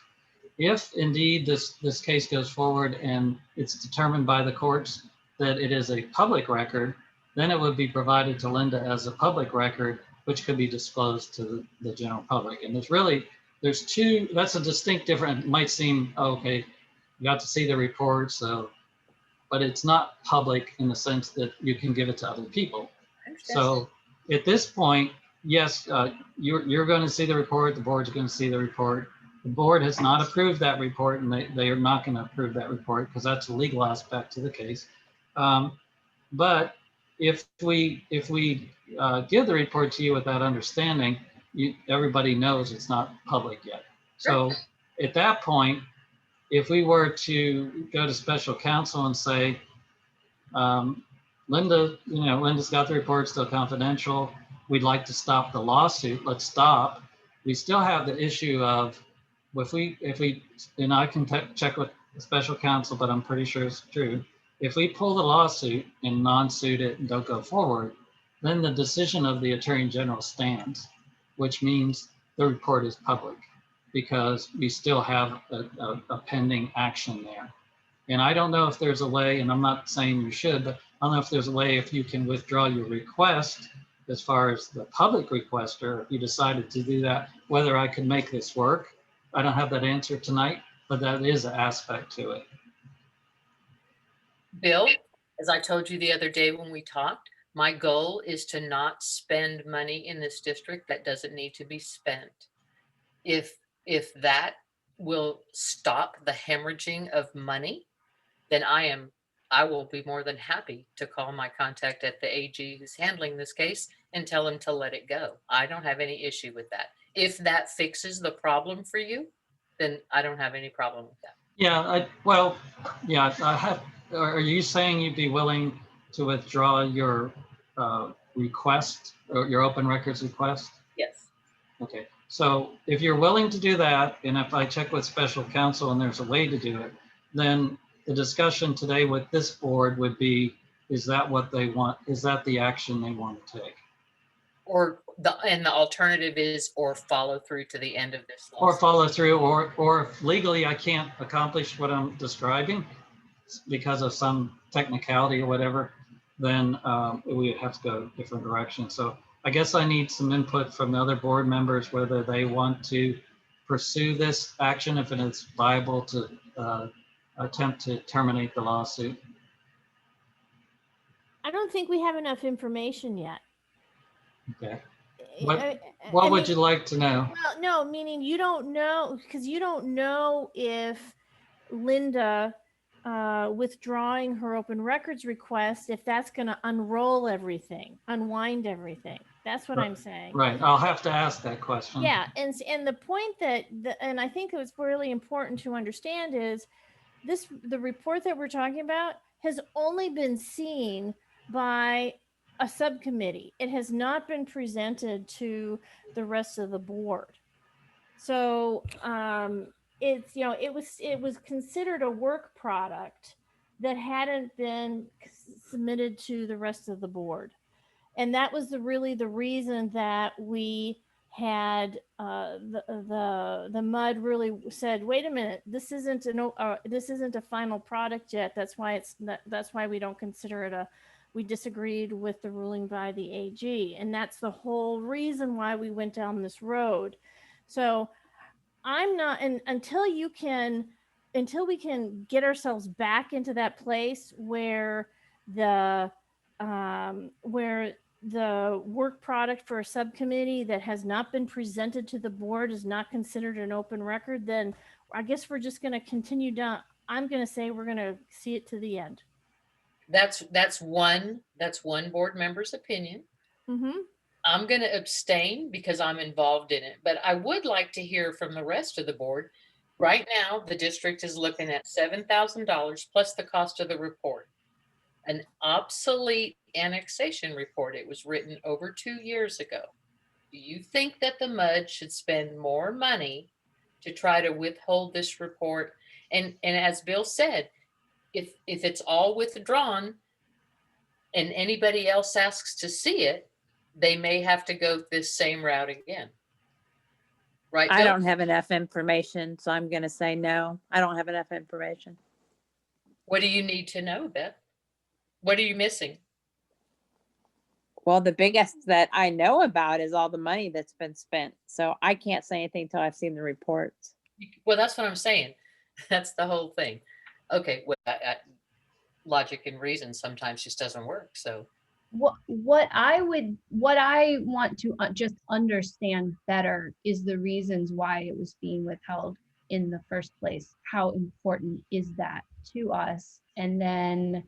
If indeed this case goes forward and it's determined by the courts that it is a public record, then it would be provided to Linda as a public record, which could be disclosed to the general public. And there's two, that's a distinct difference. It might seem, okay, you got to see the report, but it's not public in the sense that you can give it to other people. So at this point, yes, you're going to see the report. The board's going to see the report. The board has not approved that report, and they are not going to approve that report because that's a legal aspect to the case. But if we give the report to you with that understanding, everybody knows it's not public yet. So at that point, if we were to go to special counsel and say, Linda's got the report, still confidential. We'd like to stop the lawsuit. Let's stop. We still have the issue of if we, and I can check with the special counsel, but I'm pretty sure it's true. If we pull the lawsuit and non-suit it and don't go forward, then the decision of the Attorney General stands, which means the report is public because we still have a pending action there. And I don't know if there's a way, and I'm not saying you should, but I don't know if there's a way if you can withdraw your request as far as the public requester, if you decided to do that, whether I could make this work. I don't have that answer tonight, but that is an aspect to it. Bill, as I told you the other day when we talked, my goal is to not spend money in this district that doesn't need to be spent. If that will stop the hemorrhaging of money, then I will be more than happy to call my contact at the AG who's handling this case and tell him to let it go. I don't have any issue with that. If that fixes the problem for you, then I don't have any problem with that. Yeah, I have. Are you saying you'd be willing to withdraw your request or your open records request? Yes. Okay. So if you're willing to do that, and if I check with special counsel and there's a way to do it, then the discussion today with this board would be, is that what they want? Is that the action they want to take? And the alternative is, or follow through to the end of this lawsuit. Or follow through, or if legally I can't accomplish what I'm describing because of some technicality or whatever, then we have to go a different direction. So I guess I need some input from the other board members, whether they want to pursue this action, if it is viable to attempt to terminate the lawsuit. I don't think we have enough information yet. Okay. What would you like to know? Well, no, meaning you don't know, because you don't know if Linda withdrawing her open records request if that's going to unroll everything, unwind everything. That's what I'm saying. Right. I'll have to ask that question. Yeah, and the point that and I think it was really important to understand is the report that we're talking about has only been seen by a subcommittee. It has not been presented to the rest of the board. So it's, it was considered a work product that hadn't been submitted to the rest of the board. And that was really the reason that we had the MUD really said, wait a minute, this isn't a final product yet. That's why that's why we don't consider it we disagreed with the ruling by the AG. And that's the whole reason why we went down this road. So I'm not, and until we can get ourselves back into that place where the work product for a subcommittee that has not been presented to the board is not considered an open record, then I guess we're just going to continue down. I'm going to say we're going to see it to the end. That's one board member's opinion. Mm-hmm. I'm going to abstain because I'm involved in it, but I would like to hear from the rest of the board. Right now, the district is looking at $7,000 plus the cost of the report. An obsolete annexation report. It was written over 2 years ago. Do you think that the MUD should spend more money to try to withhold this report? And as Bill said, if it's all withdrawn and anybody else asks to see it, they may have to go this same route again. Right, I Bill? don't have enough information, so I'm going to say no. I don't have enough information. What do you need to know, Beth? What are you missing? Well, the biggest that I know about is all the money that's been spent. So I can't say anything until I've seen the reports. Well, that's what I'm saying. That's the whole thing. Okay, well, logic and reason sometimes just doesn't work. So what I want to just understand better is the reasons why it was being withheld in the first place. How important is that to us? And then,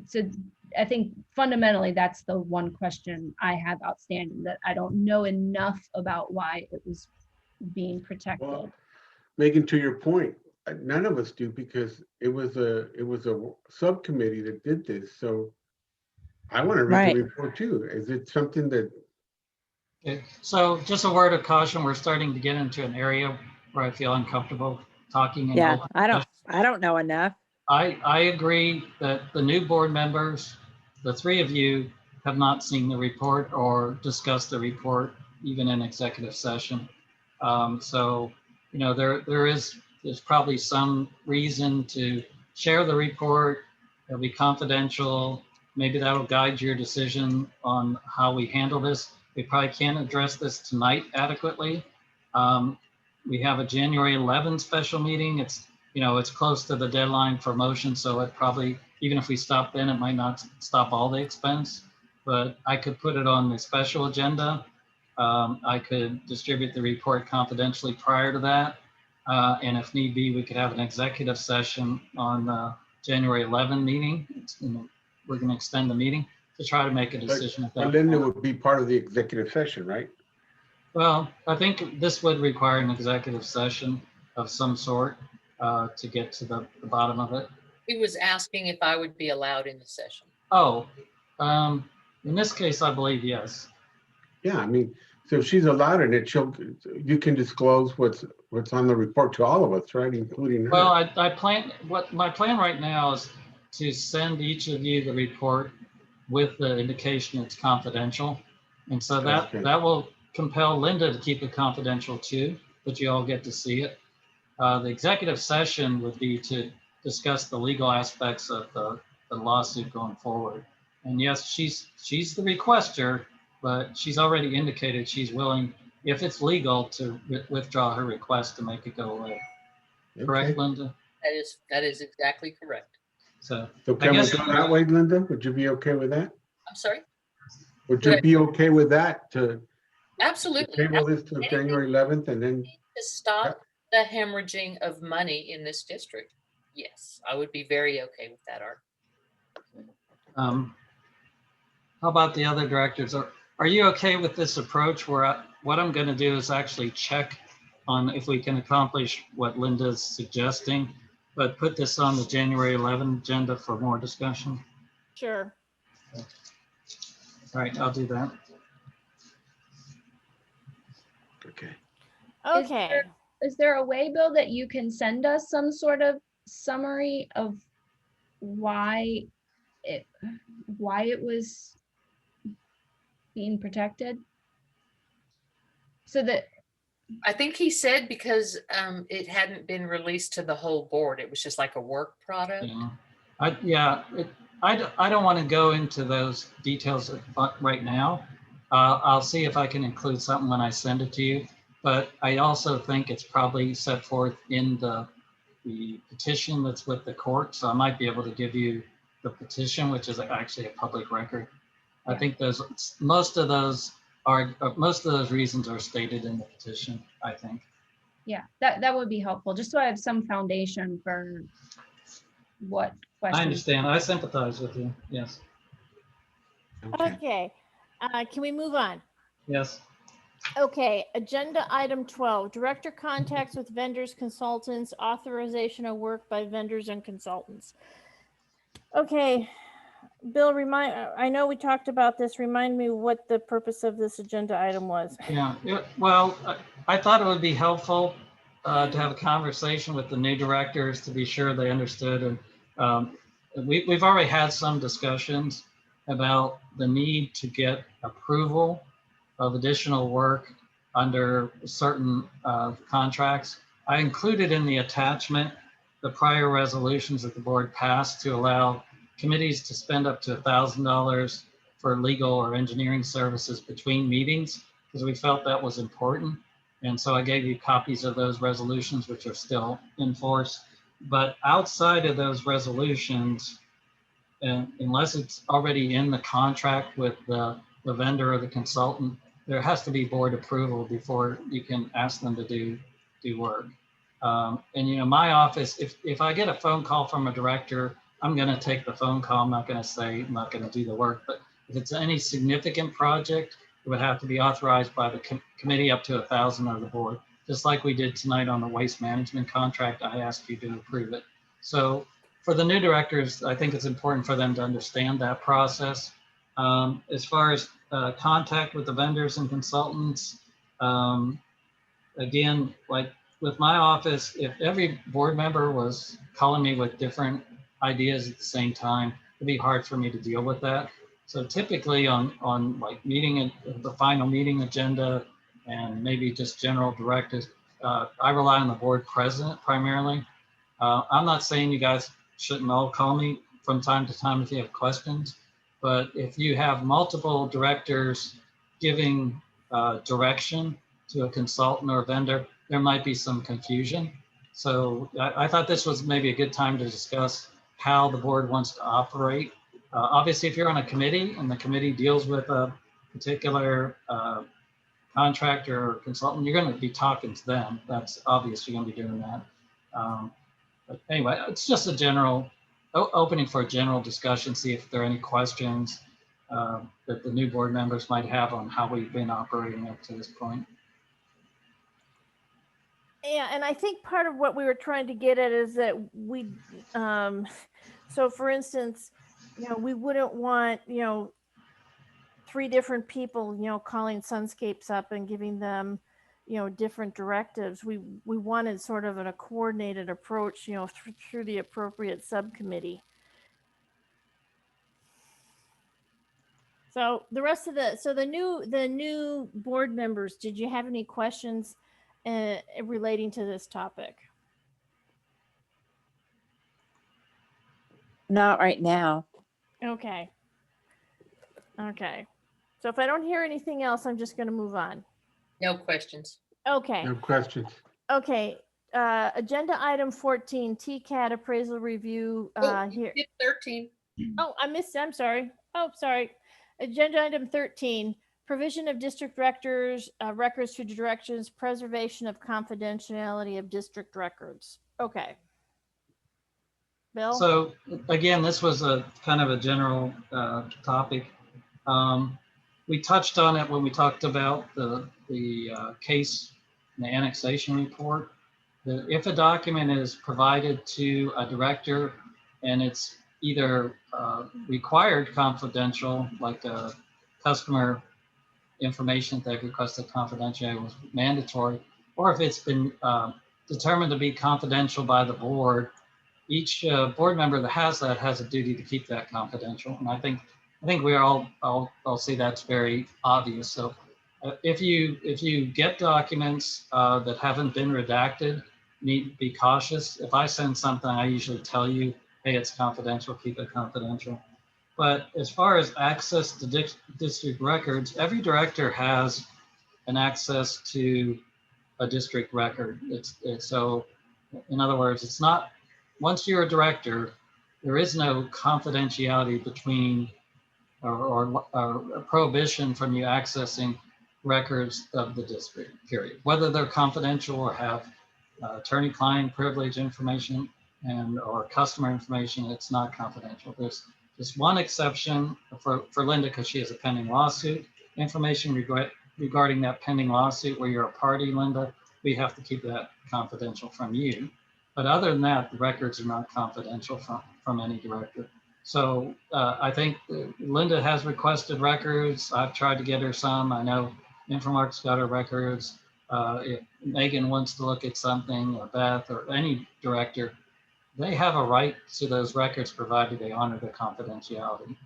so I think fundamentally that's the one question I have outstanding, that I don't know enough about why it was being protected. Well, Megan, to your point, none of us do, because it was a subcommittee that did this. So I want to read the report too. Is it something that? Okay. So just a word of caution, we're starting to get into an area where I feel uncomfortable talking. Yeah, I don't know enough. I agree that the new board members, the three of you, have not seen the report or discussed the report, even in executive session. So, there's probably some reason to share the report. It'll be confidential. Maybe that'll guide your decision on how we handle this. We probably can't address this tonight adequately. We have a January 11th special meeting. It's close to the deadline for motion. So it probably, even if we stop then, it might not stop all the expense, but I could put it on the special agenda. I could distribute the report confidentially prior to that. And if need be, we could have an executive session on the January 11 meeting. We're going to extend the meeting to try to make a decision at that point. Linda would be part of the executive session, right? Well, I think this would require an executive session of some sort to get to the bottom of it. He was asking if I would be allowed in the session. Oh, in this case, I believe yes. Yeah, I mean, so if she's allowed in it, you can disclose what's on the report to all of us, right, including her. Well, my plan right now is to send each of you the report with the indication it's confidential, and so that will compel Linda to keep it confidential too, but you all get to see it. The executive session would be to discuss the legal aspects of the lawsuit going forward. And yes, she's the requester, but she's already indicated she's willing, if it's legal, to withdraw her request to make it go away. Okay. Correct, Linda? That is exactly correct. So can we go that way, Linda? Would you be okay with that? I'm sorry? Would you be okay with that to absolutely table this to January 11th and then to stop the hemorrhaging of money in this district. Yes, I would be very okay with that, Art. How about the other directors? Are you okay with this approach where what I'm going to do is actually check on if we can accomplish what Linda's suggesting, but put this on the January 11th agenda for more discussion? Sure. All right, I'll do that. Okay. Okay. Is there a way, Bill, that you can send us some sort of summary of why it was being protected? So that I think he said because it hadn't been released to the whole board. It was just like a work product. Yeah, I don't want to go into those details right now. I'll see if I can include something when I send it to you. But I also think it's probably set forth in the petition that's with the court. So I might be able to give you the petition, which is actually a public record. I think most of those reasons are stated in the petition, I think. yeah, that would be helpful, just so I have some foundation for what questions. I understand. I sympathize with you. Yes. Okay. Can we move on? Yes. Okay, agenda item 12, director contacts with vendors, consultants, authorization of work by vendors and consultants. Okay, Bill, I know we talked about this. Remind me what the purpose of this agenda item was. Yeah, well, I thought it would be helpful to have a conversation with the new directors to be sure they understood. And we've already had some discussions about the need to get approval of additional work under certain contracts. I included in the attachment the prior resolutions that the board passed to allow committees to spend up to $1,000 for legal or engineering services between meetings, because we felt that was important. And so I gave you copies of those resolutions, which are still in force. But outside of those resolutions, and unless it's already in the contract with the vendor or the consultant, there has to be board approval before you can ask them to do work. And my office, if I get a phone call from a director, I'm going to take the phone call. I'm not going to say I'm not going to do the work. But if it's any significant project, it would have to be authorized by the committee up to 1,000 of the board. Just like we did tonight on the waste management contract, I asked you to approve it. So for the new directors, I think it's important for them to understand that process. As far as contact with the vendors and consultants, again, like with my office, if every board member was calling me with different ideas at the same time, it'd be hard for me to deal with that. So typically on like the final meeting agenda and maybe just general directives, I rely on the board president primarily. I'm not saying you guys shouldn't all call me from time to time if you have questions, but if you have multiple directors giving direction to a consultant or a vendor, there might be some confusion. So I thought this was maybe a good time to discuss how the board wants to operate. Obviously, if you're on a committee and the committee deals with a particular contractor or consultant, you're going to be talking to them. That's obvious. You're going to be doing that. But anyway, it's just a general opening for a general discussion, see if there are any questions that the new board members might have on how we've been operating up to this point. Yeah, and I think part of what we were trying to get at is that so for instance, we wouldn't want, 3 different people, calling Sunscapes up and giving them, different directives. We wanted sort of a coordinated approach, through the appropriate subcommittee. So the rest of the new board members, did you have any questions relating to this topic? Not right now. Okay. So if I don't hear anything else, I'm just going to move on. No questions. Okay. No questions. Okay. Agenda item 14, TCAT appraisal review. Here. 13. Oh, I'm sorry. Oh, sorry. Agenda item 13, provision of district records to directions, preservation of confidentiality of district records. Okay. Bill? So again, this was a kind of a general topic. We touched on it when we talked about the case, the annexation report. That if a document is provided to a director and it's either required confidential, like a customer information that they've requested confidentiality was mandatory, or if it's been determined to be confidential by the board, each board member that has that has a duty to keep that confidential. And I think we all see that's very obvious. So if you get documents that haven't been redacted, need to be cautious. If I send something, I usually tell you, hey, it's confidential, keep it confidential. But as far as access to district records, every director has an access to a district record. It's so, in other words, it's not, once you're a director, there is no confidentiality between or a prohibition from you accessing records of the district, period. Whether they're confidential or have attorney-client privilege information or customer information, it's not confidential. There's just one exception for Linda, because she has a pending lawsuit. Information regarding that pending lawsuit where you're a party, Linda, we have to keep that confidential from you. But other than that, the records are not confidential from any director. So I think Linda has requested records. I've tried to get her some. I know Infomark's got her records. If Megan wants to look at something, or Beth, or any director, they have a right to those records provided they honor the confidentiality.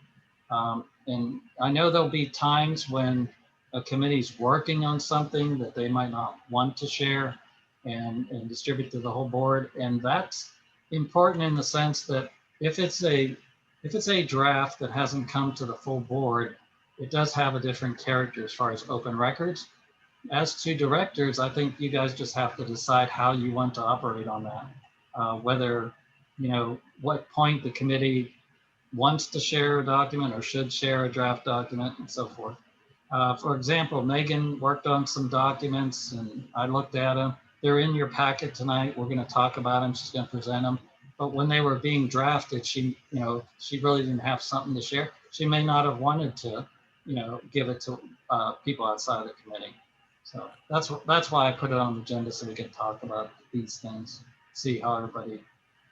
And I know there'll be times when a committee's working on something that they might not want to share and distribute to the whole board. And that's important in the sense that if it's a draft that hasn't come to the full board, it does have a different character as far as open records. As to directors, I think you guys just have to decide how you want to operate on that. Whether, what point the committee wants to share a document or should share a draft document and so forth. For example, Megan worked on some documents and I looked at them. They're in your packet tonight. We're going to talk about them. She's going to present them. But when they were being drafted, she really didn't have something to share. She may not have wanted to, give it to people outside the committee. So that's why I put it on the agenda, so we can talk about these things, see how everybody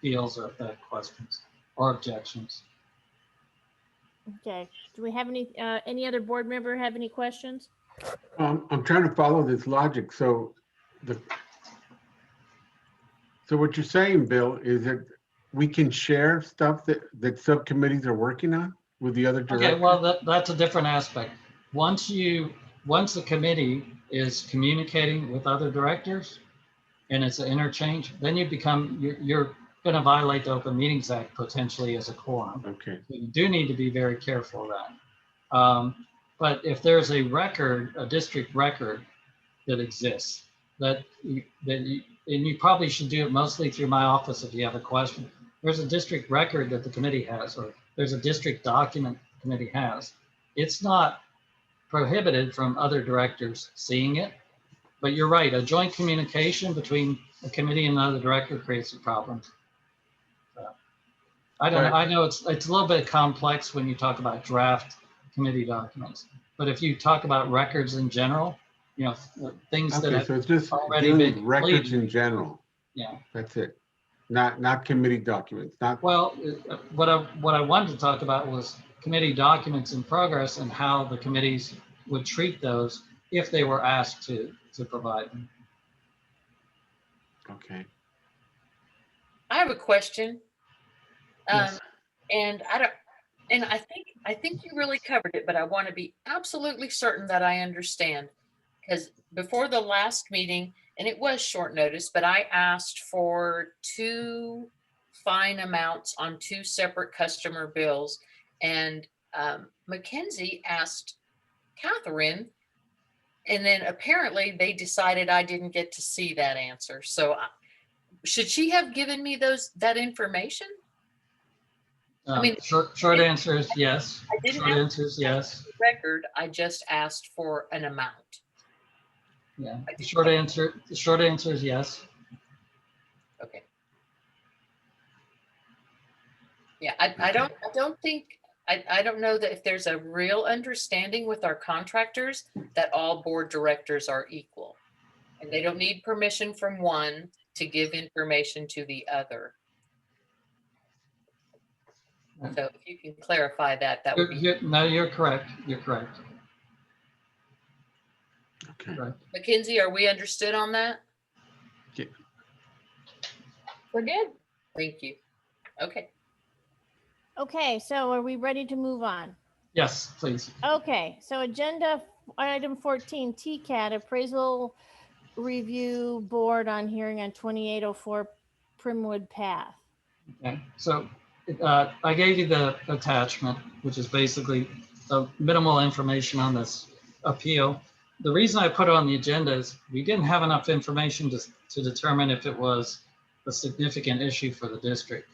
feels, or if they have questions or objections. Okay. Do we have any other board member have any questions? I'm trying to follow this logic. So what you're saying, Bill, is that we can share stuff that subcommittees are working on with the other directors? Okay, well, that's a different aspect. Once the committee is communicating with other directors and it's an interchange, then you're going to violate the Open Meetings Act potentially as a quorum. Okay. So you do need to be very careful of that. But if there's a record, a district record that exists, and you probably should do it mostly through my office if you have a question. There's a district record that the committee has, or there's a district document the committee has. It's not prohibited from other directors seeing it, but you're right, a joint communication between a committee and another director creates a problem. I know it's a little bit complex when you talk about draft committee documents, but if you talk about records in general, things that have so it's just already been records completed. in general. Yeah, that's it. Not committee documents. Well, what I wanted to talk about was committee documents in progress and how the committees would treat those if they were asked to provide them. Okay. I have a question. Yes. And I think you really covered it, but I want to be absolutely certain that I understand. Because before the last meeting, and it was short notice, but I asked for 2 fine amounts on 2 separate customer bills. And Mackenzie asked Catherine, and then apparently they decided I didn't get to see that answer. So should she have given me that information? I mean, Short answer is yes. I didn't Short ask answer is yes. record, I just asked for an amount. Yeah. The short answer is yes. Okay. Yeah, I don't think, I don't know that if there's a real understanding with our contractors that all board directors are equal. And they don't need permission from one to give information to the other. So if you can clarify that, that would be. No, you're correct. You're correct. Okay. Right. Mackenzie, are we understood on that? Yeah. We're good. Thank you. Okay. Okay, so are we ready to move on? Yes, please. Okay, so agenda item 14, TCAT appraisal review board on hearing on 2804 Primwood Path. Okay. So I gave you the attachment, which is basically the minimal information on this appeal. The reason I put it on the agenda is we didn't have enough information to determine if it was a significant issue for the district.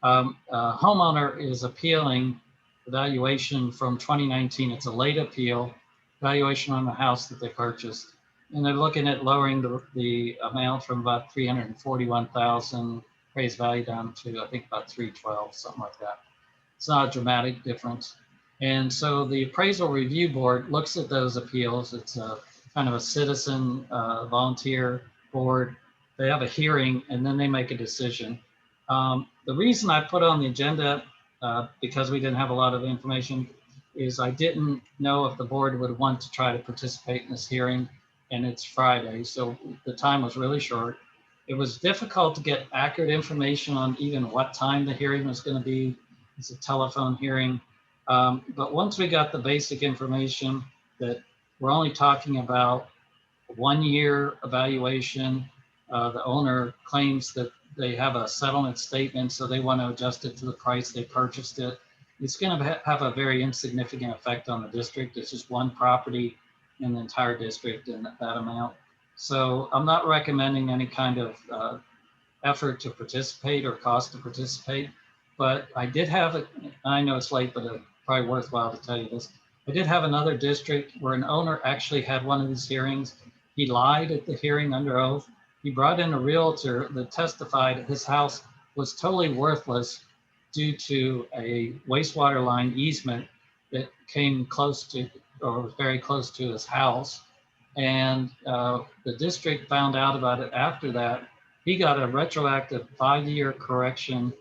A homeowner is appealing the valuation from 2019. It's a late appeal, valuation on the house that they purchased. And they're looking at lowering the amount from about 341,000 appraised value down to, I think, about 312, something like that. It's not a dramatic difference. And so the appraisal review board looks at those appeals. It's a kind of a citizen volunteer board. They have a hearing and then they make a decision. The reason I put on the agenda, because we didn't have a lot of information, is I didn't know if the board would want to try to participate in this hearing, and it's Friday, so the time was really short. It was difficult to get accurate information on even what time the hearing was going to be. It's a telephone hearing. But once we got the basic information that we're only talking about 1 year evaluation, the owner claims that they have a settlement statement, so they want to adjust it to the price they purchased it. It's going to have a very insignificant effect on the district. It's just one property in the entire district and that amount. So I'm not recommending any kind of effort to participate or cost to participate, but I did have it. I know it's late, but it's probably worthwhile to tell you this. I did have another district where an owner actually had one of these hearings. He lied at the hearing under oath. He brought in a realtor that testified his house was totally worthless due to a wastewater line easement that came close to, or was very close to his house. And the district found out about it after that. He got a retroactive 5-year correction,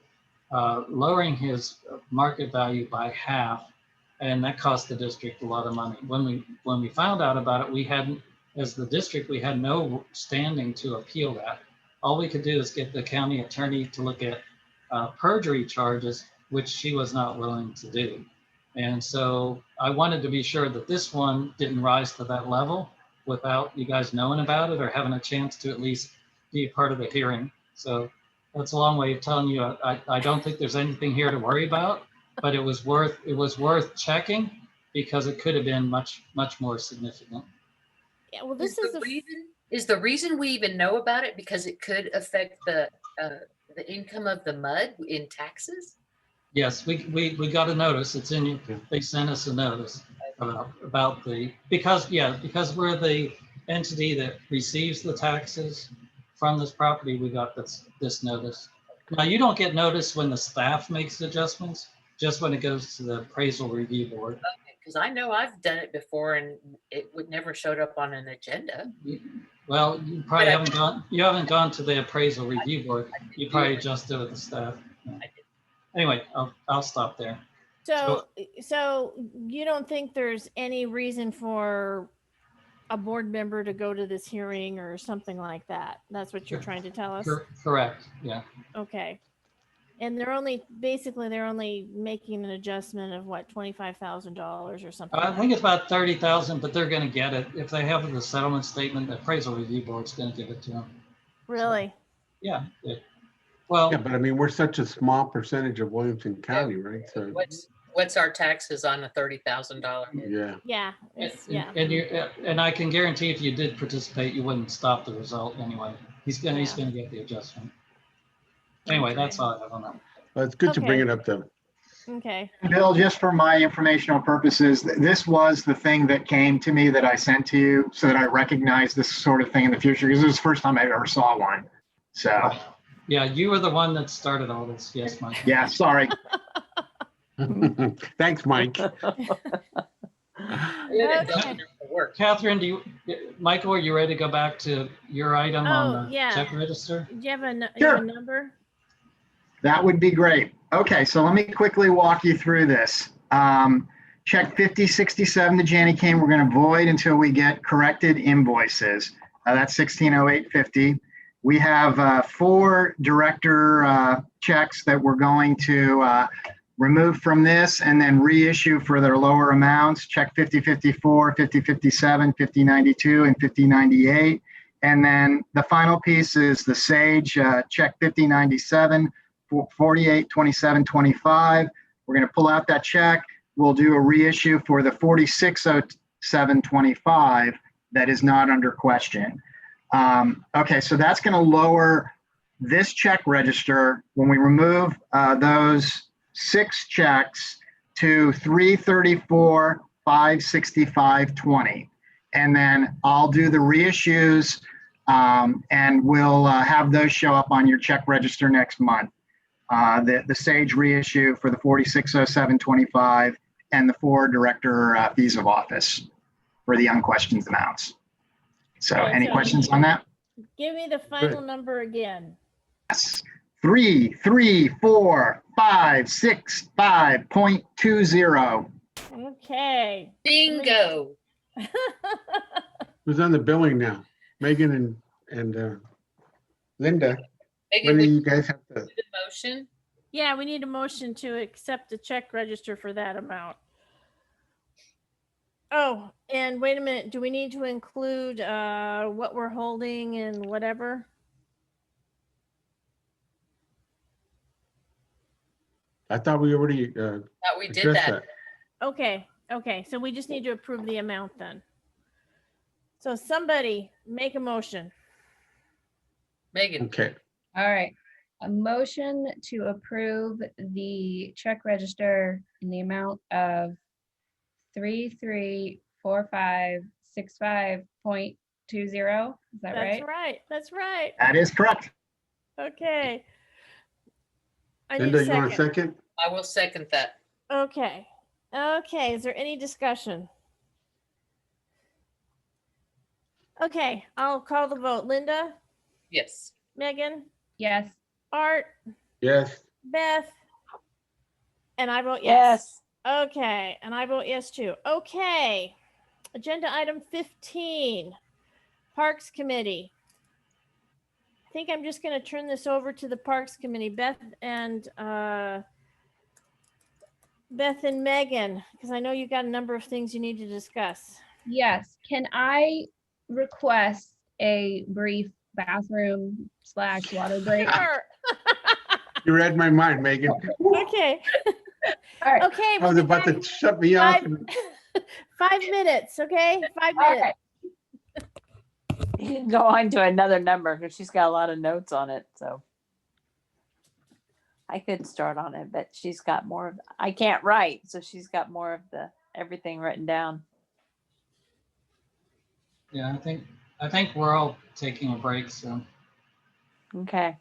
lowering his market value by half. And that cost the district a lot of money. When we found out about it, we hadn't, as the district, we had no standing to appeal that. All we could do is get the county attorney to look at perjury charges, which she was not willing to do. And so I wanted to be sure that this one didn't rise to that level without you guys knowing about it or having a chance to at least be a part of the hearing. So that's a long way of telling you, I don't think there's anything here to worry about, but it was worth checking because it could have been much more significant. Yeah, well, this is the reason we even know about it because it could affect the income of the MUD in taxes? Yes, we got a notice. It's in, they sent us a notice about because we're the entity that receives the taxes from this property, we got this notice. Now, you don't get notice when the staff makes adjustments, just when it goes to the appraisal review board. Because I know I've done it before and it would never showed up on an agenda. Well, you probably haven't gone to the appraisal review board. You probably adjusted with the staff. Anyway, I'll stop there. So you don't think there's any reason for a board member to go to this hearing or something like that? That's what you're trying to tell us? Correct, yeah. Okay. And they're only making an adjustment of what, $25,000 or something? I think it's about 30,000, but they're going to get it. If they have the settlement statement, the appraisal review board's going to give it to them. Really? So, yeah. Well, yeah, but I mean, we're such a small percentage of Williamson County, right? So what's our taxes on a $30,000? Yeah. Yeah. And I can guarantee if you did participate, you wouldn't stop the result anyway. He's going to get the adjustment. Anyway, that's all I have on that. Well, it's good to bring it up though. Okay. Bill, just for my informational purposes, this was the thing that came to me that I sent to you so that I recognize this sort of thing in the future, because it was the first time I ever saw one. So, Yeah, you were the one that started all this. Yes, Mike. yeah, sorry. Thanks, Mike. Okay. Catherine, Michael, are you ready to go back to your item on Oh, the yeah. check register? Do you have a Sure. number? That would be great. Okay, so let me quickly walk you through this. Check 5067 to Janie Kane, we're going to void until we get corrected invoices. That's 160850. We have 4 director checks that we're going to remove from this and then reissue for their lower amounts. Check 5054, 5057, 5092, and 5098. And then the final piece is the Sage check 5097, 48, 27, 25. We're going to pull out that check. We'll do a reissue for the 460725 that is not under question. Okay, so that's going to lower this check register when we remove those 6 checks to 334, 565.20. And then I'll do the reissues and we'll have those show up on your check register next month. The Sage reissue for the 460725 and the 4 director fees of office for the unquestioned amounts. So Okay, any so questions on that? Give me the final number again. Yes. 334,565.20. Okay. Bingo. Who's on the billing now? Megan and Linda. Megan, When do would you guys have to? do the motion? Yeah, we need a motion to accept the check register for that amount. Oh, and wait a minute, do we need to include what we're holding and whatever? I thought we already Thought we did addressed that. that. Okay, so we just need to approve the amount then. So somebody make a motion. Megan. Okay. All right. A motion to approve the check register in the amount of 334565.20. Is that That's right? right. That's right. That is correct. Okay. I need Linda, a you want a second. second? I will second that. Okay. Okay, is there any discussion? Okay, I'll call the vote. Linda, Yes. Megan, Yes. Art, Yes. Beth, and I vote yes. Yes. Okay, and I vote yes too. Okay. Agenda item 15, Parks Committee. I think I'm just going to turn this over to the Parks Committee, Beth and Megan, because I know you got a number of things you need to discuss. Yes. Can I request a brief bathroom/water break? Sure. You read my mind, Megan. Okay. All right. Okay. I was about to shut me off. 5 minutes. Okay. 5 All minutes. right. You can go on to another number because she's got a lot of notes on it. So I could start on it, but she's got more of, I can't write. So she's got more of the everything written down. Yeah, I think we're all taking a break, so. Okay.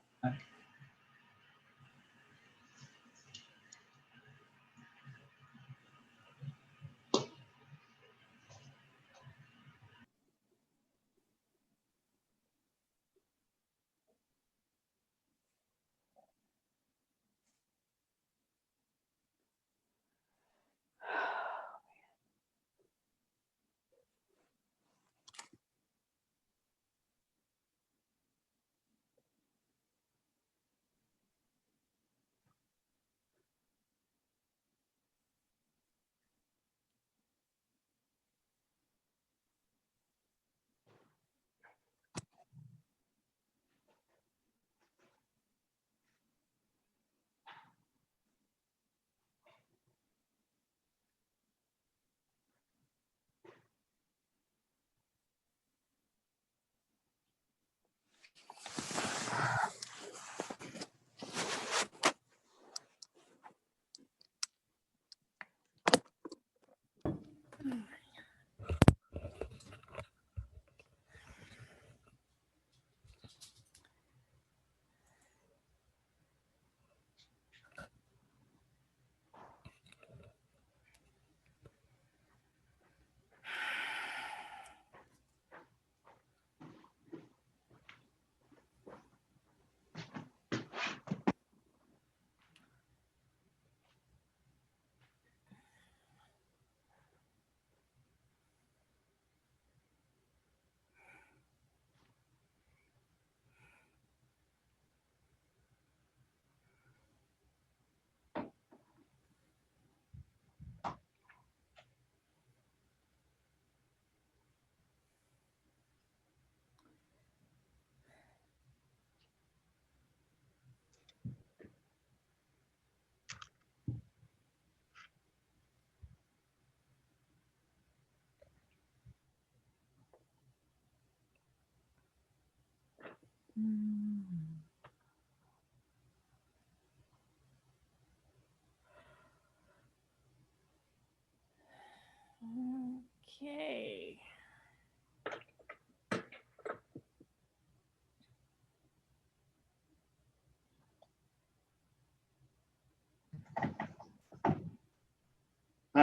Okay.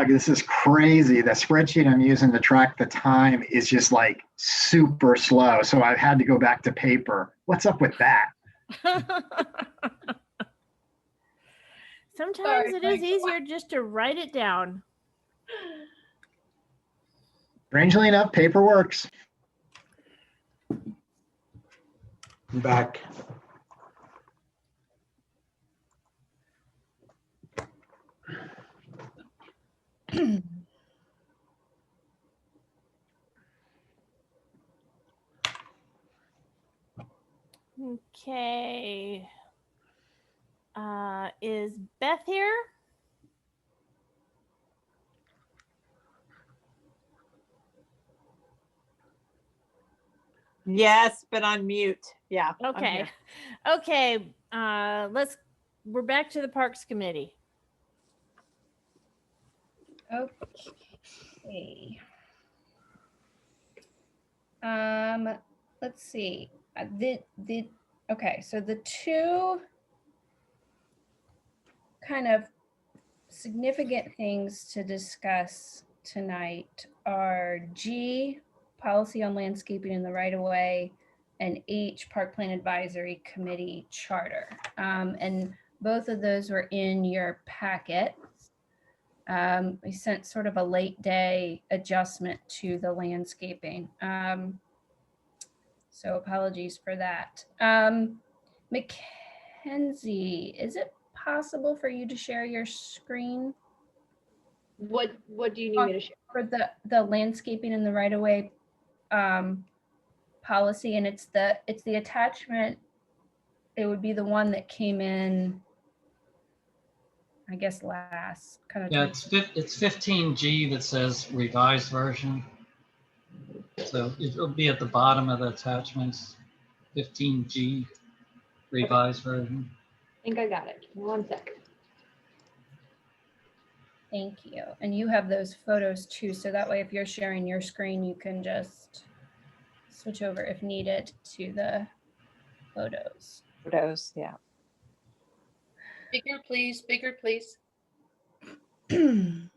This is crazy. The spreadsheet I'm using to track the time is just like super slow. So I've had to go back to paper. What's up with that? Sometimes it is easier just to write it down. Strangely enough, paper works. I'm back. Okay. Is Beth here? Yes, but on mute. Yeah. I'm Okay. here. Okay. We're back to the Parks Committee. Okay. Let's see. Okay, so the two kind of significant things to discuss tonight are G, policy on landscaping in the right of way, and H, Park Plan Advisory Committee charter. And both of those were in your packet. We sent sort of a late day adjustment to the landscaping. So apologies for that. Mackenzie, is it possible for you to share your screen? What do you need me to share? For the landscaping in the right of way policy, and it's the attachment. It would be the one that came in, I guess, last kind of. Yeah, it's 15G that says revised version. So it'll be at the bottom of the attachments, 15G revised version. I think I got it. Give me 1 second. Thank you. And you have those photos too. So that way, if you're sharing your screen, you can just switch over if needed to the photos. Photos, yeah. Bigger, please. Bigger, please. Thank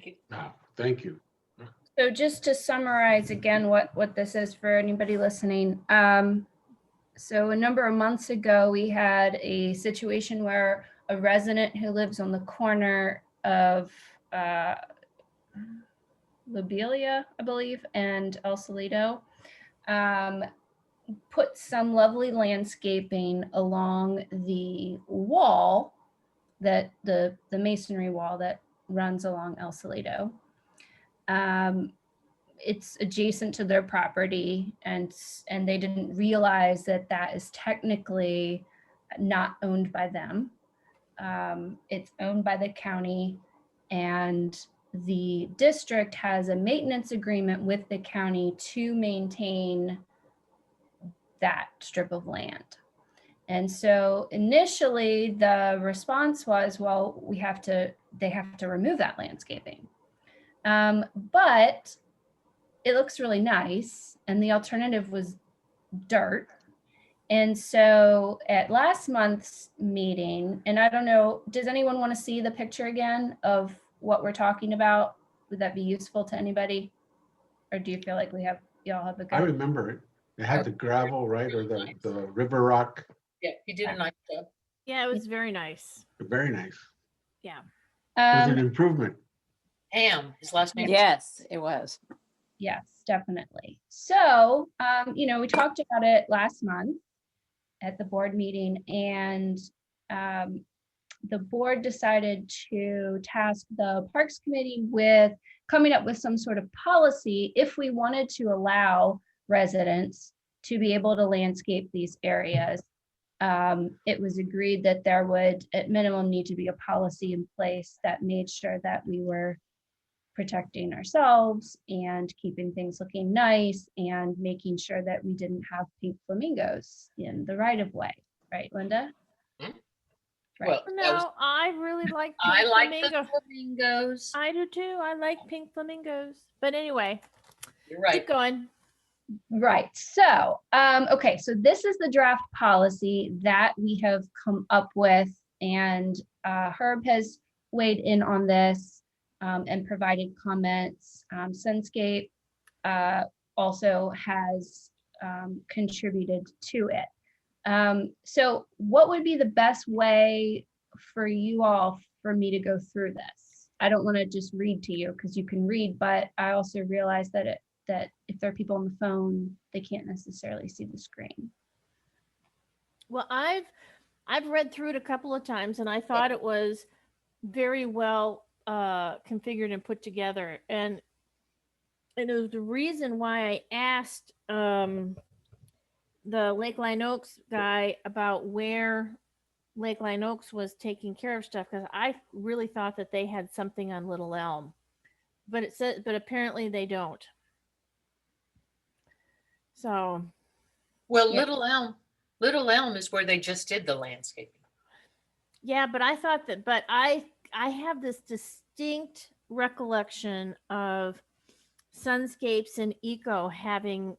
you. Thank you. So just to summarize again what this is for anybody listening. So a number of months ago, we had a situation where a resident who lives on the corner of Lobelia, I believe, and El Salito, put some lovely landscaping along the wall, that the masonry wall that runs along El Salito. It's adjacent to their property, and they didn't realize that that is technically not owned by them. It's owned by the county, and the district has a maintenance agreement with the county to maintain that strip of land. And so initially the response was, well, they have to remove that landscaping. But it looks really nice, and the alternative was dirt. And so at last month's meeting, and I don't know, does anyone want to see the picture again of what we're talking about? Would that be useful to anybody? Or do you feel like y'all have a good? I remember it. It had the gravel, right, or the river rock. Yeah, you did a nice job. Yeah, it was very nice. Very nice. Yeah. It was an improvement. Ham, his last name. Yes, it was. Yes, definitely. So, we talked about it last month at the board meeting, and the board decided to task the Parks Committee with coming up with some sort of policy if we wanted to allow residents to be able to landscape these areas. It was agreed that there would, at minimum, need to be a policy in place that made sure that we were protecting ourselves and keeping things looking nice and making sure that we didn't have pink flamingos in the right of way. Right, Linda? Hmm? Right. Well, that was, No, I really like I pink like the flamingo. flamingos. I do too. I like pink flamingos. But anyway, You're right. keep going. Right. So, okay. So this is the draft policy that we have come up with, and Herb has weighed in on this and provided comments. Sunscape also has contributed to it. So what would be the best way for you all for me to go through this? I don't want to just read to you because you can read, but I also realize that that if there are people on the phone, they can't necessarily see the screen. Well, I've read through it a couple of times, and I thought it was very well configured and put together. And it was the reason why I asked the Lakeline Oaks guy about where Lakeline Oaks was taking care of stuff, because I really thought that they had something on Little Elm, but it said, but apparently they don't. So, Well, yeah. Little Elm is where they just did the landscaping. Yeah, but I thought that, but I have this distinct recollection of Sunscapes and Eco having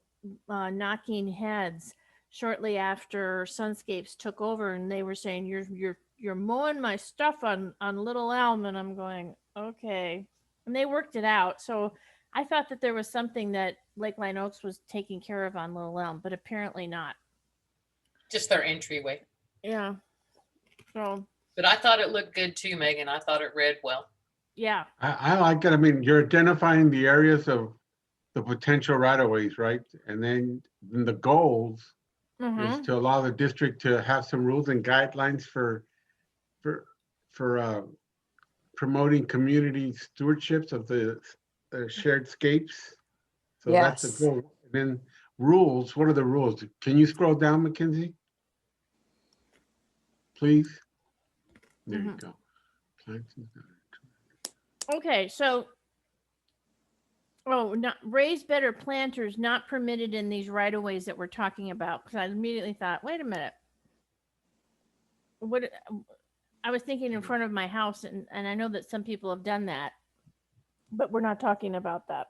knocking heads shortly after Sunscapes took over, and they were saying you're mowing my stuff on Little Elm, and I'm going, okay, and they worked it out. So I thought that there was something that Lakeline Oaks was taking care of on Little Elm, but apparently not. Just their entryway. Yeah. So. But I thought it looked good too, Megan. I thought it read well. Yeah. I like it. I mean, you're identifying the areas of the potential right-of-ways, right? And then the goals is to allow the district to have some rules and guidelines for promoting community stewardships of the shared scapes. So that's the goal. And then rules, what are the rules? Can you scroll down, Mackenzie? Please. There you go. Okay, so not raised bed or planters not permitted in these right of ways that we're talking about. Because I immediately thought, wait a minute. What I was thinking in front of my house, and I know that some people have done that, but we're not talking about that.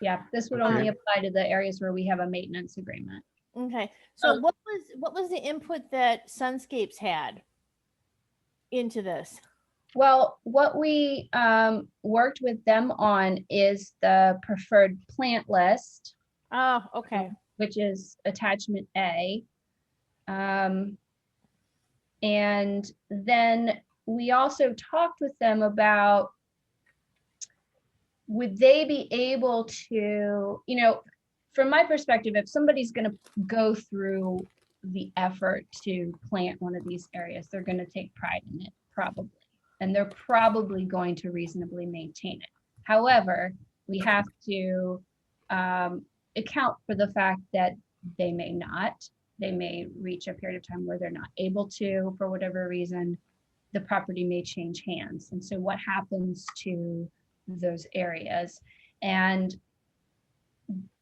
Yeah, this would only apply to the areas where we have a maintenance agreement. Okay, so what was the input that Sunscapes had into this? Well, what we worked with them on is the preferred plant list. Oh, okay. Which is attachment A. And then we also talked with them about, would they be able to, from my perspective, if somebody's going to go through the effort to plant one of these areas, they're going to take pride in it, probably. And they're probably going to reasonably maintain it. However, we have to account for the fact that they may not. They may reach a period of time where they're not able to, for whatever reason. The property may change hands. And so what happens to those areas? And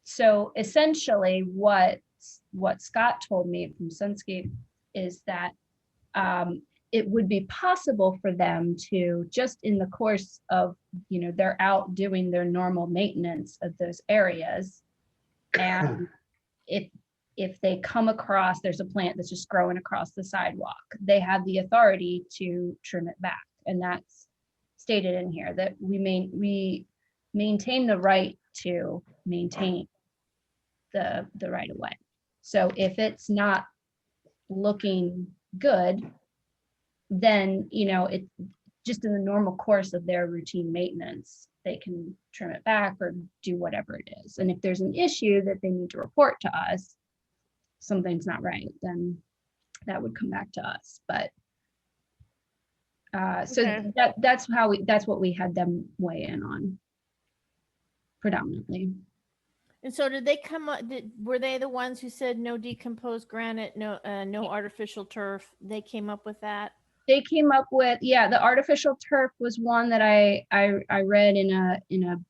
so essentially what Scott told me from Sunscape is that it would be possible for them to, just in the course of, they're out doing their normal maintenance of those areas. And if they come across, there's a plant that's just growing across the sidewalk, they have the authority to trim it back. And that's stated in here, that we maintain the right to maintain the right of way. So if it's not looking good, then, it just in the normal course of their routine maintenance, they can trim it back or do whatever it is. And if there's an issue that they need to report to us, something's not right, then that would come back to us. But so that's what we had them weigh in on predominantly. And so did they come up, were they the ones who said no decomposed granite, no artificial turf? They came up with that? They came up with, yeah, the artificial turf was one that I read in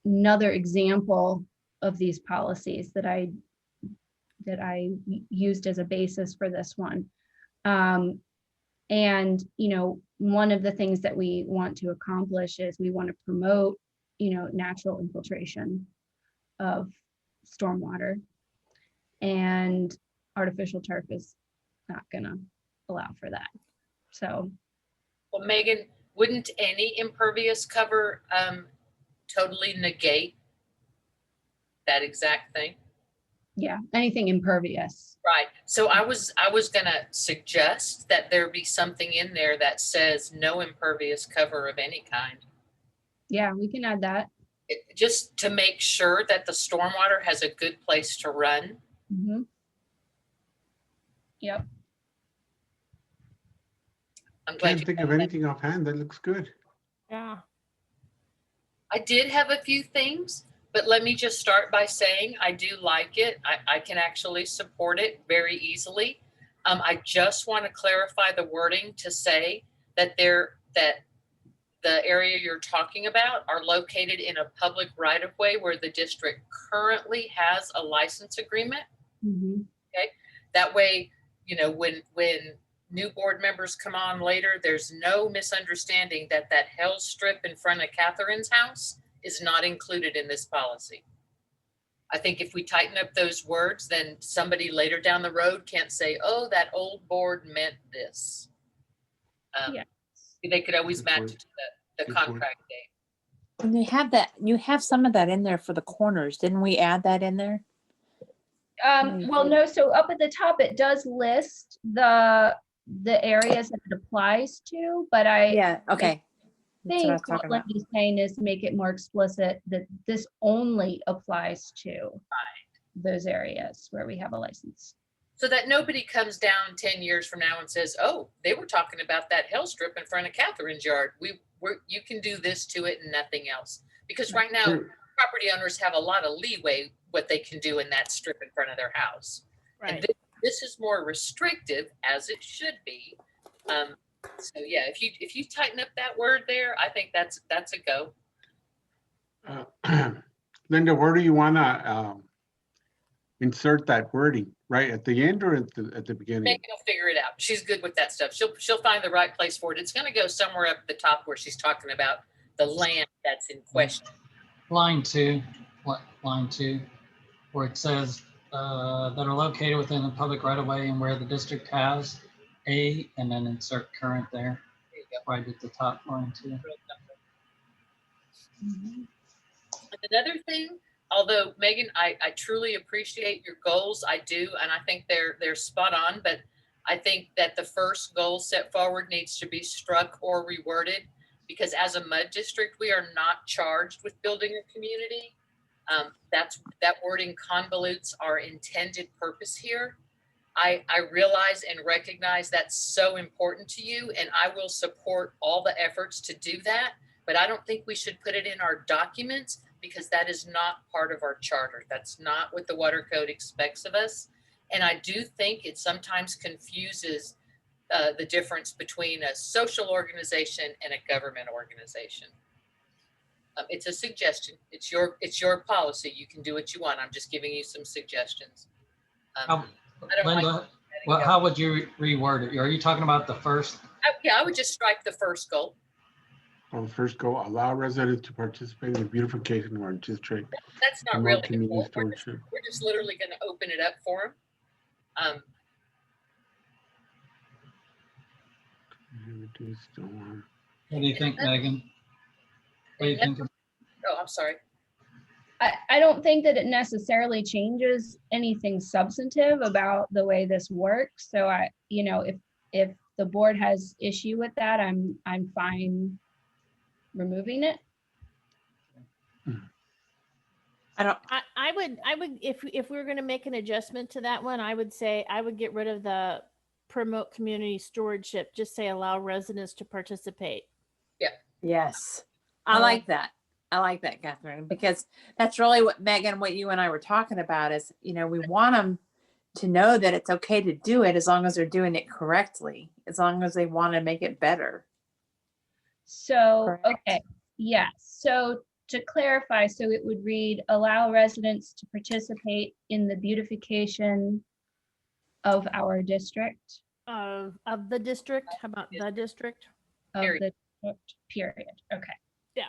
another example of these policies that I used as a basis for this one. And, you know, one of the things that we want to accomplish is we want to promote, you know, natural infiltration of stormwater. And artificial turf is not gonna allow for that. So. Well, Megan, wouldn't any impervious cover totally negate that exact thing? Yeah, anything impervious. Right. So I was gonna suggest that there be something in there that says no impervious cover of any kind. Yeah, we can add that. Just to make sure that the stormwater has a good place to run. Mm-hmm. Yep. I'm glad Can't think of anything offhand that looks good. Yeah. I did have a few things, but let me just start by saying I do like it. I can actually support it very easily. I just want to clarify the wording to say that the area you're talking about are located in a public right-of-way where the district currently has a license agreement. Mm-hmm. Okay, that way, you know, when new board members come on later, there's no misunderstanding that that hell strip in front of Catherine's house is not included in this policy. I think if we tighten up those words, then somebody later down the road can't say, oh, that old board meant this. Yeah. They could always match it to the contract date. And you have some of that in there for the corners. Didn't we add that in there? Well, no, so up at the top, it does list the areas that it applies to, but I okay. think what Linda's saying is make it more explicit that this only applies to those areas where we have a license. So that nobody comes down 10 years from now and says, oh, they were talking about that hell strip in front of Catherine's yard. You can do this to it and nothing else. Because right now, property owners have a lot of leeway what they can do in that strip in front of their house. Right. And this is more restrictive, as it should be. So yeah, if you tighten up that word there, I think that's a go. Linda, where do you want to insert that wording? Right at the end or at the beginning? Megan will figure it out. She's good with that stuff. She'll find the right place for it. It's going to go somewhere up at the top where she's talking about the land that's in question. Line two, where it says that are located within the public right of way and where the district has a, and then insert current there. Right at the top, line two. And another thing, although Megan, I truly appreciate your goals. I do, and I think they're spot on, but I think that the first goal set forward needs to be struck or reworded, because as a MUD district, we are not charged with building a community. That wording convolutes our intended purpose here. I realize and recognize that's so important to you, and I will support all the efforts to do that, but I don't think we should put it in our documents because that is not part of our charter. That's not what the water code expects of us. And I do think it sometimes confuses the difference between a social organization and a government organization. It's a suggestion. It's your policy. You can do what you want. I'm just giving you some suggestions. Linda, how would you reword it? Are you talking about the first? Yeah, I would just strike the first goal. On the first goal, allow residents to participate in the beautification of our district. That's not really the goal. Stewardship. We're just literally going to open it up for them. What do you think, Megan? What do you think? Oh, I'm sorry. I don't think that it necessarily changes anything substantive about the way this works. So if the board has issue with that, I'm fine removing it. I would if we were going to make an adjustment to that one, I would say I would get rid of the promote community stewardship. Just say allow residents to participate. Yeah. Yes. I like that. I like that, Catherine, because that's really what Megan, what you and I were talking about is, we want them to know that it's okay to do it as long as they're doing it correctly, as long as they want to make it better. So, Correct. okay, yeah, so to clarify, so it would read, allow residents to participate in the beautification of our district, Of the district, how about the district? of Period. the district, period, okay. Yeah.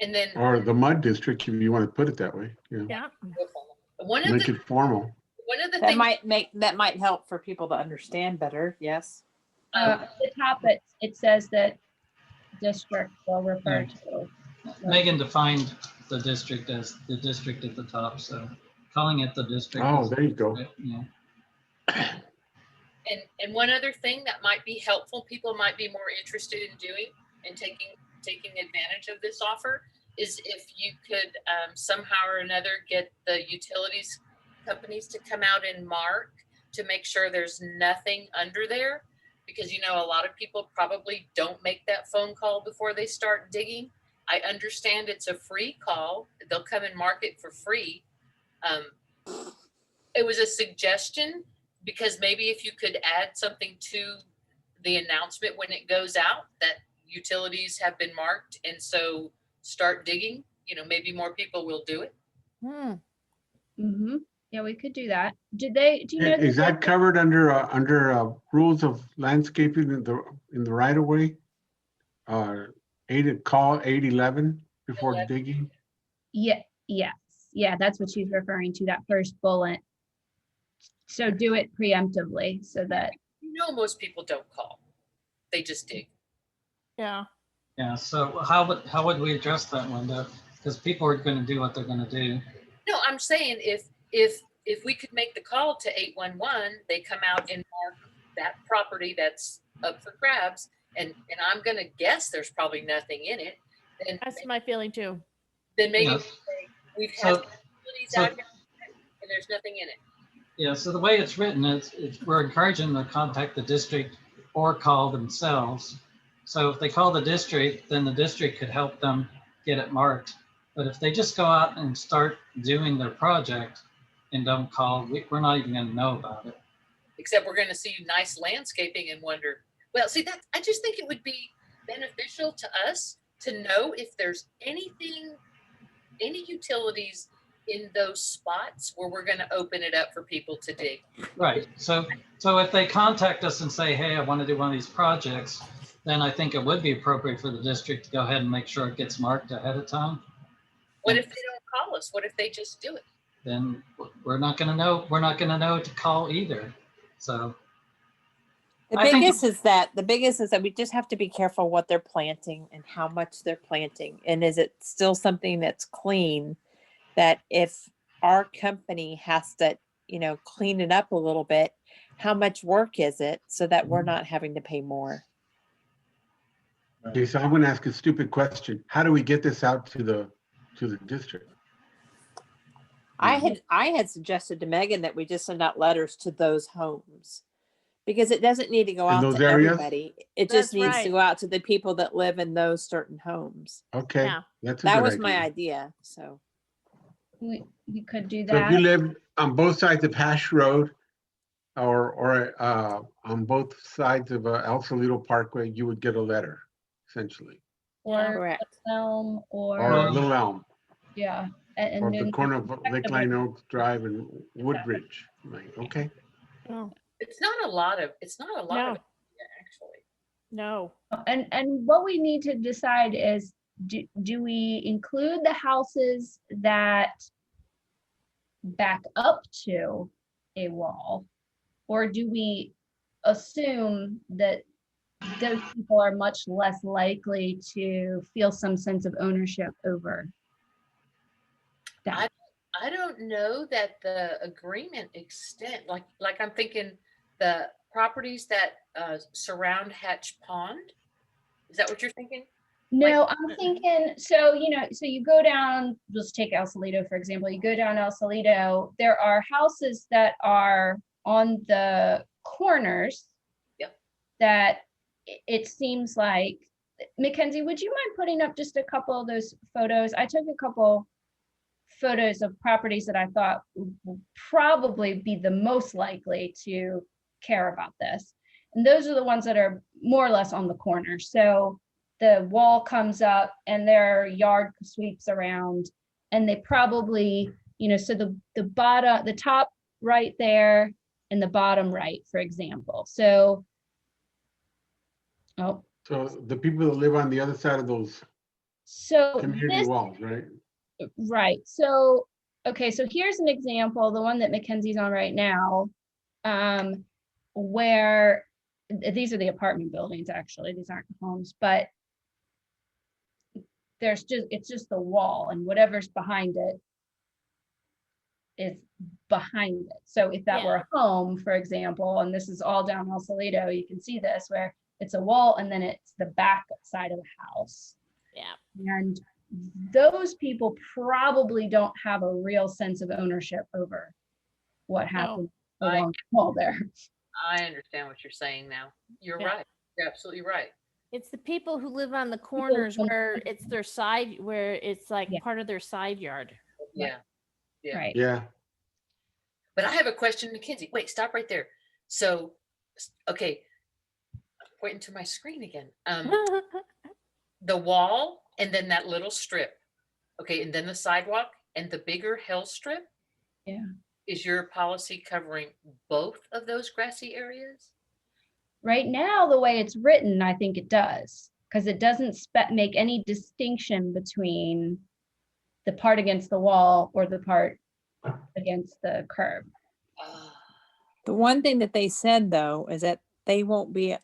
And then Or the mud district, if you want to put it that way, you know, Yeah. one of make the it formal. one of the That things might help for people to understand better. Yes. At the top, it says that district will refer to. Megan defined the district as the district at the top, so calling it the district. Oh, is- there you go. Yeah. and one other thing that might be helpful, people might be more interested in doing and taking advantage of this offer is if you could somehow or another get the utilities companies to come out and mark to make sure there's nothing under there, because you know a lot of people probably don't make that phone call before they start digging. I understand it's a free call. They'll come and mark it for free. It was a suggestion because maybe if you could add something to the announcement when it goes out that utilities have been marked and so start digging, you know, maybe more people will do it. Mm-hmm. Yeah, we could do that. Do you know? Is that covered under rules of landscaping in the right of way? Call 811 before digging? Yeah, yes. Yeah, that's what she's referring to, that first bullet. So do it preemptively so that. You know, most people don't call. They just dig. Yeah. Yeah, so how would we address that, Linda? Because people are going to do what they're going to do. No, I'm saying if we could make the call to 811, they come out and mark that property that's up for grabs, and I'm gonna guess there's probably nothing in it. Then That's my feeling too. Then maybe Yes. we've had So- facilities so- out here and there's nothing in it. Yeah, so the way it's written, we're encouraging them to contact the district or call themselves. So if they call the district, then the district could help them get it marked. But if they just go out and start doing their project and don't call, we're not even gonna know about it. Except we're gonna see nice landscaping and wonder, well, see that, I just think it would be beneficial to us to know if there's anything, any utilities in those spots where we're gonna open it up for people to dig. Right, so if they contact us and say, hey, I want to do one of these projects, then I think it would be appropriate for the district to go ahead and make sure it gets marked ahead of time. What if they don't call us? What if they just do it? Then we're not gonna know, to call either, so. The I think biggest is that we just have to be careful what they're planting and how much they're planting. And is it still something that's clean? That if our company has to, clean it up a little bit, how much work is it so that we're not having to pay more? Okay, so I'm going to ask a stupid question. How do we get this out to the district? I had suggested to Megan that we just send out letters to those homes because it doesn't need to go In out those to areas? everybody. It That's just needs to right. go out to the people that live in those certain homes. Okay, Yeah. that's a That good was my idea. idea. So We could do So if you that. live on both sides of Hash Road or on both sides of El Solito Parkway, you would get a letter, essentially. Or correct. Elm Or or, Little Elm, yeah. and or the then corner of Lakeline Oaks Drive and Woodbridge. Like, okay. Oh, It's not a lot of No. it, actually. no. And what we need to decide is, do we include the houses that back up to a wall? Or do we assume that those people are much less likely to feel some sense of ownership over that? I don't know that the agreement extent, like I'm thinking the properties that surround Hatch Pond. Is that what you're thinking? No, I'm thinking, so you go down, let's take El Solito, for example, you go down El Solito, there are houses that are on the corners. Yep. That it seems like, Mackenzie, would you mind putting up just a couple of those photos? I took a couple photos of properties that I thought would probably be the most likely to care about this. And those are the ones that are more or less on the corner. So the wall comes up and their yard sweeps around, and they probably, so the bottom, the top right there and the bottom right, for example. So, So the people that live on the other side of those community walls, right? Right. So, okay, so here's an example, the one that Mackenzie's on right now, where these are the apartment buildings, actually, these aren't homes, but it's just the wall, and whatever's behind it is behind it. So if that were a home, for example, and this is all down El Salito, you can see this where it's a wall and then it's the back side of the house. Yeah. And those people probably don't have a real sense of ownership over what happened along the wall there. I understand what you're saying now. You're right. You're absolutely right. It's the people who live on the corners where it's their side, where it's like part of their side yard. Yeah. Yeah. Right. Yeah. But I have a question, Mackenzie. Wait, stop right there. So, okay, I'm pointing to my screen again. The wall and then that little strip. Okay, and then the sidewalk and the bigger hill strip. Yeah. Is your policy covering both of those grassy areas? Right now, the way it's written, I think it does, because it doesn't make any distinction between the part against the wall or the part against the curb. The one thing that they said though is that they won't be,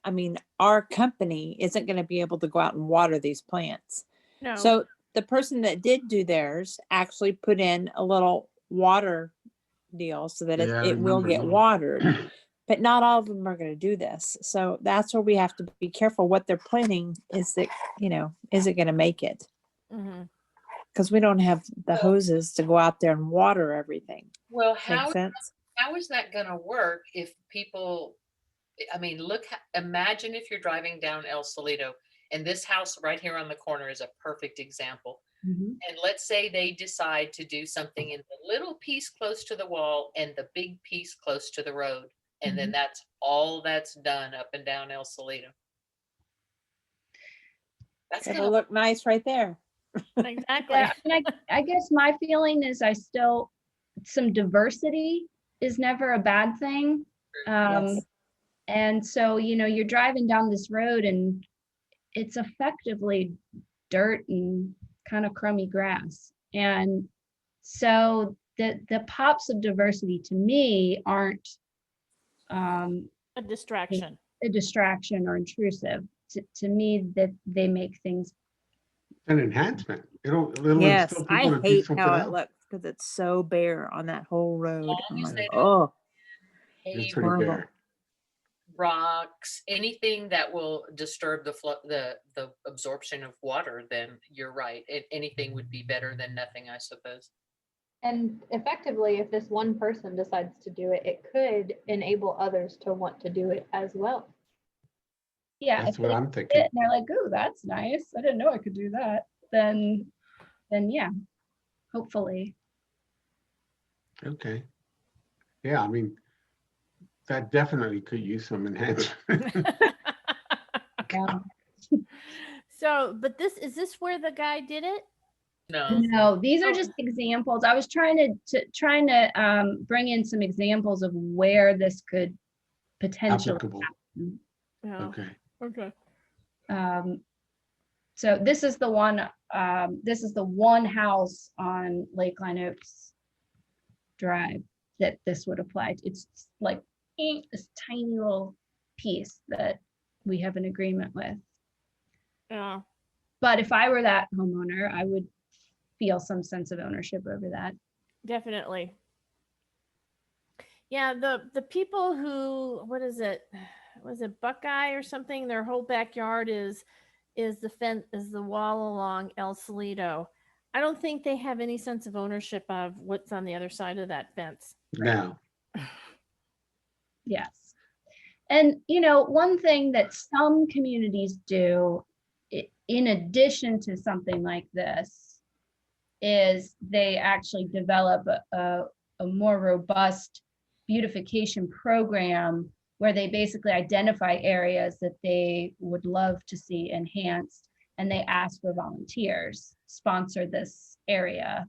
our company isn't going to be able to go out and water these plants. No. So the person that did do theirs actually put in a little water deal so that it will get watered. But not all of them are going to do this. So that's where we have to be careful what they're planning. Is it going to make it? Because we don't have the hoses to go out there and water everything. Well, Make sense? how is that going to work if people, imagine if you're driving down El Salito, and this house right here on the corner is a perfect example. And let's say they decide to do something in the little piece close to the wall and the big piece close to the road. And then that's all that's done up and down El Salito. That's It'll look nice right there. Exactly. Yeah, and I guess my feeling is some diversity is never a bad thing. And so, you're driving down this road and it's effectively dirt and kind of crummy grass. And so the pops of diversity to me aren't a distraction or intrusive. To me, that they make things an enhancement. Yes, I hate how it looks because it's so bare on that whole road. It's pretty bare. Rocks, anything that will disturb the absorption of water, then you're right. Anything would be better than nothing, I suppose. And effectively, if this one person decides to do it, it could enable others to want to do it as well. Yeah, that's what I'm thinking. And they're like, "Oh, that's nice. I didn't know I could do that." Then yeah, hopefully. Okay. Yeah, that definitely could use some enhancement. So, but is this where the guy did it? No, these are just examples. I was trying to bring in some examples of where this could potentially happen. Okay. Okay. So this is the one house on Lakeline Oaks Drive that this would apply to. It's like this tiny little piece that we have an agreement with. Yeah. But if I were that homeowner, I would feel some sense of ownership over that. Definitely. Yeah, the people who, was it Buckeye or something? Their whole backyard is the wall along El Salito. I don't think they have any sense of ownership of what's on the other side of that fence. No. Yes. And one thing that some communities do in addition to something like this is they actually develop a more robust beautification program where they basically identify areas that they would love to see enhanced, and they ask for volunteers, sponsor this area,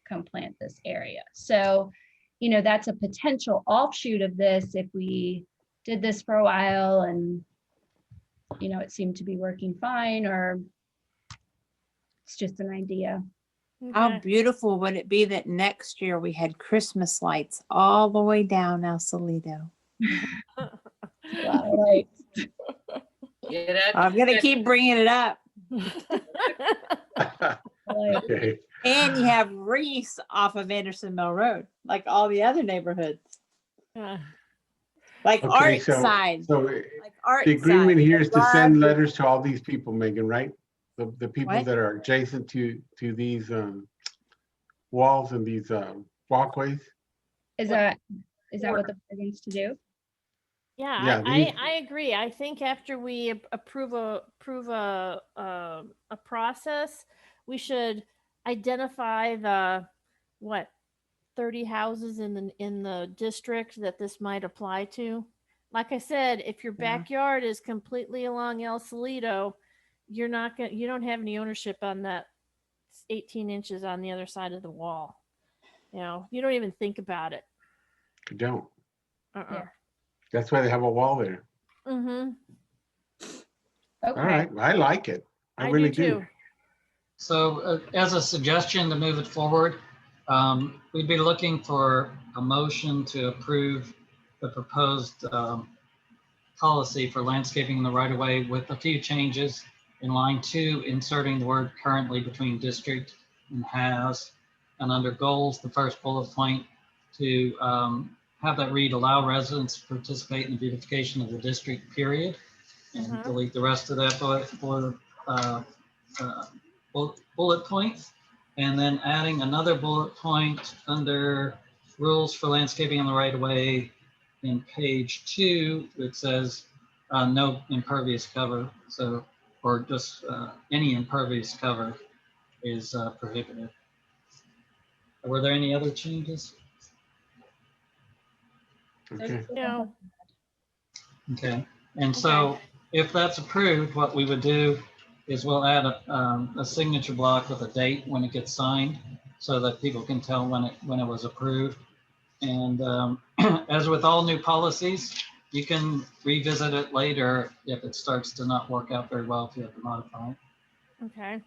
come plant this area. So, you know, that's a potential offshoot of this if we did this for a while and, you know, it seemed to be working fine, or it's just an idea. How beautiful would it be that next year we had Christmas lights all the way down El Salito? I'm gonna keep bringing it up. Okay. And you have wreaths off of Anderson Mill Road, like all the other neighborhoods. Like Okay, art so- signs. So Like art the agreement signs. here is to send Love- letters to all these people, Megan, right? The people What? that are adjacent to these walls and these walkways. Is that what the program's to do? Yeah, Yeah, these- I agree. I think after we approve a process, we should identify the, what, 30 houses in the district that this might apply to. Like I said, if your Yeah. backyard is completely along El Salito, you don't have any ownership on that 18 inches on the other side of the wall. You know, you don't even think about it. You don't. Uh-uh. That's why they have a wall there. Mm-hmm. All right, I like it. I really do. So as a suggestion to move it forward, we'd be looking for a motion to approve the proposed policy for landscaping in the right of way with a few changes. In line 2, inserting the word currently between district and has, and under goals, the first bullet point to have that read, allow residents to participate in the beautification of the district, period. And delete the rest of that bullet point. And then adding another bullet point under rules for landscaping in the right of way in page 2, it says no impervious cover. So, or just any impervious cover is prohibited. Were there any other changes? Okay. No. Okay, and so if that's approved, what we would do is we'll add a signature block with a date when it gets signed so that people can tell when it was approved. And as with all new policies, you can revisit it later if it starts to not work out very well, if you have to modify it. Okay.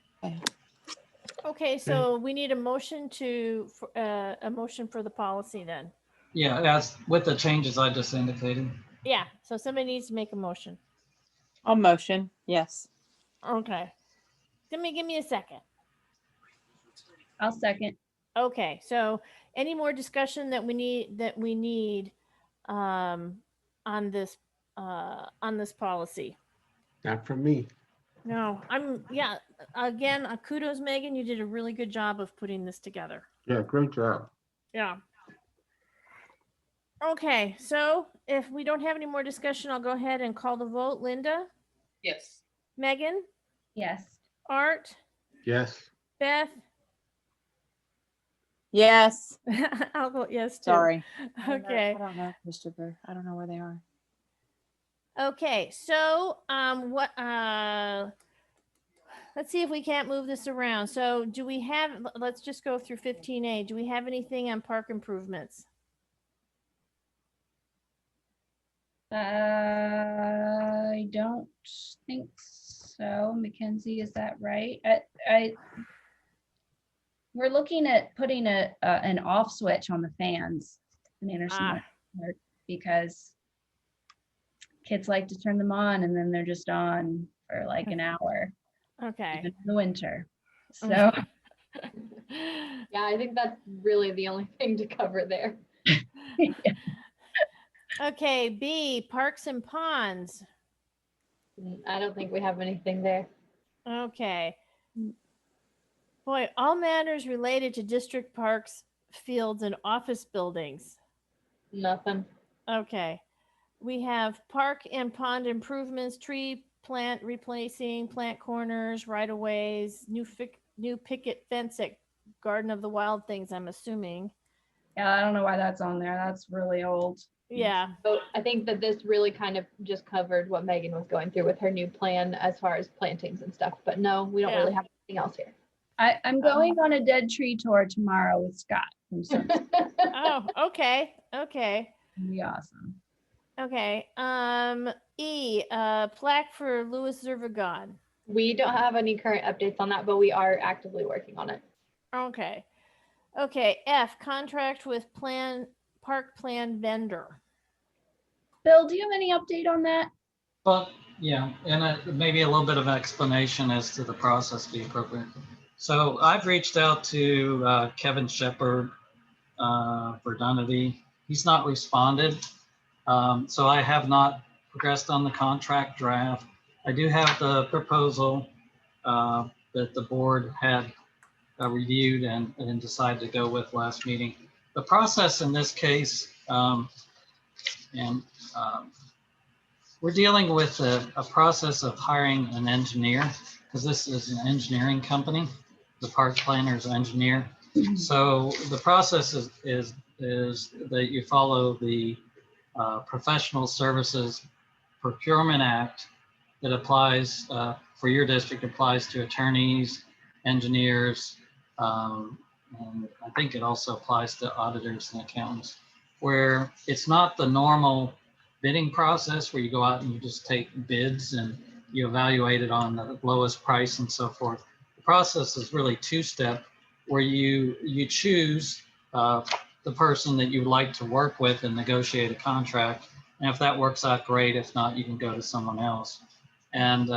Okay, so we need a motion for the policy then. Yeah, as with the changes I just indicated. Yeah, so somebody needs to make a motion. I'll motion, yes. Okay. Give me a second. I'll second. Okay, so any more discussion that we need on this policy? Not from me. No, again, kudos, Megan. You did a really good job of putting this together. Yeah, great job. Yeah. Okay, so if we don't have any more discussion, I'll go ahead and call the vote. Linda? Yes. Megan? Yes. Art? Yes. Beth? Yes. I'll vote yes too. Sorry. Okay. I don't know, Christopher. I don't know where they are. Okay, so let's see if we can't move this around. So do we have, let's just go through 15A. Do we have anything on park improvements? I don't think so. Mackenzie, is that right? We're looking at putting an off switch on the fans in Anderson Park because kids like to turn them on and then they're just on for like an hour. Okay. Even in the winter. So yeah, I think that's really the only thing to cover there. Okay, B, parks and ponds. I don't think we have anything there. Okay. Boy, all matters related to district parks, fields, and office buildings. Nothing. Okay. We have park and pond improvements, tree plant replacing, plant corners, right of ways, new picket fence at Garden of the Wild things, I'm assuming. Yeah, I don't know why that's on there. That's really old. Yeah. So I think that this really kind of just covered what Megan was going through with her new plan as far as plantings and stuff. But no, we don't really have anything else here. I'm going on a dead tree tour tomorrow with Scott from Sunset. Oh, okay. Okay. It'll be awesome. Okay. Plaque for Louis Zervagon. We don't have any current updates on that, but we are actively working on it. Okay. Okay. F, contract with park plan vendor. Bill, do you have any update on that? But yeah, and maybe a little bit of explanation as to the process be appropriate. So I've reached out to Kevin Shepard for Dunity. He's not responded. So I have not progressed on the contract draft. I do have the proposal that the board had reviewed and decided to go with last meeting. The process in this case, we're dealing with a process of hiring an engineer, because this is an engineering company. The park planner's engineer. So the process is that you follow the Professional Services Procurement Act that applies for your district, applies to attorneys, engineers, and I think it also applies to auditors and accountants, where it's not the normal bidding process where you go out and you just take bids and you evaluate it on the lowest price and so forth. The process is really two-step, where you choose the person that you would like to work with and negotiate a contract. And if that works out, great. If not, you can go to someone else. And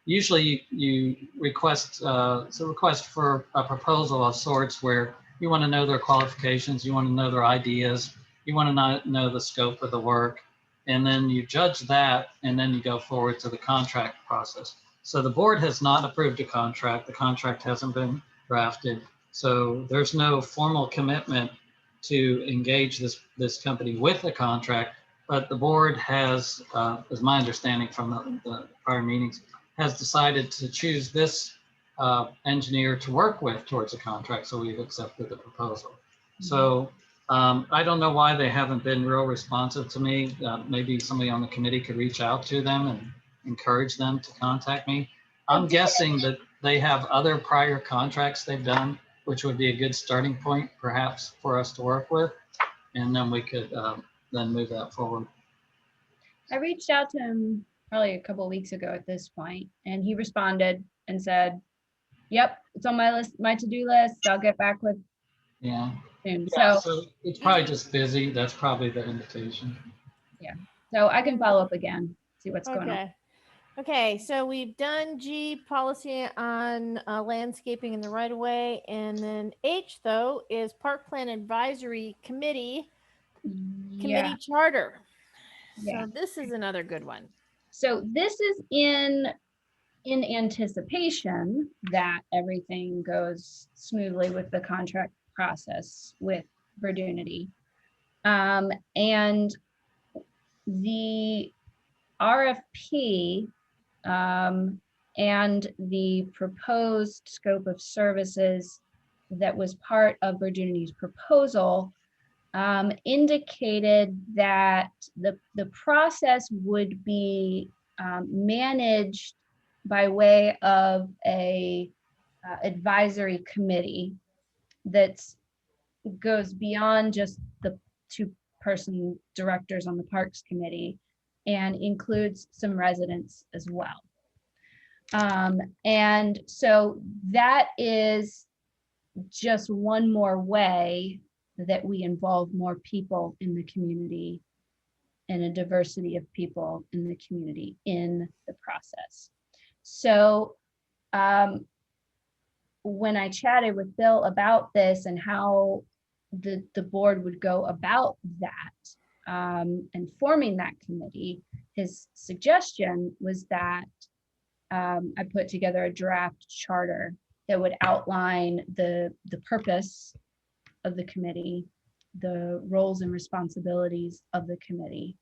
usually you request, it's a request for a proposal of sorts where you want to know their qualifications, you want to know their ideas, you want to know the scope of the work, and then you judge that, and then you go forward to the contract process. So the board has not approved a contract. The contract hasn't been drafted. So there's no formal commitment to engage this company with a contract, but the board has, as my understanding from the prior meetings, has decided to choose this engineer to work with towards a contract. So we've accepted the proposal. So I don't know why they haven't been real responsive to me. Maybe somebody on the committee could reach out to them and encourage them to contact me. I'm guessing that they have other prior contracts they've done, which would be a good starting point perhaps for us to work with. And then we could then move that forward. I reached out to him probably a couple of weeks ago at this point, and he responded and said, yep, it's on my list, my to-do list. I'll get back with Yeah. soon. Yeah, So so it's probably just busy. That's probably the invitation. yeah. So I can follow up again, see what's going on. Okay, so we've done G, policy on landscaping in the right of way, and then H though is Park Plan Advisory Committee charter. Yeah. So this is another good one. So this is in anticipation that everything goes smoothly with the contract process with Verdunity. And the RFP and the proposed scope of services that was part of Verdunity's proposal indicated that the process would be managed by way of a advisory committee that goes beyond just the two-person directors on the Parks Committee and includes some residents as well. And so that is just one more way that we involve more people in the community and a diversity of people in the community in the process. So when I chatted with Bill about this and how the board would go about that and forming that committee, his suggestion was that I put together a draft charter that would outline the purpose of the committee, the roles and responsibilities of the committee,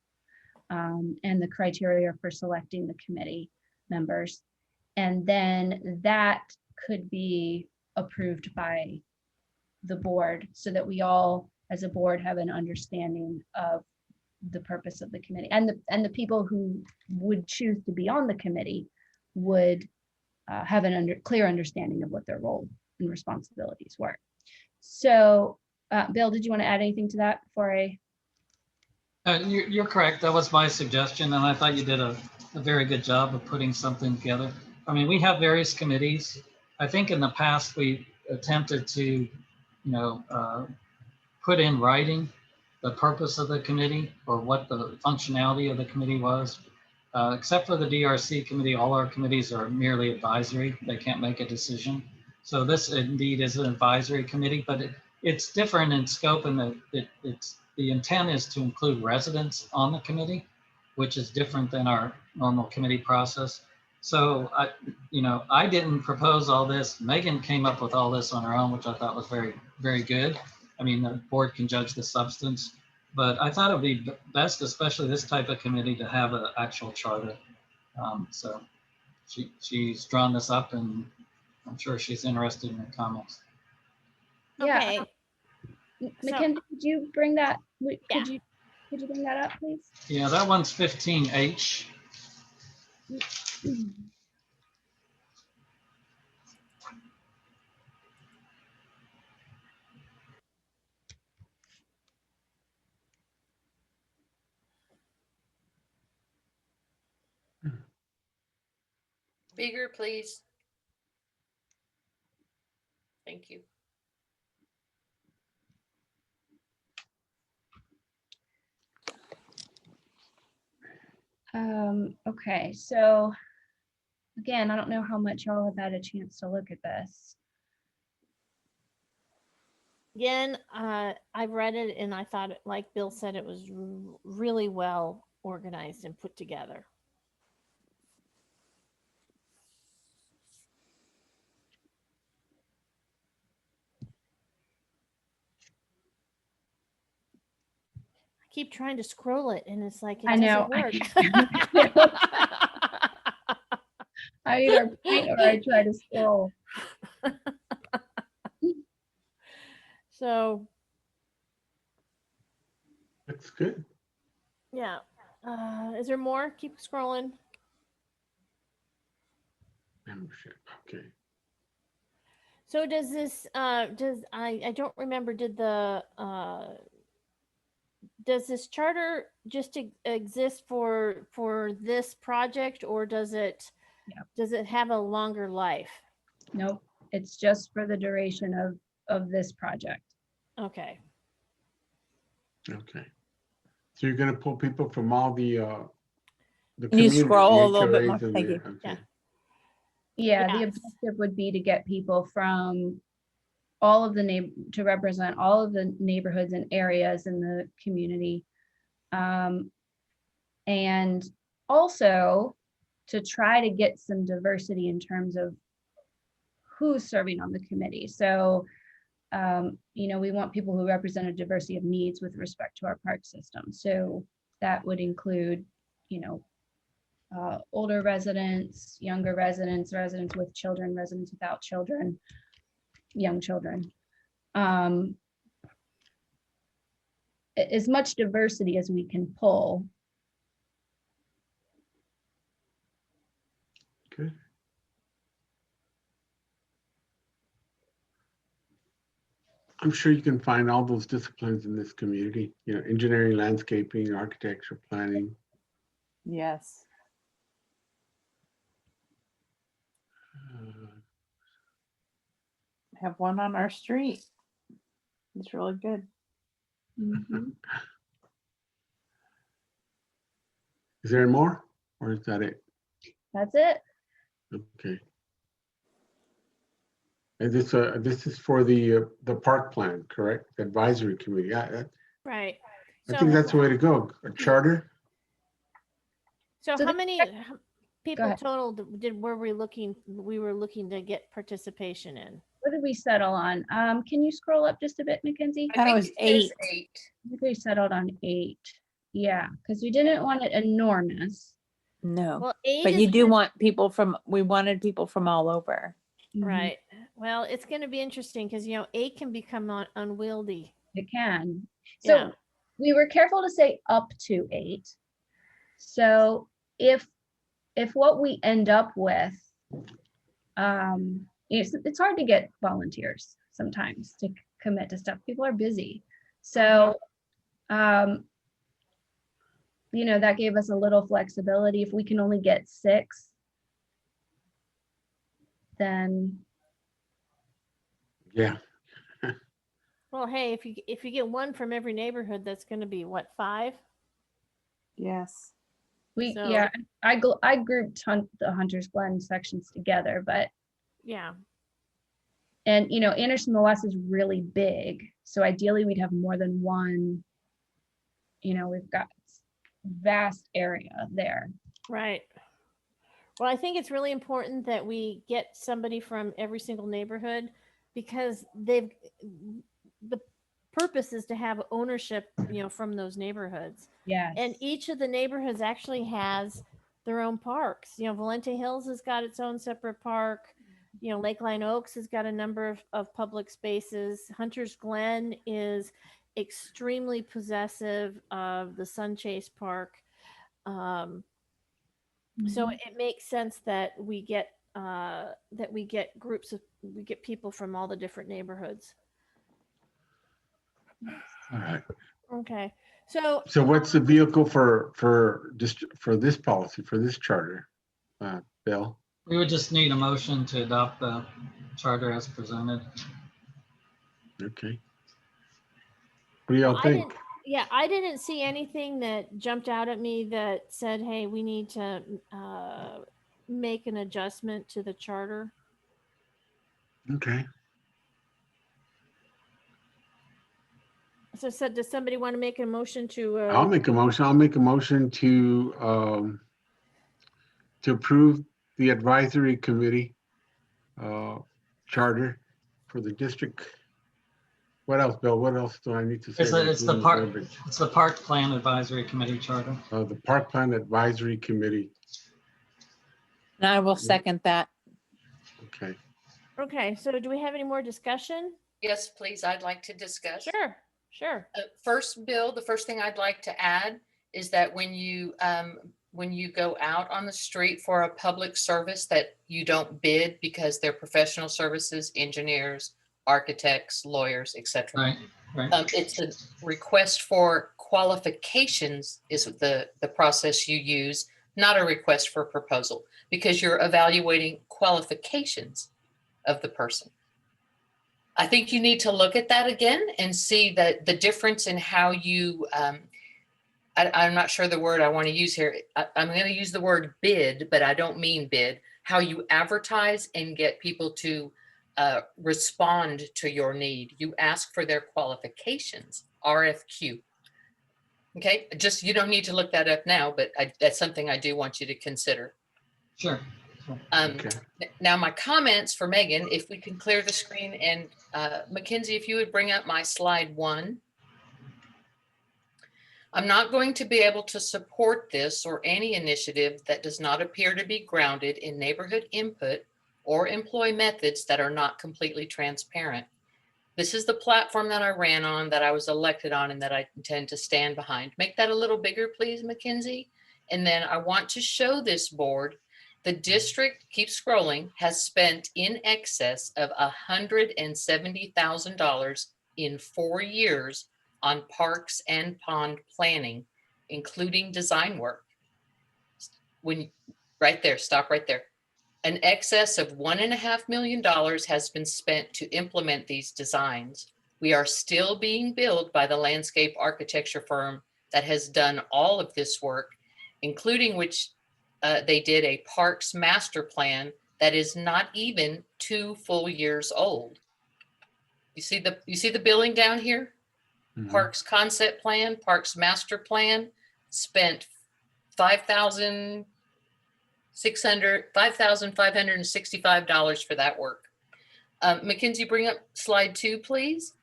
and the criteria for selecting the committee members. And then that could be approved by the board so that we all as a board have an understanding of the purpose of the committee, and the people who would choose to be on the committee would have an clear understanding of what their role and responsibilities were. So Bill, did you want to add anything to that before I? You're correct. That was my suggestion, and I thought you did a very good job of putting something together. I mean, we have various committees. I think in the past we attempted to, put in writing the purpose of the committee or what the functionality of the committee was. Except for the DRC committee, all our committees are merely advisory. They can't make a decision. So this indeed is an advisory committee, but it's different in scope, and the intent is to include residents on the committee, which is different than our normal committee process. So I didn't propose all this. Megan came up with all this on her own, which I thought was very, very good. I mean, the board can judge the substance, but I thought it would be best, especially this type of committee, to have an actual charter. So she's drawn this up, and I'm sure she's interested in the comments. Yeah. Okay. Mackenzie, could you bring that? Could you bring that up, please? Yeah, that one's 15H. Bigger, please. Thank you. Okay, so again, I don't know how much y'all have had a chance to look at this. Again, I read it and I thought, like Bill said, it was really well organized and put together. I keep trying to scroll it and it's like, it doesn't work. I either point or I try to scroll. So That's good. yeah. Is there more? Keep scrolling. Membership. Okay. So does this I don't remember, does this charter just exist for this project, or does it have a longer life? Nope, it's just for the duration of this project. Okay. Okay. So you're gonna pull people from all the You community, scroll a the little bit more. HOAs and Thank the- you. okay. Yeah, the objective would be to get people from all of the to represent all of the neighborhoods and areas in the community. And also to try to get some diversity in terms of who's serving on the committee. So, we want people who represent a diversity of needs with respect to our park system. So that would include, older residents, younger residents, residents with children, residents without children, young children. As much diversity as we can pull. Good. I'm sure you can find all those disciplines in this community, engineering, landscaping, architecture, planning. Yes. Have one on our street. It's really good. Mm-hmm. Is there more, or is that it? That's it. Okay. And this is for the park plan, correct? The advisory committee. Right. I think that's the way to go. A charter. So how many people ahead. total were we looking to get participation in? What did we settle on? Can you scroll up just a bit, Mackenzie? I thought it was 8. I think we settled on 8. Yeah, because we didn't want it enormous. No. Well, 8 But is you do want people we wanted people from all over. right. Well, it's going to be interesting because, you know, 8 can become unwieldy. It can. Yeah. So we were careful to say up to 8. So if what we end up with, it's hard to get volunteers sometimes to commit to stuff. People are busy. So, you know, that gave us a little flexibility. If we can only get 6, then Yeah. Well, hey, if you get one from every neighborhood, that's going to be what, 5? Yes. So- I grouped the Hunter's Glen sections together, but Yeah. and you know, Anderson the West is really big, so ideally we'd have more than one. You know, we've got vast area there. Right. Well, I think it's really important that we get somebody from every single neighborhood because the purpose is to have ownership, you know, from those neighborhoods. Yes. And each of the neighborhoods actually has their own parks. You know, Valente Hills has got its own separate park. You know, Lakeline Oaks has got a number of public spaces. Hunter's Glen is extremely possessive of the Sun Chase Park. So it makes sense that we get we get people from all the different neighborhoods. All right. Okay. So what's the vehicle for this policy, for this charter, Bill? We would just need a motion to adopt the charter as presented. Okay. What do y'all think? I didn't see anything that jumped out at me that said, hey, we need to make an adjustment to the charter. Okay. So does somebody want to make a motion to? I'll make a motion. I'll make a motion to approve the advisory committee charter for the district. What else, Bill? What else do I need to say? It's the Park Plan Advisory Committee charter. The Park Plan Advisory Committee. And I will second that. Okay. Okay. So do we have any more discussion? Yes, please. I'd like to discuss. Sure. First, Bill, the first thing I'd like to add is that when you go out on the street for a public service, that you don't bid because they're professional services, engineers, architects, lawyers, etc. Right. It's a request for qualifications is the process you use, not a request for proposal, because you're evaluating qualifications of the person. I think you need to look at that again and see that the difference in how you, I'm not sure the word I want to use here. I'm going to use the word bid, but I don't mean bid, how you advertise and get people to respond to your need. You ask for their qualifications, RFQ. Okay, just, you don't need to look that up now, but that's something I do want you to consider. Sure. Okay. Now my comments for Megan, if we can clear the screen, and Mackenzie, if you would bring up my slide 1. I'm not going to be able to support this or any initiative that does not appear to be grounded in neighborhood input or employ methods that are not completely transparent. This is the platform that I ran on, that I was elected on, and that I intend to stand behind. Make that a little bigger, please, Mackenzie. And then I want to show this board. The district, keep scrolling, has spent in excess of $170,000 in 4 years on parks and pond planning, including design work. Right there, stop right there. An excess of $1.5 million has been spent to implement these designs. We are still being billed by the landscape architecture firm that has done all of this work, including which they did a parks master plan that is not even 2 full years old. You see the billing down here? Mm-hmm. Parks concept plan, parks master plan, spent $5,565 for that work. Mackenzie, bring up slide 2, please.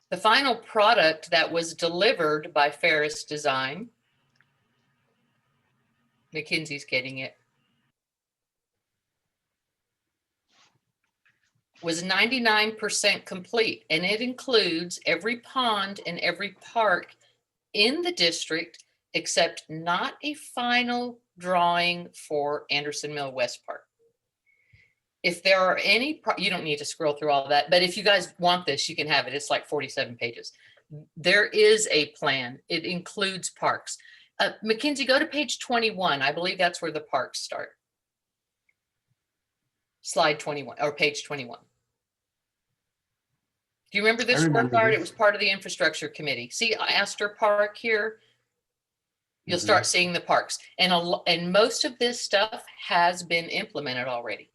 The final product that was delivered by Ferris Design. Mackenzie's getting it. was 99% complete, and it includes every pond and every park in the district, except not a final drawing for Anderson Mill West Park. If there are any, you don't need to scroll through all of that, but if you guys want this, you can have it. It's like 47 pages. There is a plan. It includes parks. Mackenzie, go to page 21. I believe that's where the parks start. Slide 21 or page 21. Do you remember this scorecard? It was part of the infrastructure committee. See Astor Park here? You'll start seeing the parks. And most of this stuff has been implemented already.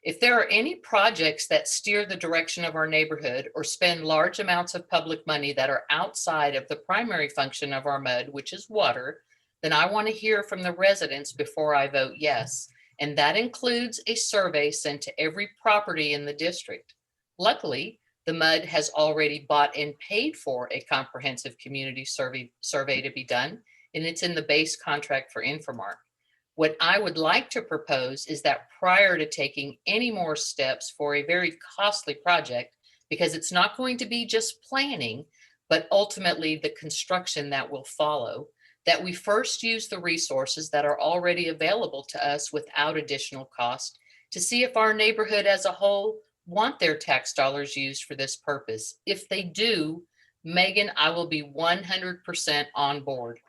If there are any projects that steer the direction of our neighborhood or spend large amounts of public money that are outside of the primary function of our MUD, which is water, then I want to hear from the residents before I vote yes. And that includes a survey sent to every property in the district. Luckily, the MUD has already bought and paid for a comprehensive community survey to be done, and it's in the base contract for Inframark. What I would like to propose is that prior to taking any more steps for a very costly project, because it's not going to be just planning, but ultimately the construction that will follow, that we first use the resources that are already available to us without additional cost to see if our neighborhood as a whole want their tax dollars used for this purpose. If they do, Megan, I will be 100% on board.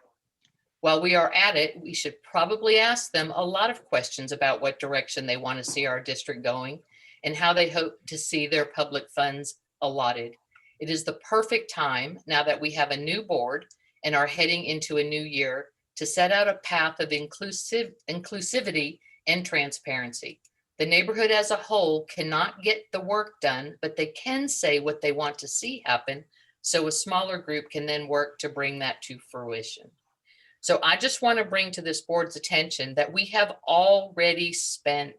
While we are at it, we should probably ask them a lot of questions about what direction they want to see our district going and how they hope to see their public funds allotted. It is the perfect time, now that we have a new board and are heading into a new year, to set out a path of inclusivity and transparency. The neighborhood as a whole cannot get the work done, but they can say what they want to see happen, so a smaller group can then work to bring that to fruition. So I just want to bring to this board's attention that we have already spent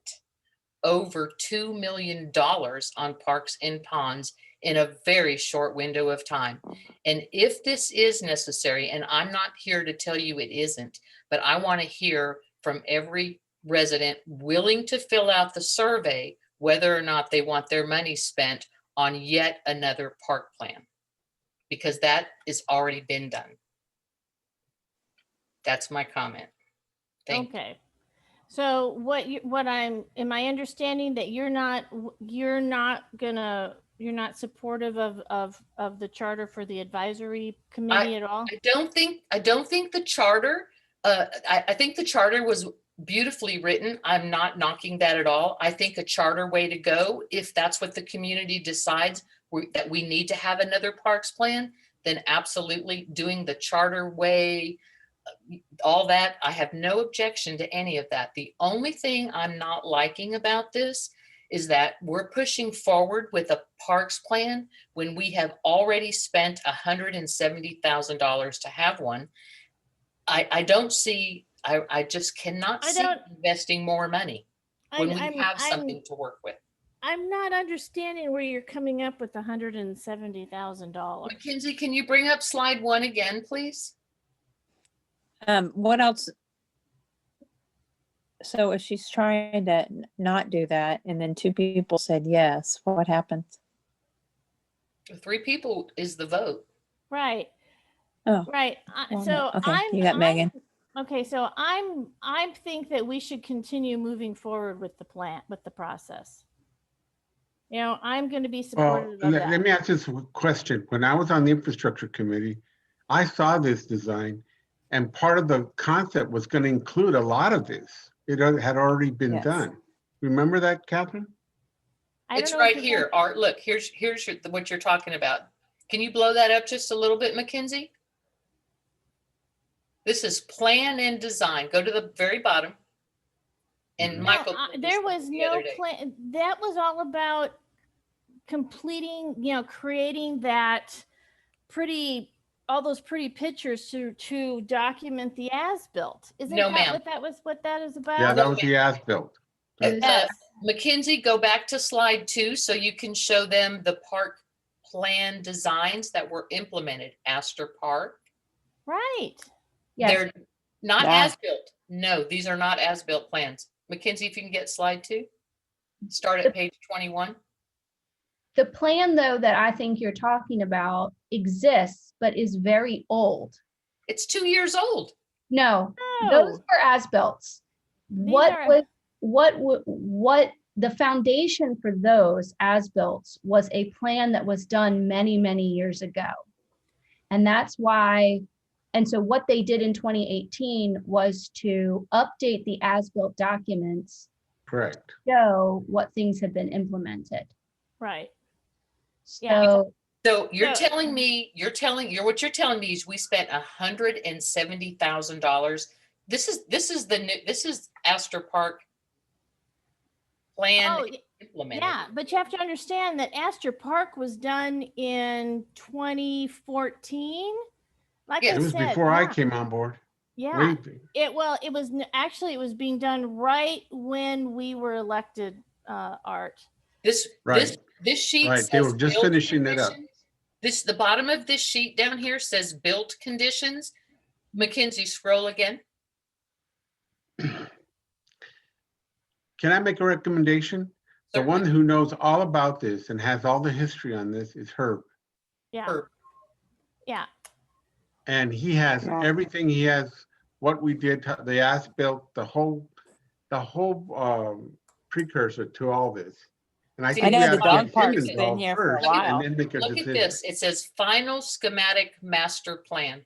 over $2 million on parks and ponds in a very short window of time. And if this is necessary, and I'm not here to tell you it isn't, but I want to hear from every resident willing to fill out the survey whether or not they want their money spent on yet another park plan, because that has already been done. That's my comment. Okay. So am I understanding that you're not supportive of the charter for the advisory committee at all? I don't think the charter, I think the charter was beautifully written. I'm not knocking that at all. I think a charter way to go, if that's what the community decides that we need to have another parks plan, then absolutely doing the charter way, all that, I have no objection to any of that. The only thing I'm not liking about this is that we're pushing forward with a parks plan when we have already spent $170,000 to have one. I don't see, I just cannot see investing more money when we have something to work with. I'm not understanding where you're coming up with $170,000. Mackenzie, can you bring up slide 1 again, please? What else? So if she's trying to not do that and then 2 people said yes, what happens? 3 people is the vote. Right. Oh, right. So okay, you got Megan. Okay, so I think that we should continue moving forward with the plan, with the process. You know, I'm going to be supportive of that. Let me ask this question. When I was on the infrastructure committee, I saw this design, and part of the concept was going to include a lot of this. It had already been done. Remember that, Catherine? It's right here. Art, look, here's what you're talking about. Can you blow that up just a little bit, Mackenzie? This is plan and design. Go to the very bottom. And Michael, there was no plan. That was all about completing, creating that all those pretty pictures to document the as-built. Isn't that what that is about? Yeah, that was the as-built. Yes. Mackenzie, go back to slide 2 so you can show them the park plan designs that were implemented. Astor Park. Right. Yes. They're not as-built. No, these are not as-built plans. Mackenzie, if you can get slide 2, start at page 21. The plan though, that I think you're talking about exists, but is very old. It's 2 years old. No, No. those were as-built. What are- what the foundation for those as-built was a plan that was done many, many years ago. And that's why, and so what they did in 2018 was to update the as-built documents, Correct. show what things had been implemented. Right. So So you're So- telling me, what you're telling me is we spent $170,000. This is Astor Park plan Oh, implemented. yeah, but you have to understand that Astor Park was done in 2014. Like Yeah. I It was said, before I yeah, came on board. yeah. Way- It was actually it was being done right when we were elected, Art. This Right. this sheet Right, they says were just build finishing it up. conditions. The bottom of this sheet down here says built conditions. Mackenzie, scroll again. Can I make a recommendation? The Certainly. one who knows all about this and has all the history on this is Herb. Yeah. Herb. Yeah. And he has everything. He has what we did, the as-built, the whole precursor to all this. And I See, think I we know the have to get dog him park's been involved here for a first while. and then make a Look at decision. this. It says final schematic master plan.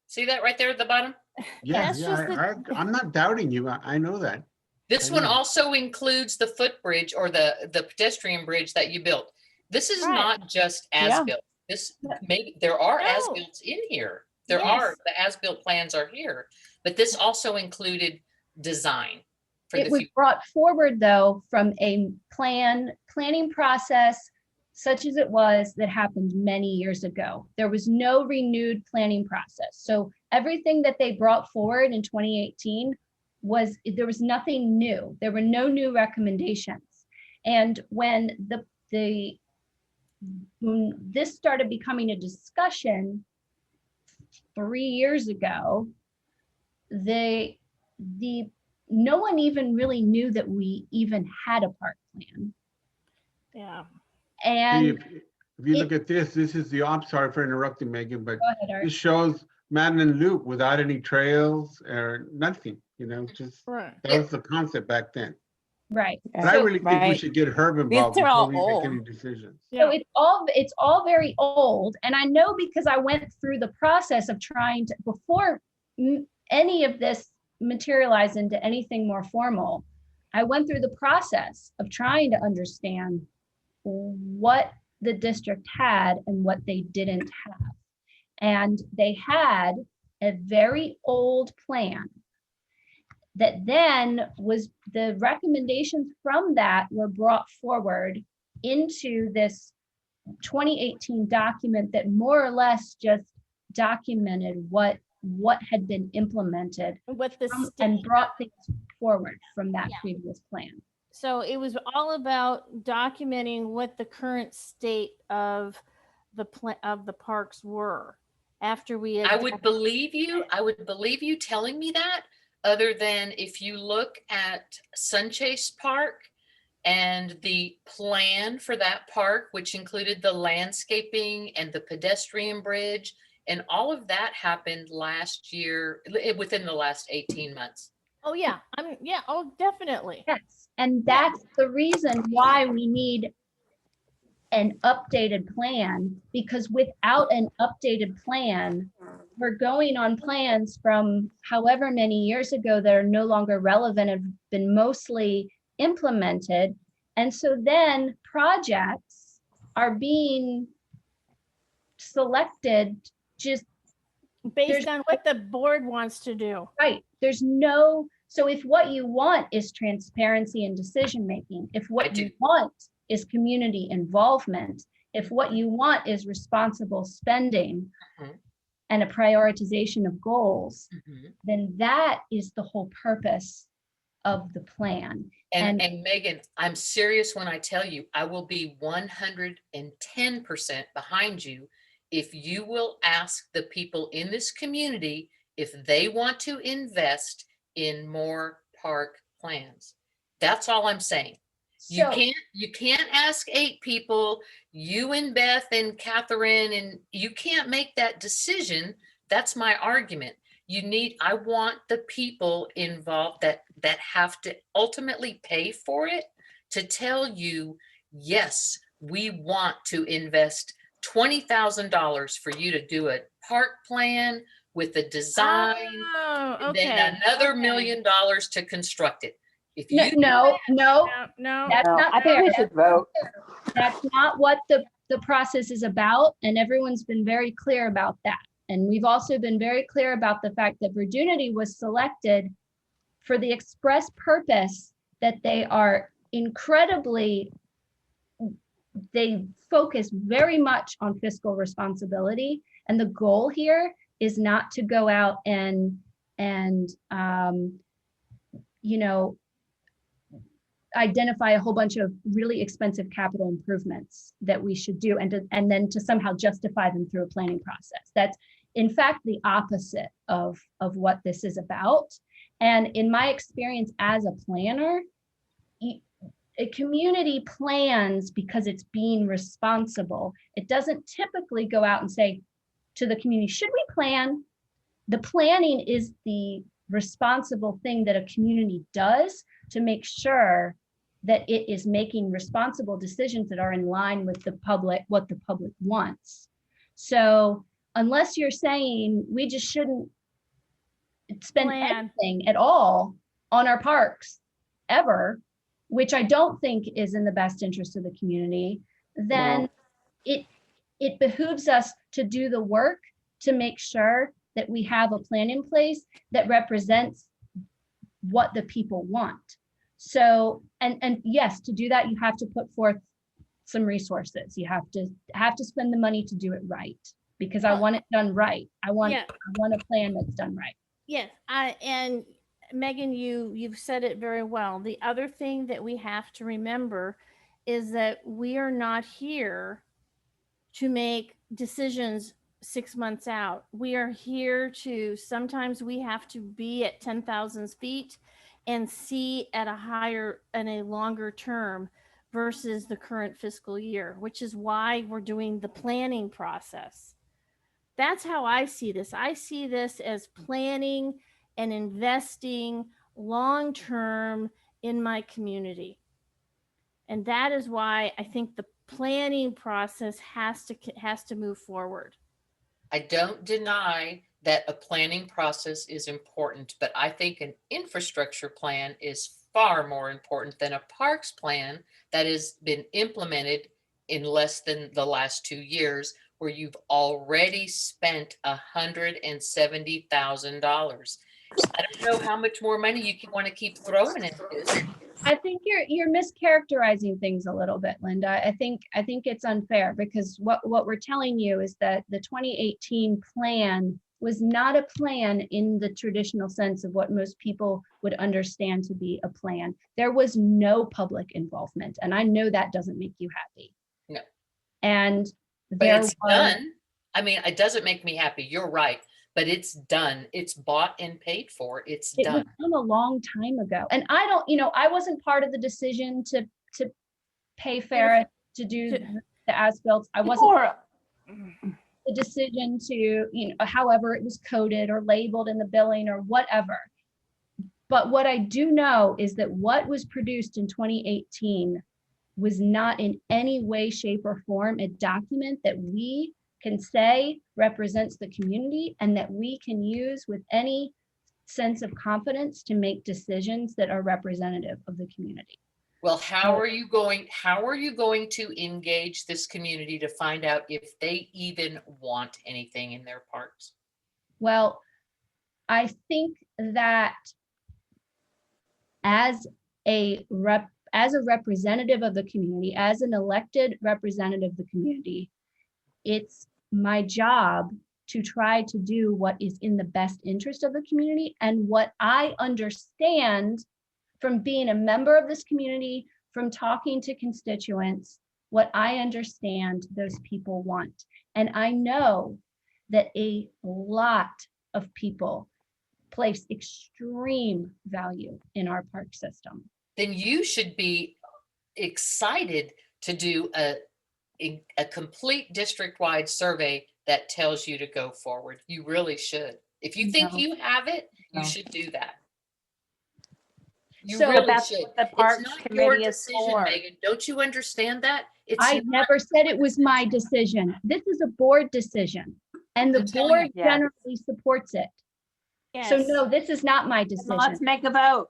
See that right there at the bottom? Yeah, That's just I'm not doubting you. I know that. This I one know. also includes the footbridge or the pedestrian bridge that you built. This is Right. not just Yeah. as-built. This maybe there are No. as-built in here. There Yes. are, the as-built plans are here, but this also included design for it the was future. brought forward though from a planning process such as it was that happened many years ago. There was no renewed planning process. So everything that they brought forward in 2018 there was nothing new. There were no new recommendations. And when when this started becoming a discussion 3 years ago, no one even really knew that we even had a park plan. Yeah. See, And if you look at this is I'm sorry for interrupting, Megan, but go ahead, Art. this shows Madden Loop without any trails or nothing, just Right. that was the concept back then. Right. But I really think we Right. should get Herb involved they're all before we make old. any decisions. So it's all very old. And I know because I went through the process of trying to, before any of this materialized into anything more formal, I went through the process of trying to understand what the district had and what they didn't have. And they had a very old plan that then was, the recommendations from that were brought forward into this 2018 document that more or less just documented what had been implemented With the and state. brought things forward from that Yeah. previous plan. So it was all about documenting what the current state of the parks were after we had. I would believe you telling me that, other than if you look at Sunchase Park and the plan for that park, which included the landscaping and the pedestrian bridge, and all of that happened last year, within the last 18 months. Oh yeah, oh definitely. Yes, and that's the reason why we need an updated plan, because without an updated plan, we're going on plans from however many years ago that are no longer relevant, have been mostly implemented. And so then projects are being selected just based on what the board wants to do. Right. So if what you want is transparency and decision-making, if what you want is community involvement, if what you want is responsible spending and a prioritization of goals, then that is the whole purpose of the plan. And Megan, I'm serious when I tell you, I will be 110% behind you if you will ask the people in this community if they want to invest in more park plans. That's all I'm saying. You So can't ask 8 people, you and Beth and Catherine, and you can't make that decision. That's my argument. I want the people involved that have to ultimately pay for it to tell you, yes, we want to invest $20,000 for you to do a park plan with the design, Oh, and okay. then another $1 okay. million to construct it. If no, you no, no, No, that's No, not I think fair. we should vote. That's not what the process is about. And everyone's been very clear about that. And we've also been very clear about the fact that Virginity was selected for the express purpose that they are they focus very much on fiscal responsibility. And the goal here is not to go out and you know, identify a whole bunch of really expensive capital improvements that we should do and then to somehow justify them through a planning process. That's in fact the opposite of what this is about. And in my experience as a planner, a community plans because it's being responsible. It doesn't typically go out and say to the community, should we plan? The planning is the responsible thing that a community does to make sure that it is making responsible decisions that are in line with the public, what the public wants. So unless you're saying we just shouldn't spend anything at all on our parks ever, which I don't think is in the best interest of the community, then it behooves us to do the work to make sure that we have a plan in place that represents what the people want. So, and yes, to do that, you have to put forth some resources. You have to spend the money to do it right, because I want it done right. I want a plan that's done right. Yes, and Megan, you've said it very well. The other thing that we have to remember is that we are not here to make decisions 6 months out. We are here sometimes we have to be at 10,000 feet and see at a higher and a longer term versus the current fiscal year, which is why we're doing the planning process. That's how I see this. I see this as planning and investing long-term in my community. And that is why I think the planning process has to move forward. I don't deny that a planning process is important, but I think an infrastructure plan is far more important than a parks plan that has been implemented in less than the last 2 years, where you've already spent $170,000. I don't know how much more money you want to keep throwing at this. I think you're mischaracterizing things a little bit, Linda. I think it's unfair, because what we're telling you is that the 2018 plan was not a plan in the traditional sense of what most people would understand to be a plan. There was no public involvement, and I know that doesn't make you happy. No. And but it's done. I mean, it doesn't make me happy. You're right. But it's done. It's bought and paid for. It's done. It was done a long time ago. And I wasn't part of the decision to pay Farrah to do the as-built. I wasn't the decision to, however it was coded or labeled in the billing or whatever. But what I do know is that what was produced in 2018 was not in any way, shape, or form a document that we can say represents the community and that we can use with any sense of confidence to make decisions that are representative of the community. Well, how are you going to engage this community to find out if they even want anything in their parks? Well, I think that as a representative of the community, as an elected representative of the community, it's my job to try to do what is in the best interest of the community and what I understand from being a member of this community, from talking to constituents, what I understand those people want. And I know that a lot of people place extreme value in our park system. Then you should be excited to do a complete district-wide survey that tells you to go forward. You really should. If you think No. you have it, you No. should do that. You So really that's should. what the It's Parks not your Committee is decision, for. Megan. Don't you understand that? It's I not never said it was my decision. This is a board decision, and the I'm telling board you. Yes. generally supports it. So Yes. no, this is not my Let's decision. make a vote.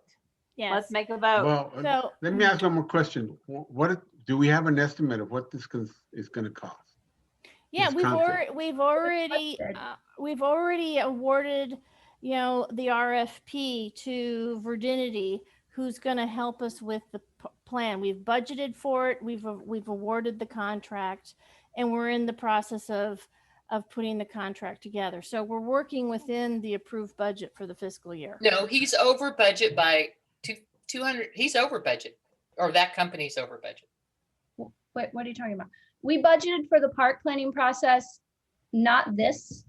Yes. Let's make a vote. Well, So- let me ask one more question. What do we have an estimate of what this is going to cost? Yeah, This we've concept. we've already awarded, you know, the RFP to Verdinity, who's going to help us with the plan. We've budgeted for it. We've awarded the contract, and we're in the process of putting the contract together. So we're working within the approved budget for the fiscal year. No, he's over budget by 200. He's over budget, or that company's over budget. What are you talking about? We budgeted for the park planning process, not this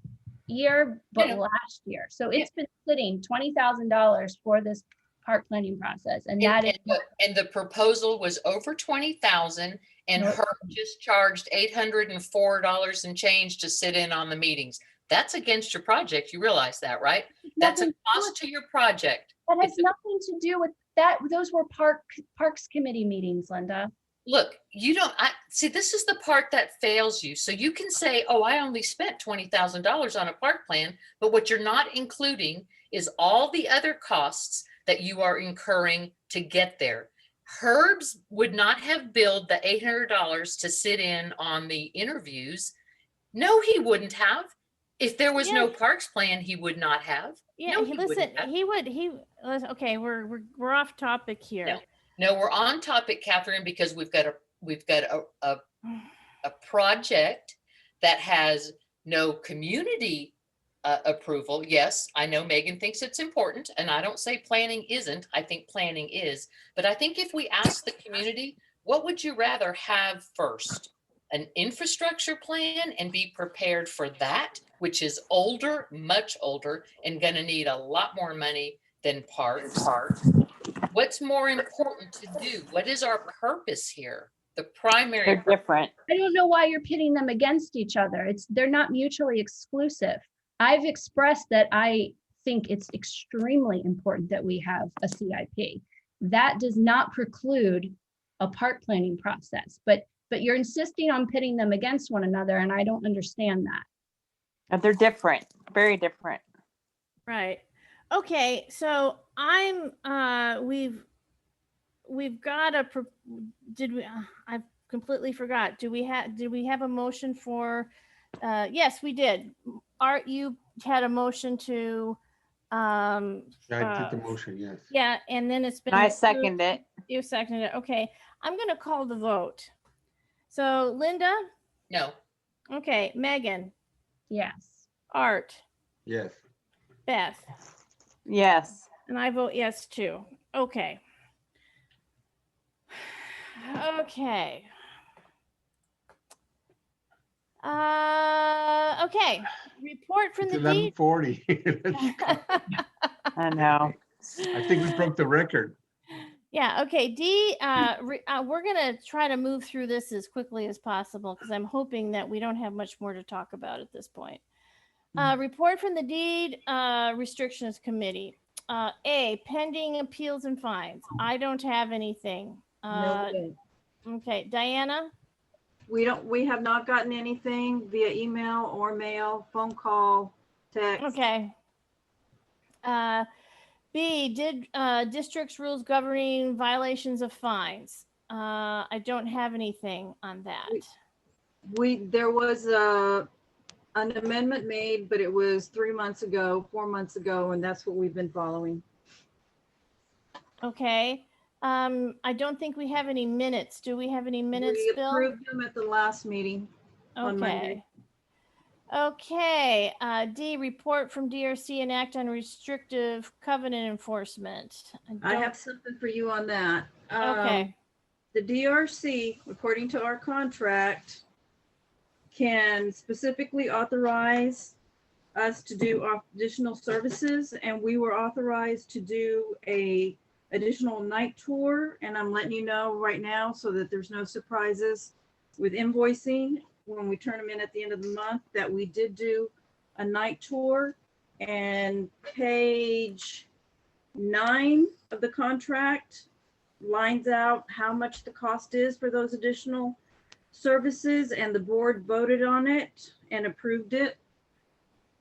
year, but Yeah. last year. So it's been sitting $20,000 for this park planning process, and that is And the proposal was over 20,000, and No. Herb just charged $804 and change to sit in on the meetings. That's against your project. You realize that, right? That's a nothing to do cost with- to your project. That has nothing to do with that. Those were Parks Committee meetings, Linda. Look, you don't, see, this is the part that fails you. So you can say, oh, I only spent $20,000 on a park plan, but what you're not including is all the other costs that you are incurring to get there. Herb's would not have billed the $800 to sit in on the interviews. No, he wouldn't have. If there was no parks plan, he would not have. Yeah, No, he wouldn't listen, have. okay, we're off topic here. No, we're on topic, Catherine, because we've got a project that has no community approval. Yes, I know Megan thinks it's important, and I don't say planning isn't. I think planning is. But I think if we ask the community, what would you rather have first? An infrastructure plan and be prepared for that, which is older, much older, and gonna need a lot more money than parks. What's more important to do? What is our purpose here? The primary. They're different. I don't know why you're pitting them against each other. They're not mutually exclusive. I've expressed that I think it's extremely important that we have a CIP. That does not preclude a park planning process, but you're insisting on pitting them against one another, and I don't understand that. And they're different, very different. Right. Okay, so we've got I've completely forgot. Did we have a motion for, yes, we did. Art, you had a motion to, I did the motion, yes. yeah, and then it's been. I second it. You seconded it. Okay, I'm gonna call the vote. So Linda? No. Okay, Megan? Yes. Art? Yes. Beth? Yes. And I vote yes too. Okay. Okay. Okay. Report from It's the 11:40. I know. I think we broke the record. Yeah, okay, D, we're gonna try to move through this as quickly as possible because I'm hoping that we don't have much more to talk about at this point. Report from the Deed Restrictions Committee. A, pending appeals and fines. I don't have anything. No, we didn't. Okay, Diana? We have not gotten anything via email or mail, phone call, text. Okay. B, did district's rules governing violations of fines. I don't have anything on that. There was an amendment made, but it was 4 months ago, and that's what we've been following. Okay. I don't think we have any minutes. Do we have any minutes, We Bill? approved them at the last meeting on Monday. Okay. D, report from DRC and act on restrictive covenant enforcement. I have something for you on that. Okay. The DRC, according to our contract, can specifically authorize us to do additional services, and we were authorized to do a additional night tour, and I'm letting you know right now so that there's no surprises with invoicing when we turn them in at the end of the month, that we did do a night tour. And page 9 of the contract lines out how much the cost is for those additional services, and the board voted on it and approved it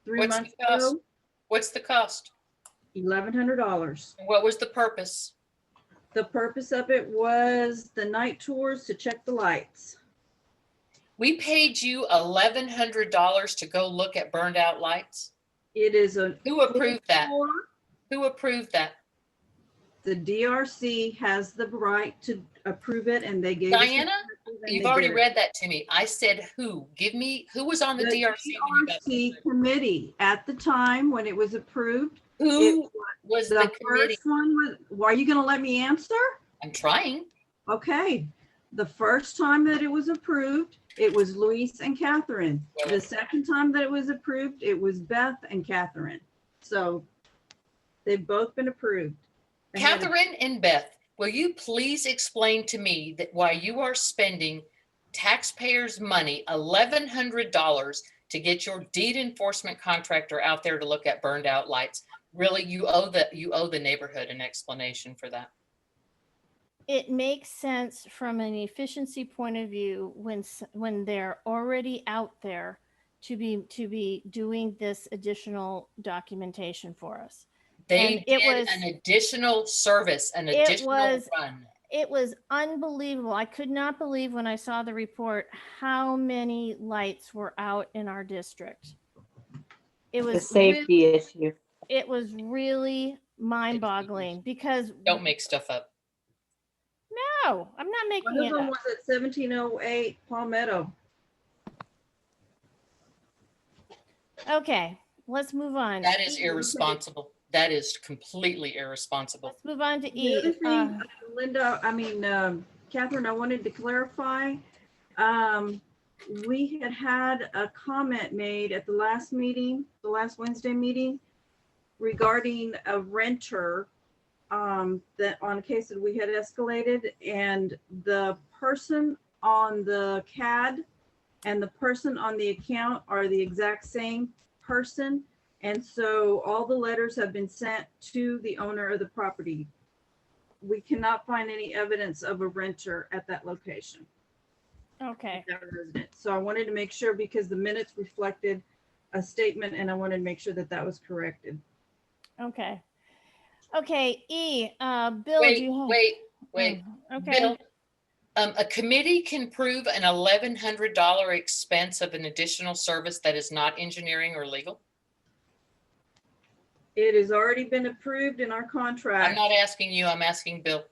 3 What's months the cost? ago. What's the cost? $1,100. What was the purpose? The purpose of it was the night tours to check the lights. We paid you $1,100 to go look at burned out lights? It is a Who approved that? tour. Who approved that? The DRC has the right to approve it, and they gave us the Diana, papers and you've they already did it. read that to me. I said who? Give me, who was on the DRC? when you got DRC committee at the time when it was approved. Who was the committee? First one was, well, are you going to let me answer? I'm trying. Okay. The first time that it was approved, it was Luis and Catherine. The second time that it was approved, it was Beth and Catherine. So they've both been approved. Catherine and Beth, will you please explain to me that why you are spending taxpayers' money, $1,100 to get your deed enforcement contractor out there to look at burned out lights? Really, you owe the neighborhood an explanation for that. It makes sense from an efficiency point of view when they're already out there to be doing this additional documentation for us. They did an additional service, an additional run. It was unbelievable. I could not believe when I saw the report how many lights were out in our district. It was The safety issue. It was really mind-boggling because Don't make stuff up. no, I'm not making One it of them up. was at 1708 Palmetto. Okay, let's move on. That is irresponsible. That is completely irresponsible. Let's move on to The E. other thing, Catherine, I wanted to clarify. We had a comment made at the last meeting, the last Wednesday meeting, regarding a renter that on a case that we had escalated, and the person on the CAD and the person on the account are the exact same person. And so all the letters have been sent to the owner of the property. We cannot find any evidence of a renter at that location. Okay. So I wanted to make sure, because the minutes reflected a statement, and I wanted to make sure that that was corrected. Okay. Okay, E, Bill, Wait, do you have? wait. Okay. Bill, a committee can prove an $1,100 expense of an additional service that is not engineering or legal? It has already been approved in our contract. I'm not asking you, I'm asking Bill.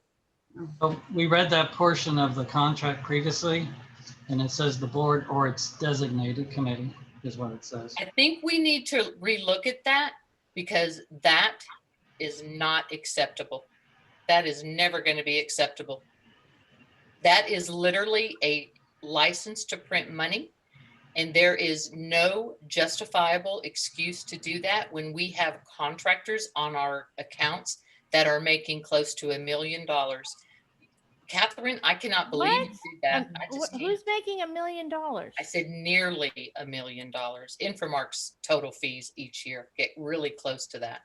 Well, we read that portion of the contract previously, and it says the board or its designated committee is what it says. I think we need to relook at that, because that is not acceptable. That is never going to be acceptable. That is literally a license to print money, and there is no justifiable excuse to do that when we have contractors on our accounts that are making close to $1 million. Catherine, I cannot believe you did that. I just can't. Who's making $1 million? I said nearly $1 million. Infomark's total fees each year get really close to that.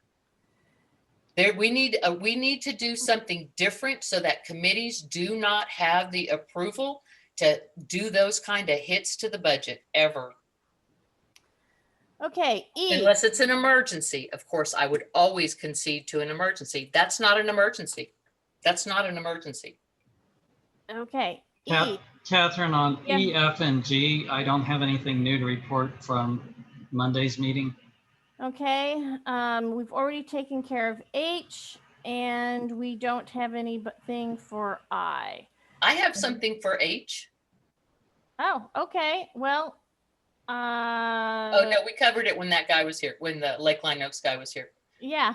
We need to do something different so that committees do not have the approval to do those kind of hits to the budget ever. Okay, E. Unless it's an emergency. Of course, I would always concede to an emergency. That's not an emergency. That's not an emergency. Okay, E. Catherine, on Yeah. E, F, and G, I don't have anything new to report from Monday's meeting. Okay, we've already taken care of H, and we don't have anything for I. I have something for H. Oh, okay, well. Oh, no, we covered it when that guy was here, when the Lakeline Oaks guy was here. Yeah.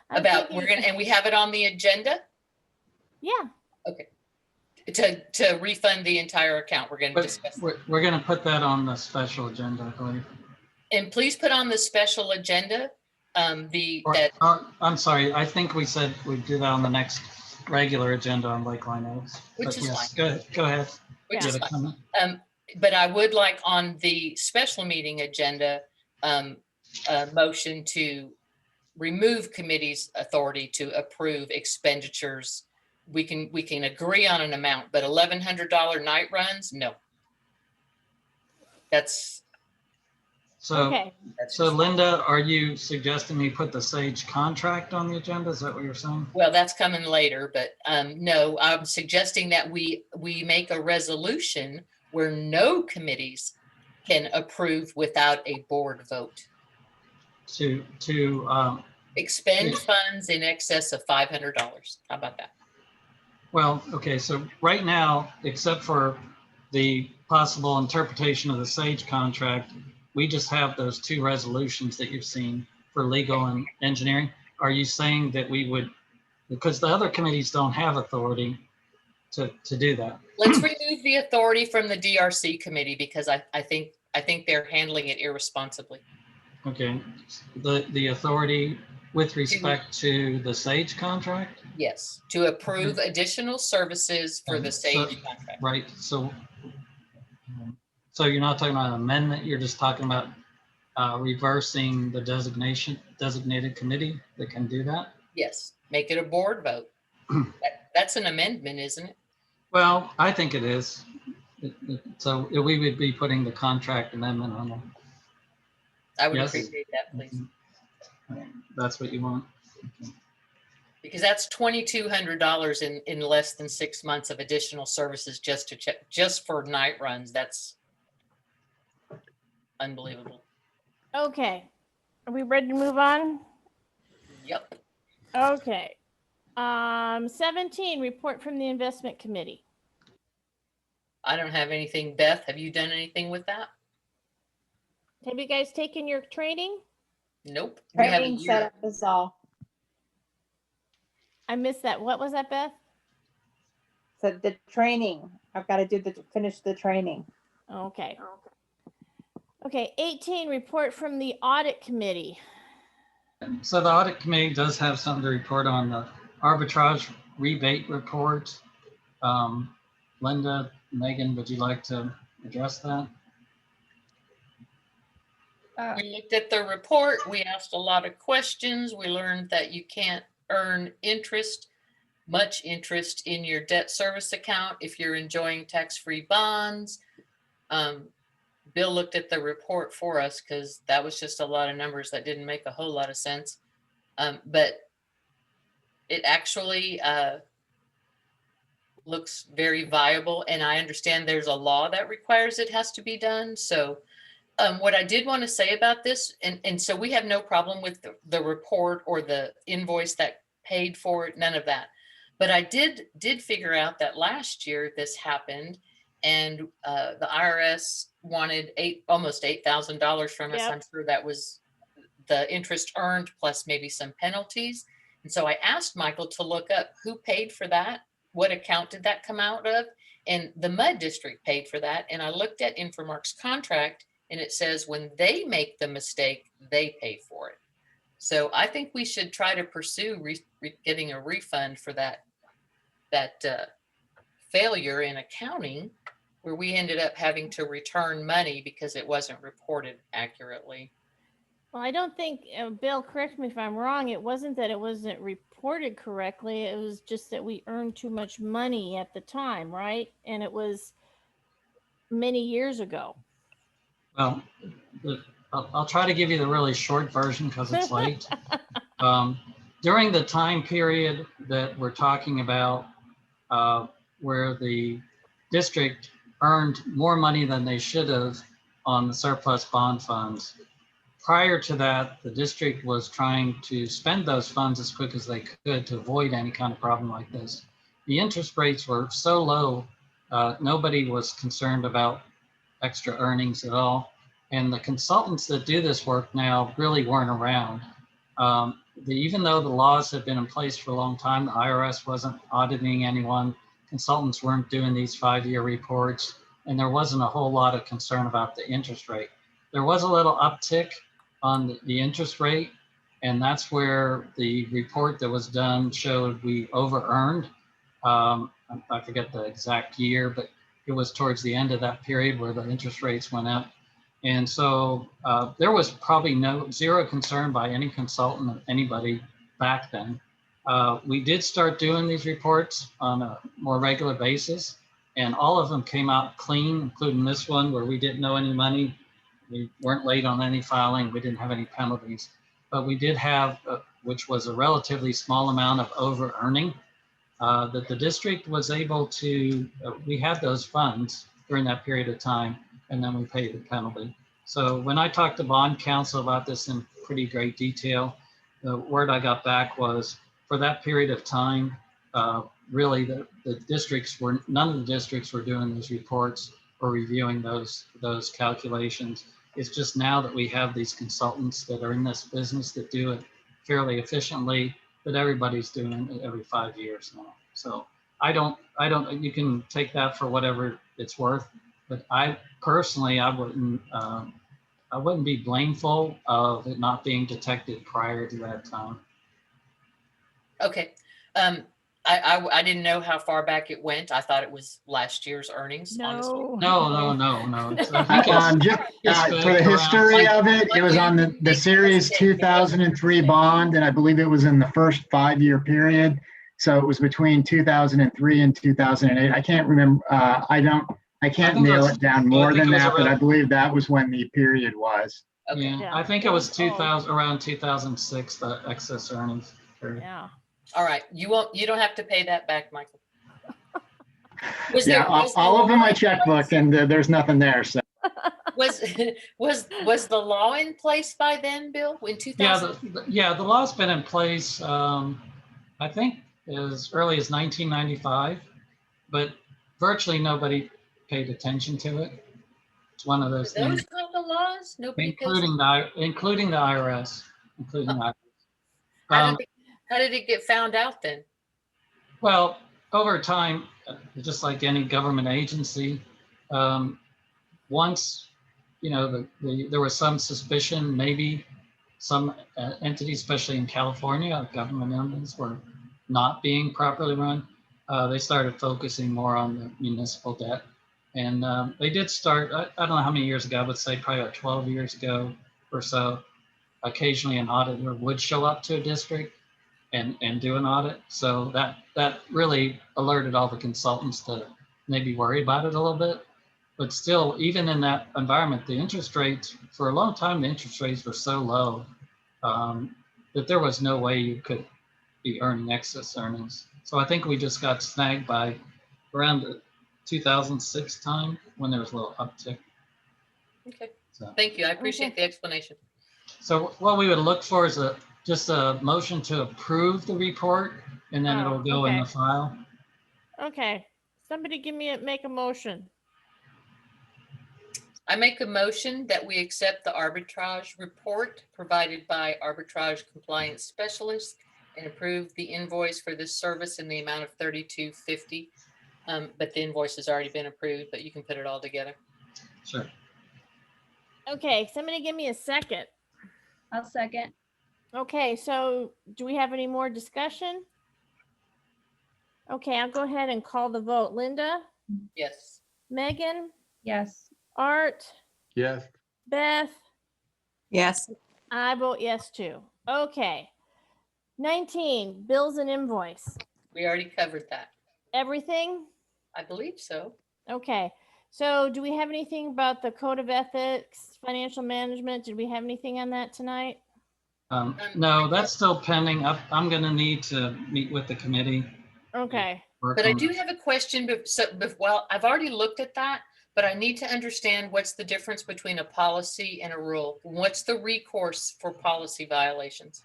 And we have it on the agenda? Yeah. Okay. To refund the entire account, we're going to discuss. We're going to put that on the special agenda, I believe. And please put on the special agenda I'm sorry, I think we said we'd do that on the next regular agenda on Lakeline Oaks. Which But is yes, fine. go ahead. Which You is had a fine. comment? But I would like on the special meeting agenda, a motion to remove committee's authority to approve expenditures. We can agree on an amount, but $1,100 night runs, no. That's So, Okay. so Linda, are you suggesting we put the Sage contract on the agenda? Is that what you're saying? well, that's coming later, but no, I'm suggesting that we make a resolution where no committees can approve without a board vote. To Expend funds in excess of $500. How about that? well, okay, so right now, except for the possible interpretation of the Sage contract, we just have those two resolutions that you've seen for legal and engineering. Are you saying that we would, because the other committees don't have authority to do that? Let's remove the authority from the DRC committee because I think they're handling it irresponsibly. Okay, the authority with respect to the Sage contract? Yes, to approve additional services for the Sage contract. Right, so you're not talking about an amendment, you're just talking about reversing the designated committee that can do that? Yes, make it a board vote. That's an amendment, isn't it? Well, I think it is. So we would be putting the contract amendment on there. I would Yes. appreciate that, please. That's what you want? Because that's $2,200 in less than 6 months of additional services just to check, just for night runs. That's unbelievable. Okay. Are we ready to move on? Yep. Okay. 17, report from the investment committee. I don't have anything. Beth, have you done anything with that? Have you guys taken your training? Nope. We have a Training year. setup is all. I missed that. What was that, Beth? So the training, I've got to finish the training. Okay. Okay, 18, report from the audit committee. So the audit committee does have something to report on the arbitrage rebate report. Linda, Megan, would you like to address that? We looked at the report. We asked a lot of questions. We learned that you can't earn interest, much interest in your debt service account if you're enjoying tax-free bonds. Bill looked at the report for us because that was just a lot of numbers that didn't make a whole lot of sense. But it actually looks very viable. And I understand there's a law that requires it has to be done. So what I did want to say about this, and so we have no problem with the report or the invoice that paid for it, none of that. But I did figure out that last year this happened and the IRS wanted almost $8,000 from us. Yep. I'm sure that was the interest earned plus maybe some penalties. And so I asked Michael to look up who paid for that, what account did that come out of? And the MUD district paid for that. And I looked at Infomark's contract and it says when they make the mistake, they pay for it. So I think we should try to pursue getting a refund for that failure in accounting, where we ended up having to return money because it wasn't reported accurately. Well, I don't think, Bill, correct me if I'm wrong, it wasn't that it wasn't reported correctly. It was just that we earned too much money at the time, right? And it was many years ago. Well, I'll try to give you the really short version because it's late. During the time period that we're talking about, where the district earned more money than they should have on the surplus bond funds. Prior to that, the district was trying to spend those funds as quick as they could to avoid any kind of problem like this. The interest rates were so low, nobody was concerned about extra earnings at all. And the consultants that do this work now really weren't around. Even though the laws have been in place for a long time, the IRS wasn't auditing anyone, consultants weren't doing these 5-year reports, and there wasn't a whole lot of concern about the interest rate. There was a little uptick on the interest rate, And that's where the report that was done showed we over-earned. I forget the exact year, but it was towards the end of that period where the interest rates went up. And so there was probably zero concern by any consultant or anybody back then. We did start doing these reports on a more regular basis, and all of them came out clean, including this one where we didn't owe any money. We weren't late on any filing. We didn't have any penalties, but we did have, which was a relatively small amount of over earning that the district was able to, we had those funds during that period of time, and then we paid the penalty. So when I talked to bond counsel about this in pretty great detail, the word I got back was for that period of time, really the districts were, none of the districts were doing these reports or reviewing those calculations. It's just now that we have these consultants that are in this business that do it fairly efficiently, that everybody's doing it every 5 years now. So I don't, you can take that for whatever it's worth, but I personally, I wouldn't be blameful of it not being detected prior to that time. Okay. I didn't know how far back it went. I thought it was last year's earnings. Honestly. No. Just for the history of it, it was on the series 2003 bond, and I believe it was in the first 5-year period. So it was between 2003 and 2008. I can't remember. I can't nail it down more than that, but I believe that was when the period was. Okay. Yeah, I think it was 2000, around 2006, the excess earnings period. Yeah. All right. You don't have to pay that back, Michael. All of them my checkbook, and there's nothing there. So was the law in place by then, Bill? In 2000? Yeah, the law's been in place. I think as early as 1995, but virtually nobody paid attention to it. It's one of those Are those things. called the laws? Nobody Including the IRS. How did it get found out then? Well, over time, just like any government agency, once there was some suspicion, maybe some entities, especially in California, government entities were not being properly run. They started focusing more on the municipal debt. And they did start, I don't know how many years ago, I would say probably about 12 years ago or so, occasionally an auditor would show up to a district and do an audit. So that really alerted all the consultants to maybe worry about it a little bit. But still, even in that environment, the interest rates, for a long time, the interest rates were so low that there was no way you could be earning excess earnings. So I think we just got snagged by around the 2006 time when there was a little uptick. Okay. Thank you. I appreciate the explanation. So what we would look for is just a motion to approve the report, and then it'll go in the file. Okay. Somebody make a motion. I make a motion that we accept the arbitrage report provided by arbitrage compliance specialist and approve the invoice for this service in the amount of $32.50. But the invoice has already been approved, but you can put it all together. Sure. Okay, somebody give me a second. I'll second. Okay, so do we have any more discussion? Okay, I'll go ahead and call the vote. Linda? Yes. Megan? Yes. Art? Yes. Beth? Yes. I vote yes too. Okay. 19, bills and invoice. We already covered that. Everything? I believe so. Okay. So do we have anything about the code of ethics, financial management? Did we have anything on that tonight? No, that's still pending. I'm going to need to meet with the committee. Okay. But I do have a question. Well, I've already looked at that, but I need to understand what's the difference between a policy and a rule. What's the recourse for policy violations?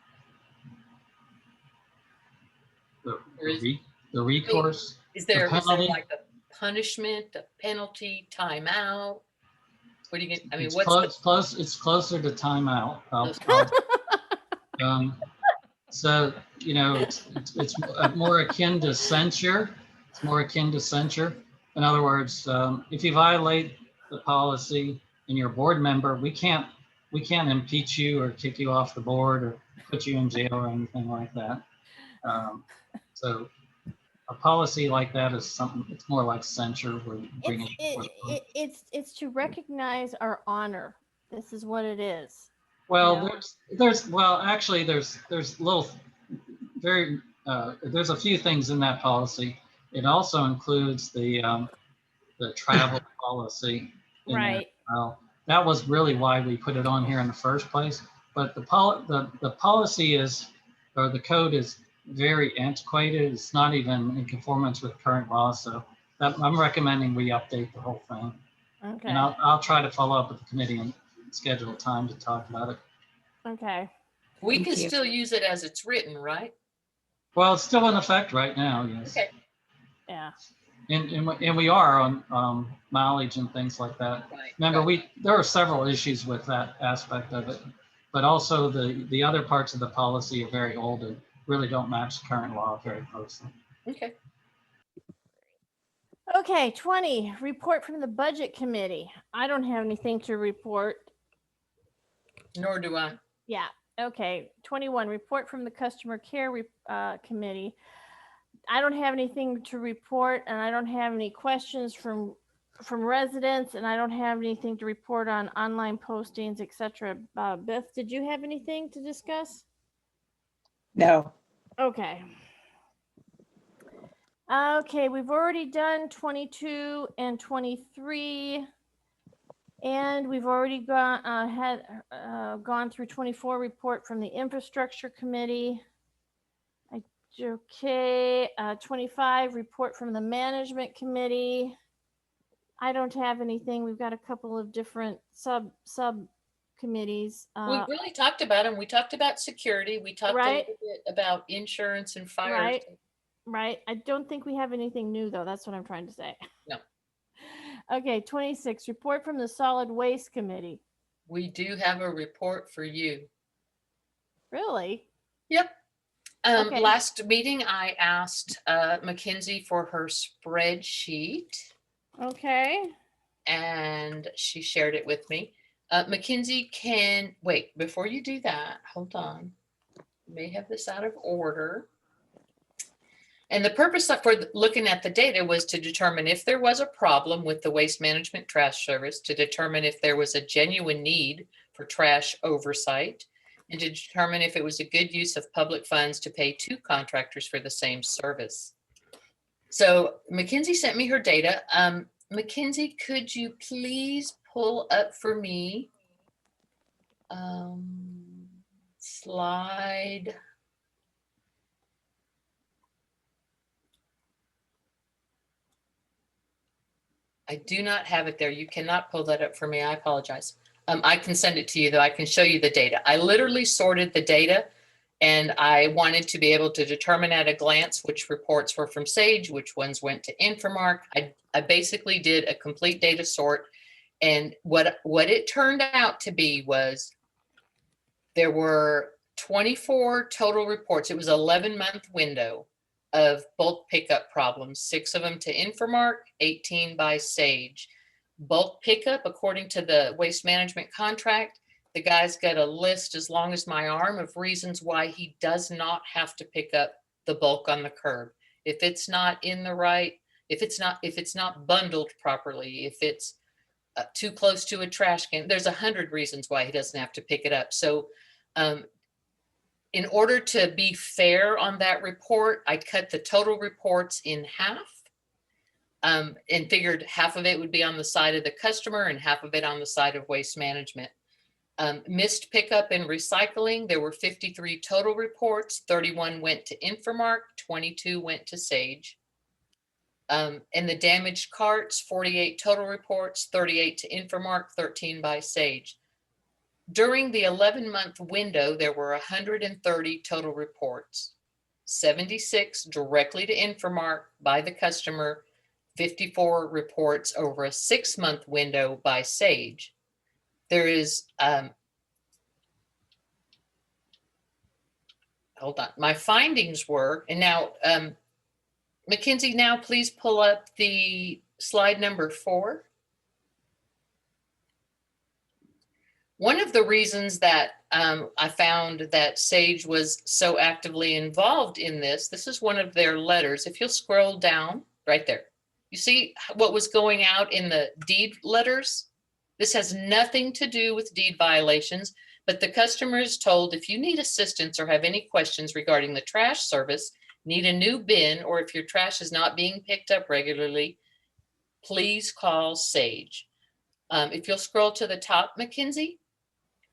The recourse? Is there like a punishment, a penalty, timeout? What do you get? I mean, It's closer to timeout. So, it's more akin to censure. It's more akin to censure. In other words, if you violate the policy and you're a board member, we can't impeach you or kick you off the board or put you in jail or anything like that. So a policy like that is something, it's more like censure where you bring it before the court. It's to recognize our honor. This is what it is. Well, you know? there's little very there's a few things in that policy. It also includes the travel policy in there. Right. Well, that was really why we put it on here in the first place. But the policy is, or the code is very antiquated. It's not even in conformance with current law. So I'm recommending we update the whole thing. Okay. And I'll try to follow up with the committee and schedule a time to talk about it. Okay. We Thank can you. still use it as it's written, right? Well, it's still in effect right now, yes. Okay. Yeah. And we are on mileage and things like that. Right, Remember, right. there are several issues with that aspect of it, but also the other parts of the policy are very old and really don't match current law very closely. Okay. Okay, 20, report from the budget committee. I don't have anything to report. Nor do I. Yeah, okay. 21, report from the customer care committee. I don't have anything to report, and I don't have any questions from residents, and I don't have anything to report on online postings, etc. Beth, did you have anything to discuss? No. Okay. Okay, we've already done 22 and 23, and we've already gone through 24, report from the infrastructure committee. Okay, 25, report from the management committee. I don't have anything. We've got a couple of different sub committees. We really talked about them. We talked about security. We talked Right. a little bit about insurance and fire. Right. Right. I don't think we have anything new though. That's what I'm trying to say. No. Okay, 26, report from the solid waste committee. We do have a report for you. Really? Yep. Okay. Last meeting, I asked Mackenzie for her spreadsheet. Okay. And she shared it with me. Mackenzie wait, before you do that, hold on. You may have this out of order. And the purpose for looking at the data was to determine if there was a problem with the waste management trash service, to determine if there was a genuine need for trash oversight, and to determine if it was a good use of public funds to pay 2 contractors for the same service. So Mackenzie sent me her data. Mackenzie, could you please pull up for me slide. I do not have it there. You cannot pull that up for me. I apologize. I can send it to you though. I can show you the data. I literally sorted the data and I wanted to be able to determine at a glance which reports were from Sage, which ones went to Infomark. I basically did a complete data sort. And what it turned out to be was there were 24 total reports. It was an 11-month window of bulk pickup problems, 6 of them to Infomark, 18 by Sage. Bulk pickup, according to the waste management contract, the guy's got a list as long as my arm of reasons why he does not have to pick up the bulk on the curb. If it's not in the right, if it's not bundled properly, if it's too close to a trash can, there's 100 reasons why he doesn't have to pick it up. So in order to be fair on that report, I cut the total reports in half and figured half of it would be on the side of the customer and half of it on the side of waste management. Missed pickup and recycling, there were 53 total reports, 31 went to Infomark, 22 went to Sage. And the damaged carts, 48 total reports, 38 to Infomark, 13 by Sage. During the 11-month window, there were 130 total reports, 76 directly to Infomark by the customer, 54 reports over a 6-month window by Sage. There is, hold on, my findings were, and now, Mackenzie, now please pull up the slide number 4. One of the reasons that I found that Sage was so actively involved in this is one of their letters. If you'll scroll down right there, you see what was going out in the deed letters. This has nothing to do with deed violations, but the customer is told if you need assistance or have any questions regarding the trash service, need a new bin, or if your trash is not being picked up regularly, please call Sage. If you'll scroll to the top, Mackenzie,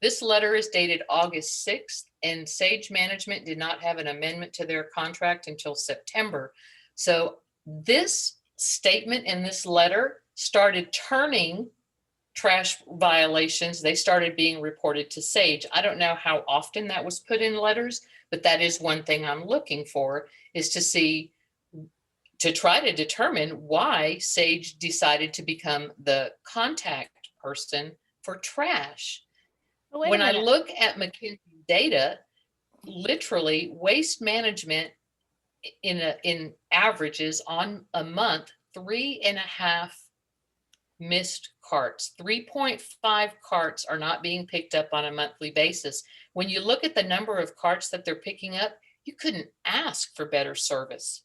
this letter is dated August 6th, and Sage Management did not have an amendment to their contract until September. So this statement in this letter started turning trash violations. They started being reported to Sage. I don't know how often that was put in letters, but that is one thing I'm looking for, is to try to determine why Sage decided to become the contact person for trash. When I look at McKinsey data, literally Waste Management in averages on a month, 3.5 missed carts. 3.5 carts are not being picked up on a monthly basis. When you look at the number of carts that they're picking up, you couldn't ask for better service.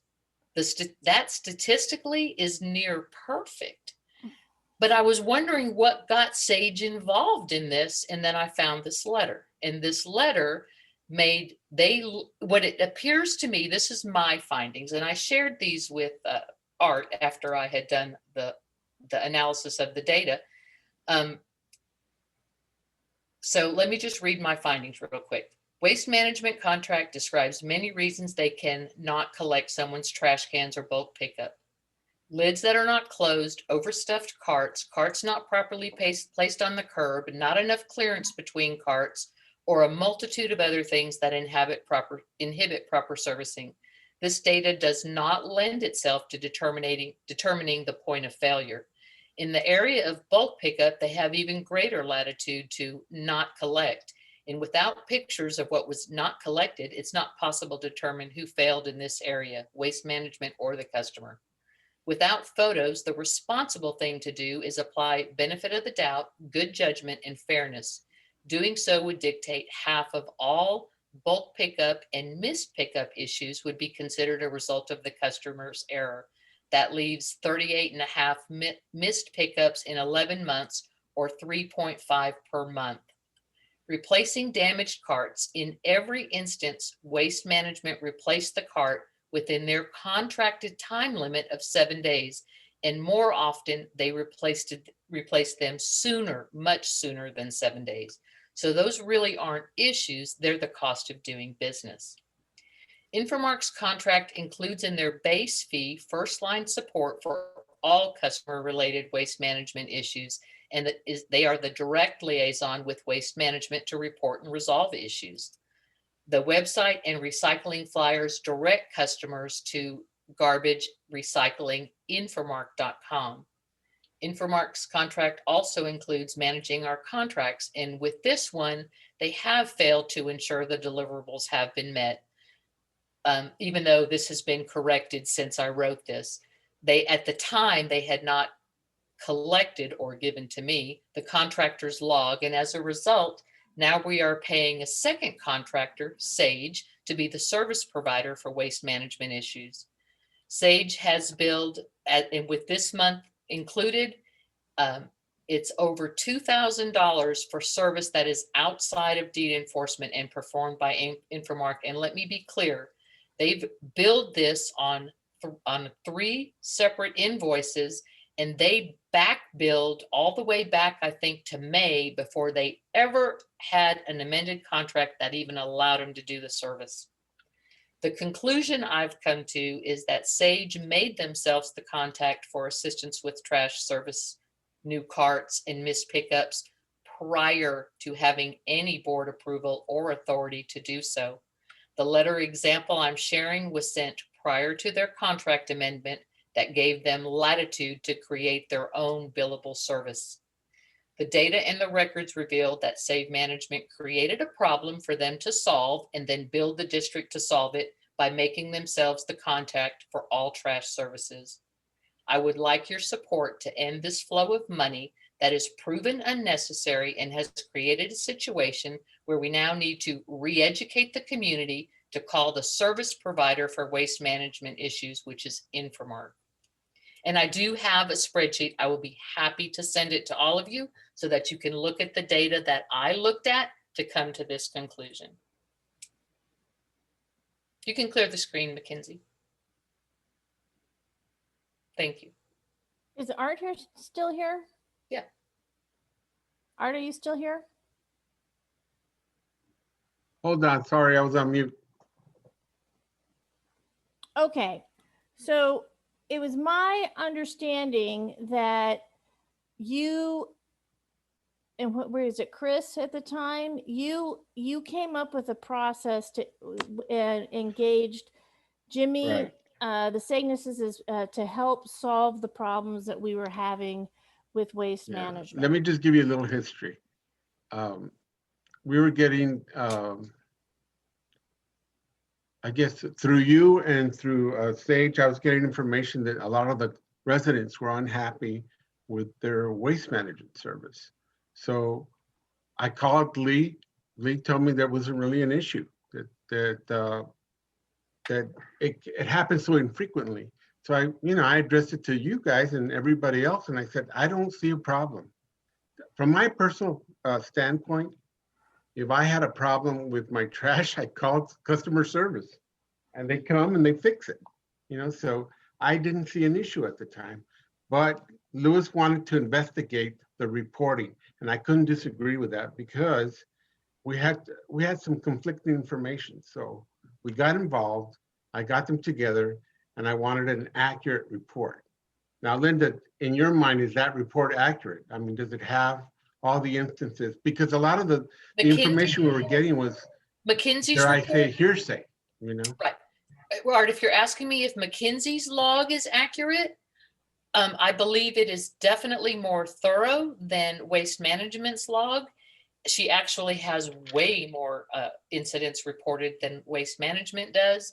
That statistically is near perfect. But I was wondering what got Sage involved in this, and then I found this letter. And this letter what it appears to me, this is my findings, and I shared these with Art after I had done the analysis of the data. So let me just read my findings real quick. Waste Management contract describes many reasons they can not collect someone's trash cans or bulk pickup. Lids that are not closed, overstuffed carts, carts not properly placed on the curb, not enough clearance between carts, or a multitude of other things that inhibit proper servicing. This data does not lend itself to determining the point of failure. In the area of bulk pickup, they have even greater latitude to not collect. And without pictures of what was not collected, it's not possible to determine who failed in this area, Waste Management or the customer. Without photos, the responsible thing to do is apply benefit of the doubt, good judgment, and fairness. Doing so would dictate half of all bulk pickup and missed pickup issues would be considered a result of the customer's error. That leaves 38.5 missed pickups in 11 months, or 3.5 per month. Replacing damaged carts. In every instance, Waste Management replaced the cart within their contracted time limit of 7 days, and more often they replaced them sooner, much sooner than 7 days. So those really aren't issues, they're the cost of doing business. Infomark's contract includes in their base fee first line support for all customer related waste management issues, and they are the direct liaison with Waste Management to report and resolve issues. The website and recycling flyers direct customers to garbage recycling infomark.com. Infomark's contract also includes managing our contracts, and with this one, they have failed to ensure the deliverables have been met. Even though this has been corrected since I wrote this, at the time they had not collected or given to me the contractor's log, and as a result, now we are paying a second contractor, Sage, to be the service provider for waste management issues. Sage has billed, and with this month included, it's over $2,000 for service that is outside of deed enforcement and performed by Infomark. And let me be clear, they've billed this on 3 separate invoices, and they back billed all the way back, I think, to May before they ever had an amended contract that even allowed them to do the service. The conclusion I've come to is that Sage made themselves the contact for assistance with trash service, new carts, and missed pickups prior to having any board approval or authority to do so. The letter example I'm sharing was sent prior to their contract amendment that gave them latitude to create their own billable service. The data and the records revealed that Save Management created a problem for them to solve and then billed the district to solve it by making themselves the contact for all trash services. I would like your support to end this flow of money that is proven unnecessary and has created a situation where we now need to re-educate the community to call the service provider for waste management issues, which is Infomart. And I do have a spreadsheet. I will be happy to send it to all of you so that you can look at the data that I looked at to come to this conclusion. You can clear the screen, Mackenzie. Thank you. Is Art here still here? Yeah. Art, are you still here? Hold on, sorry, I was on mute. Okay, so it was my understanding that you, and where is it, Chris, at the time, you came up with a process to engaged Jimmy, Right. the Sagnuses to help solve the problems that we were having with waste Yeah. management. Let me just give you a little history. We were getting, I guess through you and through Sage, I was getting information that a lot of the residents were unhappy with their waste management service. So I called Lee. Lee told me that wasn't really an issue, that it happens so infrequently. So I addressed it to you guys and everybody else, and I said, I don't see a problem. From my personal standpoint, if I had a problem with my trash, I called customer service and they come and they fix it. So I didn't see an issue at the time, but Lewis wanted to investigate the reporting, and I couldn't disagree with that because we had some conflicting information. So we got involved, I got them together, and I wanted an accurate report. Now, Linda, in your mind, is that report accurate? I mean, does it have all the instances? Because a lot of the information we were getting was, McKinsey's dare I report? say, hearsay, Right. Art, if you're asking me if McKinsey's log is accurate, I believe it is definitely more thorough than Waste Management's log. She actually has way more incidents reported than Waste Management does.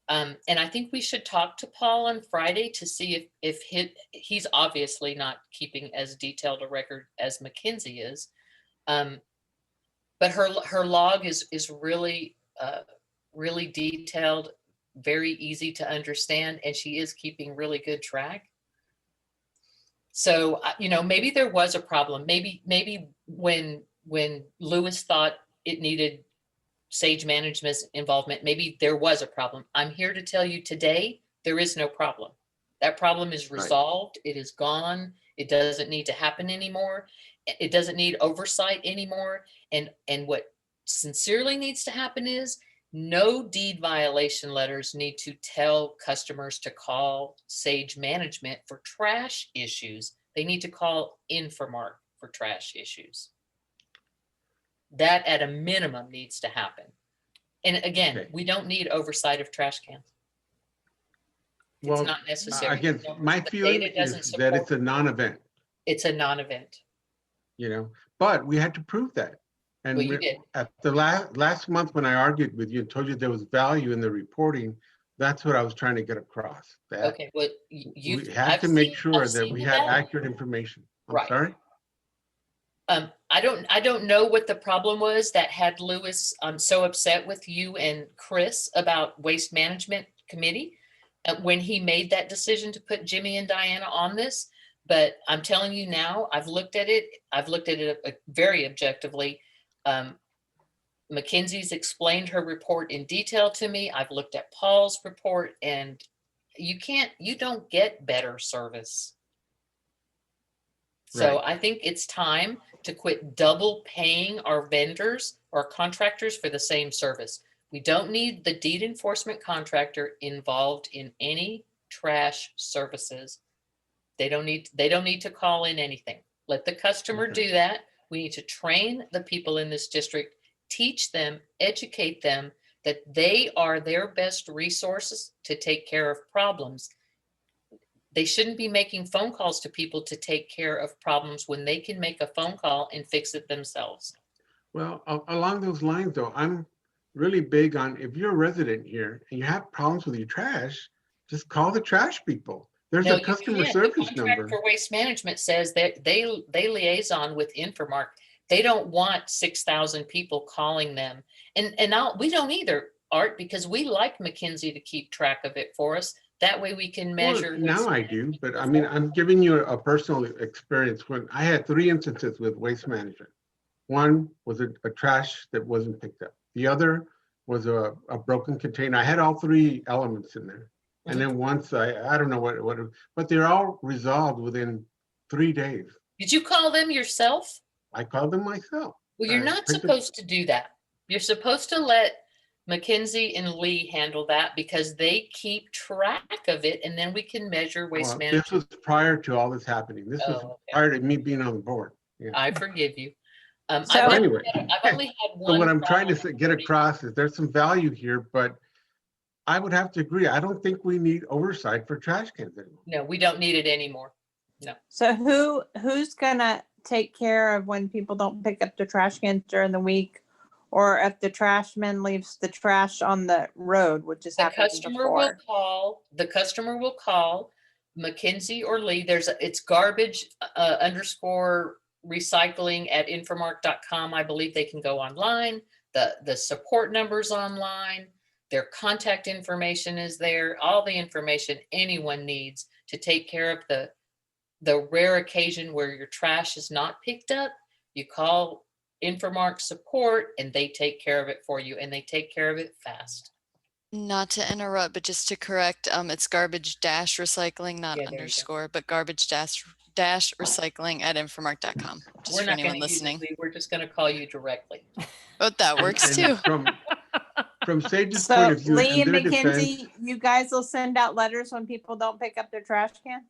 And I think we should talk to Paul on Friday to see if he's obviously not keeping as detailed a record as McKinsey is. But her log is really, really detailed, very easy to understand, and she is keeping really good track. So, maybe there was a problem. Maybe when Lewis thought it needed Sage Management's involvement, maybe there was a problem. I'm here to tell you today, there is no problem. That problem is resolved. Right. It is gone. It doesn't need to happen anymore. It doesn't need oversight anymore. And what sincerely needs to happen is no deed violation letters need to tell customers to call Sage Management for trash issues. They need to call Infomart for trash issues. That at a minimum needs to happen. And again, we don't need oversight of trash cans. It's not necessary. Again, my feeling is that it's a non-event. It's a non-event. But we had to prove that. And well, you did. At the last month when I argued with you and told you there was value in the reporting, that's what I was trying to get across. That okay, well, we had to make sure that we had accurate information. I'm sorry? I don't know what the problem was that had Lewis so upset with you and Chris about Waste Management Committee when he made that decision to put Jimmy and Diana on this. But I'm telling you now, I've looked at it. I've looked at it very objectively. Mackenzie's explained her report in detail to me. I've looked at Paul's report, and you don't get better service. So I think it's time to quit double paying our vendors or contractors for the same service. We don't need the deed enforcement contractor involved in any trash services. They don't need to call in anything. Let the customer do that. We need to train the people in this district, teach them, educate them that they are their best resources to take care of problems. They shouldn't be making phone calls to people to take care of problems when they can make a phone call and fix it themselves. Well, along those lines, though, I'm really big on if you're a resident here and you have problems with your trash, just call the trash people. There's No, a you customer can't. The service contract number. for waste management says that they liaison with Infomark. They don't want 6,000 people calling them. And we don't either, Art, because we like McKinsey to keep track of it for us. That way we can Well, measure. now I do, but I mean, I'm giving you a personal experience. When I had 3 instances with waste management. One was a trash that wasn't picked up. The other was a broken container. I had all 3 elements in there. And then once I don't know what, but they're all resolved within 3 days. Did you call them yourself? I called them myself. Well, you're not supposed to do that. You're supposed to let McKinsey and Lee handle that because they keep track of it and then we can measure waste management. This was prior to all this happening. This was prior to me being on the board. Yeah. I forgive you. So anyway, I've only had one. so what I'm trying to get across is there's some value here, but I would have to agree. I don't think we need oversight for trash cans anymore. No, we don't need it anymore. No. So who's gonna take care of when people don't pick up the trash cans during the week, or if the trash man leaves the trash on the road, which is happening before? The customer will call McKinsey or Lee. It's garbage underscore recycling at infomark.com. I believe they can go online. The support number's online. Their contact information is there. All the information anyone needs to take care of the rare occasion where your trash is not picked up. You call Infomark support and they take care of it for you, and they take care of it fast. Not to interrupt, but just to correct, it's garbage dash recycling, not underscore, but garbage dash recycling at infomark.com. Just We're for not anyone going to use listening. it. We're just going to call you directly. But that works too. From Sage's So point of view, Lee in and their McKinsey, defense, you guys will send out letters when people don't pick up their trash can?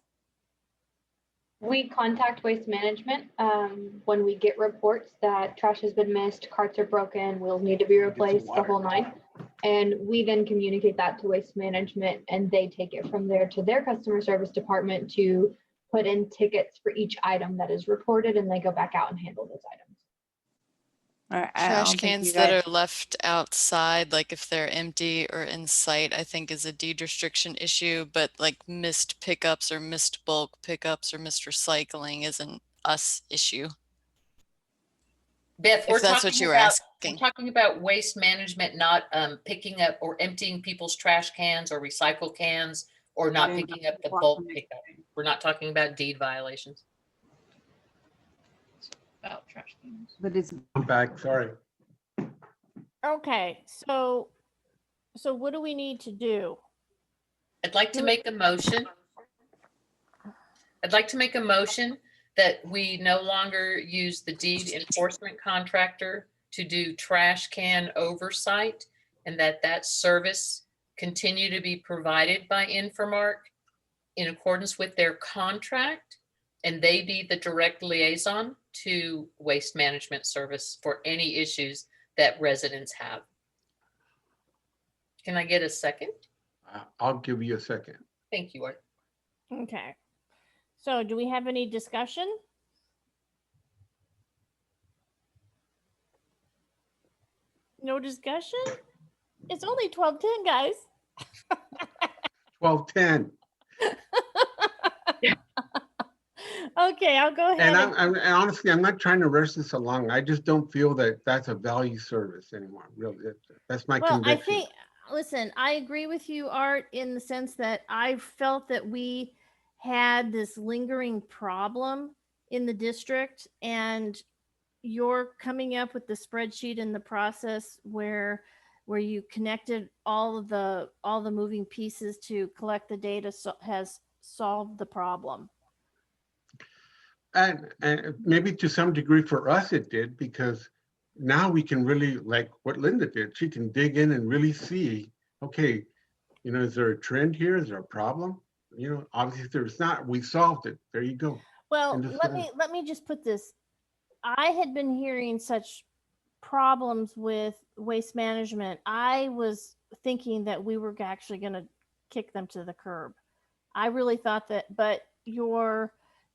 We contact Waste Management when we get reports that trash has been missed, carts are broken, wheels need to be replaced, the whole 9. And we then communicate that to Waste Management and they take it from there to their customer service department to put in tickets for each item that is reported, and they go back out and handle those items. All right, Trash cans that are left outside, like if they're empty or in sight, I think is a deed restriction issue, but like missed pickups or missed bulk pickups or missed recycling isn't us issue. Beth, If that's what you were we're asking. talking about waste management, not picking up or emptying people's trash cans or recycle cans, or not picking up the bulk pickup. We're not talking about deed violations. About trash cans. But it's I'm back, sorry. Okay, so what do we need to do? I'd like to make a motion. I'd like to make a motion that we no longer use the deed enforcement contractor to do trash can oversight, and that service continue to be provided by Infomark in accordance with their contract, and they be the direct liaison to waste management service for any issues that residents have. Can I get a second? I'll give you a second. Thank you, Art. Okay. So do we have any discussion? No discussion? It's only 12:10, guys. 12:10. Okay, I'll go ahead. And honestly, I'm not trying to rush this along. I just don't feel that that's a value service anymore. Really, that's my conviction. I think, listen, I agree with you, Art, in the sense that I felt that we had this lingering problem in the district, and you're coming up with the spreadsheet and the process where you connected all the moving pieces to collect the data has solved the problem. And maybe to some degree for us it did, because now we can really, like what Linda did, she can dig in and really see, okay, is there a trend here? Is there a problem? Obviously there's not, we solved it. There you go. Well, let me just put this. I had been hearing such problems with waste management. I was thinking that we were actually going to kick them to the curb. I really thought that, but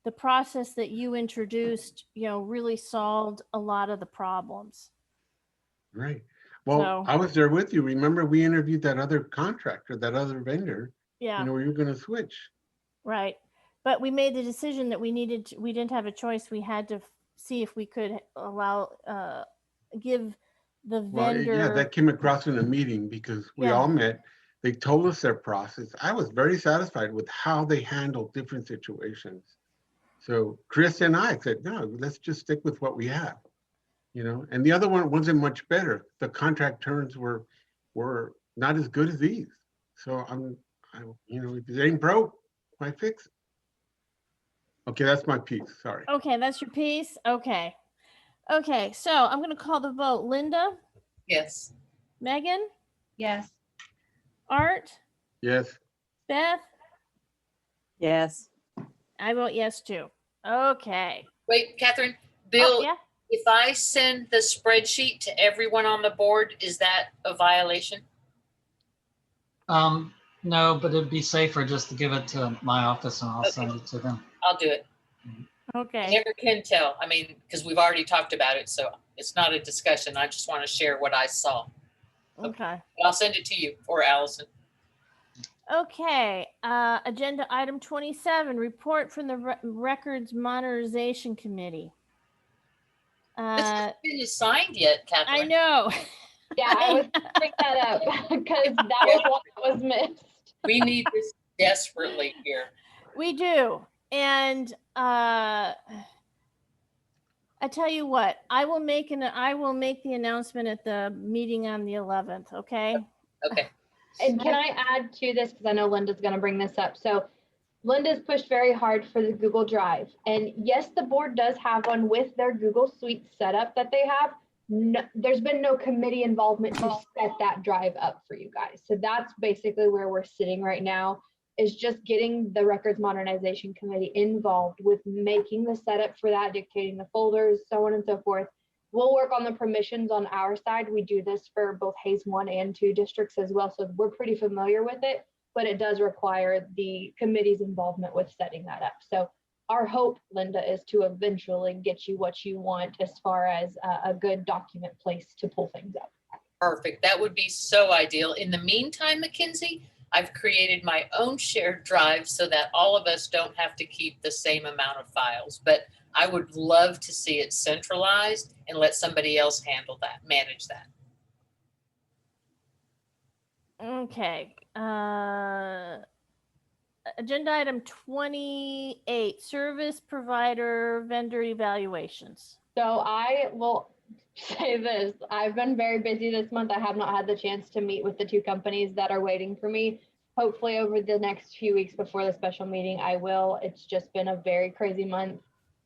the process that you introduced, really solved a lot of the problems. Right. Well, I was there with you. Remember, we interviewed that other contractor, that other vendor. Yeah. We were going to switch. Right. But we made the decision that we didn't have a choice. We had to see if we could allow, give the Well, yeah, vendor. that came across in a meeting because we Yeah. all met. They told us their process. I was very satisfied with how they handled different situations. So Chris and I said, no, let's just stick with what we have, you know? And the other one wasn't much better. The contract terms were not as good as these. So you know, if it ain't broke, why fix it? Okay, that's my piece, sorry. Okay, that's your piece. Okay. Okay, so I'm going to call the vote. Linda, Yes. Megan, Yes. Art, Yes, Beth, Yes. I vote yes too. Okay. Wait, Catherine, Bill, yeah. if I send the spreadsheet to everyone on the board, is that a violation? No, but it'd be safer just to give it to my office and I'll send it to them. I'll do it. Okay. I never can tell. I mean, because we've already talked about it, so it's not a discussion. I just want to share what I saw. Okay. I'll send it to you or Allison. Okay, agenda item 27, report from the Records Modernization Committee. This hasn't been assigned yet, Catherine. I know. Yeah, I was bring that up because that was what was missed. We need this desperately here. We do. And I tell you what, I will make the announcement at the meeting on the 11th, okay? Okay. And can I add to this, because I know Linda's going to bring this up. So Linda's pushed very hard for the Google Drive. And yes, the board does have one with their Google Suite setup that they have. No, there's been no committee involvement to set that drive up for you guys. So that's basically where we're sitting right now, is just getting the Records Modernization Committee involved with making the setup for that, dictating the folders, so on and so forth. We'll work on the permissions on our side. We do this for both Hayes 1 and 2 districts as well, so we're pretty familiar with it, but it does require the committee's involvement with setting that up. So our hope, Linda, is to eventually get you what you want as far as a good document place to pull things up. Perfect. That would be so ideal. In the meantime, Mackenzie, I've created my own shared drive so that all of us don't have to keep the same amount of files, but I would love to see it centralized and let somebody else handle that, manage that. Okay. Agenda item 28, service provider vendor evaluations. So I will say this, I've been very busy this month. I have not had the chance to meet with the 2 companies that are waiting for me. Hopefully over the next few weeks before the special meeting, I will. It's just been a very crazy month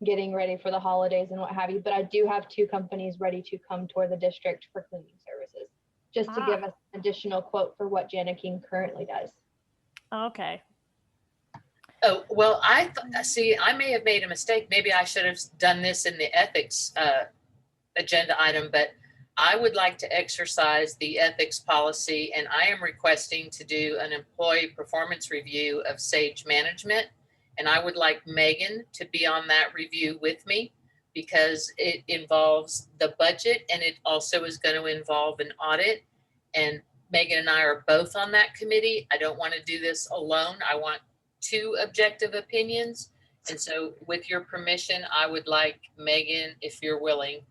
getting ready for the holidays and what have you. But I do have 2 companies ready to come toward the district for cleaning services, just to give us an additional quote for what Jana King currently does. Okay. Oh, well, I may have made a mistake. Maybe I should have done this in the ethics agenda item, but I would like to exercise the ethics policy, and I am requesting to do an employee performance review of Sage Management. And I would like Megan to be on that review with me because it involves the budget and it also is going to involve an audit. And Megan and I are both on that committee. I don't want to do this alone. I want 2 objective opinions. And so with your permission, I would like Megan, if you're willing,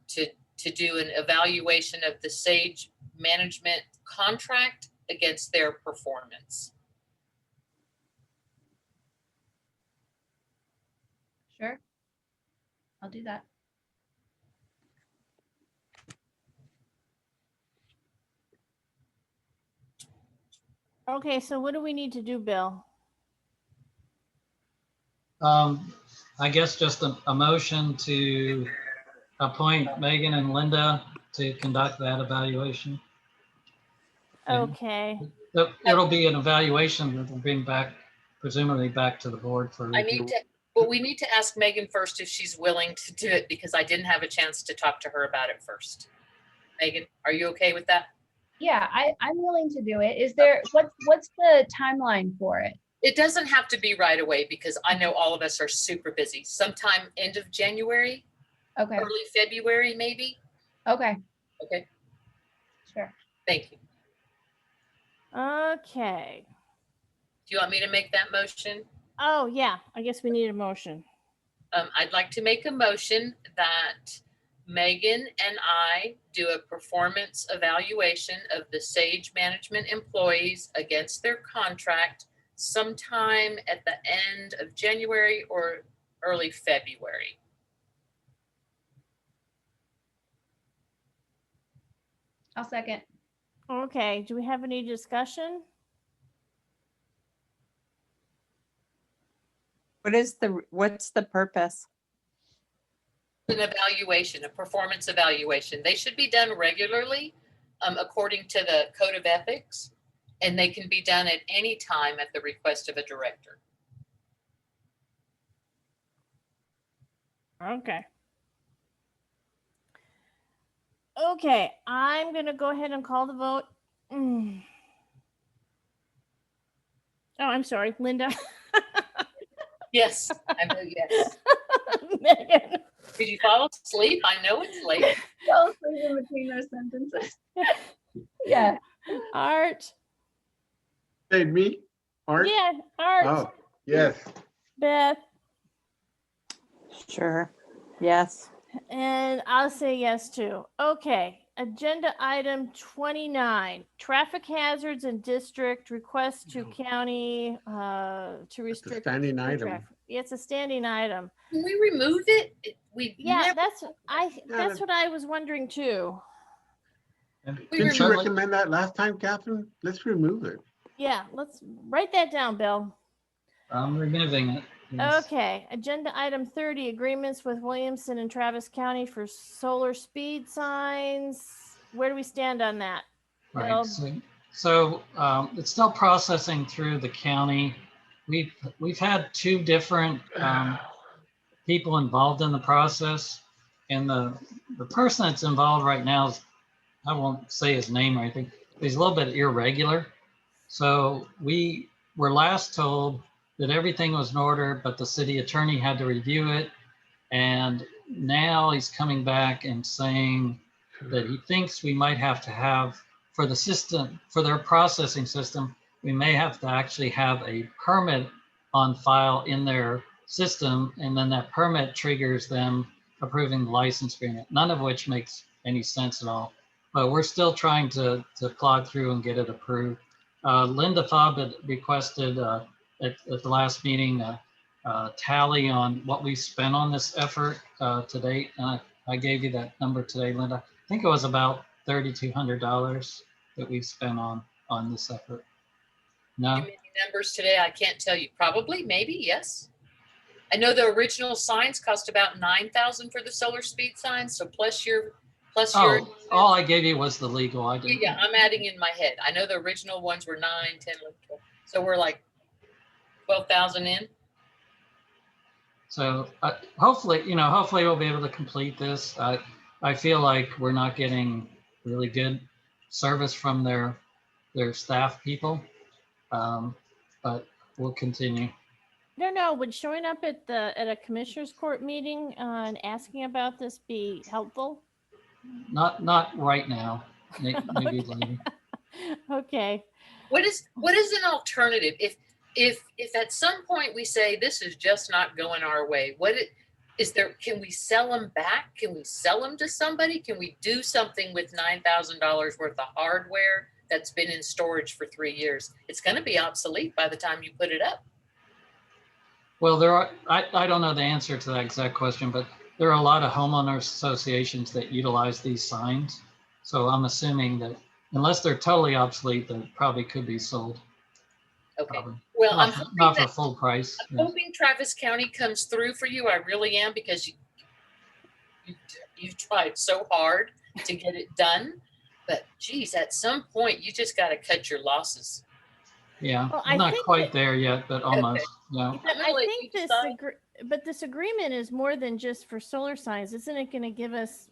to do an evaluation of the Sage Management contract against their performance. Sure. I'll do that. Okay, so what do we need to do, Bill? I guess just a motion to appoint Megan and Linda to conduct that evaluation. Okay. It'll be an evaluation that will bring back, presumably back to the board for review. We need to ask Megan first if she's willing to do it because I didn't have a chance to talk to her about it first. Megan, are you okay with that? Yeah, I'm willing to do it. Is there, what's the timeline for it? It doesn't have to be right away because I know all of us are super busy. Sometime end of January, okay, early February, maybe. Okay. Okay. Sure. Thank you. Okay. Do you want me to make that motion? Oh, yeah, I guess we need a motion. I'd like to make a motion that Megan and I do a performance evaluation of the Sage Management employees against their contract sometime at the end of January or early February. I'll second. Okay, do we have any discussion? What's the purpose? An evaluation, a performance evaluation. They should be done regularly, according to the Code of Ethics, and they can be done at any time at the request of a director. Okay. Okay, I'm gonna go ahead and call the vote. Oh, I'm sorry, Linda. Yes, I know, yes. Megan. Did you fall asleep? I know it's late. Fell asleep in between those sentences. Yeah. Art. Hey, me? Art? Yeah, Art. Oh, yes. Beth. Sure. Yes. And I'll say yes too. Okay, agenda item 29, traffic hazards and district request to county to restrict. standing foot item. traffic. Yeah, it's a standing item. Can we remove it? Yeah, that's what I was wondering too. Didn't you recommend that last time, Catherine? Let's remove it. Yeah, let's write that down, Bill. I'm removing it. Yes. Okay, agenda item 30, agreements with Williamson and Travis County for solar speed signs. Where do we stand on that? Right. Bill? So it's still processing through the county. We've had two different people involved in the process, and the person that's involved right now is, I won't say his name or anything, but he's a little bit irregular. So we were last told that everything was in order, but the city attorney had to review it. And now he's coming back and saying that he thinks we might have to have, for the system, for their processing system, we may have to actually have a permit on file in their system. And then that permit triggers them approving the license agreement, none of which makes any sense at all. But we're still trying to plod through and get it approved. Linda Fobb had requested at the last meeting tally on what we spent on this effort to date. And I gave you that number today, Linda. I think it was about $3,200 that we spent on this effort. No? Give me any numbers today. I can't tell you. Probably, maybe, yes. I know the original signs cost about $9,000 for the solar speed signs. So plus your. All I gave you was the legal. I didn't. Yeah, I'm adding in my head. I know the original ones were 9, 10, 11, 12. So we're like 12,000 in. So hopefully we'll be able to complete this. I feel like we're not getting really good service from their staff people, but we'll continue. No, would showing up at a commissioner's court meeting and asking about this be helpful? Not right now. Maybe later. Okay. What is an alternative? If at some point we say this is just not going our way, can we sell them back? Can we sell them to somebody? Can we do something with $9,000 worth of hardware that's been in storage for 3 years? It's going to be obsolete by the time you put it up. Well, I don't know the answer to that exact question, but there are a lot of homeowners associations that utilize these signs. So I'm assuming that unless they're totally obsolete, they probably could be sold. Okay. Probably. Well, not for full price. I'm hoping Travis County comes through for you. I really am, because you've tried so hard to get it done. But geez, at some point you just got to cut your losses. Yeah, Well, I'm not quite there yet, but almost. Okay. Yeah. But I think this agreement is more than just for solar signs. Isn't it going to give us,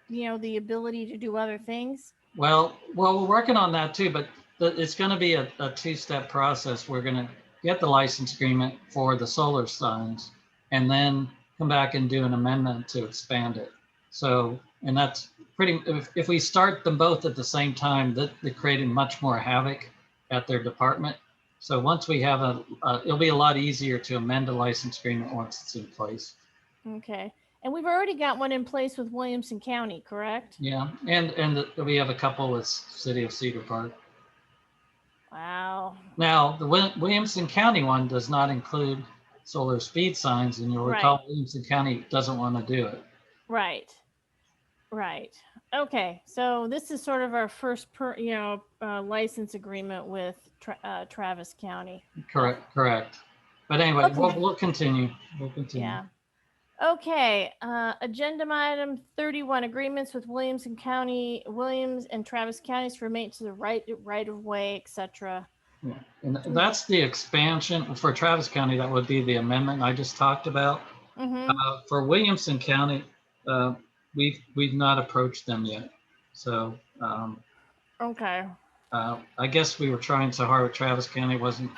the ability to do other things? Well, we're working on that too, but it's going to be a two-step process. We're going to get the license agreement for the solar signs and then come back and do an amendment to expand it. So, and that's if we start them both at the same time, they're creating much more havoc at their department. So once we have it'll be a lot easier to amend a license agreement once it's in place. Okay. And we've already got one in place with Williamson County, correct? Yeah, and we have a couple with City of Cedar Park. Wow. Now, the Williamson County one does not include solar speed signs, and you'll Right. recall Williamson County doesn't want to do it. Right. Right. Okay. So this is sort of our first license agreement with Travis County. Correct. But anyway, Okay. we'll continue. We'll continue. Yeah. Okay. Agenda item 31, agreements with Williams and Travis counties for maintenance of the right of way, etc. Yeah. And that's the expansion for Travis County. That would be the amendment I just talked about. For Williamson County, we've not approached them yet. So okay. I guess we were trying so hard with Travis County, wasn't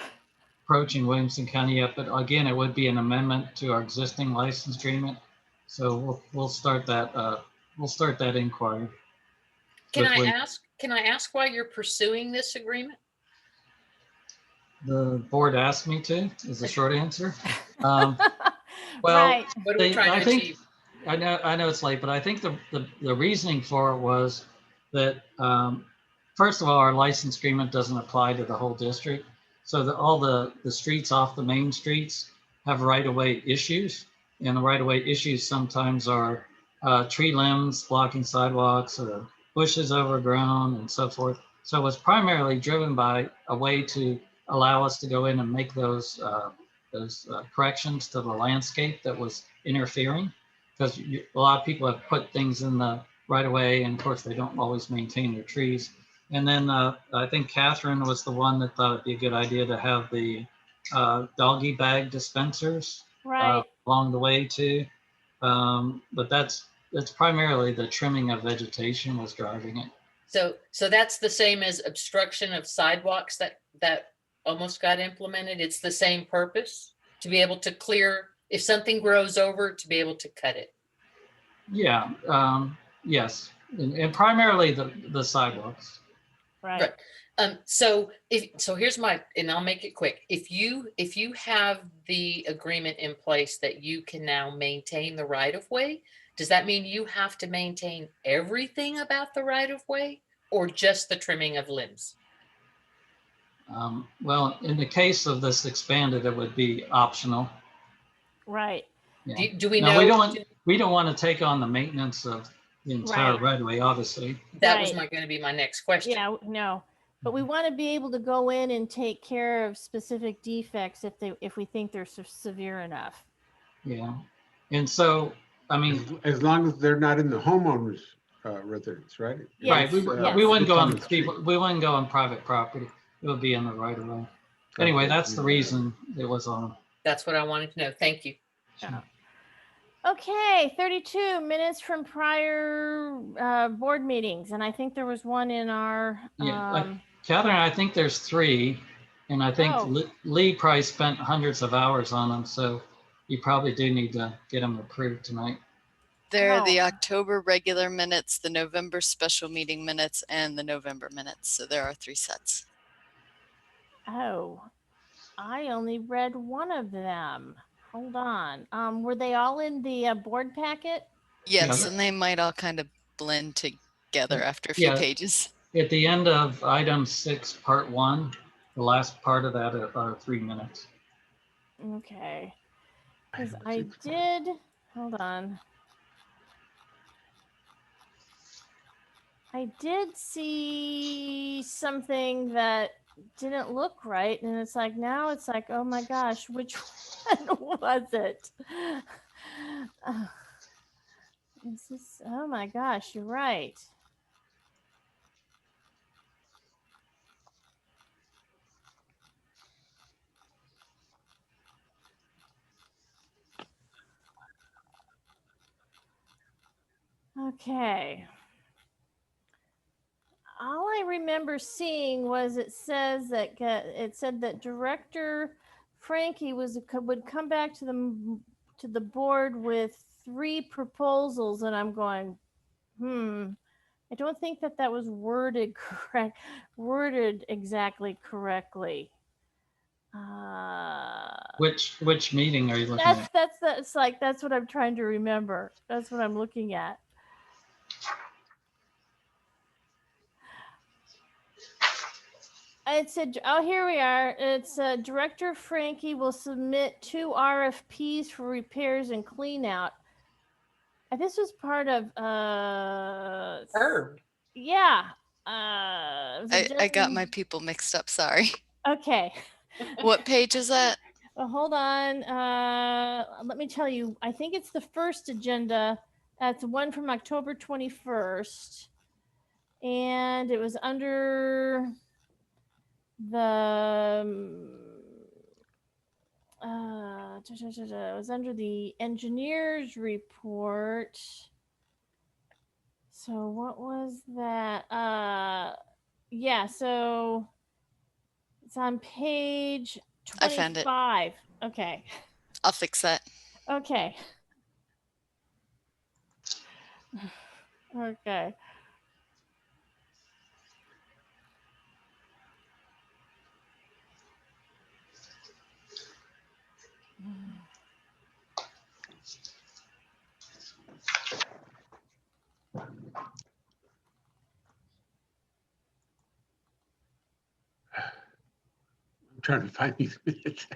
approaching Williamson County yet, but again, it would be an amendment to our existing license agreement. So we'll start that inquiry. Can I ask why you're pursuing this agreement? The board asked me to, is the short answer. Well, right. What are we trying to achieve? I know it's late, but I think the reasoning for it was that first of all, our license agreement doesn't apply to the whole district. So that all the streets off the main streets have right-of-way issues, and the right-of-way issues sometimes are tree limbs blocking sidewalks or bushes overgrown and so forth. So it was primarily driven by a way to allow us to go in and make those corrections to the landscape that was interfering, because a lot of people have put things in the right-of-way, and of course they don't always maintain their trees. And then I think Catherine was the one that thought it'd be a good idea to have the doggy bag dispensers along the way too. But that's primarily the trimming of vegetation was driving it. So that's the same as obstruction of sidewalks that almost got implemented. It's the same purpose, to be able to clear, if something grows over, to be able to cut it. Yeah. Yes. And primarily the sidewalks. Right. So here's and I'll make it quick. If you have the agreement in place that you can now maintain the right of way, does that mean you have to maintain everything about the right of way, or just the trimming of limbs? Well, in the case of this expanded, it would be optional. Right. Yeah. Do we now, know? We don't want to take on the maintenance of the entire right of way, obviously. That was going to be my next question. Yeah, no, but we want to be able to go in and take care of specific defects if we think they're severe enough. Yeah, and so I mean, as long as they're not in the homeowners' residence, right? Yes. Right. We wouldn't go on we wouldn't go on private property. It would be in the right of way. Anyway, that's the reason it was on. That's what I wanted to know. Thank you. Yeah. Okay, 32 minutes from prior board meetings, and I think there was one in our. Catherine, I think there's 3, and I think Lee probably spent hundreds of hours on them, so you probably do need to get them approved tonight. There are the October regular minutes, the November special meeting minutes, and the November minutes. So there are 3 sets. Oh, I only read one of them. Hold on. Were they all in the board packet? Yes, and they might all kind of blend together after a few pages. At the end of item 6, part 1, the last part of that are 3 minutes. Okay. Because I did, hold on. I did see something that didn't look right, and it's like now it's like, oh my gosh, which one was it? Oh my gosh, you're right. Okay. All I remember seeing was it said that Director Frankie would come back to the board with 3 proposals, and I'm going, I don't think that was worded exactly correctly. Which meeting are you looking at? That's what I'm trying to remember. That's what I'm looking at. It said, oh, here we are. It's Director Frankie will submit 2 RFPs for repairs and clean out. This was part of Herb. Yeah. I got my people mixed up. Sorry. Okay. What page is that? Hold on. Let me tell you. I think it's the first agenda. That's one from October 21st. And it was under the it was under the engineer's report. So what was that? Yeah, so it's on page 25. I found it. Okay. I'll fix that. Okay. Okay. I'm trying to find these minutes.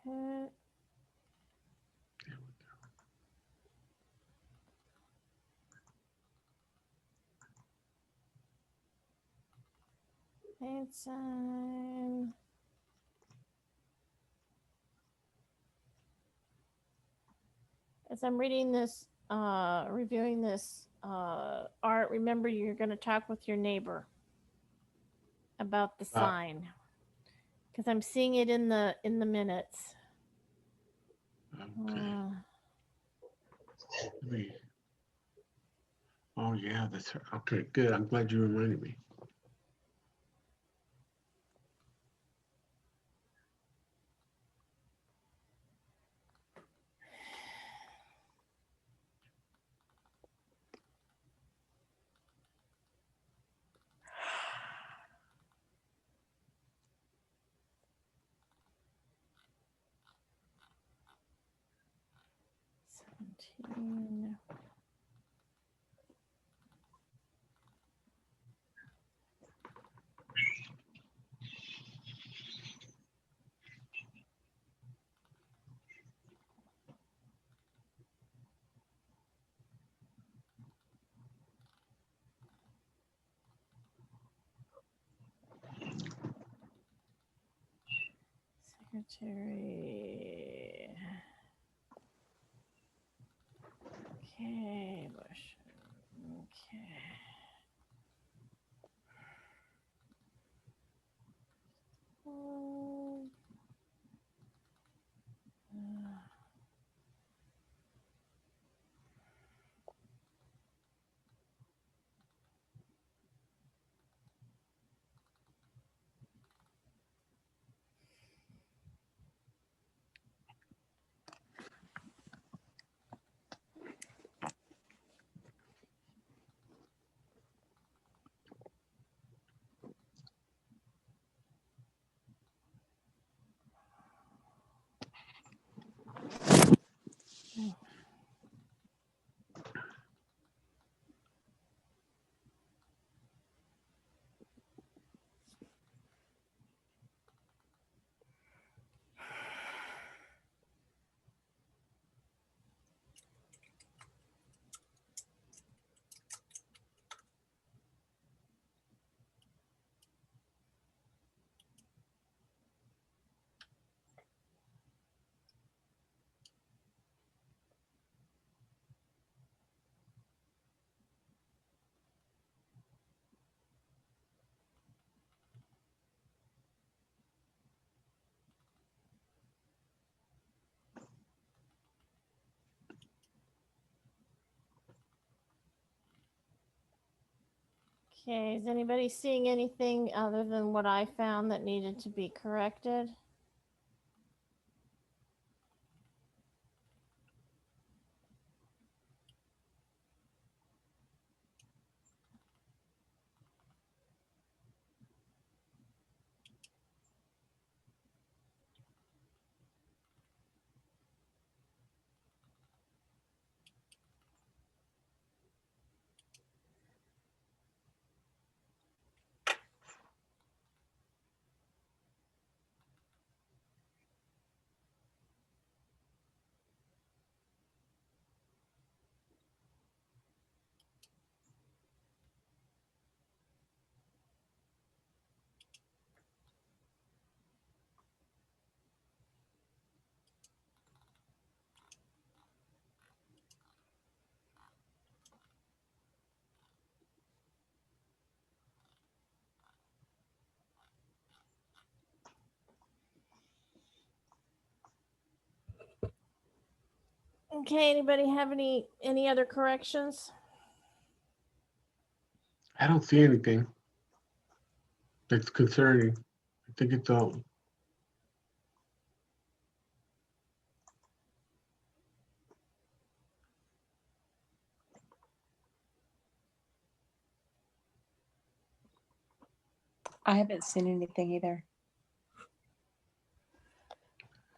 Okay. It's as I'm reading this, reviewing this, Art, remember you're going to talk with your neighbor about the sign, because I'm seeing it in the minutes. Oh yeah, that's okay. Good. I'm glad you reminded me. Secretary. Okay, Bush. Okay. Okay, is anybody seeing anything other than what I found that needed to be corrected? Okay, anybody have any other corrections? I don't see anything that's concerning. I think it's all. I haven't seen anything either.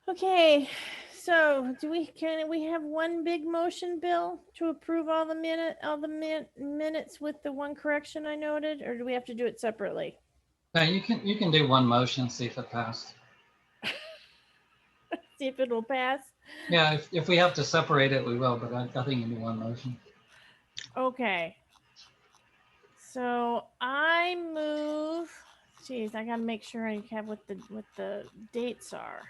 Okay, so can we have one big motion, Bill, to approve all the minutes with the one correction I noted, or do we have to do it separately? Now you can do one motion, see if it passed. See if it will pass. Yeah, if we have to separate it, we will, but I think you can do one motion. Okay. So I move, geez, I gotta make sure I have what the dates are.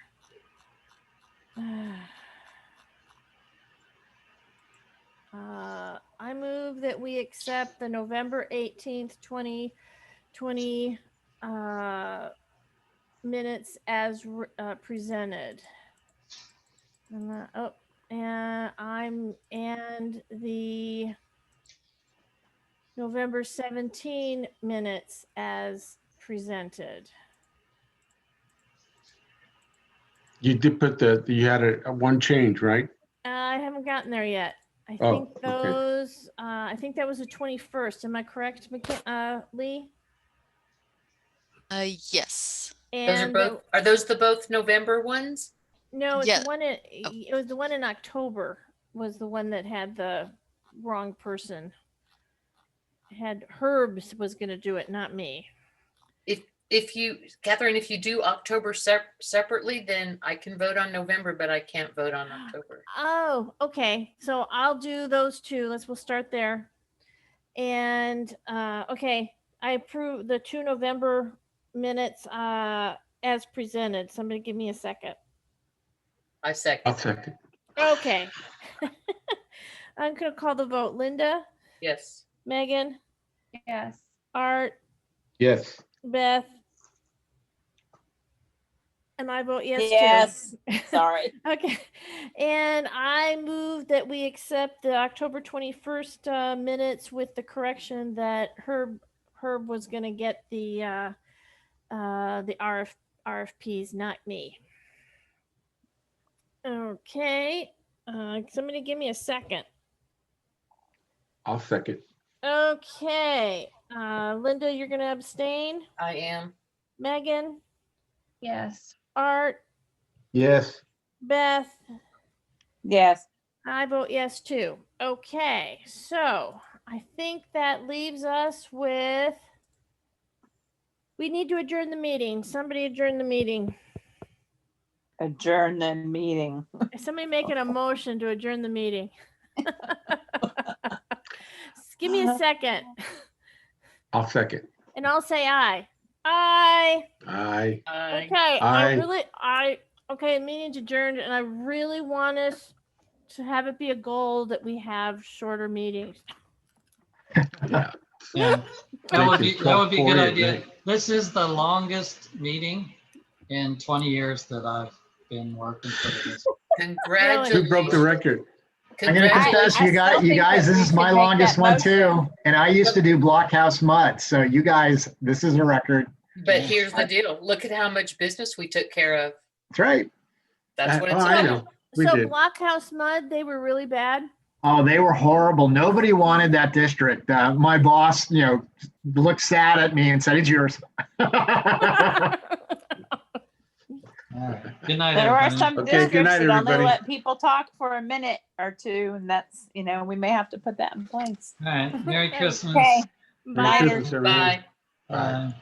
I move that we accept the November 18th, 2020 minutes as presented. And the November 17 minutes as presented. You did put you had a one change, right? I haven't gotten there yet. I Oh, think okay. those, I think that was the 21st. Am I correct, Lee? Yes. Those are And both, are those the both November ones? no, it's Yeah. the one it was the one in October was the one that had the wrong person. Had Herbs was going to do it, not me. If you, Catherine, if you do October separately, then I can vote on November, but I can't vote on October. Oh, okay. So I'll do those two. We'll start there. And okay, I approve the 2 November minutes as presented. Somebody give me a second. I second. I'll second. Okay. I'm gonna call the vote. Linda, Yes. Megan, Yes. Art, Yes. Beth, and I vote yes, Yes. too. Sorry. Okay. And I move that we accept the October 21st minutes with the correction that Herb was going to get the RFPs, not me. Okay. Somebody give me a second. I'll second. Okay. Linda, you're going to abstain. I am. Megan, Yes. Art, Yes. Beth, Yes. I vote yes, too. Okay, so I think that leaves us with, we need to adjourn the meeting. Somebody adjourn the meeting. Adjourn the meeting. Somebody making a motion to adjourn the meeting. Give me a second. I'll second. And I'll say aye. Aye. Aye. Okay, Aye. okay, meeting's adjourned, and I really want us to have it be a goal that we have shorter meetings. Yeah. Yeah, that would be a good idea. Right? This is the longest meeting in 20 years that I've been working for this. Congratulations. Who broke the record? I'm going to confess, you guys, this is my longest one too. And I used to do Blockhouse Mud. So you guys, this is a record. But here's the deal. Look at how much business we took care of. That's right. That's what it's I about. know. We So did. Blockhouse Mud, they were really bad. Oh, they were horrible. Nobody wanted that district. My boss, looked sad at me and said, "It's yours." All right. Good night, There are everybody. some Okay, districts good night, that only everybody. let people talk for a minute or two, and that's, we may have to put that in place. All right. Merry Christmas. Okay. Merry Bye. Christmas, everyone. Bye. Bye.